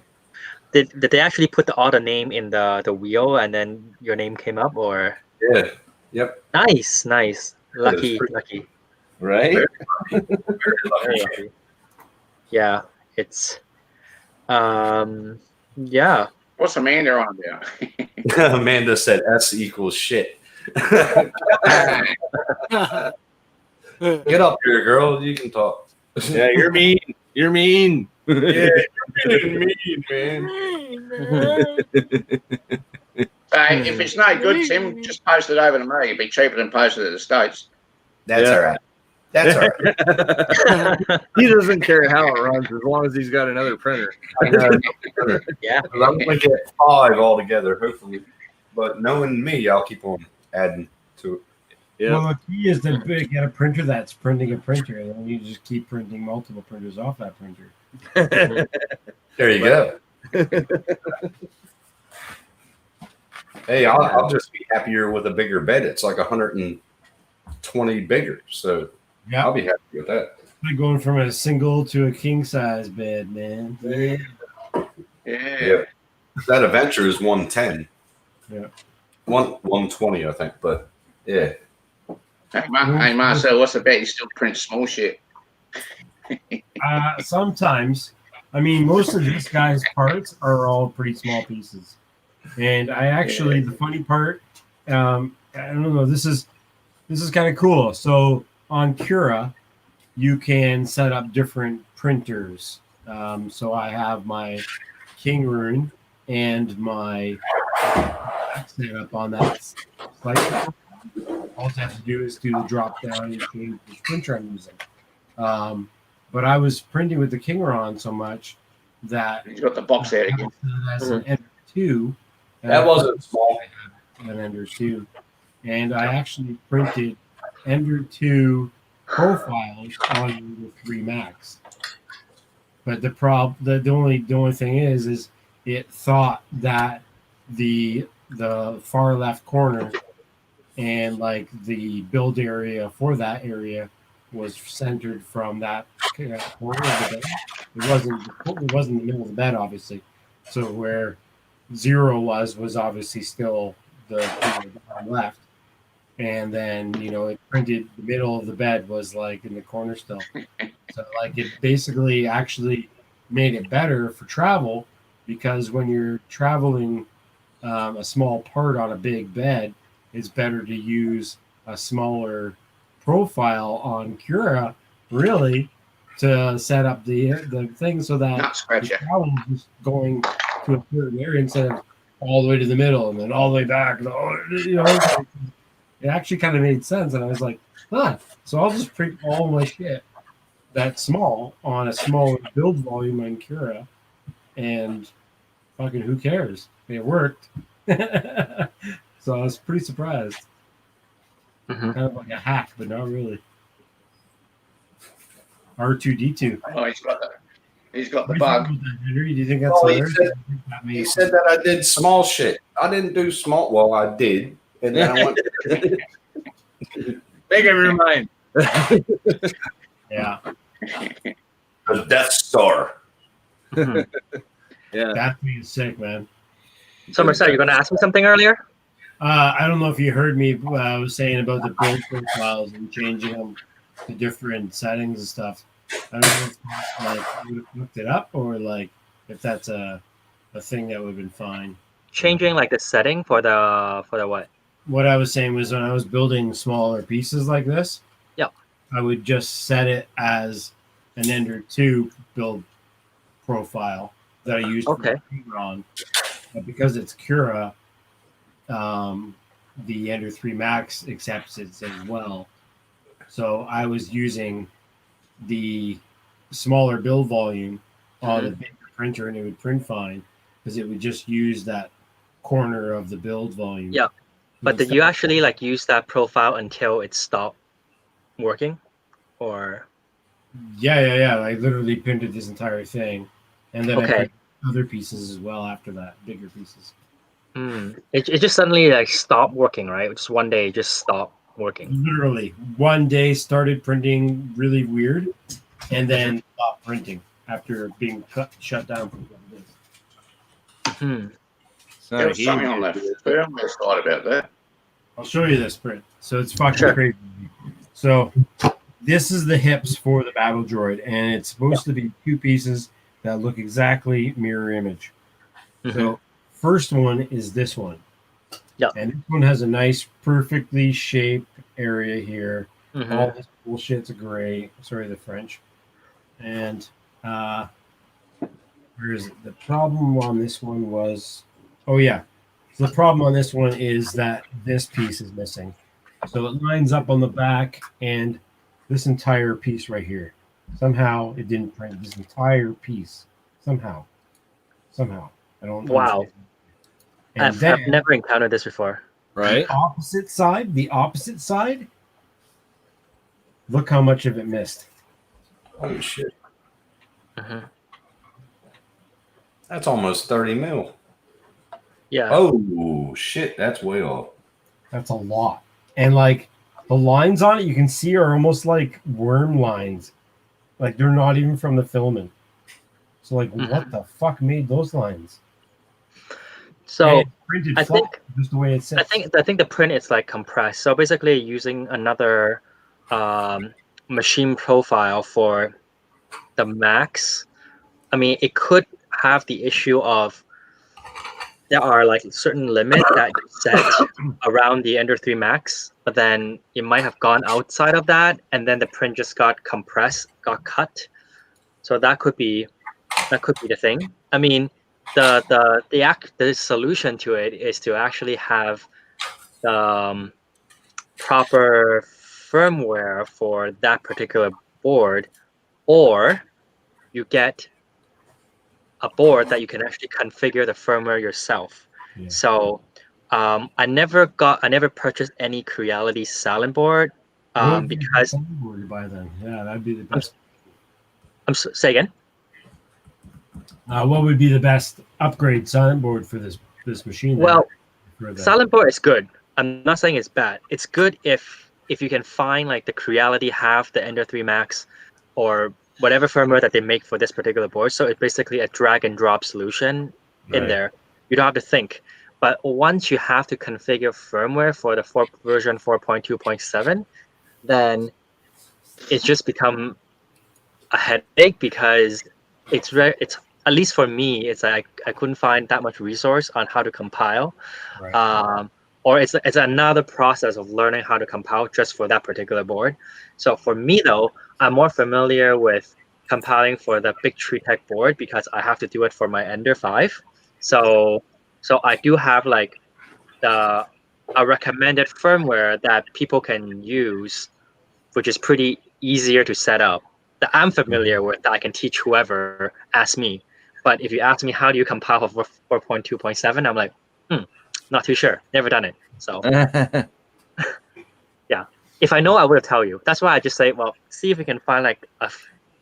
Speaker 11: Did they actually put the auto name in the wheel and then your name came up, or?
Speaker 2: Yeah. Yep.
Speaker 11: Nice. Lucky.
Speaker 7: Right?
Speaker 2: Very
Speaker 11: Very lucky. Yeah, it's yeah.
Speaker 5: What's Amanda on about?
Speaker 2: Amanda said S equals shit. Get up here, girl. You can talk.
Speaker 7: Yeah, you're mean. You're mean.
Speaker 2: Yeah, you're being mean, man.
Speaker 5: If it's no good, Tim, just post it over to me. It'd be cheaper than posting it to the States.
Speaker 2: That's
Speaker 7: Yeah.
Speaker 2: all right. That's all right.
Speaker 7: He doesn't care how it runs as long as he's got another printer.
Speaker 2: I know.
Speaker 11: Yeah.
Speaker 2: I'm going to get 5 altogether, hopefully. But knowing me, I'll keep on adding to it.
Speaker 7: Yeah.
Speaker 1: Well, the key is to get a printer that's printing a printer, and then you just keep printing multiple printers off that printer.
Speaker 2: There you go. Hey, I'll just be happier with a bigger bed. It's like 120 bigger. So
Speaker 1: Yeah.
Speaker 2: I'll be happy with that.
Speaker 1: Like going from a single to a king size bed, man. Yeah.
Speaker 5: Yeah.
Speaker 2: That Adventure is 110.
Speaker 1: Yeah.
Speaker 2: 120, I think. But yeah.
Speaker 5: Hey, Marcel, what's the bet? You still print small shit?
Speaker 1: Sometimes. I mean, most of these guys' parts are all pretty small pieces. And I actually, the funny part, I don't know, this is kind of cool. So on Cura, you can set up different printers. So I have my King Rune and my set up on that site. All I have to do is do the drop down and change which printer I'm using. But I was printing with the Kingeron so much that
Speaker 5: You got the box out again.
Speaker 1: as an Ender 2.
Speaker 2: That wasn't small.
Speaker 1: An Ender 2. And I actually printed Ender 2 profiles on Ender 3 Max. But the only thing is it thought that the far left corner and like the build area for that area was centered from that corner of the bed. It wasn't the middle of the bed, obviously. So where 0 was obviously still the bottom left, and then it printed the middle of the bed was like in the corner still. So like it basically actually made it better for travel, because when you're traveling a small part on a big bed, it's better to use a smaller profile on Cura, really, to set up the thing so that
Speaker 5: Not scratcher.
Speaker 1: the travel is just going to a certain area instead of all the way to the middle and then all the way back. It actually kind of made sense, and I was like, huh. So I'll just print all my shit that's small on a smaller build volume on Cura, and fucking who cares? It worked. So I was pretty surprised. Kind of like a hack, but not really. R2D2.
Speaker 5: Oh, he's got the
Speaker 1: What
Speaker 5: bug.
Speaker 1: do you think about that, Henry? Do you think that's
Speaker 2: Oh,
Speaker 1: hilarious?
Speaker 2: he said that I did small shit. I didn't do small. Well, I did. And then I went.
Speaker 7: Make up your mind.
Speaker 1: Yeah.
Speaker 2: The Death Star.
Speaker 7: Yeah.
Speaker 1: That thing is sick, man.
Speaker 11: So Marcel, you're gonna ask me something earlier?
Speaker 1: I don't know if you heard me. I was saying about the build profiles and changing them to different settings and stuff. I don't know if like you would have looked it up, or like if that's a thing that would have been fine.
Speaker 11: Changing like the setting for the what?
Speaker 1: What I was saying was when I was building smaller pieces like this,
Speaker 11: Yep.
Speaker 1: I would just set it as an Ender 2 build profile that I used
Speaker 11: Okay.
Speaker 1: for on. But because it's Cura, the Ender 3 Max accepts it as well. So I was using the smaller build volume on a bigger printer, and it would print fine because it would just use that corner of the build volume.
Speaker 11: Yeah. But did you actually like use that profile until it stopped working, or?
Speaker 1: Yeah. I literally printed this entire thing, and then I
Speaker 11: Okay.
Speaker 1: printed other pieces as well after that, bigger pieces.
Speaker 11: It just suddenly like stopped working, right? Just one day, it just stopped working.
Speaker 1: Literally, one day started printing really weird, and then stopped printing after being shut down for a couple days.
Speaker 11: Hmm.
Speaker 7: So
Speaker 5: There was something on the firmware side about that.
Speaker 1: I'll show you this print. So it's fucking
Speaker 11: Sure.
Speaker 1: crazy. So this is the hips for the Battle Droid, and it's supposed to be two pieces that look exactly mirror image. So first one is this one.
Speaker 11: Yeah.
Speaker 1: And this one has a nice, perfectly shaped area here.
Speaker 11: Mhm.
Speaker 1: All this bullshit's gray. Sorry, the French. And where is it? The problem on this one was, oh yeah. So the problem on this one is that this piece is missing. So it lines up on the back and this entire piece right here. Somehow it didn't print this entire piece. Somehow. I don't
Speaker 11: Wow.
Speaker 1: understand. And
Speaker 11: I've
Speaker 1: then
Speaker 11: never encountered this before.
Speaker 7: right?
Speaker 1: the opposite side, look how much of it missed.
Speaker 2: Oh shit.
Speaker 11: Mhm.
Speaker 2: That's almost 30 mil.
Speaker 11: Yeah.
Speaker 2: Oh shit, that's way off.
Speaker 1: That's a lot. And like the lines on it you can see are almost like worm lines. Like they're not even from the filament. So like what the fuck made those lines?
Speaker 11: So
Speaker 1: And it's printed
Speaker 11: I
Speaker 1: flat,
Speaker 11: think
Speaker 1: just the way it sits.
Speaker 11: I think the print is like compressed. So basically, using another machine profile for the Max. I mean, it could have the issue of there are like certain limits that you set around the Ender 3 Max, but then it might have gone outside of that, and then the print just got compressed, got cut. So that could be the thing. I mean, the solution to it is to actually have the proper firmware for that particular board, or you get a board that you can actually configure the firmware yourself.
Speaker 1: Yeah.
Speaker 11: So I never purchased any Creality silent board
Speaker 1: What would be the
Speaker 11: because
Speaker 1: best board to buy then? Yeah, that'd be the best.
Speaker 11: say again.
Speaker 1: What would be the best upgrade silent board for this machine? then?
Speaker 11: Well,
Speaker 1: For the-
Speaker 11: silent board is good. I'm not saying it's bad. It's good if you can find like the Creality have the Ender 3 Max or whatever firmware that they make for this particular board. So it's basically a drag and drop solution in
Speaker 1: Right.
Speaker 11: there. You don't have to think. But once you have to configure firmware for the version 4.2.7, then it's just become a headache because it's at least for me, it's like I couldn't find that much resource on how to compile.
Speaker 1: Right.
Speaker 11: Or it's another process of learning how to compile just for that particular board. So for me though, I'm more familiar with compiling for the Big Tree Tech board because I have to do it for my Ender 5. So I do have like a recommended firmware that people can use, which is pretty easier to set up, that I'm familiar with, that I can teach whoever asks me. But if you ask me how do you compile for 4.2.7, I'm like, not too sure. Never done it. So yeah, if I know, I would tell you. That's why I just say, well, see if we can find like a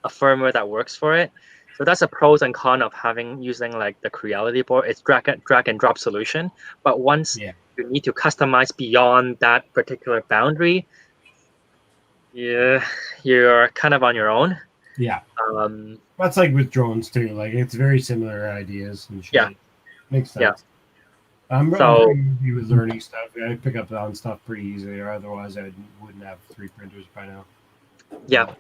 Speaker 11: firmware that works for it. So that's a pros and cons of using like the Creality board. It's drag and drop solution. But once you need to customize beyond that particular boundary, you're kind of on your own.
Speaker 1: Yeah. That's like with drones too. Like it's very similar ideas and shit.
Speaker 11: Yeah.
Speaker 1: Makes sense.
Speaker 11: Yeah.
Speaker 1: I'm
Speaker 11: So-
Speaker 1: pretty easy with learning stuff. I pick up on stuff pretty easily, or otherwise I wouldn't have 3 printers by now.
Speaker 11: Yeah.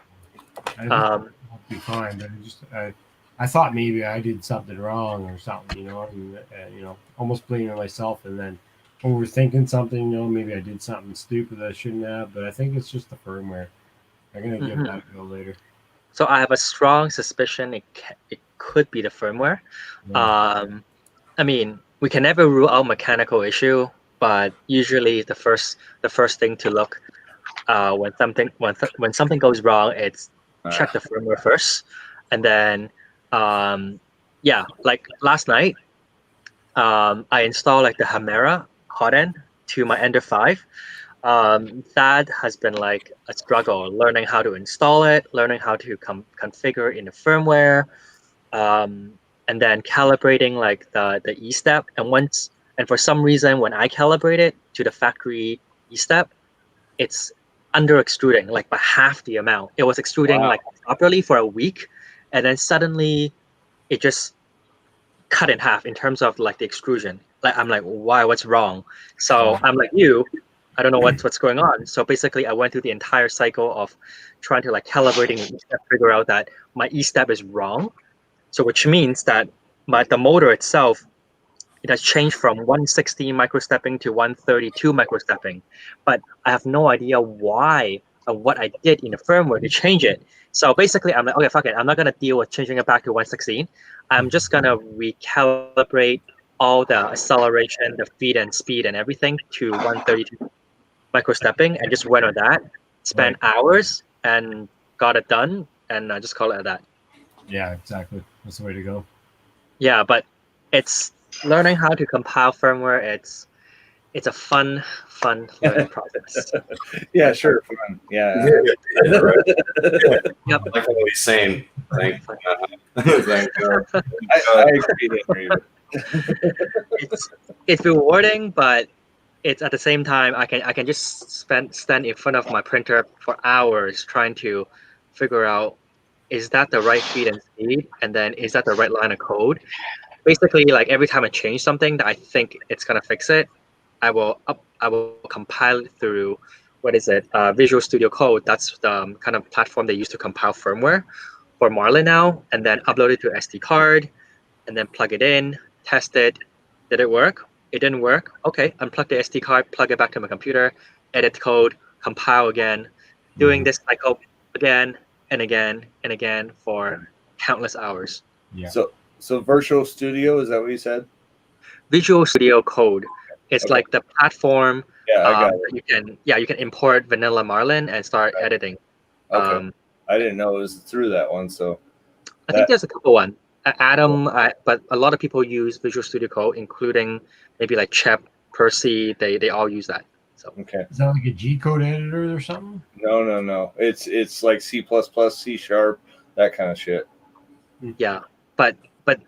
Speaker 1: I think I'll be fine, but I thought maybe I did something wrong or something, and almost blaming myself, and then overthinking something. Maybe I did something stupid that I shouldn't have. But I think it's just the firmware. I'm gonna give that a go later.
Speaker 11: So I have a strong suspicion it could be the firmware. I mean, we can never rule out mechanical issue, but usually the first thing to look when something goes wrong, it's check the firmware first, and then like last night, I installed like the Hamera hot end to my Ender 5. That has been like a struggle, learning how to install it, learning how to configure in the firmware, and then calibrating like the E-step. And for some reason, when I calibrate it to the factory E-step, it's under extruding like by half the amount. It was extruding
Speaker 2: Wow.
Speaker 11: like properly for a week, and then suddenly it just cut in half in terms of like the extrusion. Like I'm like, why? What's wrong? So I'm like you. I don't know what's going on. So basically, I went through the entire cycle of trying to like calibrating each step, figure out that my E step is wrong. So which means that the motor itself, it has changed from 160 microstepping to 132 microstepping, but I have no idea why or what I did in the firmware to change it. So basically, I'm like, okay, fuck it. I'm not gonna deal with changing it back to 116. I'm just gonna recalibrate all the acceleration, the feed and speed and everything to 132 microstepping, and just went on that. Spent hours and got it done, and I just call it that.
Speaker 1: Yeah, exactly. That's the way to go.
Speaker 11: Yeah, but it's learning how to compile firmware. It's a fun learning process.
Speaker 7: Yeah, sure, fun. Yeah.
Speaker 11: Yep.
Speaker 2: Like what he's saying. Thank God.
Speaker 7: I agree there.
Speaker 11: It's rewarding, but it's at the same time I can just stand in front of my printer for hours trying to figure out, is that the right feed and speed, and then is that the right line of code. Basically, like every time I change something that I think it's gonna fix it, I will compile it through Visual Studio Code. That's the kind of platform they use to compile firmware for Marlin now, and then upload it to SD card, and then plug it in, test it. Did it work? It didn't work. Okay, unplug the SD card, plug it back to my computer, edit code, compile again, doing this cycle again and again and again for countless hours.
Speaker 1: Yeah.
Speaker 7: So Virtual Studio, is that what you said?
Speaker 11: Visual Studio Code. It's like the platform.
Speaker 7: Yeah, I got
Speaker 11: it. You can import vanilla Marlin and start editing.
Speaker 7: Okay. I didn't know it was through that one. So
Speaker 11: I think there's a couple one. Atom, but a lot of people use Visual Studio Code, including maybe like Chep, Percy. They all use that. So
Speaker 7: okay.
Speaker 1: Is that like a G code editor or something?
Speaker 7: No. It's like C++, C#, that kind of shit.
Speaker 11: Yeah, but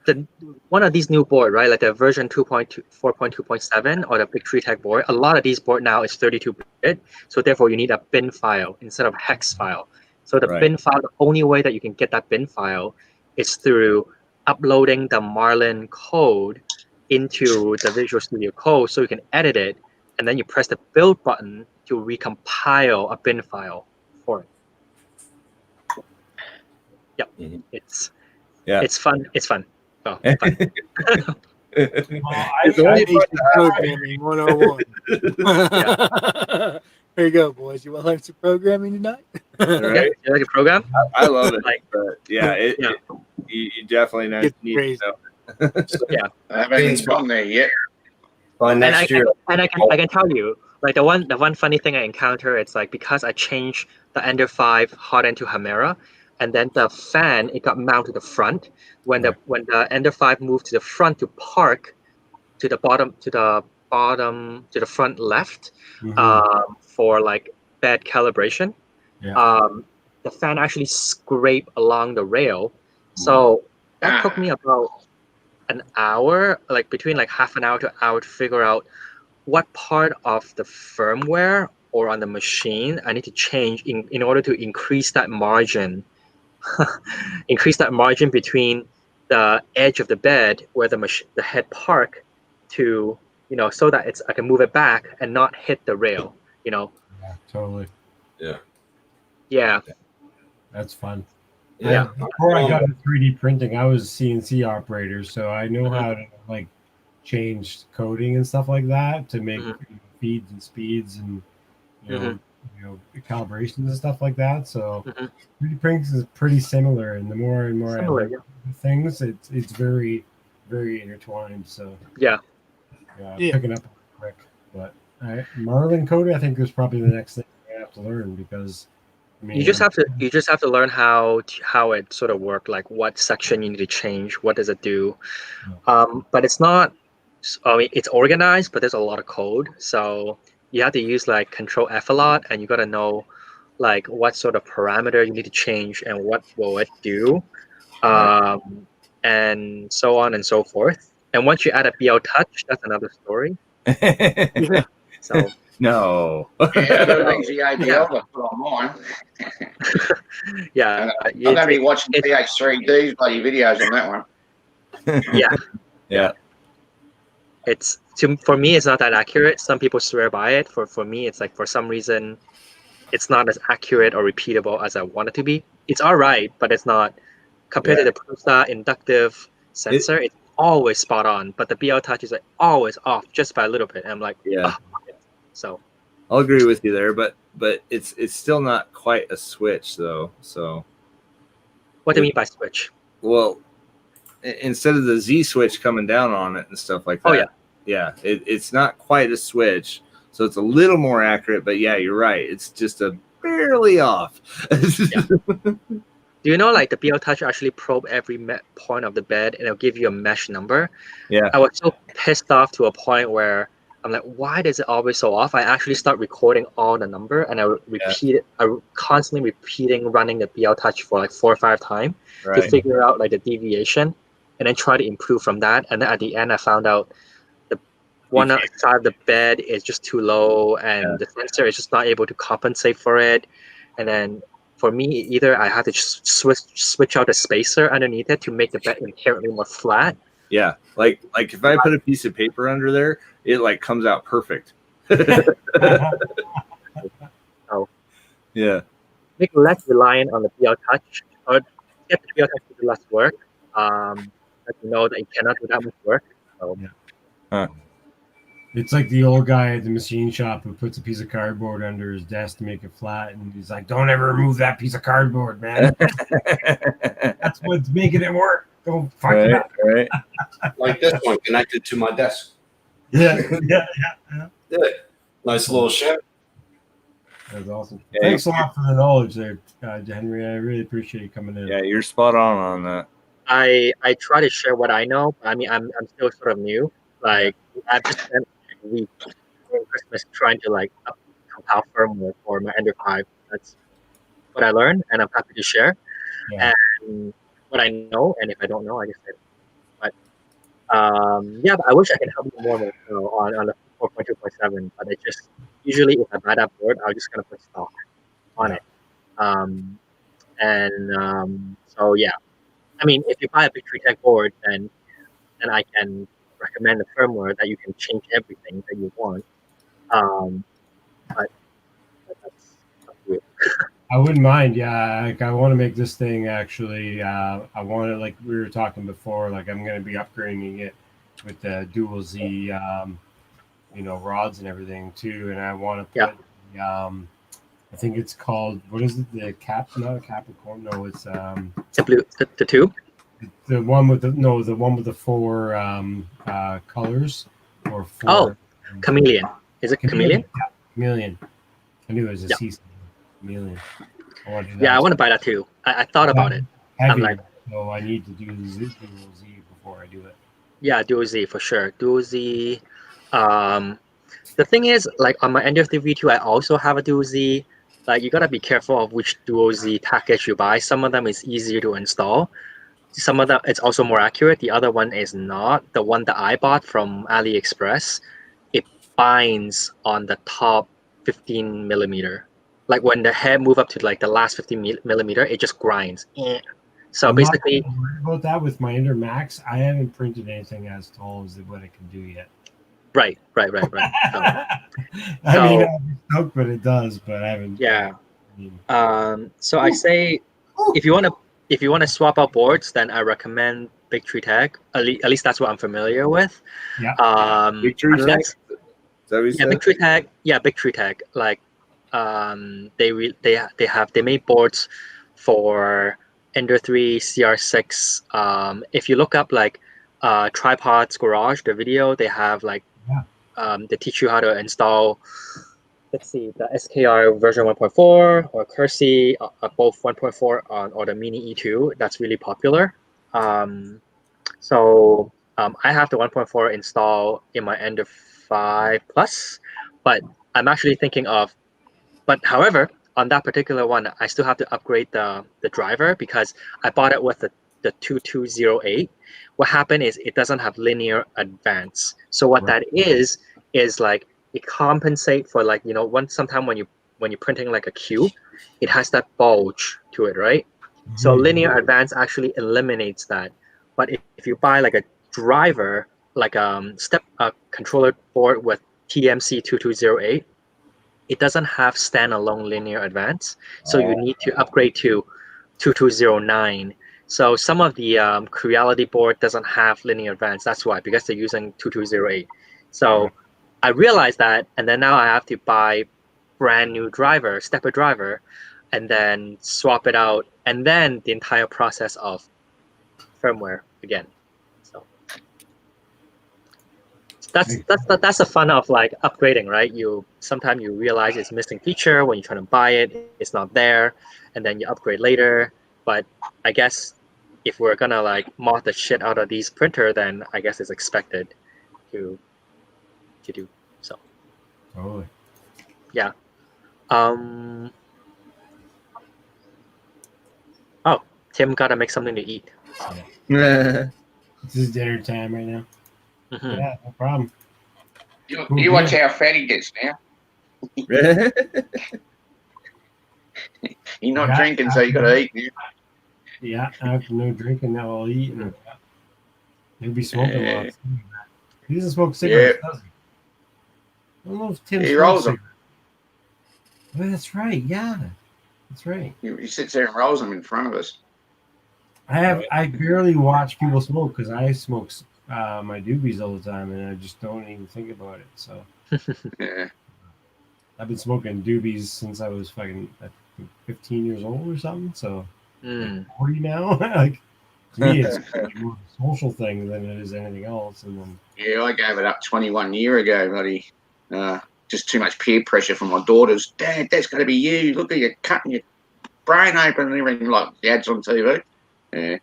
Speaker 11: the one of these new board, right? Like the version 2.2, 4.2.7 or the Big Tree Tech board. A lot of these board now is 32-bit, so therefore you need a bin file instead of hex file. So the bin file, the only way that you can get that bin file is through uploading the Marlin code into the Visual Studio Code, so you can edit it, and then you press the build button to recompile a bin file for it. Yep, it's fun. It's fun. Oh, fun.
Speaker 3: It's only programming 101. Here you go, boys. You want to learn some programming tonight?
Speaker 7: Right?
Speaker 11: You like a program?
Speaker 7: I love it. But yeah, you definitely need to know.
Speaker 11: Yeah,
Speaker 5: I haven't gone there yet.
Speaker 2: Well, next year,
Speaker 11: I can tell you, like the one funny thing I encounter, it's like because I changed the Ender 5 hot end to Hamera, and then the fan, it got mounted to the front. When the Ender 5 moved to the front to park to the front left, for like bad calibration, the fan actually scraped along the rail. So that took me about an hour, like between like half an hour to an hour, to figure out what part of the firmware or on the machine I need to change in order to increase that margin. Increase that margin between the edge of the bed where the head park to, so that I can move it back and not hit the rail.
Speaker 1: Yeah, totally.
Speaker 11: Yeah.
Speaker 1: That's fun.
Speaker 11: Yeah.
Speaker 1: Before I got into 3D printing, I was a CNC operator, so I know how to like change coding and stuff like that to make feeds and speeds and you know calibrations and stuff like that. So 3D printing is pretty similar, and the more and more I learn things, it's very, very intertwined. So picking up quick. But Marlin coding, I think, is probably the next thing I have to learn, because
Speaker 11: you just have to learn how it sort of works, like what section you need to change, what does it do. But it's not, I mean, it's organized, but there's a lot of code, so you have to use like Control F a lot, and you got to know like what sort of parameter you need to change and what will it do, and so on and so forth. And once you add a BL touch, that's another story. So
Speaker 7: No.
Speaker 5: Yeah, I got an easy ABL to put on mine.
Speaker 11: yeah,
Speaker 5: I'm going to be watching PH3D's bloody videos on that one.
Speaker 11: yeah. It's for me, it's not that accurate. Some people swear by it. For me, it's like for some reason, it's not as accurate or repeatable as I want it to be. It's all right, but it's not compared to the Prusa inductive sensor. It's always spot on, but the BL Touch is like always off just by a little bit. And I'm like, so
Speaker 7: I'll agree with you there, but it's still not quite a switch though. So
Speaker 11: what do you mean by switch?
Speaker 7: Well, instead of the Z switch coming down on it and stuff like that. It's not quite a switch, so it's a little more accurate. But yeah, you're right. It's just a barely off.
Speaker 11: Do you know, like the BL Touch actually probe every point of the bed and it'll give you a mesh number?
Speaker 7: Yeah.
Speaker 11: I was so pissed off to a point where I'm like, why does it always so off? I actually start recording all the number and I repeat it. I constantly running the BL Touch for like 4 or 5 times to figure out like the deviation, and then try to improve from that. And then at the end, I found out the one side of the bed is just too low, and the sensor is just not able to compensate for it. And then for me, either I have to switch out the spacer underneath it to make the bed inherently more flat.
Speaker 7: Yeah, like if I put a piece of paper under there, it like comes out perfect.
Speaker 11: So
Speaker 7: yeah,
Speaker 11: make it less reliant on the BL Touch, or get the BL Touch to do less work. Let you know that you cannot do that much work. So.
Speaker 1: It's like the old guy at the machine shop who puts a piece of cardboard under his desk to make it flat, and he's like, "Don't ever remove that piece of cardboard, man. That's what's making it work. Don't fuck it up."
Speaker 7: Right.
Speaker 2: Like this one connected to my desk.
Speaker 1: Yeah.
Speaker 2: Nice little ship.
Speaker 1: That's awesome. Thanks a lot for the knowledge there, Henry. I really appreciate you coming in.
Speaker 7: Yeah, you're spot on that.
Speaker 11: I try to share what I know. I mean, I'm still sort of new. Like I've just spent a week during Christmas trying to like compile firmware for my Ender 5. That's what I learned, and I'm happy to share. And what I know, and if I don't know, I just say. But but I wish I could help you more on the 4.2.7. But it just usually if I buy that board, I'm just gonna put stock on it. So yeah. I mean, if you buy a big Tree Tech board, then I can recommend the firmware that you can change everything that you want. But that's up to you.
Speaker 1: I wouldn't mind. Yeah, like I want to make this thing actually. I want to, like we were talking before. Like I'm going to be upgrading it with the dual Z, rods and everything too. And I want to put. I think it's called, what is it? The cap? Not a Capricorn. No, it's
Speaker 11: the tube.
Speaker 1: The one with the 4 colors or 4.
Speaker 11: Oh, chameleon. Is it chameleon?
Speaker 1: Yeah, chameleon. I knew it was a C. Chameleon.
Speaker 11: I want to buy that too. I thought about it.
Speaker 1: I'm like, so I need to do dual Z before I do it.
Speaker 11: Yeah, dual Z for sure. Dual Z. The thing is, like on my Ender 3 V2, I also have a dual Z. Like you gotta be careful of which dual Z package you buy. Some of them is easier to install. Some of them it's also more accurate. The other one is not. The one that I bought from AliExpress, it binds on the top 15 millimeter. Like when the head move up to like the last 15 millimeter, it just grinds. So
Speaker 1: I'm
Speaker 11: basically,
Speaker 1: not worried about that with my Ender Max. I haven't printed anything as tall as what it can do yet.
Speaker 11: Right. So,
Speaker 1: I mean, I'm stoked, but it does. But I haven't.
Speaker 11: Yeah. So I say, if you want to swap out boards, then I recommend Big Tree Tech. At least that's what I'm familiar with.
Speaker 7: Yeah. Big Tree Tech. Is that what you said?
Speaker 11: Big Tree Tech. Yeah, Big Tree Tech. Like, they made boards for Ender 3, CR6. If you look up like Tripods Garage, the video, they have like they teach you how to install. Let's see, the SKR version 1.4 or Kersey, both 1.4 or the Mini E2. That's really popular. So I have the 1.4 installed in my Ender 5 Plus, but I'm actually thinking of. But however, on that particular one, I still have to upgrade the driver because I bought it with the 2208. What happened is it doesn't have linear advance. So what that is like it compensates for like sometime when you're printing like a cube, it has that bulge to it, right? So linear advance actually eliminates that. But if you buy like a driver, like a controller board with TMC 2208, it doesn't have standalone linear advance, so you need to upgrade to 2209. So some of the Creality board doesn't have linear advance. That's why, because they're using 2208. So I realized that, and then now I have to buy brand new driver, stepper driver, and then swap it out, and then the entire process of firmware again. So that's the fun of like upgrading, right? Sometimes you realize it's missing feature when you're trying to buy it, it's not there, and then you upgrade later. But I guess if we're gonna like mod the shit out of these printer, then I guess it's expected to do so.
Speaker 1: Totally.
Speaker 11: Yeah. Oh, Tim gotta make something to eat.
Speaker 1: This is dinner time right now.
Speaker 11: Mhm.
Speaker 1: Yeah, no problem.
Speaker 5: You watch how fat he gets now. You're not drinking, so you got to eat now.
Speaker 1: Yeah, after no drinking, now I'll eat. And he'll be smoking lots. He doesn't smoke cigarettes, does he? I don't know if Tim
Speaker 5: rolls
Speaker 1: smokes
Speaker 5: them.
Speaker 1: cigarettes. Oh, that's right. Yeah, that's right.
Speaker 5: He sits there and rolls them in front of us.
Speaker 1: I barely watch people smoke because I smoke my doobies all the time, and I just don't even think about it. So
Speaker 5: Yeah.
Speaker 1: I've been smoking doobies since I was fucking 15 years old or something. So like 40 now. Like to me, it's more of a social thing than it is anything else. And then
Speaker 5: Yeah, I gave it up 21 years ago, buddy. Just too much peer pressure from my daughters. Dad, that's got to be you. Look at you cutting your brain open and everything like the ads on TV. Yeah.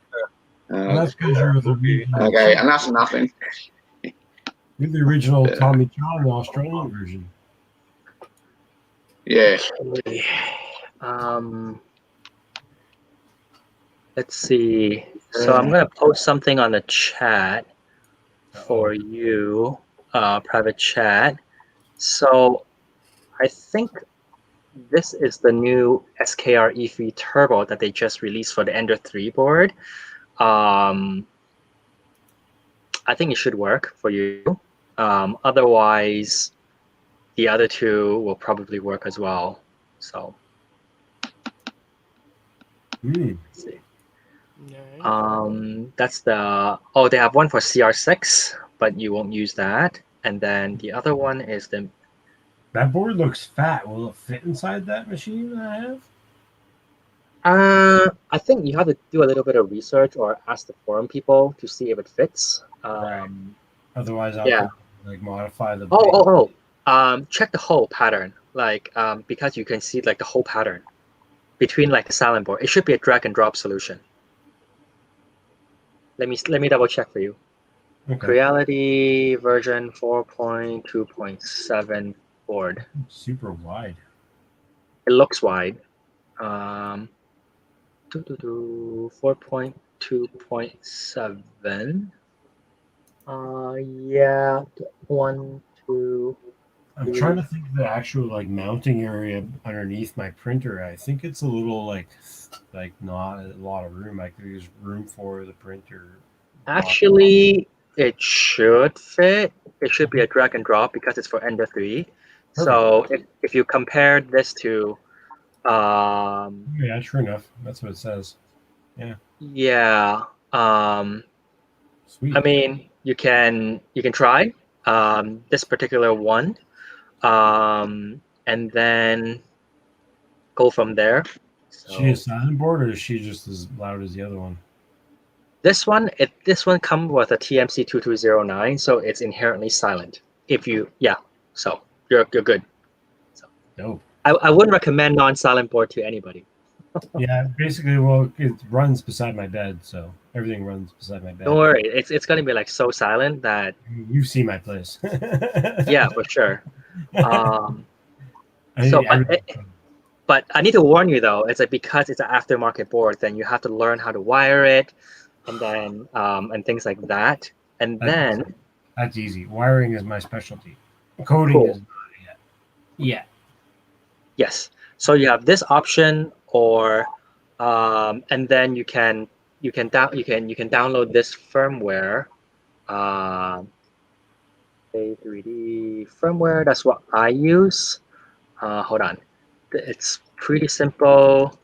Speaker 1: well, that's because you're the original.
Speaker 5: Okay, and that's nothing.
Speaker 1: You're the original Tommy John, the Australian version.
Speaker 5: Yeah.
Speaker 11: Okay. Let's see. So I'm gonna post something on the chat for you, private chat. So I think this is the new SKR E3 Turbo that they just released for the Ender 3 board. I think it should work for you. Otherwise, the other two will probably work as well. So let's see. That's they have one for CR6, but you won't use that. And then the other one is
Speaker 1: that board looks fat. Will it fit inside that machine that I have?
Speaker 11: I think you have to do a little bit of research or ask the forum people to see if it fits.
Speaker 1: Otherwise, I'll have to, like modify the.
Speaker 11: Check the hole pattern, like because you can see like the whole pattern between like the silent board. It should be a drag and drop solution. Let me double check for you.
Speaker 1: Okay.
Speaker 11: Creality version 4.2.7 board.
Speaker 1: Super wide.
Speaker 11: It looks wide. 4.2.7. Yeah, 1, 2.
Speaker 1: I'm trying to think of the actual like mounting area underneath my printer. I think it's a little like not a lot of room. Like there's room for the printer.
Speaker 11: Actually, it should fit. It should be a drag and drop because it's for Ender 3. So if you compare this to
Speaker 1: yeah, sure enough. That's what it says. Yeah.
Speaker 11: Yeah.
Speaker 1: Sweet.
Speaker 11: I mean, you can try this particular one, and then go from there.
Speaker 1: Is she a silent board, or is she just as loud as the other one?
Speaker 11: This one comes with a TMC 2209, so it's inherently silent. So you're good. So
Speaker 1: dope.
Speaker 11: I wouldn't recommend non-silent board to anybody.
Speaker 1: Yeah, basically, well, it runs beside my bed, so everything runs beside my bed.
Speaker 11: Don't worry, it's gonna be like so silent that
Speaker 1: you see my place.
Speaker 11: Yeah, for sure. But I need to warn you though, it's like because it's an aftermarket board, then you have to learn how to wire it, and then and things like that. And then
Speaker 1: that's easy. Wiring is my specialty. Coding is not. Yeah.
Speaker 11: Yes. So you have this option, or and then you can download this firmware. K3D firmware. That's what I use. Hold on. It's pretty simple.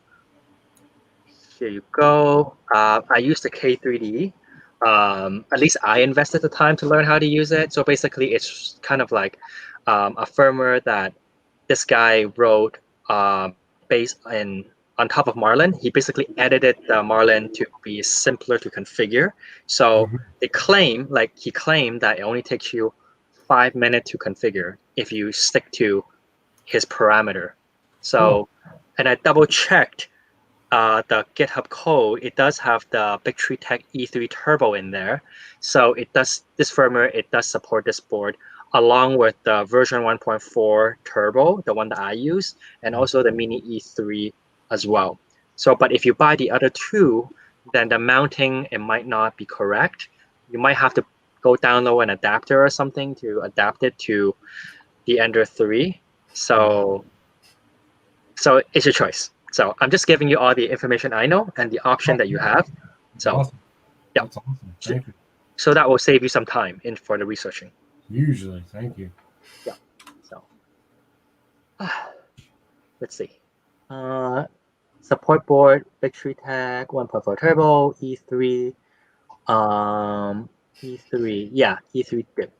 Speaker 11: Here you go. I use the K3D. At least I invested the time to learn how to use it. So basically, it's kind of like a firmware that this guy wrote based on top of Marlin. He basically edited the Marlin to be simpler to configure. So he claimed that it only takes you 5 minutes to configure if you stick to his parameter. So, and I double checked the GitHub code. It does have the Bigtree Tech E3 Turbo in there. So it does, this firmware, it does support this board along with the version 1.4 Turbo, the one that I use, and also the Mini E3 as well. So, but if you buy the other two, then the mounting, it might not be correct. You might have to go download an adapter or something to adapt it to the Ender 3. So it's your choice. So I'm just giving you all the information I know and the option that you have. So
Speaker 1: Awesome.
Speaker 11: yeah.
Speaker 1: That's awesome. Thank you.
Speaker 11: So that will save you some time for the researching.
Speaker 1: Usually, thank you.
Speaker 11: Yeah. So let's see. Support board, Bigtree Tech 1.4 Turbo, E3. E3. Yeah, E3 dip.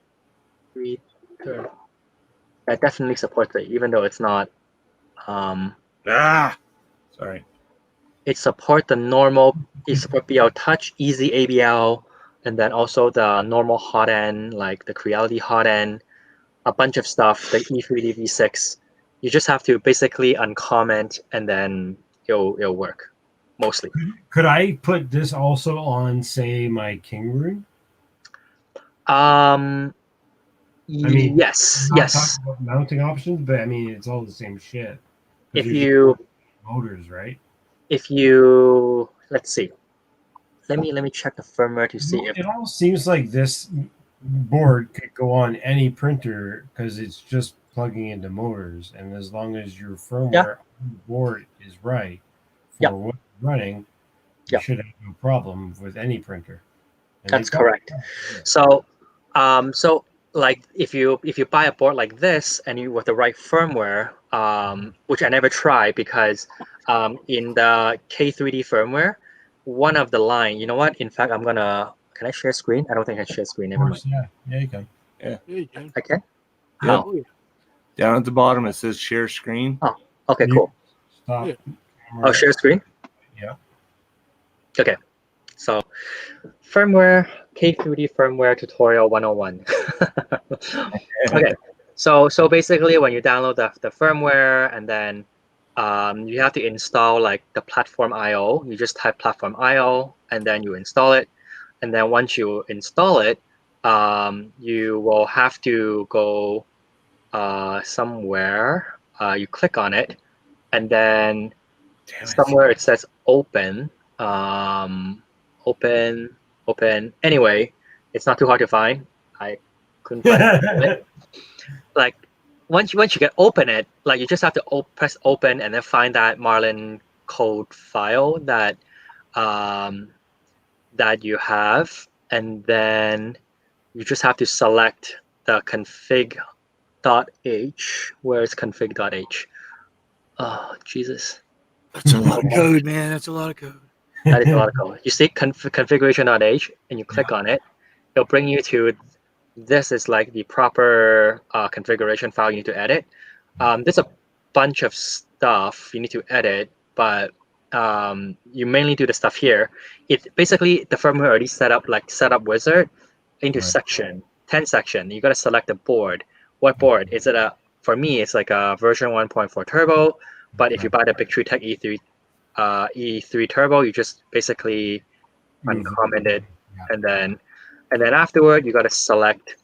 Speaker 11: E3 Turbo. That definitely supports it, even though it's not.
Speaker 7: Sorry.
Speaker 11: It supports the normal. It supports BL Touch, Easy ABL, and then also the normal hot end, like the Creality hot end, a bunch of stuff, the E3D V6. You just have to basically uncomment, and then it'll work, mostly.
Speaker 1: Could I put this also on, say, my King Room?
Speaker 11: I mean,
Speaker 1: yes. Not talking about mounting options, but I mean, it's all the same shit.
Speaker 11: If you
Speaker 1: motors, right?
Speaker 11: If you let's see, let me check the firmware to see if
Speaker 1: it all seems like this board could go on any printer because it's just plugging into motors, and as long as your firmware on the board is right for what's running, you should have no problem with any printer. And
Speaker 11: that's correct. So, so like if you buy a board like this and you with the right firmware, which I never tried because in the K3D firmware, one of the line, you know what? In fact, can I share screen? I don't think I can share screen. Never mind.
Speaker 1: Yeah, you can.
Speaker 7: Yeah.
Speaker 3: Yeah, you can.
Speaker 11: I can.
Speaker 7: Yep.
Speaker 11: How?
Speaker 7: Down at the bottom, it says share screen.
Speaker 11: Oh, okay, cool.
Speaker 1: Stop.
Speaker 11: Oh, share screen?
Speaker 1: Yeah.
Speaker 11: Okay. So, firmware, K3D firmware tutorial 101. Okay. So basically, when you download the firmware, and then you have to install like the platform IO. You just type platform IO, and then you install it. And then once you install it, you will have to go somewhere. You click on it, and then somewhere it says open. Open. Anyway, it's not too hard to find. I couldn't find it. Like once you get open it, like you just have to press open and then find that Marlin code file that that you have, and then you just have to select the config.h. Where is config.h? Oh, Jesus.
Speaker 3: That's a lot of code, man. That's a lot of code.
Speaker 11: That is a lot of code. You see configuration.h and you click on it. It'll bring you to this is like the proper configuration file you need to edit. There's a bunch of stuff you need to edit, but you mainly do the stuff here. It basically the firmware already set up wizard into section 10 section. You got to select the board. What board is it? For me, it's like a version 1.4 turbo. But if you buy the Bigtree Tech E3 turbo, you just basically uncomment it, and then afterward you got to select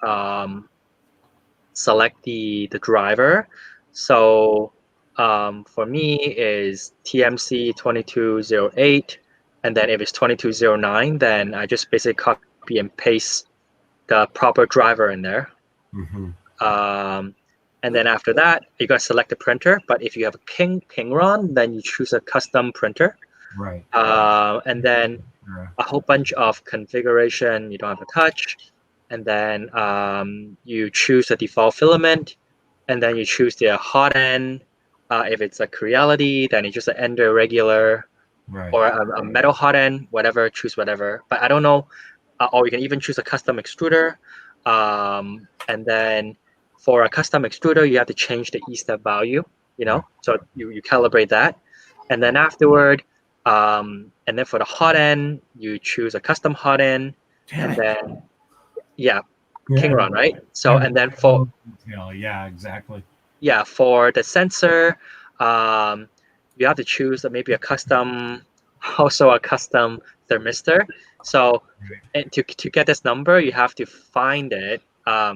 Speaker 11: the driver. So for me is TMC 2208, and then if it's 2209, then I just basically copy and paste the proper driver in there. And then after that, you got to select the printer. But if you have a Kingron, then you choose a custom printer.
Speaker 1: Right.
Speaker 11: And then a whole bunch of configuration you don't have to touch. And then you choose the default filament. And then you choose the hot end. If it's a Creality, then you just ender regular.
Speaker 1: Right.
Speaker 11: Or a metal hot end, whatever, choose whatever. But I don't know. Or you can even choose a custom extruder. And then for a custom extruder, you have to change the E-step value, so you calibrate that. And then afterward, and then for the hot end, you choose a custom hot end. And then, Kingron, right? So, and then for,
Speaker 1: yeah, exactly.
Speaker 11: yeah, for the sensor, you have to choose maybe a custom thermistor. So and to get this number, you have to find it,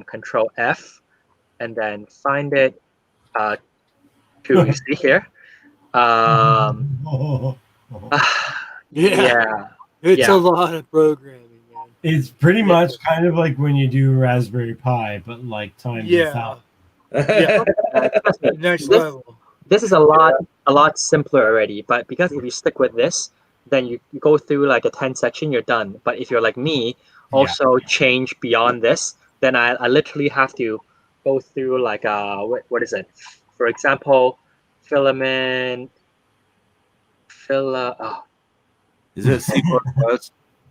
Speaker 11: Control F, and then find it to see here. Yeah.
Speaker 3: It's a lot of programming, man.
Speaker 1: It's pretty much kind of like when you do Raspberry Pi, but like times 1,000.
Speaker 3: Yeah. Next level.
Speaker 11: This is a lot simpler already, but because if you stick with this, then you go through like a 10 section, you're done. But if you're like me, also change beyond this, then I literally have to go through like what is it? For example, filament
Speaker 7: Is it C++?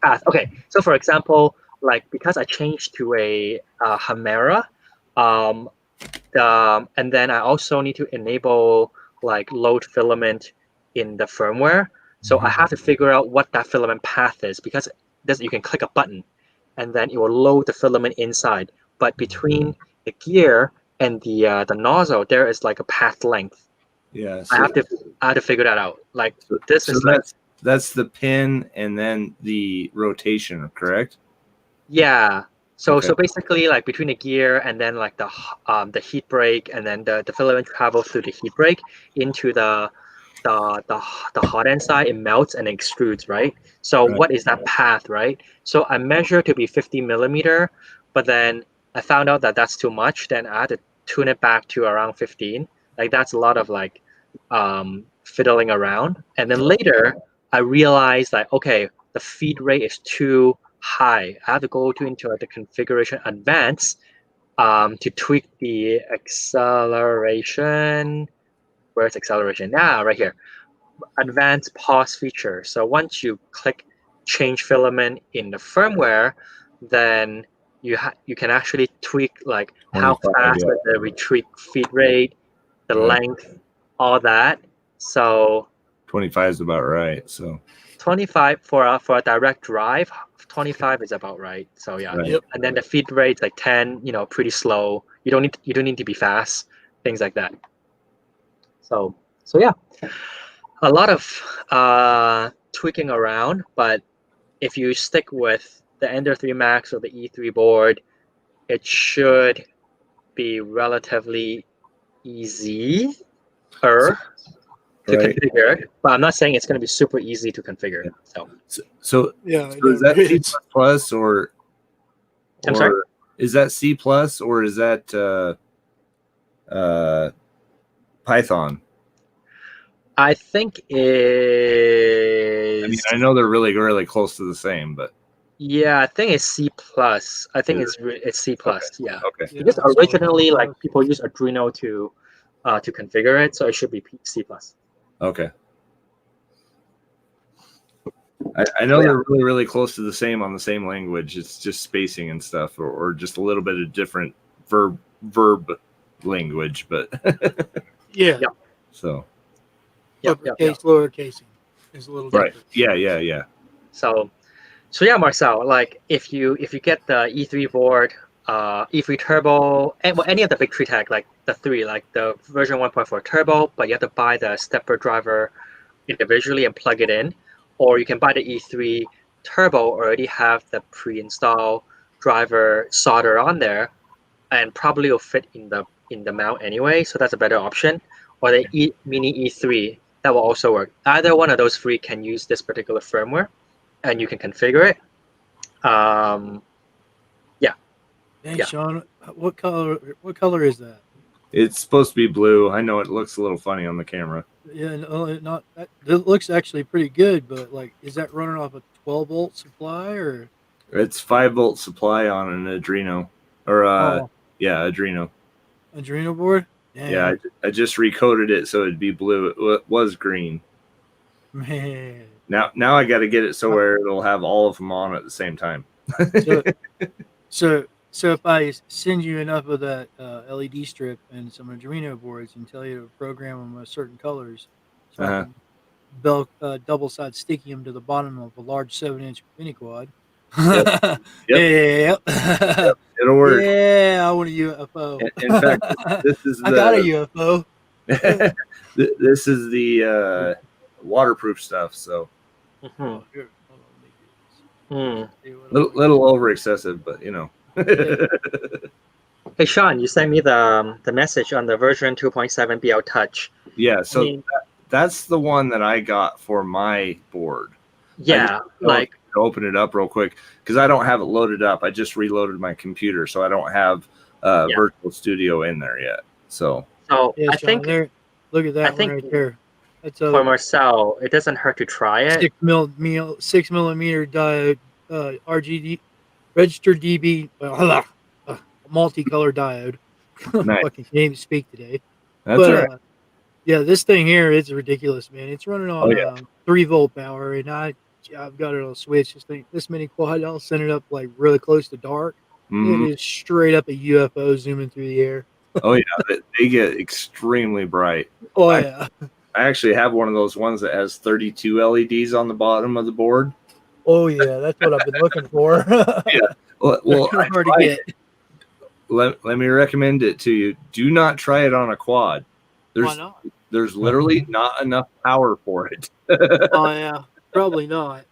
Speaker 11: path. Okay, so for example, like because I changed to a Hamera, and then I also need to enable like load filament in the firmware. So I have to figure out what that filament path is, because you can click a button and then it will load the filament inside. But between the gear and the nozzle, there is like a path length.
Speaker 7: Yeah.
Speaker 11: I have to figure that out. Like
Speaker 7: that's the pin and then the rotation, correct?
Speaker 11: Yeah. So
Speaker 7: Okay.
Speaker 11: so basically, like between the gear and then like the heat break, and then the filament travels through the heat break into the hot end side, it melts and extrudes, right? So what is that path, right? So I measured to be 50 millimeter, but then I found out that that's too much. Then I had to tune it back to around 15. Like that's a lot of like fiddling around. And then later I realized that okay, the feed rate is too high. I have to go into the configuration advanced to tweak the acceleration. Where's acceleration? Right here. Advanced pause feature. So once you click change filament in the firmware, then you can actually tweak like how
Speaker 7: 25,
Speaker 11: fast the retreat feed rate, the length, all that. So
Speaker 7: 25 is about right. So
Speaker 11: 25 for a direct drive, 25 is about right. So yeah,
Speaker 7: Right.
Speaker 11: and then the feed rate's like 10. Pretty slow. You don't need to be fast. Things like that. So yeah, a lot of tweaking around. But if you stick with the Ender 3 Max or the E3 board, it should be relatively easy. To configure, but I'm not saying it's going to be super easy to configure.
Speaker 7: So
Speaker 3: Yeah,
Speaker 7: is that C plus or
Speaker 11: I'm sorry?
Speaker 7: Is that C plus or is that Python?
Speaker 11: I think is.
Speaker 7: I mean, I know they're really, really close to the same, but
Speaker 11: yeah, I think it's C plus. I think it's C plus.
Speaker 7: Okay.
Speaker 11: Yeah.
Speaker 7: Okay.
Speaker 11: Because originally, like people use Arduino to configure it, so it should be C plus.
Speaker 7: Okay. I know they're really, really close to the same on the same language. It's just spacing and stuff, or just a little bit of different verb language, but
Speaker 3: yeah.
Speaker 7: So.
Speaker 3: Uppercase, lowercase is a little different.
Speaker 7: Yeah.
Speaker 11: So yeah, Marcel, like if you get the E3 board, E3 Turbo, and any of the big tree tag, like the 3, like the version 1.4 Turbo, but you have to buy the stepper driver individually and plug it in, or you can buy the E3 Turbo, already have the pre-installed driver solder on there, and probably will fit in the mount anyway, so that's a better option. Or the Mini E3, that will also work. Either one of those 3 can use this particular firmware, and you can configure it.
Speaker 3: Hey, Sean, what color is that?
Speaker 7: It's supposed to be blue. I know it looks a little funny on the camera.
Speaker 3: Yeah, no, not that. It looks actually pretty good, but like, is that running off a 12-volt supply or?
Speaker 7: It's 5-volt supply on an Adreno, or Adreno.
Speaker 3: Adreno board. Damn.
Speaker 7: Yeah, I just recoded it so it'd be blue. It was green.
Speaker 3: Man.
Speaker 7: Now I got to get it so where it'll have all of them on at the same time.
Speaker 3: So if I send you enough of that LED strip and some Adreno boards and tell you to program them with certain colors, so I can double side sticky them to the bottom of a large 7-inch mini quad.
Speaker 7: Yep.
Speaker 3: Yep.
Speaker 7: It'll work.
Speaker 3: Yeah, I want a UFO.
Speaker 7: In fact, this is
Speaker 3: I got a UFO.
Speaker 7: This is the waterproof stuff. So little over excessive, but you know.
Speaker 11: Hey Sean, you sent me the message on the version 2.7 BL Touch.
Speaker 7: Yeah, so that's the one that I got for my board.
Speaker 11: Yeah, like
Speaker 7: open it up real quick because I don't have it loaded up. I just reloaded my computer, so I don't have Virtual Studio in there yet. So
Speaker 3: yeah,
Speaker 11: I think
Speaker 3: look at that one right there. That's
Speaker 11: for Marcel, it doesn't hurt to try it.
Speaker 3: 6 millimeter diode, RGB registered DB, multicolor diode.
Speaker 7: Nice.
Speaker 3: Fucking can't even speak today.
Speaker 7: That's all right.
Speaker 3: Yeah, this thing here is ridiculous, man. It's running on 3-volt power, and I've got it on a switch. This mini quad, I'll send it up like really close to dark.
Speaker 7: Mm-hmm.
Speaker 3: It is straight up a UFO zooming through the air.
Speaker 7: Oh yeah, they get extremely bright.
Speaker 3: Oh yeah.
Speaker 7: I actually have one of those ones that has 32 LEDs on the bottom of the board.
Speaker 3: Oh yeah, that's what I've been looking for.
Speaker 7: Yeah. Well,
Speaker 3: hard to get.
Speaker 7: Let me recommend it to you. Do not try it on a quad.
Speaker 3: Why not?
Speaker 7: There's literally not enough power for it.
Speaker 3: Oh yeah, probably not.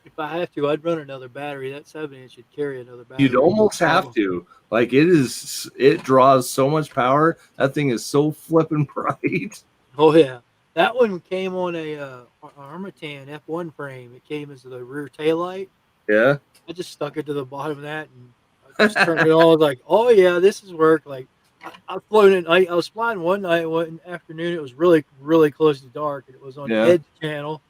Speaker 3: If I have to, I'd run another battery. That 7-inch should carry another battery.
Speaker 7: You'd almost have to. Like it draws so much power. That thing is so flippin' bright.
Speaker 3: Oh yeah, that one came on a Armatan F1 frame. It came as the rear taillight.
Speaker 7: Yeah.
Speaker 3: I just stuck it to the bottom of that and I just turned it on. I was like, oh yeah, this is work. Like I've flown it. I was flying one night, one afternoon. It was really, really close to dark, and it was on Ed's channel.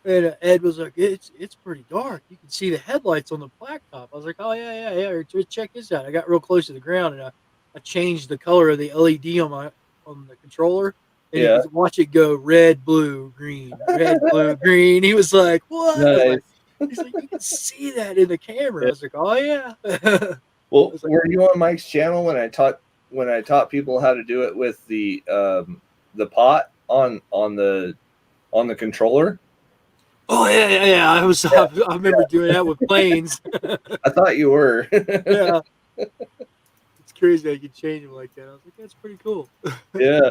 Speaker 3: And Ed was like, "It's pretty dark. You can see the headlights on the blacktop." I was like, "Oh yeah. Check this out." I got real close to the ground, and I changed the color of the LED on the controller, and watch it go red, blue, green, red, blue, green. He was like, "What?"
Speaker 7: Nice.
Speaker 3: He's like, "You can see that in the camera." I was like, "Oh yeah."
Speaker 7: Well, were you on Mike's channel when I taught people how to do it with the pot on the controller?
Speaker 3: Oh yeah. I remember doing that with planes.
Speaker 7: I thought you were.
Speaker 3: Yeah. It's crazy how you can change them like that. I was like, that's pretty cool.
Speaker 7: Yeah.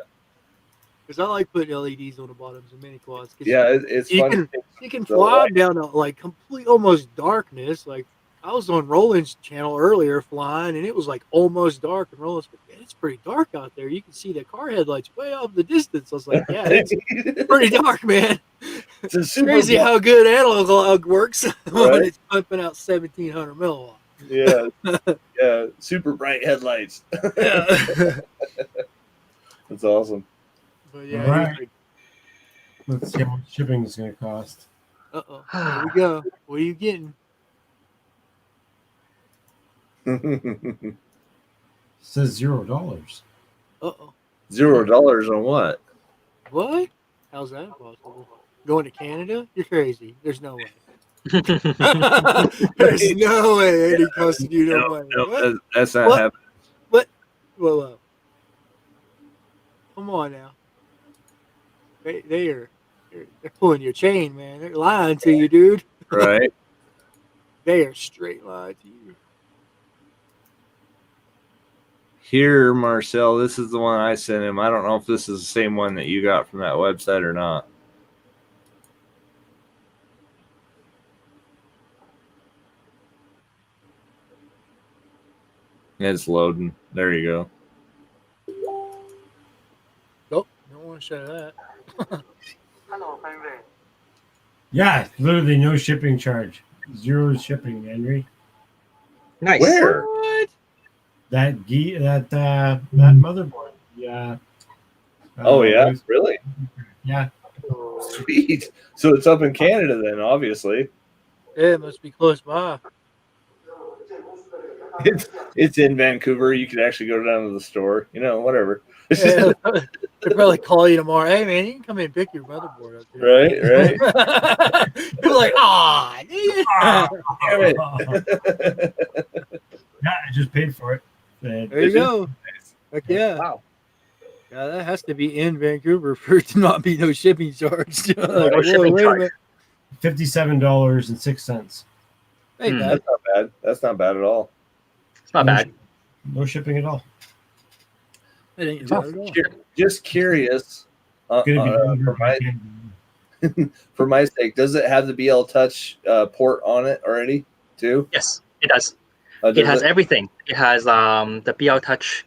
Speaker 3: Because I like putting LEDs on the bottoms of mini quads.
Speaker 7: Yeah, it's fun.
Speaker 3: You can fly down to like complete almost darkness. Like I was on Roland's channel earlier flying, and it was like almost dark. And Roland's like, man, it's pretty dark out there. You can see the car headlights way off in the distance. I was like, yeah, it's pretty dark, man. It's crazy how good analog works when it's pumping out 1,700 milliwatts.
Speaker 7: Yeah, super bright headlights.
Speaker 3: Yeah.
Speaker 7: That's awesome.
Speaker 3: But yeah,
Speaker 1: all right. Let's see how much shipping is going to cost.
Speaker 3: Uh-oh. Here we go. What are you getting?
Speaker 1: Says $0.
Speaker 3: Uh-oh.
Speaker 7: $0 on what?
Speaker 3: What? How's that possible? Going to Canada? You're crazy. There's no way. There's no way Eddie costing you no money.
Speaker 7: No, that's not happening.
Speaker 3: What? Well, come on now. They're pulling your chain, man. They're lying to you, dude.
Speaker 7: Right.
Speaker 3: They are straight lying to you.
Speaker 7: Here, Marcel, this is the one I sent him. I don't know if this is the same one that you got from that website or not. It's loading. There you go.
Speaker 3: Nope, don't want to show that.
Speaker 1: Yeah, literally no shipping charge. 0 shipping, Henry.
Speaker 11: Nice.
Speaker 7: Where?
Speaker 3: What?
Speaker 1: that motherboard. Yeah.
Speaker 7: Oh yeah, really?
Speaker 1: Yeah.
Speaker 7: Sweet. So it's up in Canada then, obviously.
Speaker 3: Yeah, it must be close by.
Speaker 7: It's in Vancouver. You could actually go down to the store. Whatever.
Speaker 3: Yeah, they'll probably call you tomorrow. Hey man, you can come in and pick your motherboard up here.
Speaker 7: Right.
Speaker 3: You're like, ah,
Speaker 7: Damn it.
Speaker 1: Yeah, I just paid for it.
Speaker 3: there you go. Heck yeah.
Speaker 11: Wow.
Speaker 3: Yeah, that has to be in Vancouver for it to not be no shipping charge. Like,
Speaker 11: No
Speaker 3: whoa,
Speaker 11: shipping
Speaker 3: wait a
Speaker 11: charge.
Speaker 3: minute.
Speaker 1: $57.06.
Speaker 3: Hey,
Speaker 11: Hmm.
Speaker 3: bad.
Speaker 7: That's not bad. That's not bad at all.
Speaker 11: It's not bad.
Speaker 1: No shipping at all.
Speaker 3: It ain't bad at all.
Speaker 7: Just curious.
Speaker 1: Gonna be
Speaker 7: For my sake, does it have the BL Touch port on it already too?
Speaker 11: Yes, it does.
Speaker 7: Does
Speaker 11: It has everything. It has the BL Touch.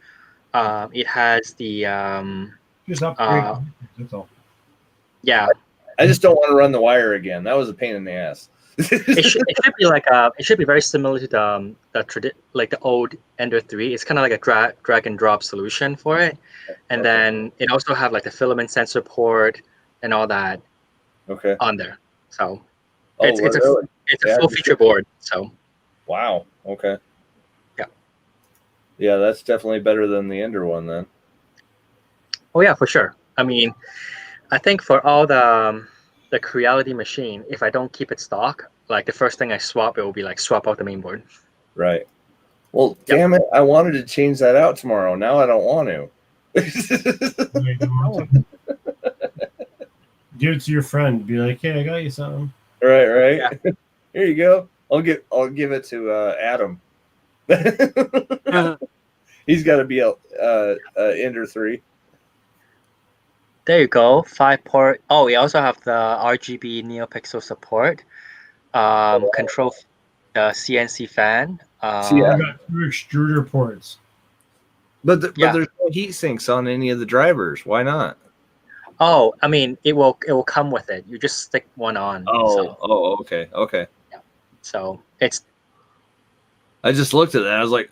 Speaker 11: It has the
Speaker 1: just upgrade. That's all.
Speaker 11: yeah.
Speaker 7: I just don't want to run the wire again. That was a pain in the ass.
Speaker 11: It should be like it should be very similar to the old Ender 3. It's kind of like a drag and drop solution for it, and then it also have like the filament sensor port and all that
Speaker 7: Okay.
Speaker 11: on there. So
Speaker 7: Oh,
Speaker 11: it's a
Speaker 7: really?
Speaker 11: it's
Speaker 7: Yeah,
Speaker 11: a full feature board. So
Speaker 7: Wow. Okay.
Speaker 11: Yeah.
Speaker 7: Yeah, that's definitely better than the Ender one then.
Speaker 11: oh yeah, for sure. I mean, I think for all the Creality machine, if I don't keep it stock, like the first thing I swap, it will be like swap out the main board.
Speaker 7: Right. Well, damn it! I wanted to change that out tomorrow. Now I don't want to.
Speaker 1: Give it to your friend. Be like, hey, I got you something.
Speaker 7: Right. Yeah. Here you go. I'll give it to Adam. He's got to be a Ender 3.
Speaker 11: There you go. 5-port. Oh, we also have the RGB NeoPixel support. Control the CNC fan.
Speaker 1: You got 2 extruder ports.
Speaker 7: But there's no heat sinks on any of the drivers. Why not?
Speaker 11: Oh, I mean, it will come with it. You just stick one on.
Speaker 7: Okay.
Speaker 11: Yeah. So it's.
Speaker 7: I just looked at that. I was like,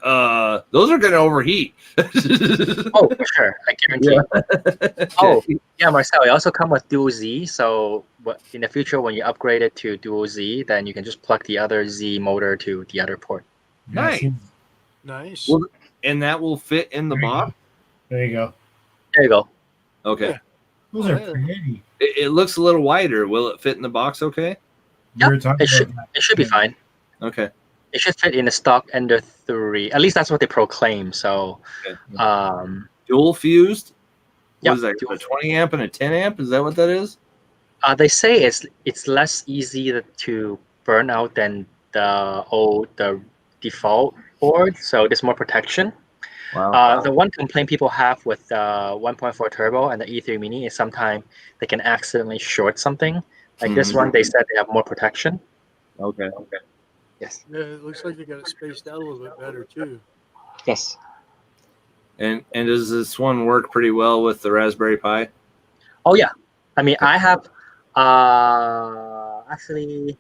Speaker 7: those are going to overheat.
Speaker 11: Oh, for sure. I guarantee.
Speaker 7: Yeah.
Speaker 11: Oh, yeah, Marcel. It also come with dual Z. So in the future, when you upgrade it to dual Z, then you can just plug the other Z motor to the other port.
Speaker 7: Nice.
Speaker 3: Nice.
Speaker 7: Well, and that will fit in the box?
Speaker 1: There you go.
Speaker 11: There you go.
Speaker 7: Okay.
Speaker 3: Yeah.
Speaker 1: Those are pretty.
Speaker 7: It looks a little wider. Will it fit in the box okay?
Speaker 11: Yeah,
Speaker 1: We were talking
Speaker 11: it should.
Speaker 1: about
Speaker 11: It should be fine.
Speaker 7: Okay.
Speaker 11: It should fit in the stock Ender 3. At least that's what they proclaim. So,
Speaker 7: Dual fused?
Speaker 11: Yeah,
Speaker 7: What is that? A 20 amp and a 10 amp? Is that what that is?
Speaker 11: they say it's less easy to burn out than the default board. So there's more protection.
Speaker 7: Wow.
Speaker 11: The one complaint people have with 1.4 turbo and the E3 Mini is sometimes they can accidentally short something. Like this one, they said they have more protection.
Speaker 7: Okay.
Speaker 11: Yes.
Speaker 3: Yeah, it looks like they got it spaced out a little bit better too.
Speaker 11: Yes.
Speaker 7: And does this one work pretty well with the Raspberry Pi?
Speaker 11: Oh yeah. I mean, I have. Actually,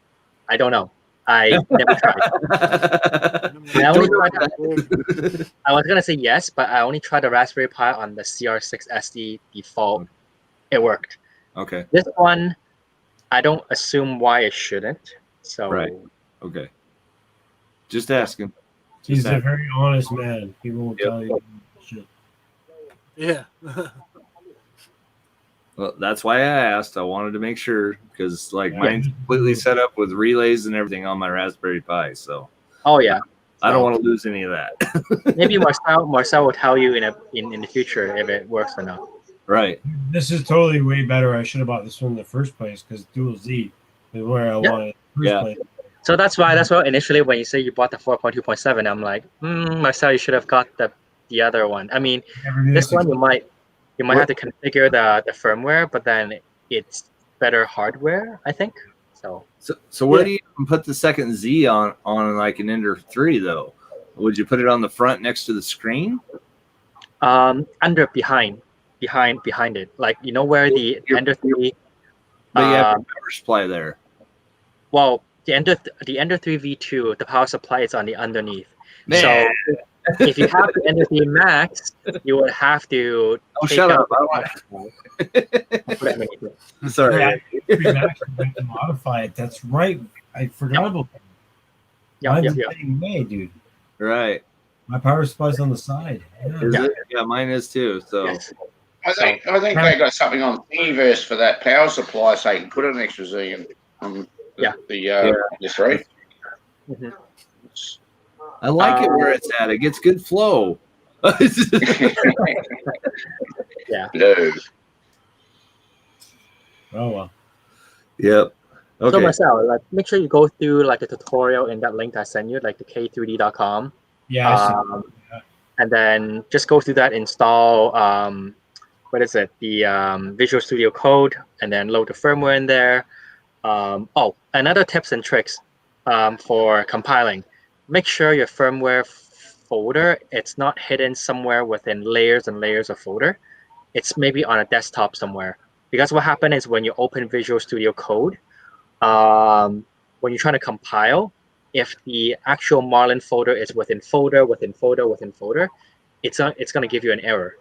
Speaker 11: I don't know. I never tried. I was gonna say yes, but I only tried the Raspberry Pi on the CR6 SD default. It worked.
Speaker 7: Okay.
Speaker 11: This one, I don't assume why it shouldn't. So
Speaker 7: Right. Okay. Just asking.
Speaker 1: He's a very honest man. He won't tell you shit.
Speaker 3: Yeah.
Speaker 7: Well, that's why I asked. I wanted to make sure because mine's completely set up with relays and everything on my Raspberry Pi. So.
Speaker 11: Oh yeah.
Speaker 7: I don't want to lose any of that.
Speaker 11: Maybe Marcel will tell you in the future if it works or not.
Speaker 7: Right.
Speaker 1: This is totally way better. I should have bought this one in the first place because dual Z is where I wanted it in the first place.
Speaker 11: So that's why initially when you say you bought the 4.2.7, I'm like, Marcel, you should have got the other one. I mean, this one you might have to configure the firmware, but then it's better hardware, I think.
Speaker 7: So where do you put the second Z on like an Ender 3 though? Would you put it on the front next to the screen?
Speaker 11: Behind it, like where the Ender 3.
Speaker 7: But you have a power supply there.
Speaker 11: Well, the Ender 3 V2, the power supply is on the underneath.
Speaker 7: Man,
Speaker 11: So if you have the Entity Max, you would have to.
Speaker 7: Oh,
Speaker 11: take
Speaker 7: shut
Speaker 11: out
Speaker 7: up! I
Speaker 11: the- I'll put it in the-
Speaker 7: Sorry.
Speaker 1: Yeah, Max is going to modify it. That's right. I forgot about that. Mine's the same way, dude.
Speaker 7: Right.
Speaker 1: My power supply's on the side.
Speaker 7: Is
Speaker 11: Yeah.
Speaker 7: it? Yeah, mine is too. So
Speaker 11: Yes.
Speaker 5: I think they got something on Thingiverse for that power supply, so you can put an extra Z in on the three.
Speaker 11: Mhm.
Speaker 7: I like it where it's at. It gets good flow.
Speaker 11: Yeah.
Speaker 5: No.
Speaker 1: Oh well.
Speaker 7: Yep.
Speaker 11: So
Speaker 7: Okay.
Speaker 11: Marcel, like, make sure you go through like the tutorial in that link I sent you, like the k3d.com.
Speaker 1: Yeah, I see.
Speaker 11: And then just go through that, install what is it, the Visual Studio Code, and then load the firmware in there. Oh, another tips and tricks for compiling. Make sure your firmware folder, it's not hidden somewhere within layers and layers of folder. It's maybe on a desktop somewhere. Because what happens is when you open Visual Studio Code, when you're trying to compile, if the actual Marlin folder is within folder, within folder, within folder, it's going to give you an error.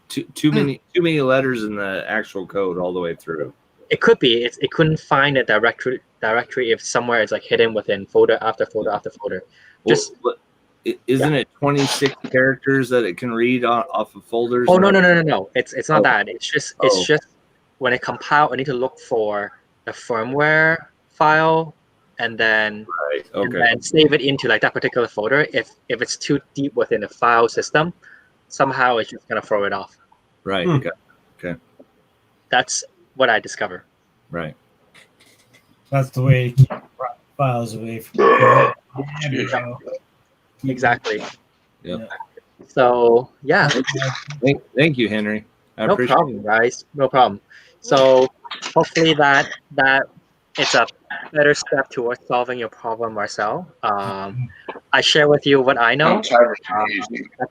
Speaker 7: Too many letters in the actual code all the way through.
Speaker 11: It could be it couldn't find a directory if somewhere it's like hidden within folder after folder after folder. Just
Speaker 7: isn't it 26 characters that it can read off of folders?
Speaker 11: Oh no. It's not that. It's just
Speaker 7: Oh.
Speaker 11: when it compile, I need to look for the firmware file and then and then save it into like that particular folder. If it's too deep within the file system, somehow it's just gonna throw it off.
Speaker 7: Right. Okay.
Speaker 11: That's what I discovered.
Speaker 7: Right.
Speaker 1: That's the way to keep files away from the
Speaker 11: Exactly.
Speaker 7: Yeah.
Speaker 11: So yeah.
Speaker 7: Thank you, Henry. I
Speaker 11: No
Speaker 7: appreciate
Speaker 11: problem, guys. No problem. So hopefully that it's a better step towards solving your problem, Marcel. I share with you what I know. That's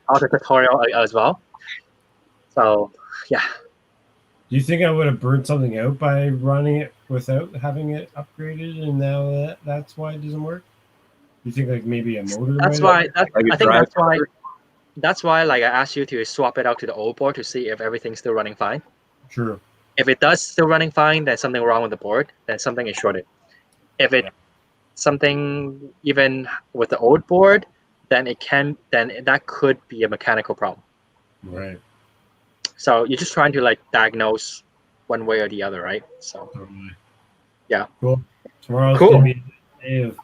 Speaker 11: all the tutorial as well. So yeah.
Speaker 1: Do you think I would have burned something out by running it without having it upgraded, and now that's why it doesn't work? Do you think like maybe a motor?
Speaker 11: That's why. I think that's why. That's why, like, I asked you to swap it out to the old board to see if everything's still running fine.
Speaker 1: Sure.
Speaker 11: If it does still running fine, then something wrong with the board. Then something is shorted. If it something even with the old board, then that could be a mechanical problem.
Speaker 1: Right.
Speaker 11: So you're just trying to like diagnose one way or the other, right? So yeah.
Speaker 1: Cool. Tomorrow's gonna be a day of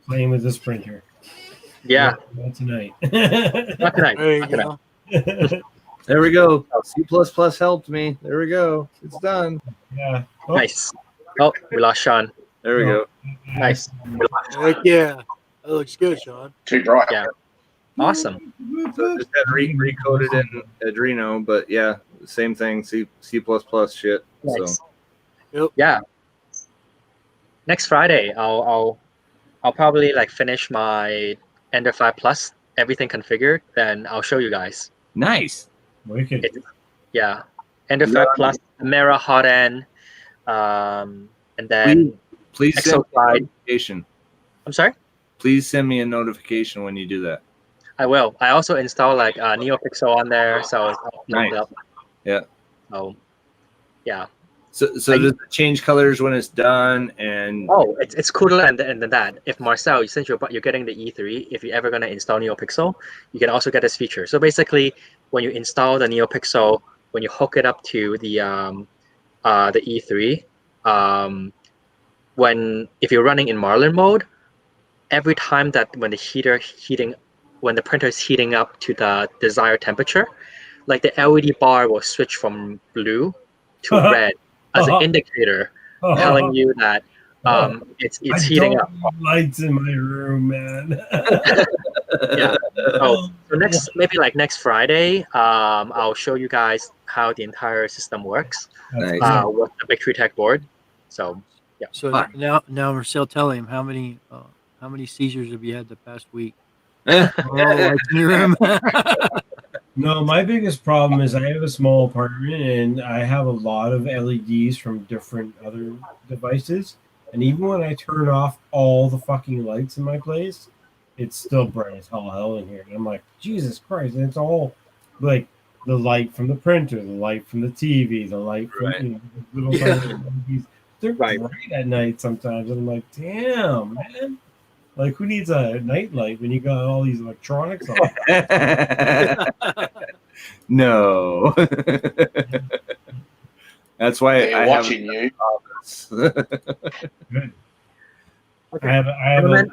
Speaker 1: playing with this printer.
Speaker 11: Yeah.
Speaker 1: Not tonight.
Speaker 11: Not tonight.
Speaker 3: There you
Speaker 11: Not
Speaker 3: go.
Speaker 11: tonight.
Speaker 7: There we go. C++ helped me. There we go. It's done.
Speaker 1: Yeah.
Speaker 11: Oh. Nice. Oh, we lost Sean.
Speaker 7: There we go.
Speaker 11: Nice.
Speaker 3: Heck yeah. That looks good, Sean.
Speaker 5: Too dry.
Speaker 11: Yeah. Awesome.
Speaker 7: So just had recoded in Adreno, but yeah, same thing. C++ shit.
Speaker 11: Nice.
Speaker 7: So
Speaker 3: Yep.
Speaker 11: Yeah. Next Friday, I'll probably like finish my Ender 5 Plus, everything configured, then I'll show you guys.
Speaker 7: nice.
Speaker 1: Wicked.
Speaker 11: Yeah. Ender 5 Plus, Mera Hot End, and then
Speaker 7: Please send me a
Speaker 11: Exoglide.
Speaker 7: notification.
Speaker 11: I'm sorry?
Speaker 7: Please send me a notification when you do that.
Speaker 11: I will. I also install like NeoPixel on there, so it's all
Speaker 7: Nice.
Speaker 11: up.
Speaker 7: Yeah.
Speaker 11: So yeah.
Speaker 7: So does it change colors when it's done? And
Speaker 11: Oh, it's cooler than that. If Marcel, since you're getting the E3, if you're ever gonna install NeoPixel, you can also get this feature. So basically, when you install the NeoPixel, when you hook it up to the E3, if you're running in Marlin mode, every time that when the printer is heating up to the desired temperature, like the LED bar will switch from blue to red as an indicator telling you that it's heating up.
Speaker 1: Lights in my room, man.
Speaker 11: Yeah. So next Friday, I'll show you guys how the entire system works
Speaker 7: Nice.
Speaker 11: with the Victory Tech board. So yeah.
Speaker 3: So now Marcel, tell him how many seizures have you had the past week?
Speaker 1: Oh,
Speaker 3: lights in your room.
Speaker 1: No, my biggest problem is I have a small apartment and I have a lot of LEDs from different other devices. And even when I turn off all the fucking lights in my place, it's still bright as hell in here. And I'm like, Jesus Christ! And it's all like the light from the printer, the light from the TV, the light from
Speaker 7: Right.
Speaker 1: the little movies. They're bright at night sometimes. And I'm like, damn, man. Like, who needs a night light when you got all these electronics on?
Speaker 7: No. That's why
Speaker 5: They're
Speaker 7: I
Speaker 5: watching you.
Speaker 1: Good.
Speaker 11: Okay.
Speaker 1: I have
Speaker 11: Gentlemen,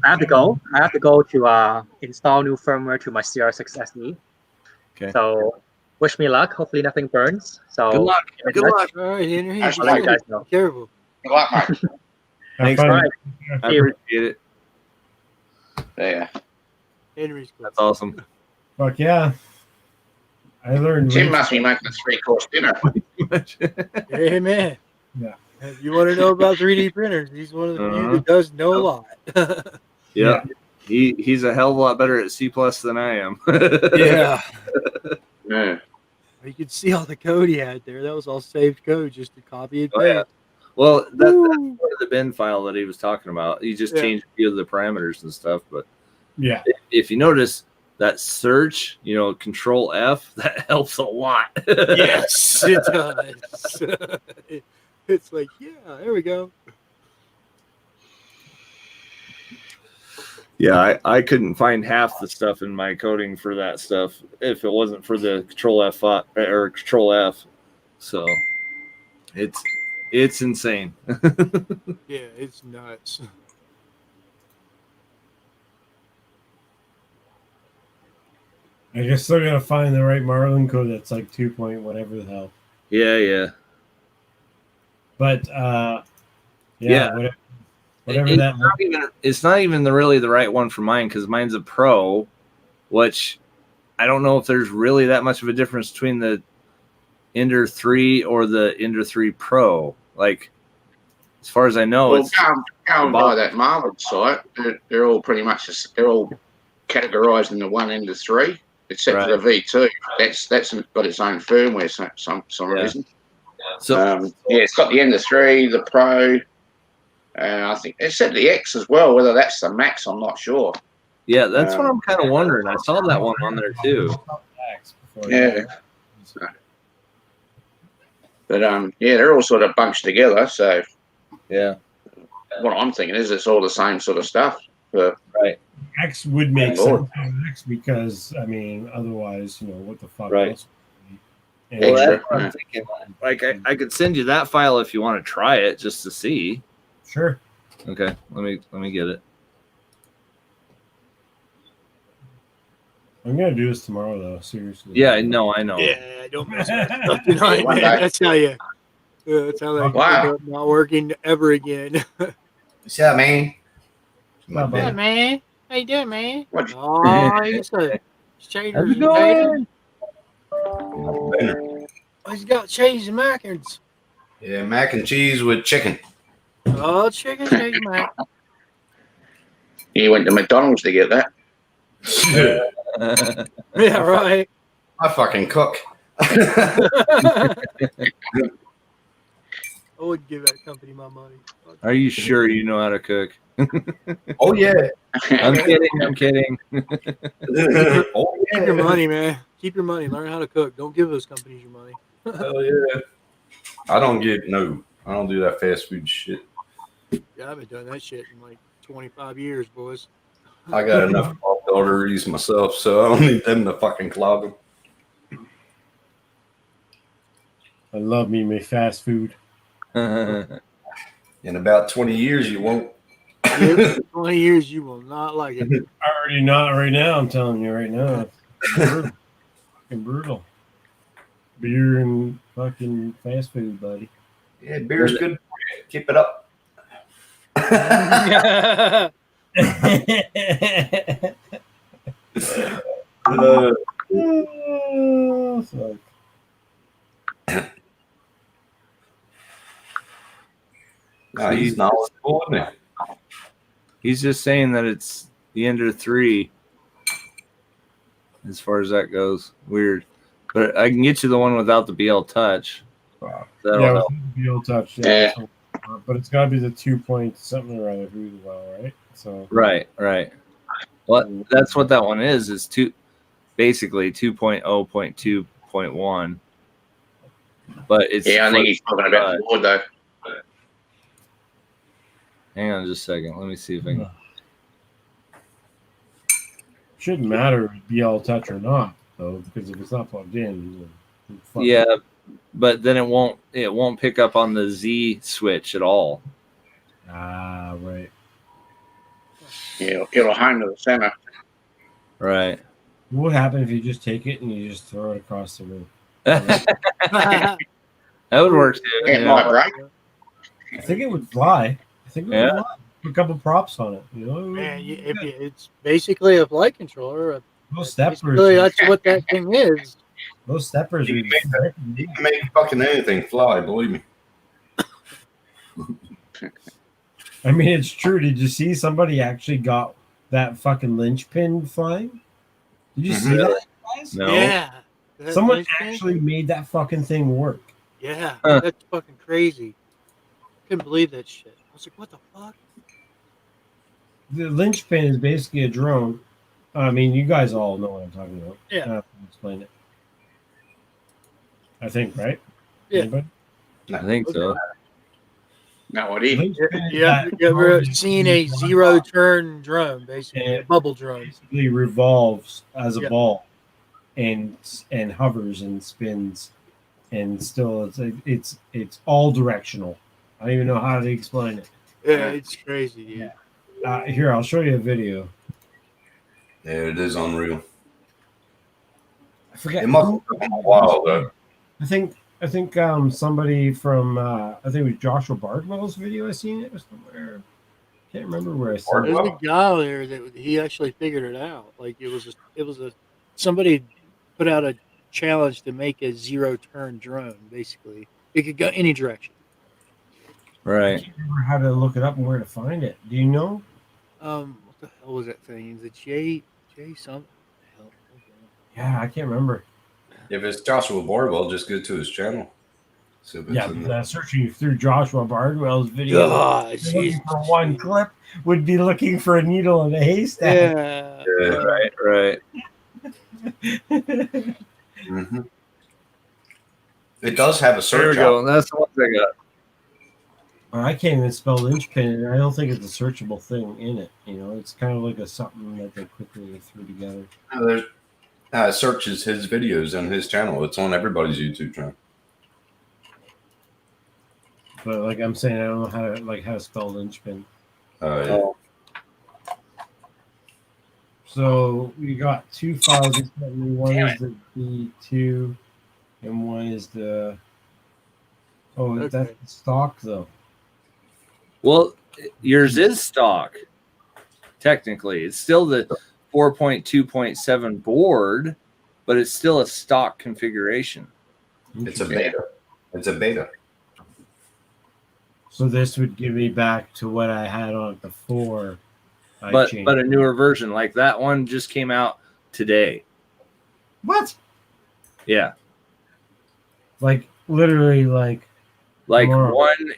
Speaker 11: I have to go. I have to go to install new firmware to my CR6 SE.
Speaker 7: Okay.
Speaker 11: So wish me luck. Hopefully nothing burns. So
Speaker 7: Good luck.
Speaker 11: keep in
Speaker 7: Good
Speaker 11: touch.
Speaker 7: luck.
Speaker 3: All right, Henry.
Speaker 5: That's
Speaker 11: I'll let you
Speaker 5: right.
Speaker 11: guys know.
Speaker 3: Be careful.
Speaker 5: Good luck, mate.
Speaker 7: Thanks,
Speaker 1: fun.
Speaker 11: Right.
Speaker 7: I
Speaker 11: See you.
Speaker 7: appreciate it.
Speaker 5: Yeah.
Speaker 3: Henry's cool.
Speaker 7: That's awesome.
Speaker 1: Fuck yeah. I learned.
Speaker 5: Tim must be making a 3-course dinner.
Speaker 3: Hey, man.
Speaker 1: Yeah.
Speaker 3: If you want to know about 3D printers, he's one of the few
Speaker 7: Uh-huh.
Speaker 3: that does know a lot.
Speaker 7: Yeah. He's a hell of a lot better at C+ than I am.
Speaker 3: Yeah.
Speaker 5: Yeah.
Speaker 3: You could see all the code he had there. That was all saved code just to copy and
Speaker 7: Oh,
Speaker 3: paste.
Speaker 7: yeah. Well, that's part of the bin file that he was talking about. He just
Speaker 3: Yeah.
Speaker 7: changed a few of the parameters and stuff. But
Speaker 1: Yeah.
Speaker 7: if you notice that search, Control F, that helps a lot.
Speaker 3: Yes, it does. It's like, yeah, there we go.
Speaker 7: Yeah, I couldn't find half the stuff in my coding for that stuff if it wasn't for the Control F or Control F. So it's insane.
Speaker 3: Yeah, it's nuts.
Speaker 1: I just still gotta find the right Marlin code that's like 2 point whatever the hell.
Speaker 7: Yeah.
Speaker 1: But
Speaker 7: Yeah.
Speaker 1: whatever
Speaker 7: It's
Speaker 1: that.
Speaker 7: it's not even really the right one for mine because mine's a Pro, which I don't know if there's really that much of a difference between the Ender 3 or the Ender 3 Pro. Like, as far as I know,
Speaker 5: Well,
Speaker 7: it's
Speaker 5: go and buy that Marlin site. They're all pretty much they're all categorised in the 1 Ender 3, except for the V2. That's got its own firmware for some reason.
Speaker 7: So
Speaker 5: it's got the Ender 3, the Pro. I think except the X as well. Whether that's the Max, I'm not sure.
Speaker 7: yeah, that's what I'm kind of wondering. I saw that one on there too.
Speaker 5: Yeah. But they're all sort of bunched together. So
Speaker 7: yeah,
Speaker 5: what I'm thinking is it's all the same sort of stuff.
Speaker 7: Right.
Speaker 1: X would make
Speaker 5: Lord.
Speaker 1: sense for X because otherwise, what the fuck
Speaker 7: Right.
Speaker 1: else? And
Speaker 7: Well, that's what I'm thinking. Like, I could send you that file if you want to try it just to see.
Speaker 1: Sure.
Speaker 7: Okay, let me get it.
Speaker 1: I'm gonna do this tomorrow though. Seriously.
Speaker 7: Yeah, I know.
Speaker 3: Yeah, don't mess with stuff tonight, man. That's how you. That's how they end up not working ever again.
Speaker 2: What's up, man?
Speaker 1: Not
Speaker 3: Yeah,
Speaker 1: bad.
Speaker 3: man. How you doing, man?
Speaker 5: What?
Speaker 3: Oh, he's a shaders
Speaker 7: How's it
Speaker 3: and
Speaker 7: going?
Speaker 3: taters. Oh, he's got cheese and macarons.
Speaker 2: Yeah, mac and cheese with chicken.
Speaker 3: Oh, chicken, cheese, mac.
Speaker 5: You went to McDonald's to get that.
Speaker 3: Yeah, right.
Speaker 2: I fucking cook.
Speaker 3: I would give that company my money.
Speaker 7: Are you sure you know how to cook?
Speaker 2: Oh yeah.
Speaker 7: I'm kidding.
Speaker 2: Oh
Speaker 3: Keep your money, man. Keep your money. Learn how to cook. Don't give those companies your money.
Speaker 2: Hell yeah. I don't do that fast food shit.
Speaker 3: Yeah, I've been doing that shit in like 25 years, boys.
Speaker 2: I got enough arteries myself, so I don't need them to fucking clog them.
Speaker 1: I love me my fast food.
Speaker 2: In about 20 years, you won't.
Speaker 3: 20 years, you will not like it.
Speaker 1: Already not right now. I'm telling you right now. It's brutal. Fucking brutal. Beer and fucking fast food, buddy.
Speaker 2: Yeah, beer's good for you. Keep it up.
Speaker 1: Oh, fuck.
Speaker 2: Nah, he's knowledgeable, isn't he?
Speaker 7: He's just saying that it's the Ender 3 as far as that goes. Weird. But I can get you the one without the BL Touch. That'll
Speaker 1: Yeah,
Speaker 7: help.
Speaker 1: Beal touch.
Speaker 5: Yeah.
Speaker 1: So, but it's got to be the 2 point something or other. Who's well, right? So
Speaker 7: Right. Well, that's what that one is basically 2.0.2.1. But it's
Speaker 5: Yeah, I think he's talking about the board though.
Speaker 7: Hang on just a second. Let me see if I can.
Speaker 1: Shouldn't matter if it's BL touch or not, though, because if it's not plugged in,
Speaker 7: Yeah, but then it won't pick up on the Z switch at all.
Speaker 1: Ah, right.
Speaker 5: Yeah, it'll home to the center.
Speaker 7: Right.
Speaker 1: What would happen if you just take it and you just throw it across the room?
Speaker 7: That would work too.
Speaker 5: It might break.
Speaker 1: I think it would fly. I think it would
Speaker 7: Yeah.
Speaker 1: fly. Put a couple props on it. You know,
Speaker 3: Man, it's basically a flight controller.
Speaker 1: those steppers.
Speaker 3: Basically, that's what that thing is.
Speaker 1: Those steppers are.
Speaker 2: You can make fucking anything fly, believe me.
Speaker 1: I mean, it's true. Did you see somebody actually got that fucking linchpin flying? Did you see that, guys?
Speaker 7: No.
Speaker 3: Yeah. That
Speaker 1: Someone
Speaker 3: linchpin?
Speaker 1: actually made that fucking thing work.
Speaker 3: Yeah,
Speaker 7: Huh.
Speaker 3: that's fucking crazy. Couldn't believe that shit. I was like, what the fuck?
Speaker 1: The linchpin is basically a drone. I mean, you guys all know what I'm talking about.
Speaker 3: Yeah.
Speaker 1: I don't have to explain it. I think, right?
Speaker 3: Yeah.
Speaker 1: Anybody?
Speaker 7: I think so.
Speaker 5: No, what is?
Speaker 1: Linchpin is
Speaker 3: Yeah,
Speaker 1: that
Speaker 3: you ever
Speaker 1: drone
Speaker 3: seen a
Speaker 1: that
Speaker 3: zero turn drone, basically,
Speaker 1: Yeah.
Speaker 3: a bubble drone?
Speaker 1: basically revolves as a
Speaker 3: Yeah.
Speaker 1: ball and hovers and spins, and still it's all directional. I don't even know how to explain it.
Speaker 3: Yeah, it's crazy, dude.
Speaker 1: Here, I'll show you a video.
Speaker 2: Yeah, it is unreal.
Speaker 1: I forget.
Speaker 2: It must have been a while though.
Speaker 1: I think somebody from I think it was Joshua Bardwell's video. I seen it somewhere. Can't remember where I saw
Speaker 3: There's
Speaker 1: it.
Speaker 3: a guy there that he actually figured it out. Like it was somebody put out a challenge to make a zero turn drone. Basically, it could go any direction.
Speaker 1: I
Speaker 7: Right.
Speaker 1: can't remember how to look it up and where to find it. Do you know?
Speaker 3: What the hell was that thing? Is it J something? Hell,
Speaker 1: Yeah, I can't remember.
Speaker 2: If it's Joshua Bardwell, just go to his channel. So if it's
Speaker 1: Yeah,
Speaker 2: in
Speaker 1: but,
Speaker 2: there.
Speaker 1: searching through Joshua Bardwell's video,
Speaker 3: God,
Speaker 1: looking for one clip would be looking for a needle in a haystack.
Speaker 3: yeah.
Speaker 2: Yeah.
Speaker 7: Right.
Speaker 2: Mm-hmm. It does have a
Speaker 7: There we
Speaker 2: search
Speaker 7: go.
Speaker 2: out.
Speaker 7: That's the one I got.
Speaker 1: I can't even spell linchpin, and I don't think it's a searchable thing in it. You know, it's kind of like a something that they quickly threw together.
Speaker 2: Searches his videos on his channel. It's on everybody's YouTube channel.
Speaker 1: But like I'm saying, I don't know how to spell linchpin.
Speaker 2: Yeah.
Speaker 1: So we got two files. One is the B2, and one is the. Oh,
Speaker 3: Okay.
Speaker 1: that's the stock though.
Speaker 7: Well, yours is stock. Technically, it's still the 4.2.7 board, but it's still a stock configuration.
Speaker 2: It's a beta. It's a beta.
Speaker 1: So this would give me back to what I had on it before. I
Speaker 7: But
Speaker 1: changed
Speaker 7: a
Speaker 1: it.
Speaker 7: newer version, like that one just came out today.
Speaker 1: What?
Speaker 7: Yeah,
Speaker 1: Like literally, like tomorrow.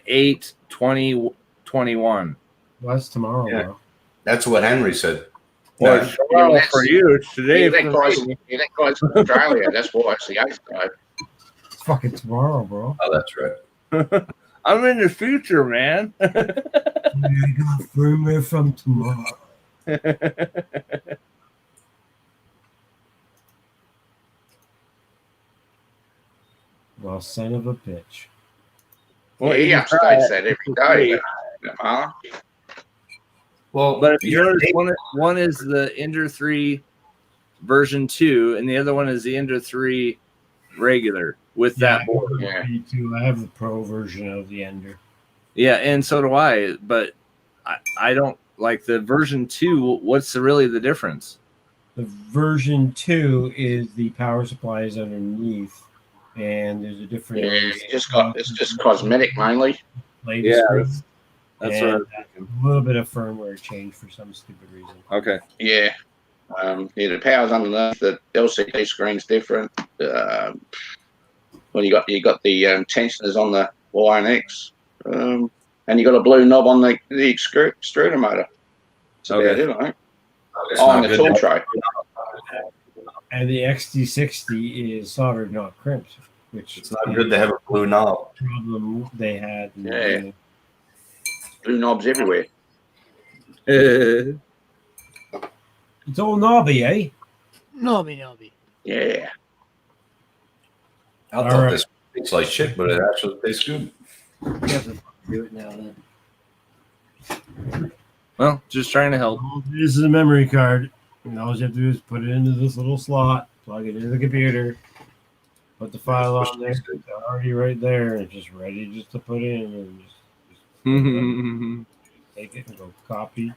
Speaker 7: 1/8/2021.
Speaker 1: What's tomorrow,
Speaker 2: Yeah.
Speaker 1: bro?
Speaker 2: That's what Henry said.
Speaker 7: Well,
Speaker 2: No.
Speaker 7: it's tomorrow for you. It's today
Speaker 5: Yeah,
Speaker 7: for
Speaker 5: that guy's from Australia. That's why it's the 8th guy.
Speaker 1: It's fucking tomorrow, bro.
Speaker 2: Oh, that's right.
Speaker 7: I'm in the future, man.
Speaker 1: I got firmware from tomorrow. Well, son of a bitch.
Speaker 7: Well,
Speaker 5: He
Speaker 7: you try
Speaker 5: upstates
Speaker 7: it.
Speaker 5: that every day. Huh?
Speaker 2: Well,
Speaker 7: But if yours one is the Ender 3 version 2, and the other one is the Ender 3 regular with that board.
Speaker 5: Yeah.
Speaker 1: Me too. I have the pro version of the Ender.
Speaker 7: Yeah, and so do I. But I don't like the version 2. What's really the difference?
Speaker 1: The version 2 is the power supply is underneath, and there's a different.
Speaker 5: Yeah, it's just cosmetic mainly.
Speaker 1: latest
Speaker 7: Yeah,
Speaker 1: screen,
Speaker 7: That's
Speaker 1: and
Speaker 7: what I'm thinking.
Speaker 1: a little bit of firmware change for some stupid reason.
Speaker 7: Okay.
Speaker 5: Yeah. The power's underneath. The LCD screen's different. Well, you got the tensioners on the Y and X, and you got a blue knob on the extruder motor. That's about
Speaker 7: Okay.
Speaker 5: it, I think.
Speaker 2: It's
Speaker 5: on
Speaker 2: not
Speaker 5: the
Speaker 2: good.
Speaker 5: tool tray.
Speaker 1: And the XT60 is soldered, not crimped, which
Speaker 2: It's not good to have a blue knob.
Speaker 1: problem they had. In
Speaker 5: Yeah. Blue knobs everywhere.
Speaker 1: It's all knobby, eh?
Speaker 3: Nobby.
Speaker 5: Yeah.
Speaker 2: I thought
Speaker 1: All right.
Speaker 2: this tastes like shit, but it actually tastes good.
Speaker 1: You have to do it now then.
Speaker 7: Well, just trying to help.
Speaker 1: This is a memory card. And all you have to do is put it into this little slot, plug it into the computer, put the file on there. It's already right there. It's just ready just to put in. And just take it and go copy.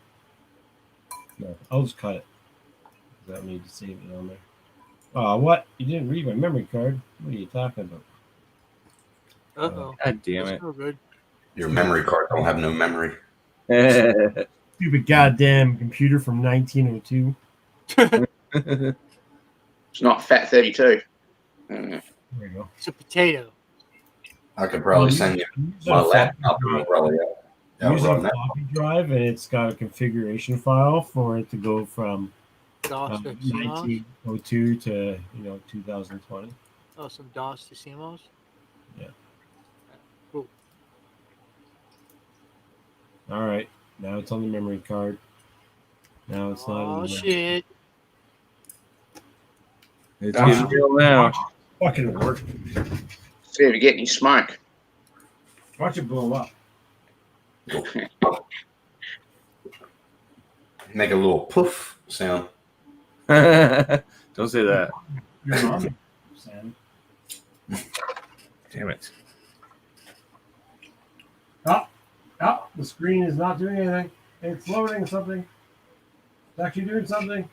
Speaker 1: No, I'll just cut it. I don't need to save it on there. Oh, what? You didn't read my memory card? What are you talking about?
Speaker 3: Uh-oh.
Speaker 7: God damn
Speaker 3: That's
Speaker 7: it.
Speaker 3: no good.
Speaker 2: Your memory card don't have no memory.
Speaker 1: Stupid goddamn computer from 1902.
Speaker 5: It's not Fat 32.
Speaker 1: There you go.
Speaker 3: It's a potato.
Speaker 2: I could probably send you my laptop and probably
Speaker 1: Use a
Speaker 2: run that.
Speaker 1: floppy drive, and it's got a configuration file for it to go from
Speaker 3: DOS to CMOS.
Speaker 1: 1902 to 2020.
Speaker 3: Oh, some DOS to CMOS.
Speaker 1: Yeah.
Speaker 3: Cool.
Speaker 1: All right. Now it's on the memory card. Now it's not.
Speaker 3: Oh shit!
Speaker 7: It's getting real now.
Speaker 1: Fucking work.
Speaker 5: See if you get any smoke.
Speaker 1: Watch it blow up.
Speaker 2: Make a little poof sound.
Speaker 7: Don't say that.
Speaker 1: You're on, Sam.
Speaker 7: Damn it.
Speaker 1: Oh, the screen is not doing anything. It's loading something. It's actually doing something.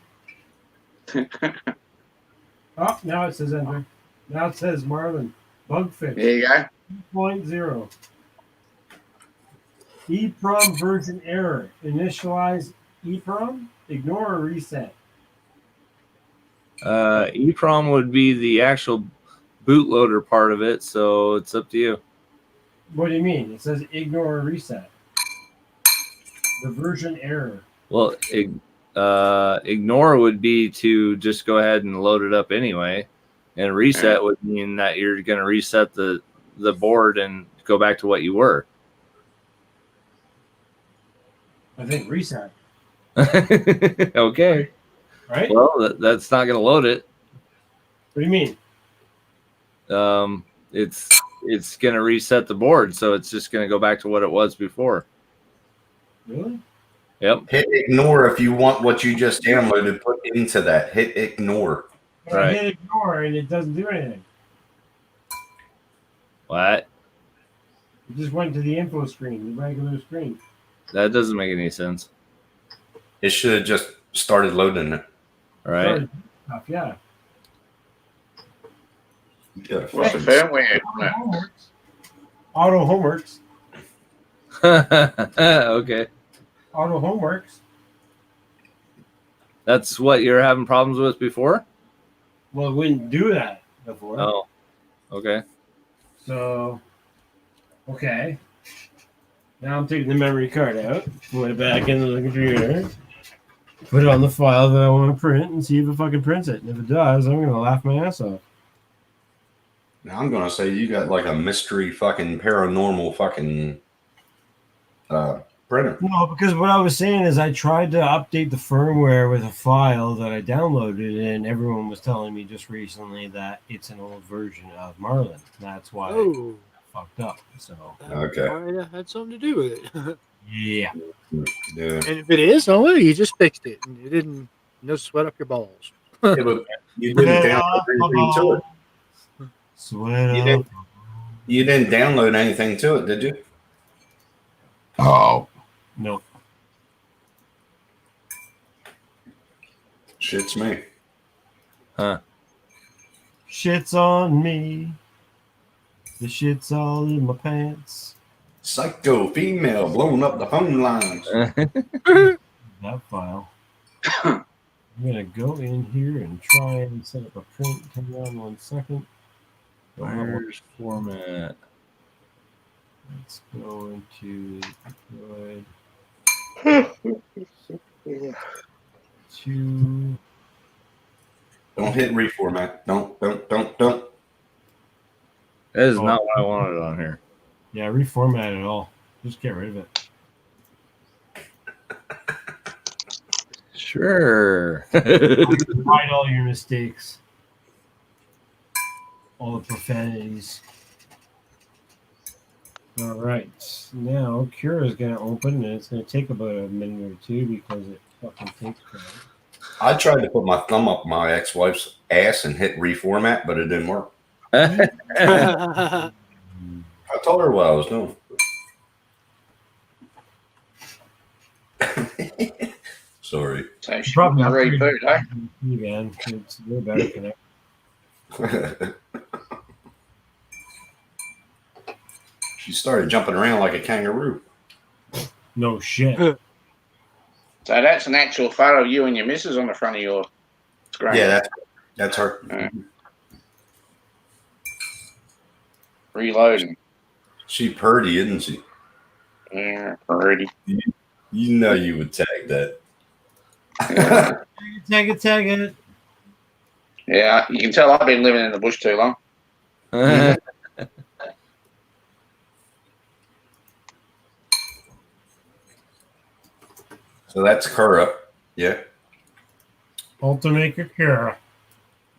Speaker 1: Oh, now it says enter. Now it says Marlin. Bug fix.
Speaker 5: There you go.
Speaker 1: 2.0. EEPROM version error. Initialize EEPROM. Ignore or reset.
Speaker 7: EEPROM would be the actual bootloader part of it, so it's up to you.
Speaker 1: What do you mean? It says ignore or reset. The version error.
Speaker 7: Well, ignore would be to just go ahead and load it up anyway, and reset would mean that you're going to reset the board and go back to what you were.
Speaker 1: I think reset.
Speaker 7: Okay.
Speaker 1: Right?
Speaker 7: Well, that's not going to load it.
Speaker 1: What do you mean?
Speaker 7: It's going to reset the board, so it's just going to go back to what it was before.
Speaker 1: Really?
Speaker 7: Yep.
Speaker 2: Hit ignore if you want what you just downloaded put into that. Hit ignore.
Speaker 1: But I hit ignore and it doesn't do anything.
Speaker 7: What?
Speaker 1: It just went to the info screen, the regular screen.
Speaker 7: That doesn't make any sense.
Speaker 2: It should have just started loading it.
Speaker 7: All right.
Speaker 1: Yeah.
Speaker 5: What's the firmware?
Speaker 1: Auto homeworks.
Speaker 7: Okay.
Speaker 1: Auto homeworks.
Speaker 7: That's what you're having problems with before?
Speaker 1: Well, it wouldn't do that before.
Speaker 7: Oh, okay.
Speaker 1: So, okay. Now I'm taking the memory card out, put it back into the computer, put it on the file that I want to print, and see if it fucking prints it. And if it does, I'm going to laugh my ass off.
Speaker 2: Now I'm gonna say you got like a mystery fucking paranormal fucking printer.
Speaker 1: No, because what I was saying is I tried to update the firmware with a file that I downloaded, and everyone was telling me just recently that it's an old version of Marlin. That's why I got fucked up. So
Speaker 2: Okay.
Speaker 3: That had something to do with it.
Speaker 1: Yeah.
Speaker 2: Yeah.
Speaker 3: And if it is, oh, you just fixed it. And you didn't sweat up your balls.
Speaker 2: Yeah, but you didn't download anything to it.
Speaker 1: Sweat
Speaker 2: You didn't download anything to it, did you?
Speaker 1: Oh. No.
Speaker 2: Shit's me.
Speaker 7: Huh.
Speaker 1: Shit's on me. The shit's all in my pants.
Speaker 2: Psycho female blowing up the phone lines.
Speaker 1: That file. I'm gonna go in here and try and set up a print. Hang on 1 second.
Speaker 7: Where's format?
Speaker 1: Let's go into deployed. 2.
Speaker 2: Don't hit reformat. Don't.
Speaker 7: That is not what I wanted on here.
Speaker 1: Yeah, reformat it all. Just get rid of it.
Speaker 7: Sure.
Speaker 1: Hide all your mistakes. All the profanities. All right. Now, Cura is going to open, and it's going to take about a minute or two because it fucking takes forever.
Speaker 2: I tried to put my thumb up my ex-wife's ass and hit reformat, but it didn't work. I told her what I was doing. Sorry.
Speaker 5: So she
Speaker 1: Probably
Speaker 5: wouldn't reboot, eh?
Speaker 1: Man, it's way better connect.
Speaker 2: She started jumping around like a kangaroo.
Speaker 1: No shit.
Speaker 5: So that's an actual photo of you and your missus on the front of your screen.
Speaker 2: Yeah, that's her.
Speaker 5: Reloading.
Speaker 2: She purdy, isn't she?
Speaker 5: Yeah, pretty.
Speaker 2: You know you would tag that.
Speaker 1: Tag it.
Speaker 5: Yeah, you can tell I've been living in the bush too long.
Speaker 2: So that's Kura. Yeah.
Speaker 1: Ultimaker Cura.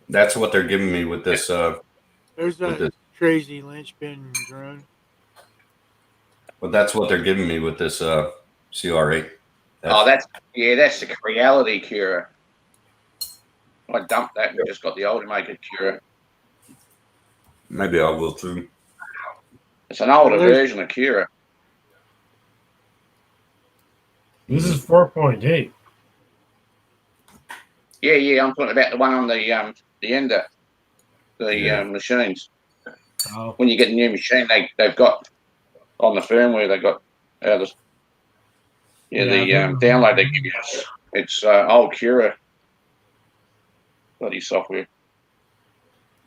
Speaker 2: That's what they're giving me with this.
Speaker 3: There's that crazy linchpin drone.
Speaker 2: But that's what they're giving me with this CR8.
Speaker 5: That's the reality Cura. I dumped that and just got the Ultimaker Cura.
Speaker 2: Maybe I will too.
Speaker 5: It's an older version of Cura.
Speaker 1: This is 4.8.
Speaker 5: Yeah, I'm talking about the one on the Ender, the machines.
Speaker 1: Oh.
Speaker 5: When you get a new machine, they've got on the firmware they got the download they give you. It's old Cura bloody software.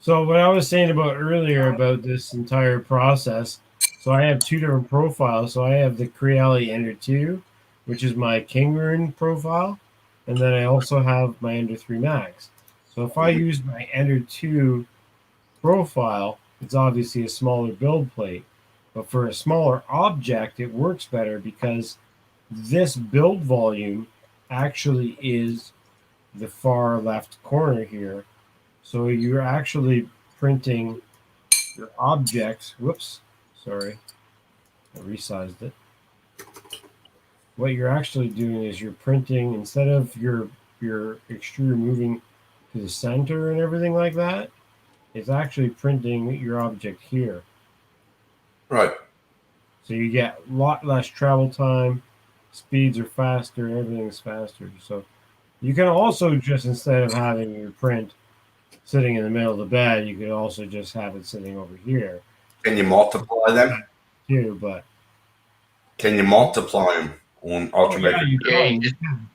Speaker 1: So what I was saying about earlier about this entire process, so I have two different profiles. So I have the Creality Ender 2, which is my King Rune profile, and then I also have my Ender 3 Max. So if I use my Ender 2 profile, it's obviously a smaller build plate. But for a smaller object, it works better because this build volume actually is the far left corner here. So you're actually printing your objects. Whoops, sorry. I resized it. What you're actually doing is you're printing, instead of your extruder moving to the center and everything like that, it's actually printing your object here.
Speaker 2: Right.
Speaker 1: So you get a lot less travel time, speeds are faster, everything's faster. So you can also just, instead of having your print sitting in the middle of the bed, you could also just have it sitting over here.
Speaker 2: Can you multiply them?
Speaker 1: Too, but
Speaker 2: can you multiply them on Ultimaker?
Speaker 1: Yeah, you can.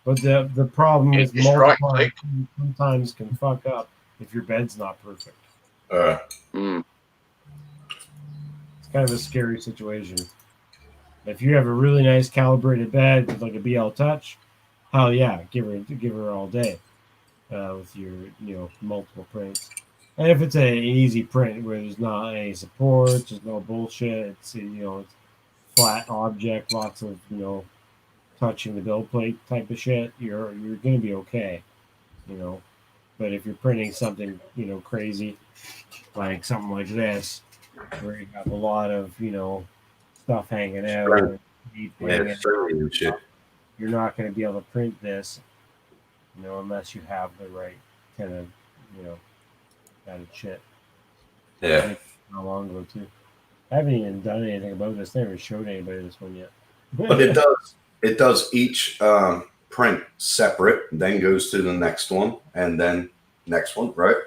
Speaker 1: But the problem is multiplying sometimes can fuck up if your bed's not perfect. It's kind of a scary situation. If you have a really nice calibrated bed with like a BL Touch, hell yeah, give her all day with your multiple prints. And if it's an easy print where there's not any support, there's no bullshit, it's it's flat object, lots of touching the build plate type of shit, you're gonna be okay, But if you're printing something crazy, like something like this, where you have a lot of stuff hanging out, you're not going to be able to print this, unless you have the right kind of kind of shit.
Speaker 2: Yeah.
Speaker 1: How long ago too? I haven't even done anything about this. Never showed anybody this one yet.
Speaker 2: But it does each print separate, then goes to the next one, and then next one, right?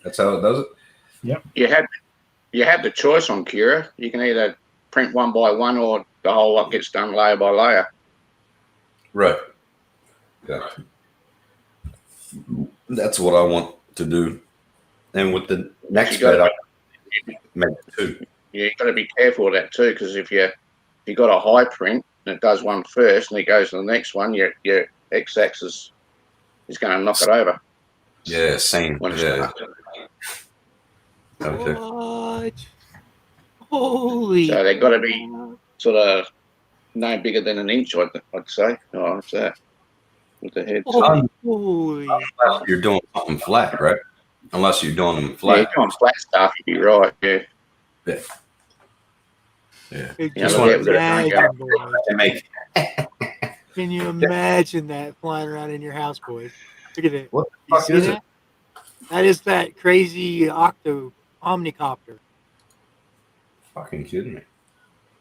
Speaker 2: That's how it does it.
Speaker 1: Yep.
Speaker 5: You have the choice on Cura. You can either print one by one, or the whole lot gets done layer by layer.
Speaker 2: Right. Yeah. That's what I want to do. And with the next bed, I make two.
Speaker 5: Yeah, you got to be careful of that too, because if you got a high print and it does one first and it goes to the next one, your x-axis is going to knock it over.
Speaker 2: Yeah, same.
Speaker 5: When it's
Speaker 2: Yeah.
Speaker 5: done.
Speaker 2: Okay.
Speaker 3: What? Holy.
Speaker 5: So they've got to be sort of no bigger than an inch, I'd say. Oh, what's that? With the head.
Speaker 3: Holy.
Speaker 2: Unless you're doing something flat, right? Unless you're doing them
Speaker 5: Yeah,
Speaker 2: flat.
Speaker 5: you're doing flat stuff, you'd be right, yeah.
Speaker 2: Yeah. Yeah.
Speaker 5: Just want
Speaker 3: Imagine,
Speaker 2: make.
Speaker 3: Can you imagine that flying around in your house, boys? Look at it.
Speaker 2: What the
Speaker 3: You
Speaker 2: fuck
Speaker 3: see
Speaker 2: is
Speaker 3: that?
Speaker 2: it?
Speaker 3: That is that crazy omnicopter.
Speaker 2: Fucking kidding me.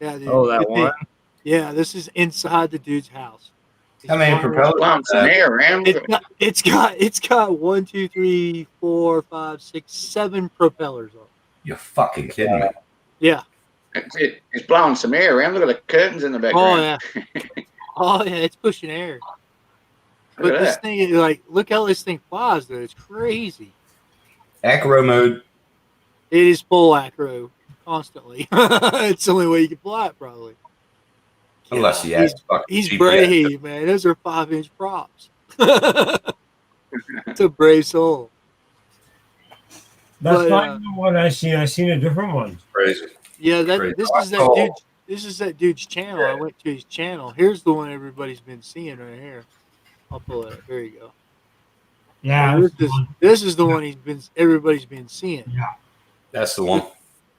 Speaker 3: Yeah, dude.
Speaker 7: Oh, that one?
Speaker 3: Yeah, this is inside the dude's house.
Speaker 2: How many propellers?
Speaker 5: Some air around.
Speaker 3: It's got 1, 2, 3, 4, 5, 6, 7 propellers on it.
Speaker 2: You're fucking kidding me.
Speaker 3: Yeah.
Speaker 5: It's blowing some air around. Look at the curtains in the
Speaker 3: Oh
Speaker 5: background.
Speaker 3: yeah. Oh yeah, it's pushing air.
Speaker 5: Look
Speaker 3: But
Speaker 5: at
Speaker 3: this
Speaker 5: that.
Speaker 3: thing is like, look how this thing flies, though. It's crazy.
Speaker 2: Acro mode.
Speaker 3: It is full acro constantly. It's the only way you can fly it, probably.
Speaker 2: Unless he has fucking
Speaker 3: He's
Speaker 2: GPS.
Speaker 3: brave, man. Those are 5-inch props. It's a brave soul.
Speaker 1: That's
Speaker 3: But,
Speaker 1: not even what I seen. I seen a different one.
Speaker 2: Crazy.
Speaker 3: Yeah,
Speaker 2: Crazy.
Speaker 3: this is that dude. This is that dude's channel. I went to his channel. Here's the one everybody's been seeing right here. I'll pull it up. There you go.
Speaker 1: Yeah,
Speaker 3: This is the one everybody's been seeing.
Speaker 1: Yeah.
Speaker 2: That's the one.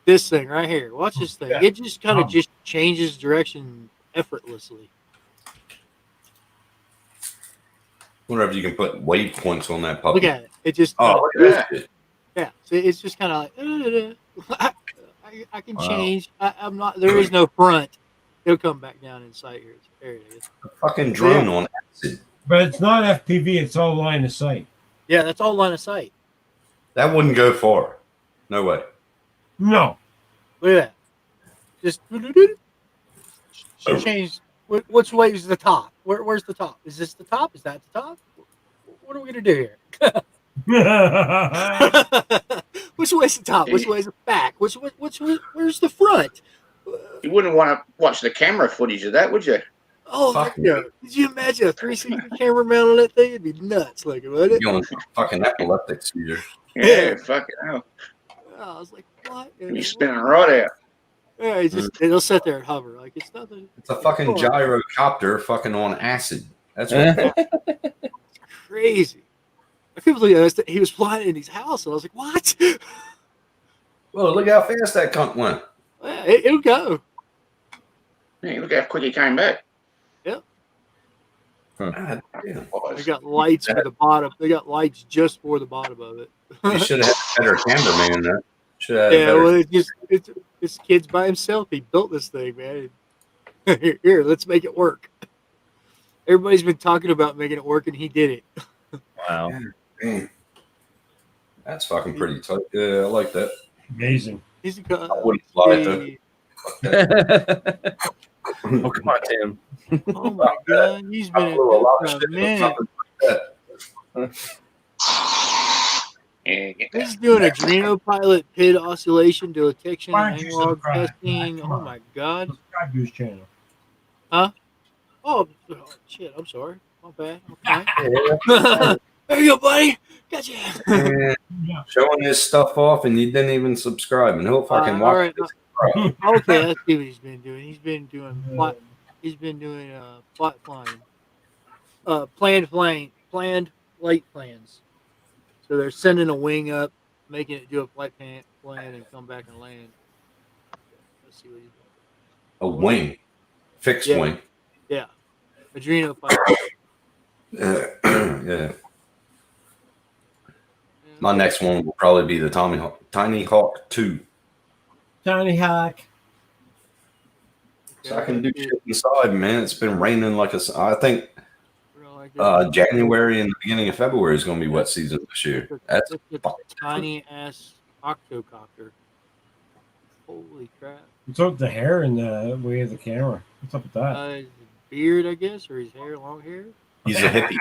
Speaker 3: This thing right here. Watch this thing.
Speaker 1: Yeah.
Speaker 3: It just kind of just changes direction effortlessly.
Speaker 2: Wonder if you can put waypoints on that puppy.
Speaker 3: Look at it. It just
Speaker 2: Oh, look at that shit.
Speaker 3: yeah. So it's just kind of like I can
Speaker 2: Wow.
Speaker 3: change. I'm not. There is no front. It'll come back down in sight here. There it is.
Speaker 2: A fucking drone on acid.
Speaker 1: But it's not FPV. It's all line of sight.
Speaker 3: Yeah, that's all line of sight.
Speaker 2: That wouldn't go far. No way.
Speaker 1: No.
Speaker 3: Look at that. Just change. Which way is the top? Where's the top? Is this the top? Is that the top? What are we gonna do here? Which way's the top? Which way's the back? Where's the front?
Speaker 5: You wouldn't want to watch the camera footage of that, would you?
Speaker 3: Oh,
Speaker 2: Fuck
Speaker 3: yeah. Did you imagine a 360 camera mount on that thing? It'd be nuts looking, wouldn't
Speaker 2: You're
Speaker 3: it?
Speaker 2: going fucking epileptic seizure.
Speaker 5: Yeah, fucking hell.
Speaker 3: I was like, what?
Speaker 5: You're spinning right out.
Speaker 3: Yeah, it'll sit there and hover like it's nothing.
Speaker 2: It's a fucking gyrocopter fucking on acid. That's what
Speaker 3: It's crazy. I couldn't believe he was flying in his house, and I was like, what?
Speaker 2: Well, look how fast that cunt went.
Speaker 3: Yeah, it'll go.
Speaker 5: Yeah, look how quick he came back.
Speaker 3: Yep.
Speaker 2: God damn.
Speaker 3: They got lights for the bottom. They got lights just for the bottom of it.
Speaker 2: You should have had a better cameraman. That should have had
Speaker 3: Yeah,
Speaker 2: better.
Speaker 3: well, it's this kid's by himself. He built this thing, man. Here, let's make it work. Everybody's been talking about making it work, and he did it.
Speaker 7: Wow.
Speaker 2: Man. That's fucking pretty tight. Yeah, I like that.
Speaker 1: Amazing.
Speaker 3: He's
Speaker 2: I wouldn't fly it though.
Speaker 7: Oh, come on, Tim.
Speaker 3: Oh my god, he's been in
Speaker 2: a lot of
Speaker 3: for
Speaker 2: shit
Speaker 3: a
Speaker 2: with
Speaker 3: minute.
Speaker 2: something like that.
Speaker 5: Yeah, get that.
Speaker 3: He's doing Adreno pilot PID oscillation detection
Speaker 1: Why
Speaker 3: and
Speaker 1: don't you
Speaker 3: analog
Speaker 1: subscribe?
Speaker 3: testing.
Speaker 1: Come
Speaker 3: Oh
Speaker 1: on.
Speaker 3: my god.
Speaker 1: Subscribe to his channel.
Speaker 3: Oh shit, I'm sorry. My bad. Okay. There you go, buddy. Gotcha.
Speaker 2: Man,
Speaker 1: Yeah.
Speaker 2: showing his stuff off and you didn't even subscribe, and he'll fucking
Speaker 3: all
Speaker 2: watch
Speaker 3: right.
Speaker 2: this.
Speaker 3: Okay, let's see what he's been doing. He's been doing flight flying. Planned flight plans. So they're sending a wing up, making it do a flight plan and come back and land. Let's see what he's doing.
Speaker 2: A wing, fixed
Speaker 3: Yeah.
Speaker 2: wing.
Speaker 3: Yeah. Adreno pilot.
Speaker 2: Yeah. My next one will probably be the Tiny Hawk 2.
Speaker 1: Tiny Hawk.
Speaker 2: So I can do shit inside, man. It's been raining I think January and the beginning of February is going to be wet season this year. That's
Speaker 3: It's a tiny ass octocopter. Holy crap.
Speaker 1: What's up with the hair and the way of the camera? What's up with that?
Speaker 3: His beard, I guess, or his hair, long hair.
Speaker 2: he's a hippie.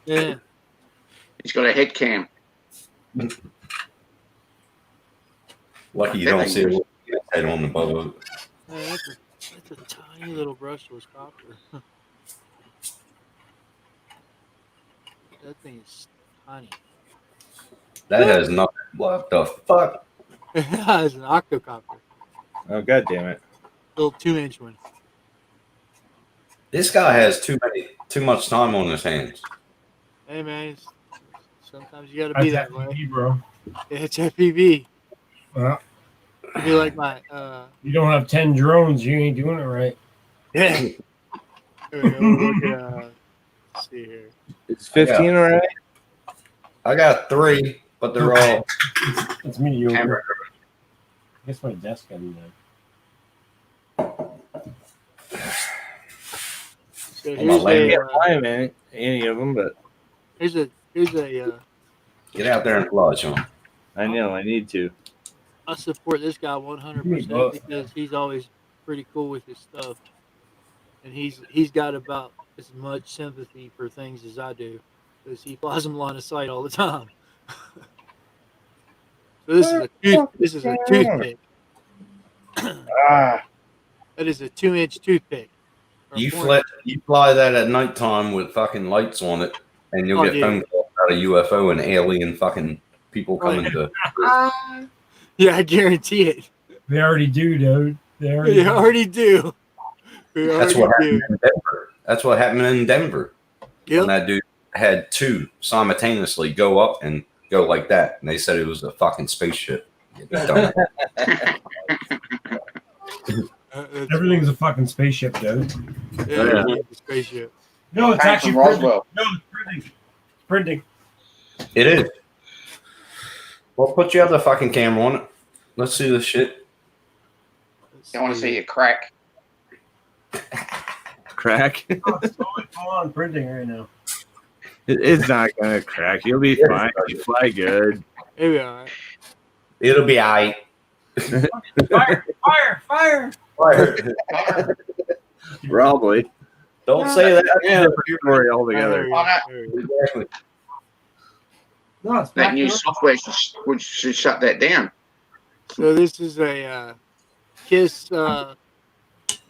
Speaker 3: Yeah.
Speaker 5: He's got a head cam.
Speaker 2: Lucky you don't see a little head on the boat.
Speaker 3: That's a tiny little brushless copter. That thing is tiny.
Speaker 2: That has nothing. What the fuck?
Speaker 3: It's an octocopter.
Speaker 7: Oh god damn it!
Speaker 3: Little 2-inch one.
Speaker 2: This guy has too much time on his hands.
Speaker 3: Hey man, sometimes you got to be
Speaker 1: That's
Speaker 3: that way.
Speaker 1: FPV, bro.
Speaker 3: Yeah, it's FPV.
Speaker 1: Well,
Speaker 3: It'd be like my
Speaker 1: you don't have 10 drones, you ain't doing it right.
Speaker 3: yeah. Here we go. Look at let's see here.
Speaker 7: It's 15 already.
Speaker 2: I got 3, but they're all
Speaker 1: It's mediocre.
Speaker 2: camera.
Speaker 1: I guess my desk got in there.
Speaker 3: So
Speaker 2: On my
Speaker 3: here's
Speaker 2: leg.
Speaker 3: a
Speaker 7: Can't fly any of them, but
Speaker 3: here's a
Speaker 2: Get out there and fly, Sean.
Speaker 7: I know I need to.
Speaker 3: I support this guy 100% because he's always pretty cool with his stuff, and he's got about as much sympathy for things as I do because he flies them line of sight all the time. So this is a toothpick.
Speaker 9: Ah,
Speaker 3: That is a 2-inch toothpick. Or
Speaker 2: You
Speaker 3: 4-inch.
Speaker 2: fly that at nighttime with fucking lights on it, and you'll
Speaker 3: Oh,
Speaker 2: get
Speaker 3: yeah.
Speaker 2: phone calls about a UFO and alien fucking people coming to.
Speaker 3: Yeah, I guarantee it.
Speaker 1: They already do, dude. They already
Speaker 3: They already do. They
Speaker 2: That's
Speaker 3: already
Speaker 2: what
Speaker 3: do.
Speaker 2: happened in Denver. That's what happened in Denver.
Speaker 3: Yep.
Speaker 2: When that dude had 2 simultaneously go up and go like that, and they said it was a fucking spaceship. Dumb.
Speaker 1: Everything's a fucking spaceship, dude.
Speaker 3: Yeah, it's a spaceship.
Speaker 1: No, it's
Speaker 5: Came
Speaker 1: actually
Speaker 5: from
Speaker 1: printing.
Speaker 5: Roswell.
Speaker 1: No, it's printing. It's printing.
Speaker 2: It is. Well, put your other fucking camera on it. Let's see this shit.
Speaker 5: I want to see you crack.
Speaker 7: Crack.
Speaker 1: Oh, it's totally full on printing right now.
Speaker 7: It's not gonna crack. You'll be fine. You fly good.
Speaker 3: Maybe all right.
Speaker 2: It'll be aight.
Speaker 1: Fire! Fire! Fire!
Speaker 2: Fire.
Speaker 7: Probably.
Speaker 2: Don't say that.
Speaker 7: Yeah, story altogether.
Speaker 2: Exactly.
Speaker 1: No, it's
Speaker 5: That
Speaker 1: back
Speaker 5: new
Speaker 1: up.
Speaker 5: software should shut that down.
Speaker 3: So this is a KISS.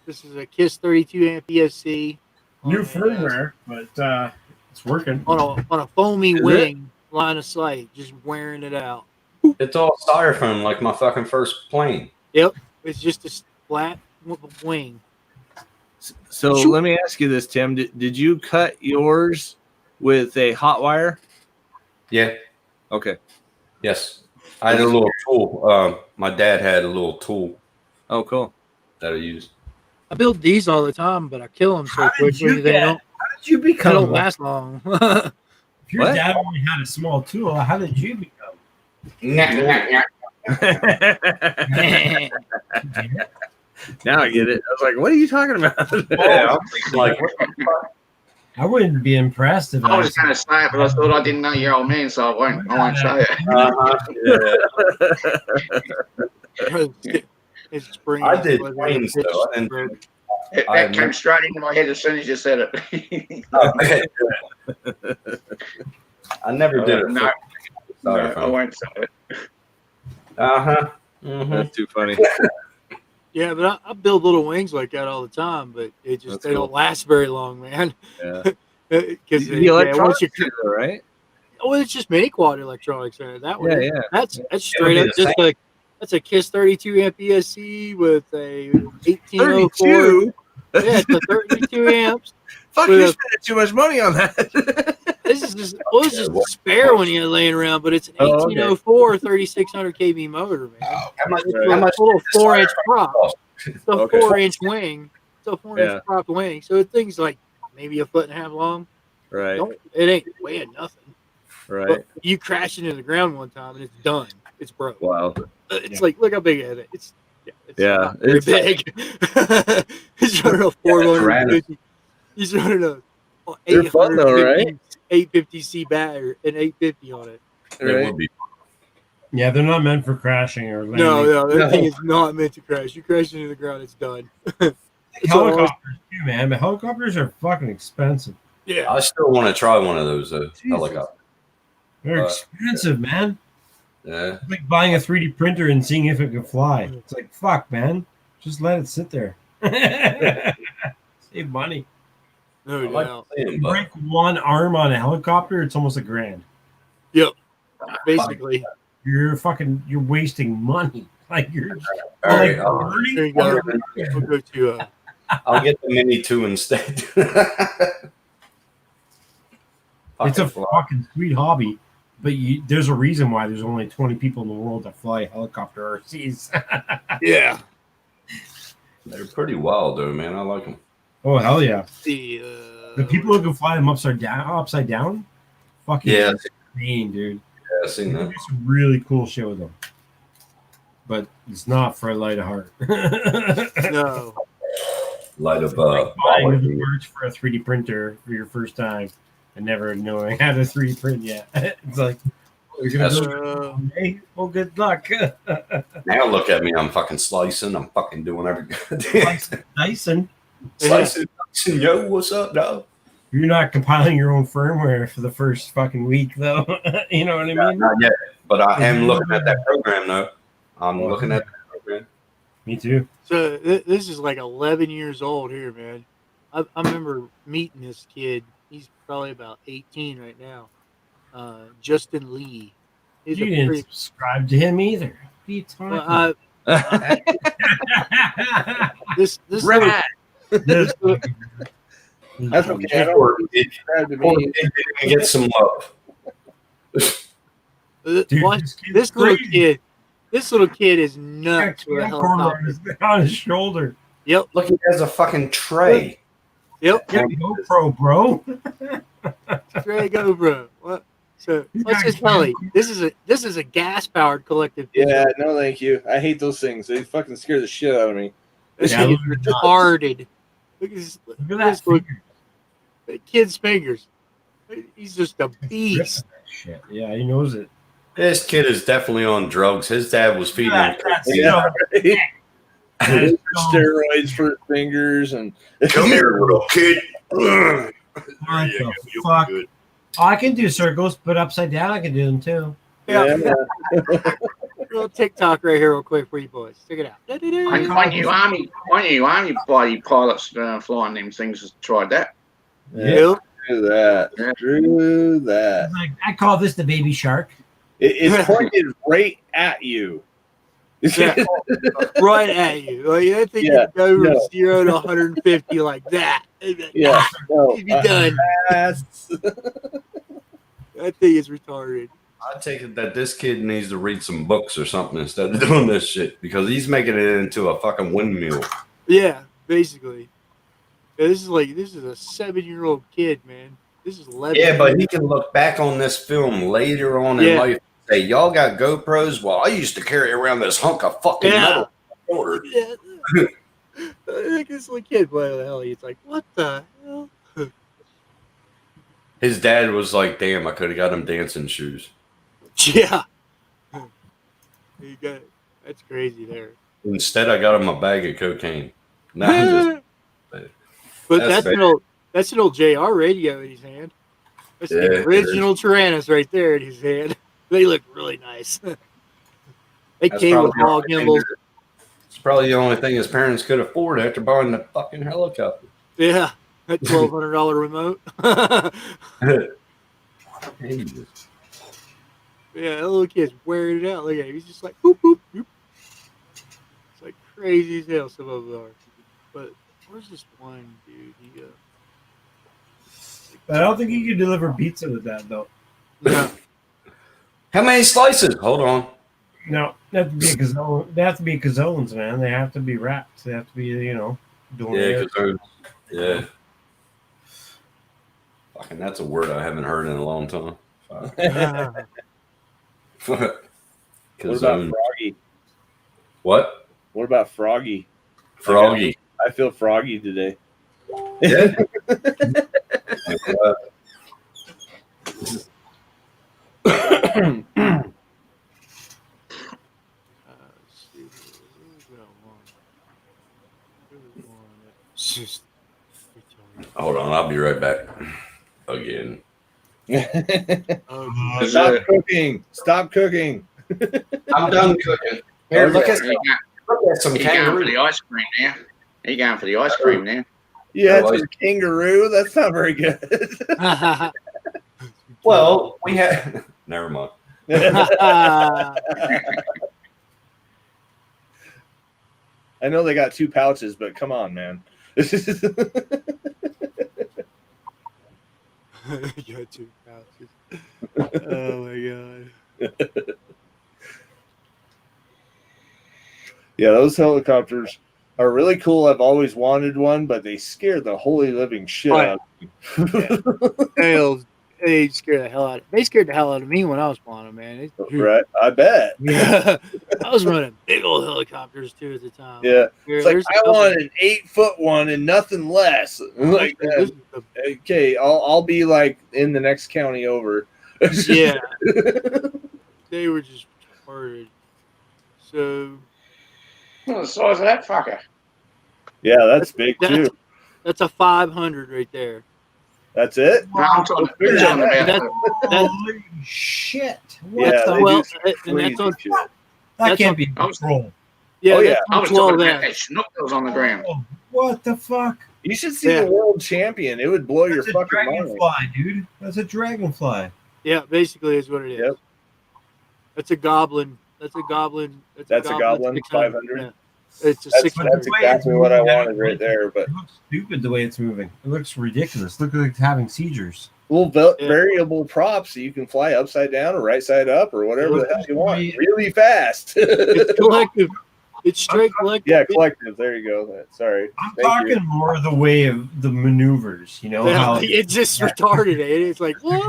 Speaker 3: This is a KISS 32 amp ESC.
Speaker 1: New
Speaker 3: on a,
Speaker 1: firmware, but it's working.
Speaker 3: on a foamy
Speaker 2: Is
Speaker 3: wing line of sight, just wearing it out.
Speaker 2: It's all styrofoam like my fucking first plane.
Speaker 3: Yep, it's just a flat wing.
Speaker 7: So let me ask you this, Tim. Did you cut yours with a hot wire?
Speaker 2: Yeah.
Speaker 7: Okay.
Speaker 2: Yes. I had a little tool. My dad had a little tool
Speaker 7: Oh, cool.
Speaker 2: that I used.
Speaker 3: I build these all the time, but I kill them so
Speaker 1: How did
Speaker 3: quickly
Speaker 1: you
Speaker 3: they
Speaker 1: get-
Speaker 3: don't
Speaker 1: How did you
Speaker 3: they
Speaker 1: become?
Speaker 3: don't last long.
Speaker 1: If your
Speaker 7: What?
Speaker 1: dad only had a small tool, how did you become?
Speaker 7: Now I get it. I was like, what are you talking about?
Speaker 2: Yeah, I'm thinking like, what the fuck?
Speaker 1: I wouldn't be impressed if
Speaker 5: I was going to say it, but I thought I didn't know your old man, so I won't say it.
Speaker 3: It's spring.
Speaker 2: I did planes though. I didn't do
Speaker 5: That came straight into my head as soon as you said it.
Speaker 2: okay. I never did it.
Speaker 5: No, no, I
Speaker 2: Styrofoam.
Speaker 5: won't say it.
Speaker 2: Uh-huh. Mm-hmm.
Speaker 7: That's too funny.
Speaker 3: Yeah, but I build little wings like that all the time, but it just
Speaker 7: That's
Speaker 3: they
Speaker 7: cool.
Speaker 3: don't last very long, man.
Speaker 7: Yeah.
Speaker 3: Because
Speaker 7: The electronics, right?
Speaker 3: oh, it's just mini quad electronics in it. That one,
Speaker 7: Yeah, yeah.
Speaker 3: That's straight
Speaker 2: be
Speaker 3: up
Speaker 2: the
Speaker 3: just like that's a KISS 32 amp ESC with a 1804.
Speaker 7: 32?
Speaker 3: Yeah, it's a 32 amps.
Speaker 7: Fuck,
Speaker 3: With
Speaker 7: you
Speaker 3: a-
Speaker 7: spending too much money on that.
Speaker 3: This is just was just a spare one you had laying around, but it's an
Speaker 7: Oh, okay.
Speaker 3: 1804 3600 kV motor, man.
Speaker 2: How much,
Speaker 3: It's
Speaker 2: how
Speaker 3: a
Speaker 2: much
Speaker 3: little 4-inch
Speaker 2: styrofoam
Speaker 3: prop.
Speaker 2: cost?
Speaker 3: It's a
Speaker 7: Okay.
Speaker 3: 4-inch wing. It's a 4-inch
Speaker 7: Yeah.
Speaker 3: prop wing. So the thing's like maybe a foot and a half long.
Speaker 7: Right,
Speaker 3: It ain't weighing nothing.
Speaker 7: right.
Speaker 3: But you crash into the ground one time and it's done. It's broke.
Speaker 7: Wow.
Speaker 3: It's like look how big it is. It's
Speaker 7: Yeah,
Speaker 3: not very
Speaker 7: it's-
Speaker 3: big. He's running a 450. He's running a
Speaker 7: They're fun though, right?
Speaker 3: 850C battery, an 850 on it.
Speaker 2: It
Speaker 7: Right.
Speaker 2: would be.
Speaker 1: Yeah, they're not meant for crashing or landing.
Speaker 3: No, that
Speaker 2: No.
Speaker 3: thing is not meant to crash. You crash into the ground, it's done. It's all-
Speaker 1: Helicopters too, man. But helicopters are fucking expensive.
Speaker 3: yeah.
Speaker 2: I still want to try one of those helicopters.
Speaker 1: They're expensive, man.
Speaker 2: Yeah.
Speaker 1: It's like buying a 3D printer and seeing if it can fly. It's like, fuck, man. Just let it sit there. Save money.
Speaker 3: No
Speaker 2: I like
Speaker 3: doubt.
Speaker 2: seeing,
Speaker 1: You
Speaker 2: but
Speaker 1: break one arm on a helicopter, it's almost $1,000.
Speaker 3: Yep. Basically.
Speaker 1: You're wasting money. Like you're
Speaker 2: all right,
Speaker 1: burning.
Speaker 3: There you go. We'll go to
Speaker 2: I'll get the Mini 2 instead.
Speaker 1: It's a
Speaker 2: Pocket fly.
Speaker 1: fucking sweet hobby, but there's a reason why there's only 20 people in the world that fly helicopter overseas.
Speaker 3: yeah.
Speaker 2: They're pretty wild, though, man. I like them.
Speaker 1: Oh hell yeah!
Speaker 3: The
Speaker 1: people who can fly them upside down, fucking
Speaker 2: Yeah.
Speaker 1: insane, dude.
Speaker 2: Yeah, I've seen
Speaker 1: You can
Speaker 2: that.
Speaker 1: do some really cool shit with them, but it's not for a light of heart.
Speaker 3: No.
Speaker 2: Light of
Speaker 1: Buying the parts for a 3D printer for your first time and never knowing how to 3D print yet. It's like, oh, you're gonna do it. Hey, well, good luck.
Speaker 2: Now look at me. I'm fucking slicing. I'm fucking doing everything.
Speaker 1: Dyson.
Speaker 2: Slicing. Yo, what's up, dog?
Speaker 1: You're not compiling your own firmware for the first fucking week, though. You know what I mean?
Speaker 2: Not yet. But I am looking at that program, though. I'm looking at that program.
Speaker 1: Me too.
Speaker 3: So this is like 11 years old here, man. I remember meeting this kid. He's probably about 18 right now. Justin Lee. He's
Speaker 1: You didn't subscribe to him either. What are you talking about?
Speaker 3: This
Speaker 7: Rat.
Speaker 1: This
Speaker 7: That's okay. I don't
Speaker 2: Or
Speaker 7: subscribe to
Speaker 2: or
Speaker 7: me.
Speaker 2: it didn't get some love.
Speaker 1: Dude,
Speaker 3: watch this little kid. This little kid is nuts with a helicopter.
Speaker 1: on his shoulder.
Speaker 3: Yep.
Speaker 2: Look, he has a fucking tray.
Speaker 3: Yep.
Speaker 1: Get a GoPro, bro.
Speaker 3: There you go, bro. What? So let's just tell you, this is a gas powered collective.
Speaker 7: Yeah, no, thank you. I hate those things. They fucking scare the shit out of me.
Speaker 3: This
Speaker 1: Yeah,
Speaker 3: thing is
Speaker 1: look at that.
Speaker 3: retarded. Look at
Speaker 1: that finger.
Speaker 3: kid's fingers. He's just a beast.
Speaker 1: Shit. Yeah, he knows it.
Speaker 2: This kid is definitely on drugs. His dad was feeding him.
Speaker 7: Yeah, right. Steroids for his fingers and
Speaker 2: Come here, little kid.
Speaker 1: What the fuck? I can do circles, but upside down I can do them too.
Speaker 3: Yeah. Little TikTok right here, real quick for you boys. Check it out.
Speaker 5: One you army bloody pilots flying them things has tried that.
Speaker 3: Yep.
Speaker 7: Screw that. Screw that.
Speaker 1: Like, I call this the baby shark.
Speaker 7: It's pointed right at you.
Speaker 3: Yeah. Right at you. Like that thing can go from 0 to 150 like that.
Speaker 7: Yeah. No,
Speaker 3: He'd be done. That thing is retarded.
Speaker 2: I take it that this kid needs to read some books or something instead of doing this shit because he's making it into a fucking windmill.
Speaker 3: Yeah, basically. Yeah, this is a 7-year-old kid, man. This is 11.
Speaker 2: Yeah, but he can look back on this film later on in life and say, y'all got GoPros? Well, I used to carry around this hunk of fucking metal.
Speaker 3: Yeah. Look at this little kid, what the hell? He's like, what the hell?
Speaker 2: His dad was like, damn, I could have got him dancing shoes.
Speaker 3: Yeah. You got it. That's crazy there.
Speaker 2: Instead, I got him a bag of cocaine. Nah,
Speaker 3: But that's an old JR radio in his hand. That's the original Tyrannus right there in his hand. They look really nice. They came with all gimbals.
Speaker 2: It's probably the only thing his parents could afford after buying the fucking helicopter.
Speaker 3: Yeah, that $1,200 remote. Yeah, that little kid's wearing it out. Look at him. He's just like, boop, boop, boop. It's like crazy as hell, some of them are. But where's this one dude?
Speaker 1: I don't think you can deliver pizza with that, though.
Speaker 3: No.
Speaker 2: How many slices? Hold on.
Speaker 1: No, they have to be they have to be cazones, man. They have to be wrapped. They have to be, doing
Speaker 2: cazones. Yeah. Fucking, that's a word I haven't heard in a long time.
Speaker 7: What about Froggy?
Speaker 2: What?
Speaker 7: What about Froggy?
Speaker 2: Froggy.
Speaker 7: I feel froggy today.
Speaker 2: Yeah. Hold on, I'll be right back. Again.
Speaker 7: Stop cooking. Stop cooking.
Speaker 2: I'm done cooking. Here, look at some
Speaker 5: He going for
Speaker 2: kangaroo.
Speaker 5: the ice cream now. He going for the ice cream now.
Speaker 7: You had
Speaker 2: Otherwise-
Speaker 7: some kangaroo. That's not very good.
Speaker 2: Well, we had. Never mind.
Speaker 7: I know they got 2 pouches, but come on, man.
Speaker 3: You got 2 pouches. Oh my god.
Speaker 7: Yeah, those helicopters are really cool. I've always wanted one, but they scare the holy living shit out of me.
Speaker 3: They scared the hell out of They scared the hell out of me when I was flying them, man.
Speaker 7: Right? I bet.
Speaker 3: Yeah. I was running big old helicopters too at the time.
Speaker 7: Yeah. It's like,
Speaker 3: There's a
Speaker 7: I
Speaker 3: couple-
Speaker 7: want an 8-foot one and nothing less. Like
Speaker 3: This
Speaker 7: that.
Speaker 3: is the-
Speaker 7: Okay, I'll be like in the next county over.
Speaker 3: yeah. They were just retarded. So
Speaker 5: Well, the size of that fucker.
Speaker 7: Yeah, that's big too.
Speaker 3: that's a 500 right there.
Speaker 7: That's it?
Speaker 5: No, I'm talking about
Speaker 3: That's
Speaker 1: Holy shit! What
Speaker 7: Yeah,
Speaker 1: the
Speaker 7: they
Speaker 3: well,
Speaker 7: do
Speaker 3: and that's on
Speaker 7: crazy shit.
Speaker 1: that
Speaker 3: that's
Speaker 1: can't
Speaker 3: on-
Speaker 1: be control.
Speaker 3: yeah,
Speaker 7: Oh,
Speaker 3: that's
Speaker 7: yeah.
Speaker 5: I
Speaker 3: on
Speaker 5: was
Speaker 3: 12
Speaker 5: talking about
Speaker 3: S.
Speaker 5: that schnook that was on the ground.
Speaker 1: Oh, what the fuck?
Speaker 7: You should see
Speaker 3: Yeah.
Speaker 7: the world champion. It would blow your
Speaker 1: That's a
Speaker 7: fucking mind.
Speaker 1: dragonfly, dude. That's a dragonfly.
Speaker 3: Yeah, basically is what it is.
Speaker 7: Yep.
Speaker 3: That's a goblin. That's a goblin.
Speaker 7: That's a goblin,
Speaker 3: 600.
Speaker 7: 500?
Speaker 3: Yeah. It's a
Speaker 7: That's
Speaker 3: 600.
Speaker 7: exactly what I wanted right there. But
Speaker 1: It looks stupid the way it's moving. It looks ridiculous. Look like it's having seizures.
Speaker 7: little
Speaker 3: Yeah.
Speaker 7: variable props, so you can fly upside down or right side up or whatever the hell you want,
Speaker 1: Yeah.
Speaker 7: really fast.
Speaker 3: It's collective. It's straight collective.
Speaker 7: Yeah, collective. There you go. Sorry.
Speaker 1: I'm
Speaker 7: Thank
Speaker 1: talking
Speaker 7: you.
Speaker 1: more the way of the maneuvers. You know
Speaker 3: Yeah,
Speaker 1: how
Speaker 3: it's just retarded. It's like, what?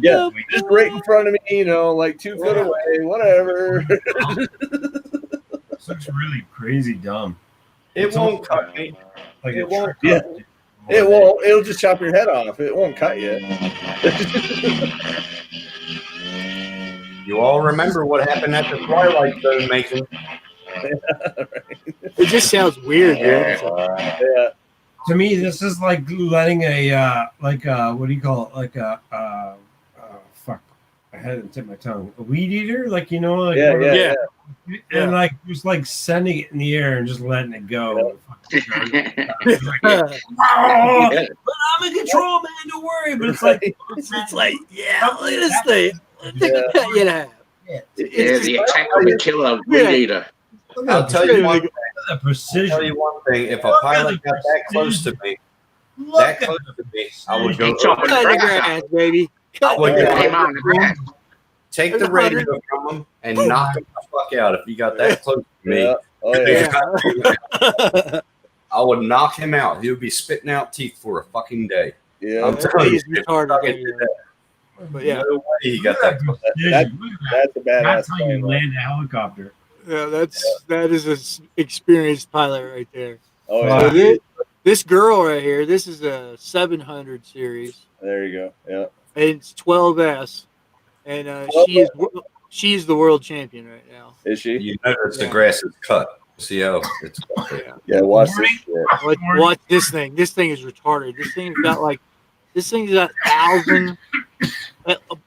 Speaker 7: Yeah, just right in front of me, like 2 foot
Speaker 3: Yeah.
Speaker 7: away, whatever.
Speaker 1: This looks really crazy dumb.
Speaker 2: It
Speaker 1: It's
Speaker 2: won't
Speaker 1: almost
Speaker 2: cut me.
Speaker 1: Like
Speaker 2: It
Speaker 1: a
Speaker 2: won't
Speaker 1: trick.
Speaker 7: cut It won't. It'll just chop your head off. It won't cut you.
Speaker 2: You all remember what happened at the Twilight Zone, Mason?
Speaker 3: It just sounds weird, dude. It's like,
Speaker 7: Yeah.
Speaker 1: To me, this is like letting a what do you call it? Like a fuck. I had it tip my tongue. A weed eater, like
Speaker 7: Yeah,
Speaker 1: one of
Speaker 7: yeah,
Speaker 1: those-
Speaker 7: yeah.
Speaker 1: and like just like sending it in the air and just letting it go.
Speaker 3: yeah.
Speaker 1: Oh, but I'm in control, man. Don't worry. But it's like
Speaker 3: It's like, yeah, look at this thing.
Speaker 7: Yeah.
Speaker 3: You know.
Speaker 5: Yeah,
Speaker 3: It's
Speaker 5: the
Speaker 3: just-
Speaker 5: attack of the killer weed eater.
Speaker 1: look
Speaker 2: I'll
Speaker 1: at
Speaker 2: tell you one.
Speaker 1: the
Speaker 2: I'll
Speaker 1: precision.
Speaker 2: tell you one thing. If a
Speaker 1: Look at
Speaker 2: pilot
Speaker 1: the
Speaker 2: got that close to me,
Speaker 1: Look
Speaker 2: that
Speaker 1: at
Speaker 2: close
Speaker 1: the
Speaker 2: to me, I would
Speaker 5: He
Speaker 2: go.
Speaker 5: chopping
Speaker 3: Cut the
Speaker 5: the
Speaker 3: grass,
Speaker 5: grass.
Speaker 3: baby.
Speaker 2: I would
Speaker 5: Yeah,
Speaker 2: go
Speaker 5: came out in the grass.
Speaker 2: take the radio from him and knock him the fuck out. If he got that close to me,
Speaker 7: Yeah. Oh, yeah.
Speaker 3: Yeah.
Speaker 2: I would knock him out. He would be spitting out teeth for a fucking day.
Speaker 7: Yeah.
Speaker 2: I'm telling you,
Speaker 3: He's
Speaker 2: if
Speaker 3: retarded.
Speaker 2: fucking
Speaker 3: Yeah,
Speaker 2: did
Speaker 3: yeah.
Speaker 2: that,
Speaker 3: But yeah,
Speaker 2: no way he got
Speaker 1: Look at
Speaker 2: that close.
Speaker 1: precision.
Speaker 7: That-
Speaker 1: Look at that.
Speaker 7: That's a badass
Speaker 1: That's how you
Speaker 7: plane.
Speaker 1: land a helicopter.
Speaker 3: yeah, that is an experienced pilot right there.
Speaker 7: Oh,
Speaker 1: Wow.
Speaker 3: So
Speaker 7: yeah.
Speaker 3: this girl right here, this is a 700 series,
Speaker 7: There you go. Yeah.
Speaker 3: and it's 12S, and
Speaker 7: 12S?
Speaker 3: she is the world champion right now.
Speaker 7: Is she?
Speaker 2: You notice the
Speaker 3: Yeah.
Speaker 2: grass is cut. See how it's cut.
Speaker 3: Yeah.
Speaker 7: Yeah. Watch this
Speaker 1: Morning.
Speaker 7: shit.
Speaker 3: Watch this thing. This thing is retarded. This thing's got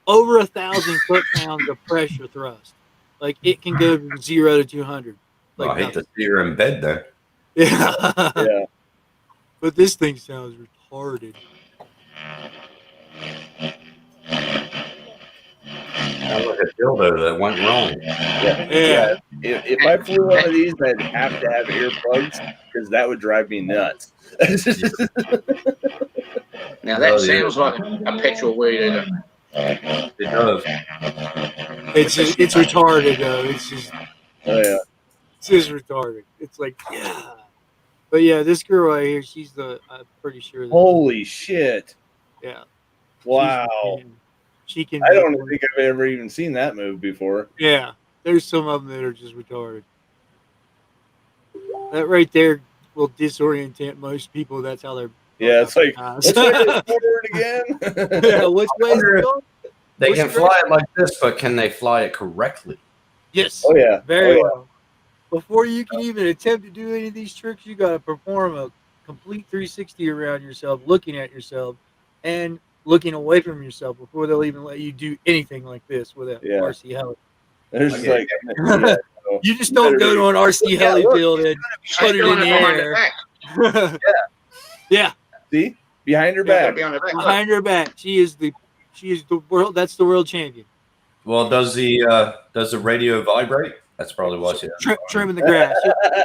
Speaker 3: over 1,000 foot-pounds of pressure thrust. Like it can go from 0 to 200. Like
Speaker 2: I hate to see her in bed though.
Speaker 3: yeah.
Speaker 7: Yeah.
Speaker 3: But this thing sounds retarded.
Speaker 2: Sounds like a dildo that went wrong.
Speaker 7: Yeah.
Speaker 3: Yeah.
Speaker 7: If I flew one of these, I'd have to have earplugs because that would drive me nuts.
Speaker 5: Now that
Speaker 2: Oh, yeah.
Speaker 5: sounds like a petrol weed eater.
Speaker 2: It does.
Speaker 3: It's retarded though. It's
Speaker 7: Oh
Speaker 3: just retarded. It's like yeah. But yeah, this girl right here, she's I'm pretty sure.
Speaker 7: Holy shit!
Speaker 3: Yeah.
Speaker 7: Wow.
Speaker 3: She can.
Speaker 7: I don't think I've ever even seen that move before.
Speaker 3: Yeah. There's some of them that are just retarded. That right there will disorient most people. That's how they're.
Speaker 7: Yeah, it's like
Speaker 3: Eyes.
Speaker 7: let's try this forward again.
Speaker 3: Yeah, which way is it going?
Speaker 2: They
Speaker 3: What's
Speaker 2: can
Speaker 3: the
Speaker 2: fly it like this, but can they fly it correctly?
Speaker 3: Yes.
Speaker 7: Oh yeah,
Speaker 3: Very
Speaker 7: oh, yeah.
Speaker 3: well. Before you can even attempt to do any of these tricks, you got to perform a complete 360 around yourself, looking at yourself, and looking away from yourself before they'll even let you do anything like this with a
Speaker 7: Yeah.
Speaker 3: RC heli.
Speaker 7: There's
Speaker 2: Okay.
Speaker 7: like yeah, so
Speaker 3: You just don't go to an RC heli
Speaker 7: look,
Speaker 3: field and put it in the air. Yeah,
Speaker 7: See, behind her
Speaker 3: Yeah,
Speaker 5: Gotta
Speaker 7: back.
Speaker 5: be on the back. Look.
Speaker 3: behind her back. She is the world. That's the world champion.
Speaker 2: Well, does the radio vibrate? That's probably why she.
Speaker 3: Trimming the grass.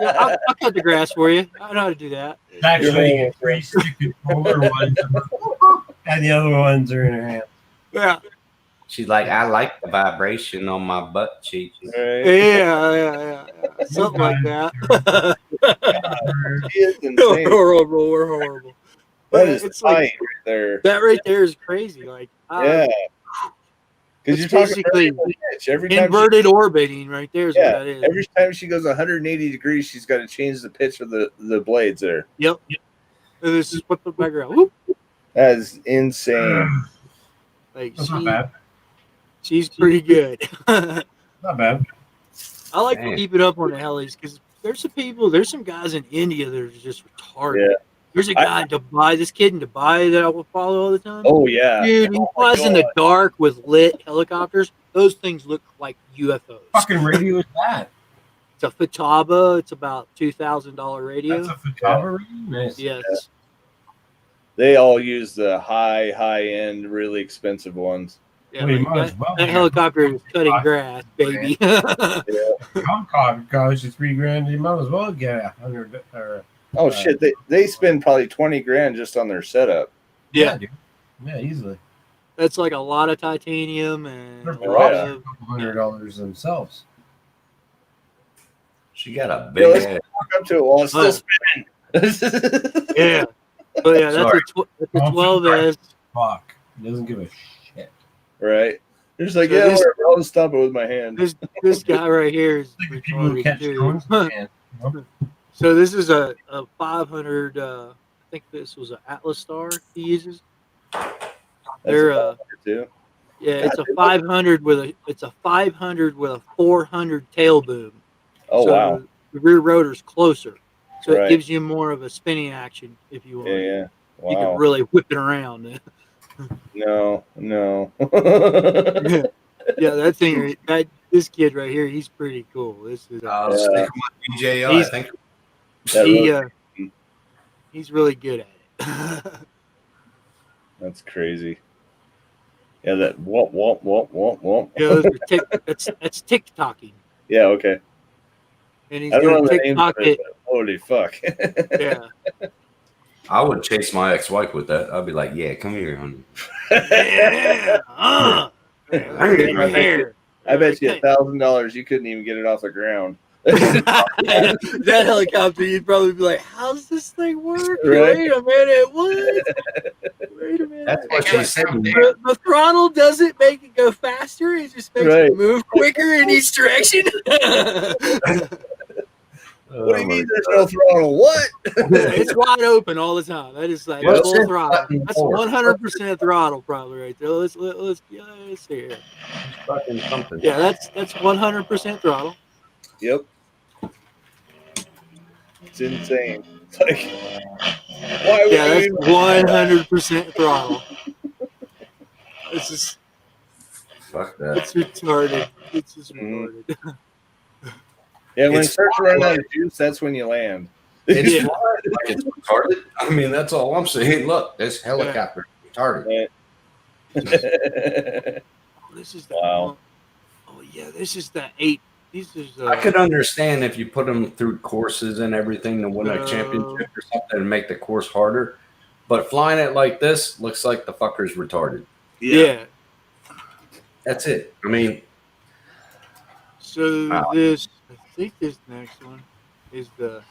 Speaker 3: Yeah, I'll cut the grass for you. I know how to do that.
Speaker 1: Actually, three stick controller ones, and the other ones are in her hand.
Speaker 3: Yeah,
Speaker 2: She's like, I like the vibration on my butt cheeks.
Speaker 7: Right.
Speaker 3: yeah. Something like that.
Speaker 7: She is
Speaker 3: We're
Speaker 7: insane.
Speaker 3: horrible. We're horrible.
Speaker 7: That is
Speaker 3: It's
Speaker 7: tight
Speaker 3: like
Speaker 7: right there.
Speaker 3: that right there is crazy. Like,
Speaker 7: Yeah. Because
Speaker 3: it's
Speaker 7: you're talking
Speaker 3: basically
Speaker 7: pitch. Every time
Speaker 3: inverted orbiting. Right there is what that is.
Speaker 7: every time she goes 180 degrees, she's got to change the pitch of the blades there.
Speaker 3: Yep. And this is what the background. Whoop.
Speaker 7: That is insane.
Speaker 3: Like
Speaker 1: That's not bad.
Speaker 3: she's pretty good.
Speaker 1: Not bad.
Speaker 3: I like
Speaker 2: Man.
Speaker 3: to keep it up on the helis because there's some guys in India that are just retarded.
Speaker 7: Yeah.
Speaker 3: There's a guy in Dubai, this kid in Dubai that I will follow all the time.
Speaker 7: Oh yeah,
Speaker 3: Dude, he flies in the dark with lit helicopters. Those things look like UFOs.
Speaker 1: Fucking radio is that?
Speaker 3: It's a Futaba. It's about $2,000 radio.
Speaker 1: That's a Futaba radio? Nice.
Speaker 3: Yes.
Speaker 7: They all use the high end, really expensive ones.
Speaker 3: Yeah,
Speaker 1: Well, you
Speaker 3: like
Speaker 1: might as
Speaker 3: that,
Speaker 1: well.
Speaker 3: that helicopter is cutting grass, baby.
Speaker 1: Comcom costs you $3,000. You might as well get 100. Or,
Speaker 7: Oh shit, they spend probably 20 grand just on their setup.
Speaker 3: Yeah.
Speaker 1: dude. Yeah, easily.
Speaker 3: That's like a lot of titanium and
Speaker 1: They're
Speaker 3: a
Speaker 1: probably
Speaker 3: lot
Speaker 1: a
Speaker 3: of
Speaker 1: couple $100 themselves.
Speaker 2: She got a
Speaker 7: Yeah,
Speaker 2: big
Speaker 7: let's
Speaker 2: head.
Speaker 7: walk up to it while it's still
Speaker 3: Oh.
Speaker 7: spinning.
Speaker 3: yeah. But yeah,
Speaker 2: Sorry.
Speaker 3: that's a 12S.
Speaker 1: Fuck. He doesn't give a shit.
Speaker 7: Right? They're just like,
Speaker 3: So
Speaker 7: yeah,
Speaker 3: this-
Speaker 7: whatever, I'll just stop it with my hand.
Speaker 3: This guy right here is
Speaker 1: Like the people who
Speaker 3: retarded
Speaker 1: catch
Speaker 3: too.
Speaker 1: drones. Man.
Speaker 3: So this is a 500. I think this was an Atlas Star he uses. They're
Speaker 7: too.
Speaker 3: yeah, it's a 500 with a 400 tail boom.
Speaker 7: Oh
Speaker 3: So
Speaker 7: wow.
Speaker 3: The rear rotor's closer, so
Speaker 7: Right.
Speaker 3: it gives you more of a spinning action if you want.
Speaker 7: Yeah, yeah.
Speaker 3: You can
Speaker 7: Wow.
Speaker 3: really whip it around.
Speaker 7: No.
Speaker 3: Yeah, that thing. This kid right here, he's pretty cool. This is
Speaker 2: I'll stick with my DJI. I
Speaker 3: He's-
Speaker 2: think
Speaker 3: he's really good at it.
Speaker 7: That's crazy. Yeah, that womp.
Speaker 3: Yeah, those are that's TikToking,
Speaker 7: Yeah, okay.
Speaker 3: and he's
Speaker 7: I don't know
Speaker 3: gonna
Speaker 7: the name
Speaker 3: TikTok
Speaker 7: for
Speaker 3: it.
Speaker 7: but holy fuck.
Speaker 3: Yeah,
Speaker 2: I would chase my ex-wife with that. I'd be like, "Yeah, come here, honey."
Speaker 3: yeah. Right here.
Speaker 7: I bet you $1,000 you couldn't even get it off the ground.
Speaker 3: That helicopter, you'd probably be like, "How's this thing work?
Speaker 7: Right.
Speaker 3: Wait a minute, what? Wait a minute."
Speaker 2: That's what she said.
Speaker 3: The throttle doesn't make it go faster; it just makes
Speaker 7: Right.
Speaker 3: it move quicker in each direction.
Speaker 7: What do you mean there's no throttle? What?
Speaker 3: It's wide open all the time. That is like
Speaker 2: Yeah.
Speaker 3: full throttle.
Speaker 2: Button
Speaker 3: That's
Speaker 2: four.
Speaker 3: 100% throttle, probably right there. Let's see here.
Speaker 2: Fucking something.
Speaker 3: Yeah, that's 100% throttle.
Speaker 7: Yep. It's insane. It's like, why would
Speaker 3: Yeah, that's
Speaker 7: you
Speaker 3: 100% throttle. It's just
Speaker 2: Fuck that.
Speaker 3: it's retarded. It's just
Speaker 7: Mhm.
Speaker 3: retarded.
Speaker 7: Yeah, when it
Speaker 2: It's
Speaker 7: starts to run out of juice, that's when you land.
Speaker 2: It's
Speaker 3: Yeah.
Speaker 2: flying like it's retarded. I mean, that's all I'm saying. Look, this helicopter is retarded.
Speaker 3: This is the
Speaker 7: Wow.
Speaker 3: Oh yeah, this is the 8. This is
Speaker 2: I could understand if you put them through courses and everything to win a championship or something and make the course harder. But flying it like this looks like the fucker's retarded.
Speaker 3: yeah.
Speaker 2: That's it. I mean,
Speaker 3: So
Speaker 2: Wow.
Speaker 3: this, I think this next one is the.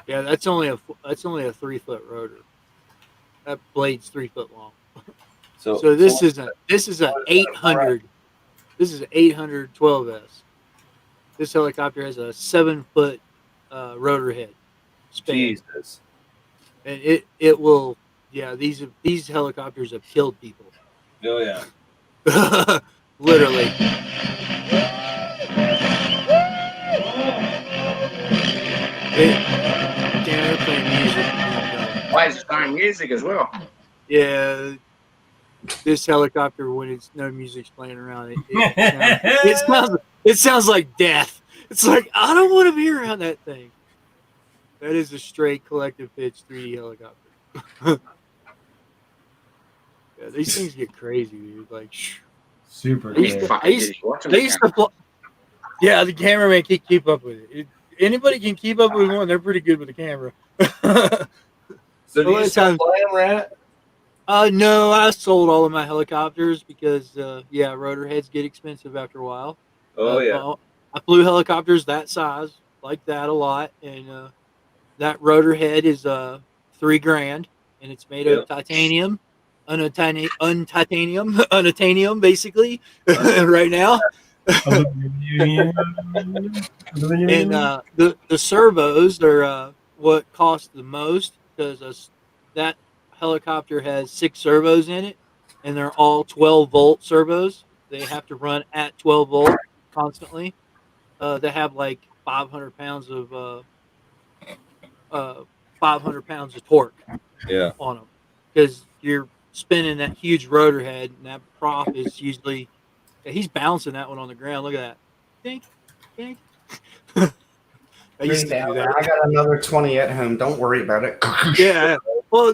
Speaker 3: Yeah, that's only a 3-foot rotor. That blade's 3 foot long. So this is a 800. This is an 800 12S. This helicopter has a 7-foot rotor head span,
Speaker 7: Jesus.
Speaker 3: and it will. Yeah, these helicopters have killed people.
Speaker 7: Oh yeah.
Speaker 3: Literally. They're playing music.
Speaker 5: Why is it playing music as well?
Speaker 3: Yeah, this helicopter, when it's no music's playing around, it sounds like death. It's like I don't want to be around that thing. That is a straight collective pitch 3D helicopter. Yeah, these things get crazy, dude. Like,
Speaker 1: Super
Speaker 3: I used
Speaker 1: cool.
Speaker 3: to, I
Speaker 5: Fucking
Speaker 3: used,
Speaker 5: did watching
Speaker 3: I
Speaker 5: the
Speaker 3: used
Speaker 5: camera.
Speaker 3: to, yeah, the cameraman can keep up with it. Anybody can keep up with one. They're pretty good with the camera.
Speaker 7: So
Speaker 3: A
Speaker 7: do
Speaker 3: lot
Speaker 7: you
Speaker 3: of
Speaker 7: still
Speaker 3: times,
Speaker 7: play them, Rat?
Speaker 3: no, I sold all of my helicopters because, yeah, rotor heads get expensive after a while.
Speaker 7: Oh yeah.
Speaker 3: Well, I flew helicopters that size, like that a lot, and that rotor head is $3,000, and it's made of
Speaker 7: Yep.
Speaker 3: titanium, untitanium, basically, right now. And the servos are what cost the most because that helicopter has 6 servos in it, and they're all 12-volt servos. They have to run at 12-volt constantly. They have like 500 pounds of uh, 500 pounds of torque
Speaker 7: Yeah.
Speaker 3: on them because you're spinning that huge rotor head, and that prop is usually he's bouncing that one on the ground. Look at that, dink, dink. I used to do that.
Speaker 2: I got another 20 at home. Don't worry about it.
Speaker 3: Yeah. Well,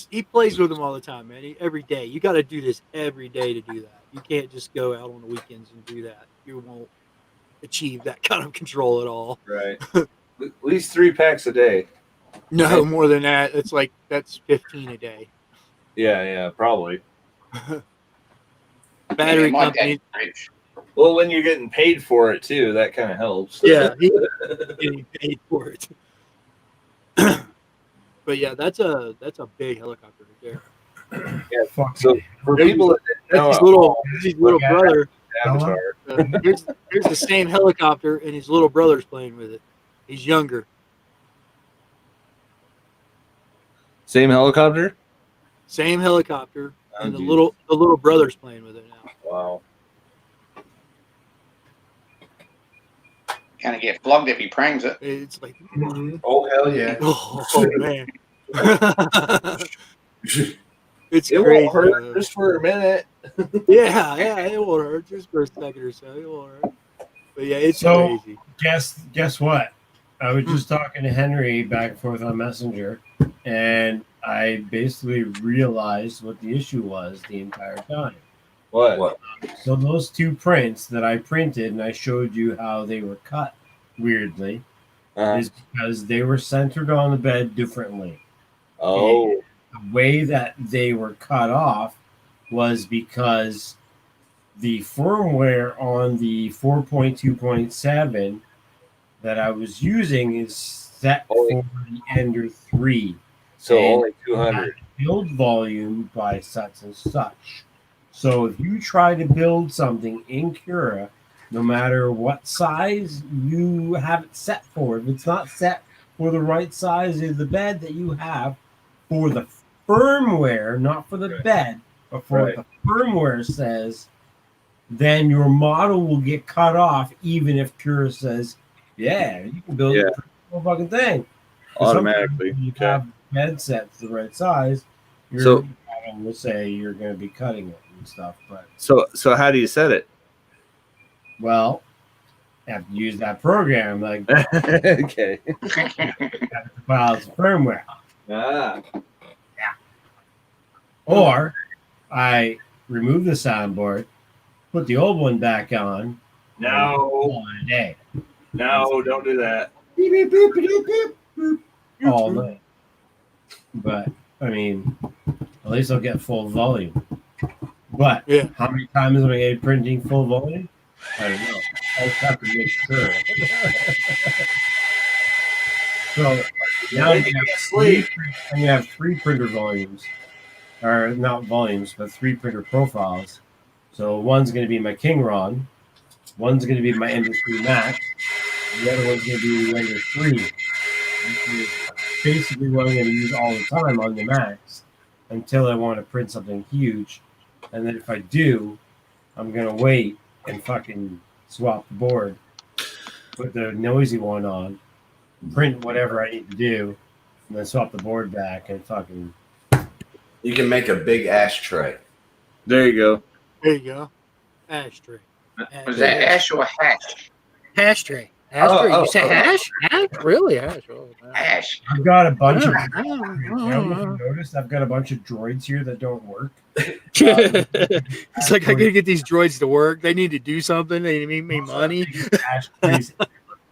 Speaker 3: he plays with them all the time, man. Every day. You got to do this every day to do that. You can't just go out on the weekends and do that. You won't achieve that kind of control at all.
Speaker 7: Right. At least 3 packs a day.
Speaker 3: No, more than that. That's 15 a day.
Speaker 7: Yeah, probably.
Speaker 3: Battery
Speaker 5: my
Speaker 3: companies.
Speaker 5: dad's rich.
Speaker 7: Well, when you're getting paid for it too, that kind of helps.
Speaker 3: Yeah, he's getting paid for it. But yeah, that's a big helicopter right there.
Speaker 7: Yeah.
Speaker 1: Fuck.
Speaker 7: So for people that didn't know,
Speaker 3: That's his little brother.
Speaker 7: Avatar.
Speaker 3: Here's the same helicopter, and his little brother's playing with it. He's younger.
Speaker 7: Same helicopter.
Speaker 3: Same helicopter,
Speaker 7: Oh,
Speaker 3: and the
Speaker 7: geez.
Speaker 3: little brother's playing with it now.
Speaker 7: Wow.
Speaker 5: Gonna get flogged if he pranks it.
Speaker 3: It's like,
Speaker 2: Oh, hell yeah.
Speaker 3: oh man, it's
Speaker 7: It
Speaker 3: crazy.
Speaker 7: won't hurt just for a minute.
Speaker 3: Yeah, it won't hurt just for a second or so. It won't hurt. But yeah, it's
Speaker 1: So-
Speaker 3: crazy.
Speaker 1: Guess what? I was just talking to Henry back and forth on Messenger, and I basically realized what the issue was the entire time.
Speaker 7: What?
Speaker 1: So those 2 prints that I printed and I showed you how they were cut weirdly is because they were centered on the bed differently.
Speaker 7: Oh.
Speaker 1: The way that they were cut off was because the firmware on the 4.2.7 that I was using is set for the Ender 3.
Speaker 7: So
Speaker 1: And
Speaker 7: only 200.
Speaker 1: build volume by such and such. So if you try to build something in Cura, no matter what size you have it set for, if it's not set for the right size of the bed that you have for the firmware, not for the bed, but for what the firmware says, then your model will get cut off even if Cura says, yeah, you can build the whole fucking thing.
Speaker 7: Automatically.
Speaker 1: If you have bed set to the right size,
Speaker 7: So-
Speaker 1: model will say you're going to be cutting it and stuff. But
Speaker 7: So how do you set it?
Speaker 1: well, you have to use that program like
Speaker 7: Okay.
Speaker 1: files firmware.
Speaker 7: Ah.
Speaker 1: Or I remove the soundboard, put the old one back on.
Speaker 7: No.
Speaker 1: A day.
Speaker 7: No, don't do that.
Speaker 1: Beep, beep, beep, beep, beep, beep, all night. But I mean, at least I'll get full volume. But how many times am I going to be printing full volume? I don't know. I'll have to make sure. So now you have 3 printer volumes, or not volumes, but 3 printer profiles. So one's going to be my King Ron, one's going to be my Ender 3 Max, the other one's going to be the Ender 3. Which is basically what I'm going to use all the time on the Max until I want to print something huge. And then if I do, I'm going to wait and fucking swap the board, put the noisy one on, print whatever I need to do, and then swap the board back and fucking.
Speaker 2: You can make a big ashtray.
Speaker 7: There you go.
Speaker 3: There you go. Ashtray.
Speaker 5: Was that ash or hash?
Speaker 3: Ashtray. Ashtray.
Speaker 2: Oh,
Speaker 3: You said
Speaker 2: oh.
Speaker 3: hash? Hash? Really? Hash. Oh, man.
Speaker 5: Ash.
Speaker 1: I've got a bunch of.
Speaker 3: Yeah.
Speaker 1: I don't know if you noticed. I've got a bunch of droids here that don't work.
Speaker 3: It's like I gotta get these droids to work. They need to do something. They need me money.
Speaker 1: Ashtrays,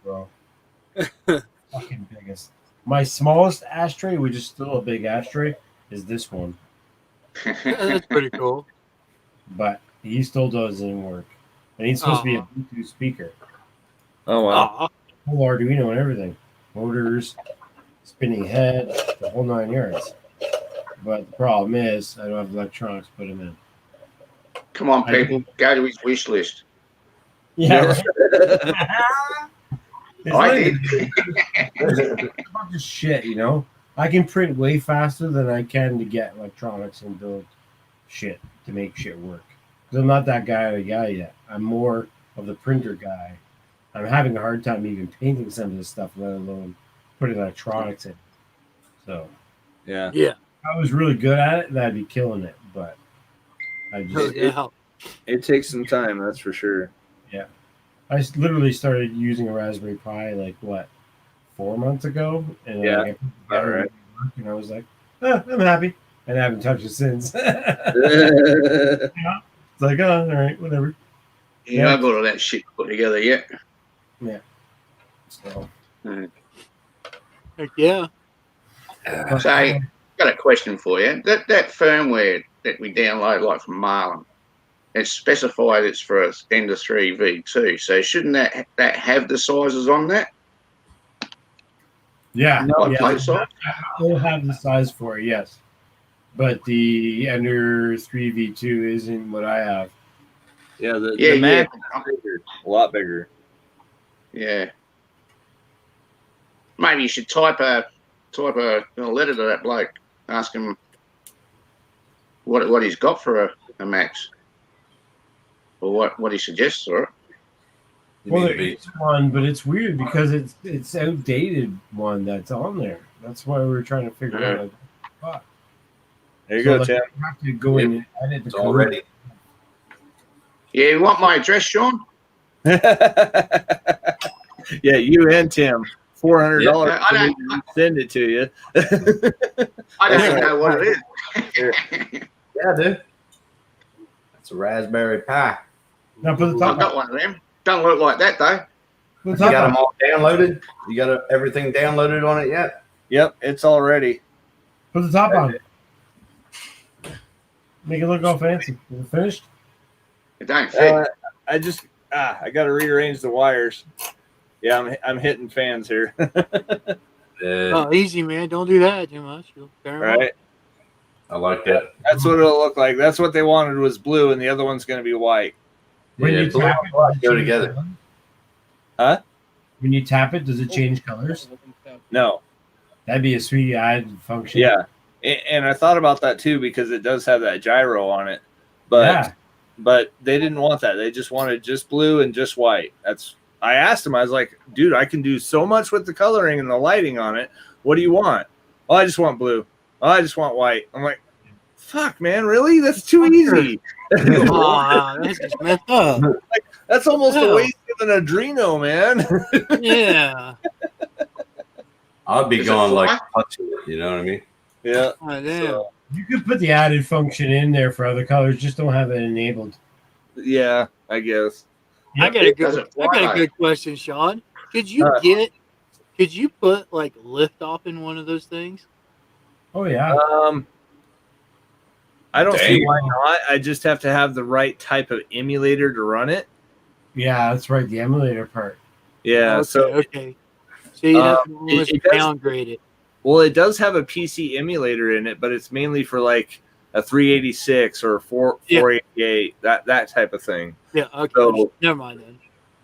Speaker 1: bro. Fucking biggest. My smallest ashtray, which is still a big ashtray, is this one.
Speaker 3: That's pretty cool.
Speaker 1: But he still doesn't work. And he's supposed to be a Bluetooth speaker.
Speaker 7: Oh wow.
Speaker 3: Aw.
Speaker 1: Whole Arduino and everything. Motors, spinning head, the whole 9 yards. But the problem is, I don't have electronics to put him in.
Speaker 5: Come on, people, go to his wish list.
Speaker 1: Yeah. Right? It's
Speaker 5: I
Speaker 1: like
Speaker 5: did.
Speaker 1: a bunch of shit, you know? I can print way faster than I can to get electronics and build shit to make shit work. Because I'm not that guy yet. I'm more of the printer guy. I'm having a hard time even painting some of this stuff, let alone putting electronics in. So,
Speaker 7: Yeah.
Speaker 1: if I was really good at it, then I'd be killing it. But I just,
Speaker 7: It takes some time, that's for sure.
Speaker 1: yeah. I literally started using a Raspberry Pi, 4 months ago. And
Speaker 7: Yeah,
Speaker 1: I put it together and it worked, and I was like, I'm happy. And I haven't touched it since. It's like, all right, whatever.
Speaker 5: Yeah, I got all that shit put together yet.
Speaker 1: Yeah. So.
Speaker 3: Heck yeah.
Speaker 5: So, I got a question for you. That firmware that we download, from Marlin, it's specified it's for a Ender 3 V2. So shouldn't that have the sizes on that?
Speaker 1: Yeah.
Speaker 5: Like plate size?
Speaker 1: We'll have the size for it, yes. But the Ender 3 V2 isn't what I have.
Speaker 7: Yeah, the Mac is bigger, a lot bigger.
Speaker 5: Yeah. Maybe you should type a letter to that bloke. Ask him what he's got for a Max, or what he suggests for it.
Speaker 1: Well, there is one, but it's weird because it's outdated one that's on there. That's why we're trying to figure out. Fuck.
Speaker 7: There you go, Tim.
Speaker 1: You have to go in and edit the code.
Speaker 2: Already.
Speaker 5: Yeah, you want my address, Sean?
Speaker 7: Yeah, you and Tim. $400.
Speaker 5: Yeah, I
Speaker 7: send it to you.
Speaker 5: I don't even know what it is.
Speaker 2: Yeah, dude. That's a Raspberry Pi.
Speaker 1: Now put the top.
Speaker 5: I've got one of them. Don't look like that though.
Speaker 2: You got them all downloaded? You got everything downloaded on it yet?
Speaker 7: Yep, it's all ready.
Speaker 1: Put the top on it. Make it look all fancy. Is it finished?
Speaker 5: It don't fit.
Speaker 7: I just I got to rearrange the wires. Yeah, I'm hitting fans here.
Speaker 3: Oh, easy, man. Don't do that too much. You'll tear 'em
Speaker 7: Right.
Speaker 3: up.
Speaker 2: I like that.
Speaker 7: That's what it'll look like. That's what they wanted was blue, and the other one's going to be white.
Speaker 1: When you
Speaker 2: blue
Speaker 1: tap
Speaker 2: and
Speaker 1: it,
Speaker 2: white
Speaker 1: does it
Speaker 2: go
Speaker 1: change
Speaker 2: together.
Speaker 1: colors?
Speaker 7: Huh?
Speaker 1: When you tap it, does it change colors?
Speaker 7: No.
Speaker 1: That'd be a sweet added function.
Speaker 7: Yeah. And I thought about that too because it does have that gyro on it. But they didn't want that. They just wanted just blue and just white. I asked him, I was like, dude, I can do so much with the coloring and the lighting on it. What do you want? Oh, I just want blue. Oh, I just want white. I'm like, fuck, man, really? That's too easy.
Speaker 3: That's just messed up.
Speaker 7: Like, that's almost a waste of an Adreno, man.
Speaker 3: Yeah.
Speaker 2: I'd be
Speaker 5: Is it
Speaker 2: going like
Speaker 5: fly?
Speaker 2: touching it, you know what I mean?
Speaker 7: Yeah.
Speaker 3: Oh, damn.
Speaker 1: You could put the added function in there for other colors, just don't have it enabled.
Speaker 7: Yeah, I guess.
Speaker 3: I got a
Speaker 5: Does
Speaker 3: good.
Speaker 5: it
Speaker 3: I got
Speaker 5: fly?
Speaker 3: a good question, Sean. Could you put like lift off in one of those things?
Speaker 1: Oh yeah.
Speaker 7: I don't see
Speaker 2: Dang.
Speaker 7: why not. I just have to have the right type of emulator to run it.
Speaker 1: Yeah, that's right. The emulator part.
Speaker 7: Yeah.
Speaker 3: Okay. So you have to almost
Speaker 7: it does-
Speaker 3: downgrade it.
Speaker 7: Well, it does have a PC emulator in it, but it's mainly for like a 386 or 488, that type of thing.
Speaker 3: Yeah. Okay.
Speaker 7: So-
Speaker 3: Never mind then.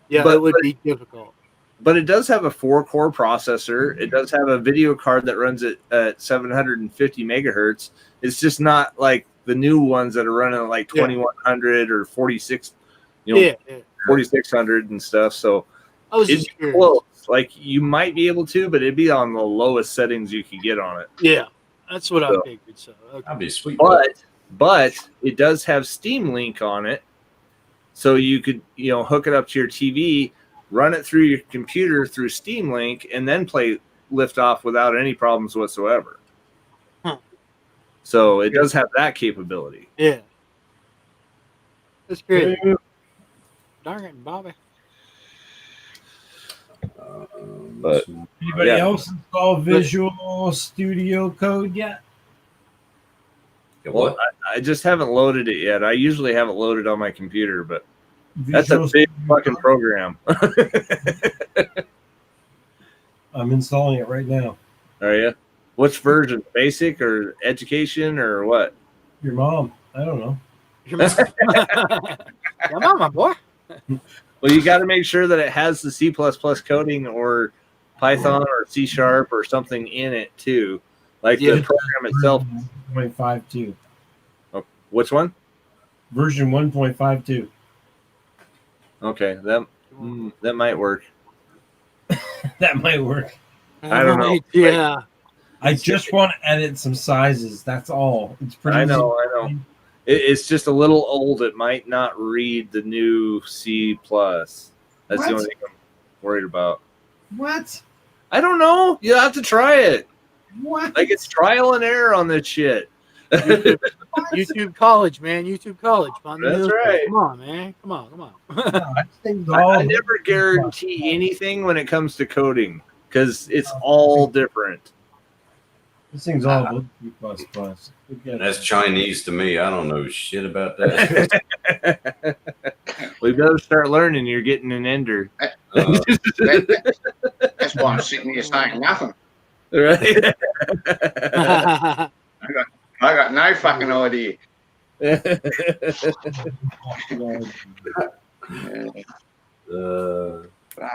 Speaker 3: Yeah,
Speaker 7: But-
Speaker 3: it would be difficult.
Speaker 7: But it does have a 4-core processor. It does have a video card that runs at 750 megahertz. It's just not like the new ones that are running at like 2100 or 46,
Speaker 3: Yeah.
Speaker 7: 4600 and stuff. So
Speaker 3: I was
Speaker 7: it's
Speaker 3: just curious.
Speaker 7: close. Like you might be able to, but it'd be on the lowest settings you could get on it.
Speaker 3: Yeah, that's what I
Speaker 7: So-
Speaker 3: figured. So okay.
Speaker 2: That'd be sweet.
Speaker 7: But it does have Steam Link on it, so you could hook it up to your TV, run it through your computer through Steam Link, and then play liftoff without any problems whatsoever.
Speaker 3: Huh.
Speaker 7: So it does have that capability.
Speaker 3: Yeah. That's great. Darn it, Bobby.
Speaker 7: But
Speaker 1: Anybody
Speaker 7: yeah.
Speaker 1: else install Visual Studio Code yet?
Speaker 7: Well, I just haven't loaded it yet. I usually have it loaded on my computer, but that's a
Speaker 1: Visual
Speaker 7: big
Speaker 1: Studio
Speaker 7: fucking
Speaker 1: Code?
Speaker 7: program.
Speaker 1: I'm installing it right now.
Speaker 7: Are you? Which version? Basic or education or what?
Speaker 1: Your mom. I don't know.
Speaker 3: Your mama, boy.
Speaker 7: Well, you got to make sure that it has the C++ coding or Python or C# or something in it too, like the program itself.
Speaker 1: 1.52.
Speaker 7: Oh, which one?
Speaker 1: Version 1.52.
Speaker 7: Okay, that might work.
Speaker 1: That might work.
Speaker 7: I don't know.
Speaker 3: Yeah.
Speaker 1: I just want to edit some sizes. That's all. It's pretty.
Speaker 7: I know. It's just a little old. It might not read the new C+. That's the
Speaker 1: What?
Speaker 7: only thing I'm worried about.
Speaker 1: What?
Speaker 7: I don't know. You have to try it.
Speaker 1: What?
Speaker 7: Like, it's trial and error on this shit.
Speaker 3: YouTube College, man. YouTube College. Find the
Speaker 7: That's
Speaker 3: middle
Speaker 7: right.
Speaker 3: school. Come on, man. Come on.
Speaker 7: I never guarantee anything when it comes to coding because it's all different.
Speaker 1: This thing's all about C++.
Speaker 2: That's Chinese to me. I don't know shit about that.
Speaker 7: We better start learning. You're getting an ender.
Speaker 5: That's why I'm sitting here saying nothing.
Speaker 7: Right?
Speaker 5: I got no fucking idea.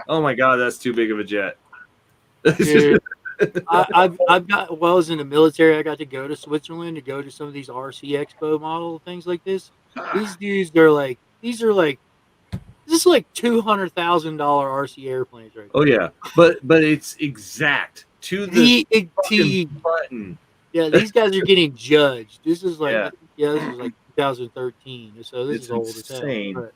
Speaker 7: Oh my god, that's too big of a jet.
Speaker 3: Dude, I've got, well, I was in the military. I got to go to Switzerland to go to some of these RC Expo model things like this. These dudes, this is like $200,000 RC airplanes right there.
Speaker 7: Oh yeah, but it's exact to the
Speaker 3: T
Speaker 7: button.
Speaker 3: Yeah, these guys are getting judged. This is like,
Speaker 7: Yeah.
Speaker 3: this is like 2013, so this
Speaker 7: It's
Speaker 3: is old as hell.
Speaker 7: insane.
Speaker 3: But,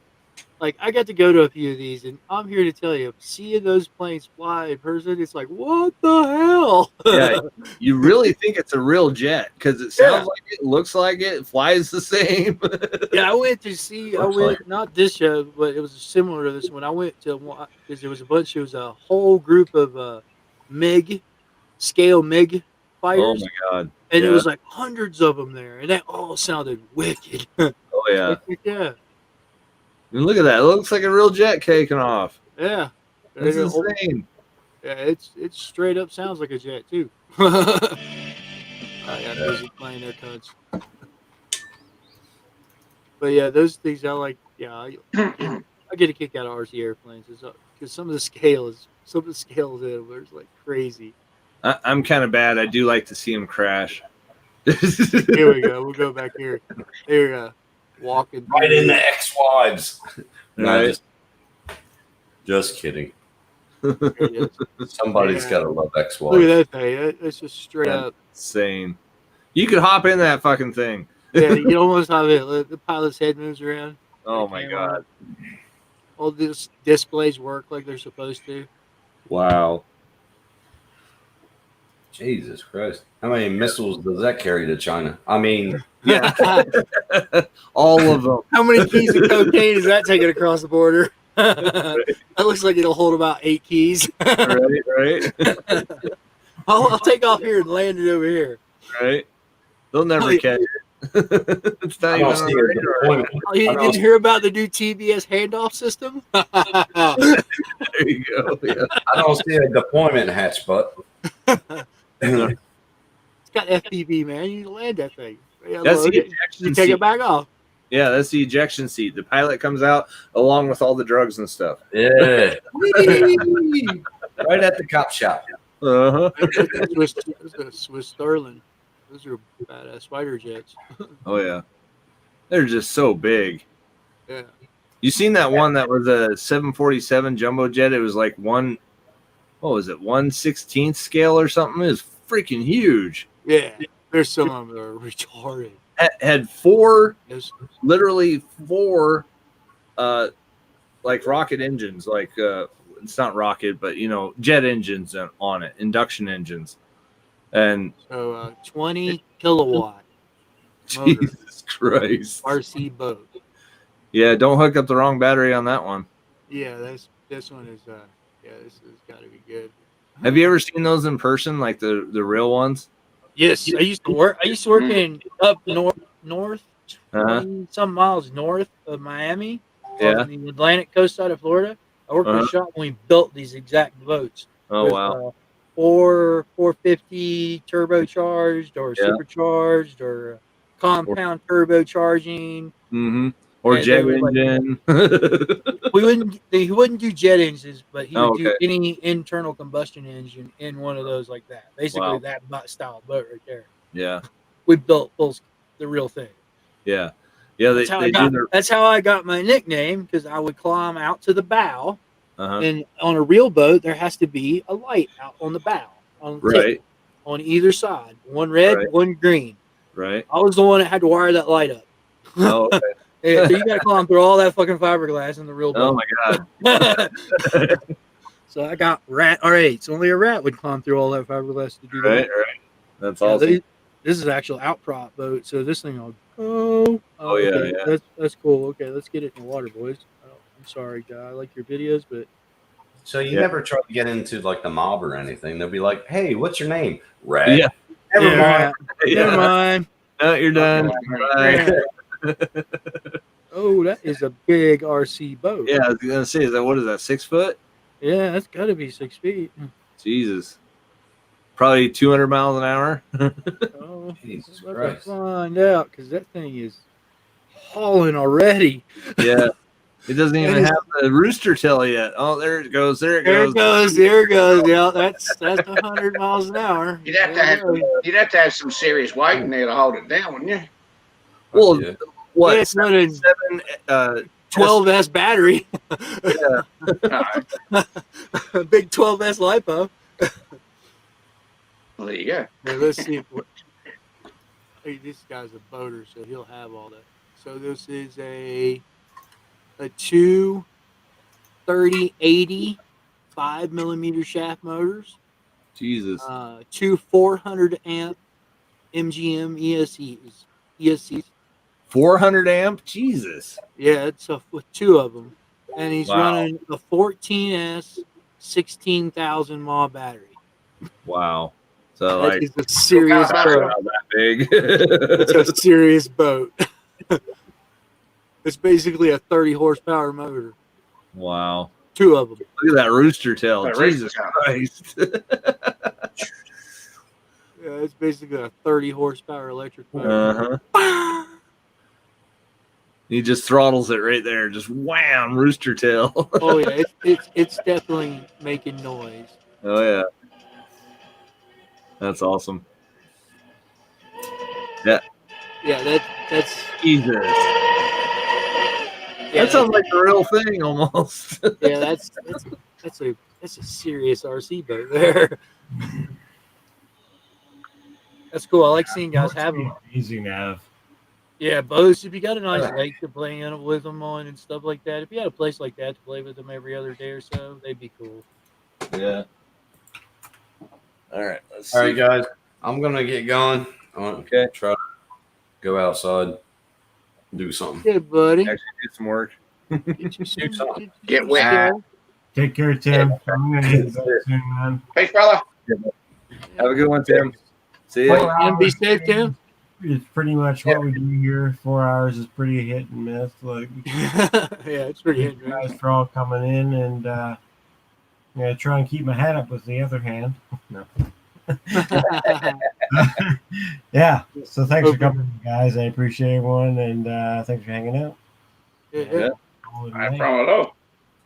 Speaker 3: like, I got to go to a few of these, and I'm here to tell you, seeing those planes fly in person, it's like, what the hell?
Speaker 7: Yeah, you really think it's a real jet because it sounds like it, looks like it, flies the same.
Speaker 3: Yeah, I went to see. Not this show, but it was similar to this one. I went to because there was a whole group of MiG fighters.
Speaker 7: Oh my god!
Speaker 3: And it was like hundreds of them there, and that all sounded wicked.
Speaker 7: Oh yeah,
Speaker 3: yeah.
Speaker 7: I mean, look at that! It looks like a real jet taking off.
Speaker 3: Yeah,
Speaker 7: That's insane.
Speaker 3: Yeah, it's straight up sounds like a jet too. I got busy playing their cunts. But yeah, those things I like. Yeah, I get a kick out of RC airplanes because some of the scale is in them is like crazy.
Speaker 7: I'm kind of bad. I do like to see them crash.
Speaker 3: Here we go. We'll go back here. Here we go. Walking
Speaker 2: Right in the ex-wives. No,
Speaker 7: Right.
Speaker 2: just kidding. Somebody's got to love ex-wives.
Speaker 3: Look at that thing. That's just straight up.
Speaker 7: Insane. You could hop in that fucking thing.
Speaker 3: Yeah, you almost have it. The pilot's head moves around.
Speaker 7: Oh my god.
Speaker 3: All these displays work like they're supposed to.
Speaker 7: Wow.
Speaker 2: Jesus Christ. How many missiles does that carry to China? I mean,
Speaker 7: yeah. All of them.
Speaker 3: How many keys of cocaine is that taking across the border? That looks like it'll hold about 8 keys.
Speaker 7: Right.
Speaker 3: I'll take off here and land it over here.
Speaker 7: Right. They'll never catch it. It's not even on the radar.
Speaker 3: Oh, you didn't hear about the new TBS handoff system?
Speaker 7: There you go. Yeah.
Speaker 2: I don't see a deployment hatch, but
Speaker 3: It's got FPV, man. You land that thing.
Speaker 7: That's the ejection
Speaker 3: You take
Speaker 7: seat.
Speaker 3: it back off.
Speaker 7: Yeah, that's the ejection seat. The pilot comes out along with all the drugs and stuff.
Speaker 2: yeah, right at the cop shop.
Speaker 7: Uh-huh.
Speaker 3: That's a Swiss Sterling. Those are badass fighter jets.
Speaker 7: Oh yeah. They're just so big.
Speaker 3: Yeah.
Speaker 7: You seen that one that was a 747 jumbo jet? It was like 1/16 scale or something. It was freaking huge.
Speaker 3: Yeah. There's some of them that are retarded.
Speaker 7: Had four,
Speaker 3: Yes.
Speaker 7: literally four, like rocket engines, like it's not rocket, but jet engines on it, induction engines, and
Speaker 3: So 20 kilowatt motor,
Speaker 7: Jesus Christ,
Speaker 3: RC boat.
Speaker 7: yeah, don't hook up the wrong battery on that one.
Speaker 3: Yeah, this one is this has got to be good.
Speaker 7: Have you ever seen those in person, like the real ones?
Speaker 3: Yes, I used to work in up north 20 some miles north of Miami,
Speaker 7: Yeah.
Speaker 3: on the Atlantic coast side of Florida. I worked in a shop when we built these exact boats.
Speaker 7: Oh
Speaker 3: with,
Speaker 7: wow.
Speaker 3: 450 turbocharged or
Speaker 7: Yeah.
Speaker 3: supercharged or compound turbocharging.
Speaker 7: Mm-hmm. Or
Speaker 3: And
Speaker 7: jet
Speaker 3: they were like-
Speaker 7: engine.
Speaker 3: He wouldn't do jet engines, but he would do
Speaker 7: Okay.
Speaker 3: any internal combustion engine in one of those like that. Basically,
Speaker 7: Wow.
Speaker 3: that style boat right there.
Speaker 7: Yeah.
Speaker 3: We built the real thing.
Speaker 7: Yeah. Yeah.
Speaker 3: That's how I got my nickname, because I would climb out to the bow,
Speaker 7: Uh-huh.
Speaker 3: and on a real boat there has to be a light out on the bow, on the tip, on either side, one red, one green.
Speaker 7: Right.
Speaker 3: I was the one that had to wire that light up.
Speaker 7: Oh, okay.
Speaker 3: Yeah, so you got to climb through all that fucking fiberglass in the real boat.
Speaker 7: Oh my God.
Speaker 3: So I got rat R8s. Only a rat would climb through all that fiberglass to do that.
Speaker 7: Right. That's awesome.
Speaker 3: This is an actual outprop boat, so this thing will go.
Speaker 7: Oh, yeah,
Speaker 3: okay.
Speaker 7: yeah.
Speaker 3: That's cool. Okay, let's get it in the water, boys. I'm sorry, guy. I like your videos, but
Speaker 2: So you never try to get into like the mob or anything. They'll be like, "Hey, what's your name?" Red.
Speaker 7: Yeah.
Speaker 2: Never mind.
Speaker 3: Never mind.
Speaker 7: No, you're done. Bye.
Speaker 3: Oh, that is a big RC boat.
Speaker 7: Yeah, I was gonna say, what is that? 6 foot?
Speaker 3: Yeah, that's got to be 6 feet.
Speaker 7: Jesus. Probably 200 miles an hour.
Speaker 3: Oh,
Speaker 2: Jesus
Speaker 3: let's
Speaker 2: Christ.
Speaker 3: find out, because that thing is hauling already.
Speaker 7: Yeah. It doesn't even have the rooster tail yet. Oh, there it goes. There it
Speaker 3: There
Speaker 7: goes.
Speaker 3: it goes. Yeah, that's 100 miles an hour.
Speaker 5: You'd have to have some serious weight in there to hold it down, wouldn't you?
Speaker 7: Well,
Speaker 2: Yeah.
Speaker 7: what?
Speaker 3: Yeah, it's not a
Speaker 7: 7,
Speaker 3: 12S battery.
Speaker 7: yeah.
Speaker 3: A big 12S lipo.
Speaker 5: Well, there you go.
Speaker 3: Now, let's see. Hey, this guy's a boater, so he'll have all that. So this is a 230/80 5mm shaft motors.
Speaker 7: Jesus.
Speaker 3: 2 400 amp MGM ESCs.
Speaker 7: 400 amp? Jesus.
Speaker 3: Yeah, it's with 2 of them, and he's
Speaker 7: Wow.
Speaker 3: running a 14S 16,000 mAh battery.
Speaker 7: Wow. So
Speaker 3: That
Speaker 7: like
Speaker 3: is a serious boat.
Speaker 7: not that big.
Speaker 3: It's a serious boat. It's basically a 30 horsepower motor.
Speaker 7: Wow.
Speaker 3: 2 of them.
Speaker 7: Look at that rooster tail.
Speaker 5: That
Speaker 7: Jesus
Speaker 5: rooster tail.
Speaker 7: Christ.
Speaker 3: Yeah, it's basically a 30 horsepower electric motor.
Speaker 7: Uh-huh. He just throttles it right there. Just wham, rooster tail.
Speaker 3: Oh yeah, it's definitely making noise.
Speaker 7: Oh yeah. That's awesome. Yeah.
Speaker 3: Yeah, that's
Speaker 7: Jesus.
Speaker 3: yeah,
Speaker 7: That sounds like the real thing almost.
Speaker 3: yeah, that's a serious RC boat there. That's cool. I like seeing guys have them.
Speaker 1: Easy nav.
Speaker 3: Yeah, boats. If you got a nice lake to play in with them on and stuff like that, if you had a place like that to play with them every other day or so, they'd be cool.
Speaker 7: Yeah. All right. Let's
Speaker 2: All
Speaker 7: see.
Speaker 2: right, guys. I'm gonna get going. I want to try to go outside, do something.
Speaker 3: Good, buddy.
Speaker 7: Actually do some work.
Speaker 5: Get wet.
Speaker 1: Take care, Tim. I'm gonna hit that soon, man.
Speaker 5: Peace, brother.
Speaker 7: Have a good one, Tim. See ya.
Speaker 3: And be safe, Tim.
Speaker 1: It's pretty much what we do here. 4 hours is pretty hit and miss. Like,
Speaker 3: Yeah, it's pretty
Speaker 1: thank you
Speaker 3: interesting.
Speaker 1: guys for all coming in, and I'm gonna try and keep my head up with the other hand. No. Yeah. So thanks for coming, guys. I appreciate everyone, and thanks for hanging out.
Speaker 3: Yeah.
Speaker 5: No problem at all.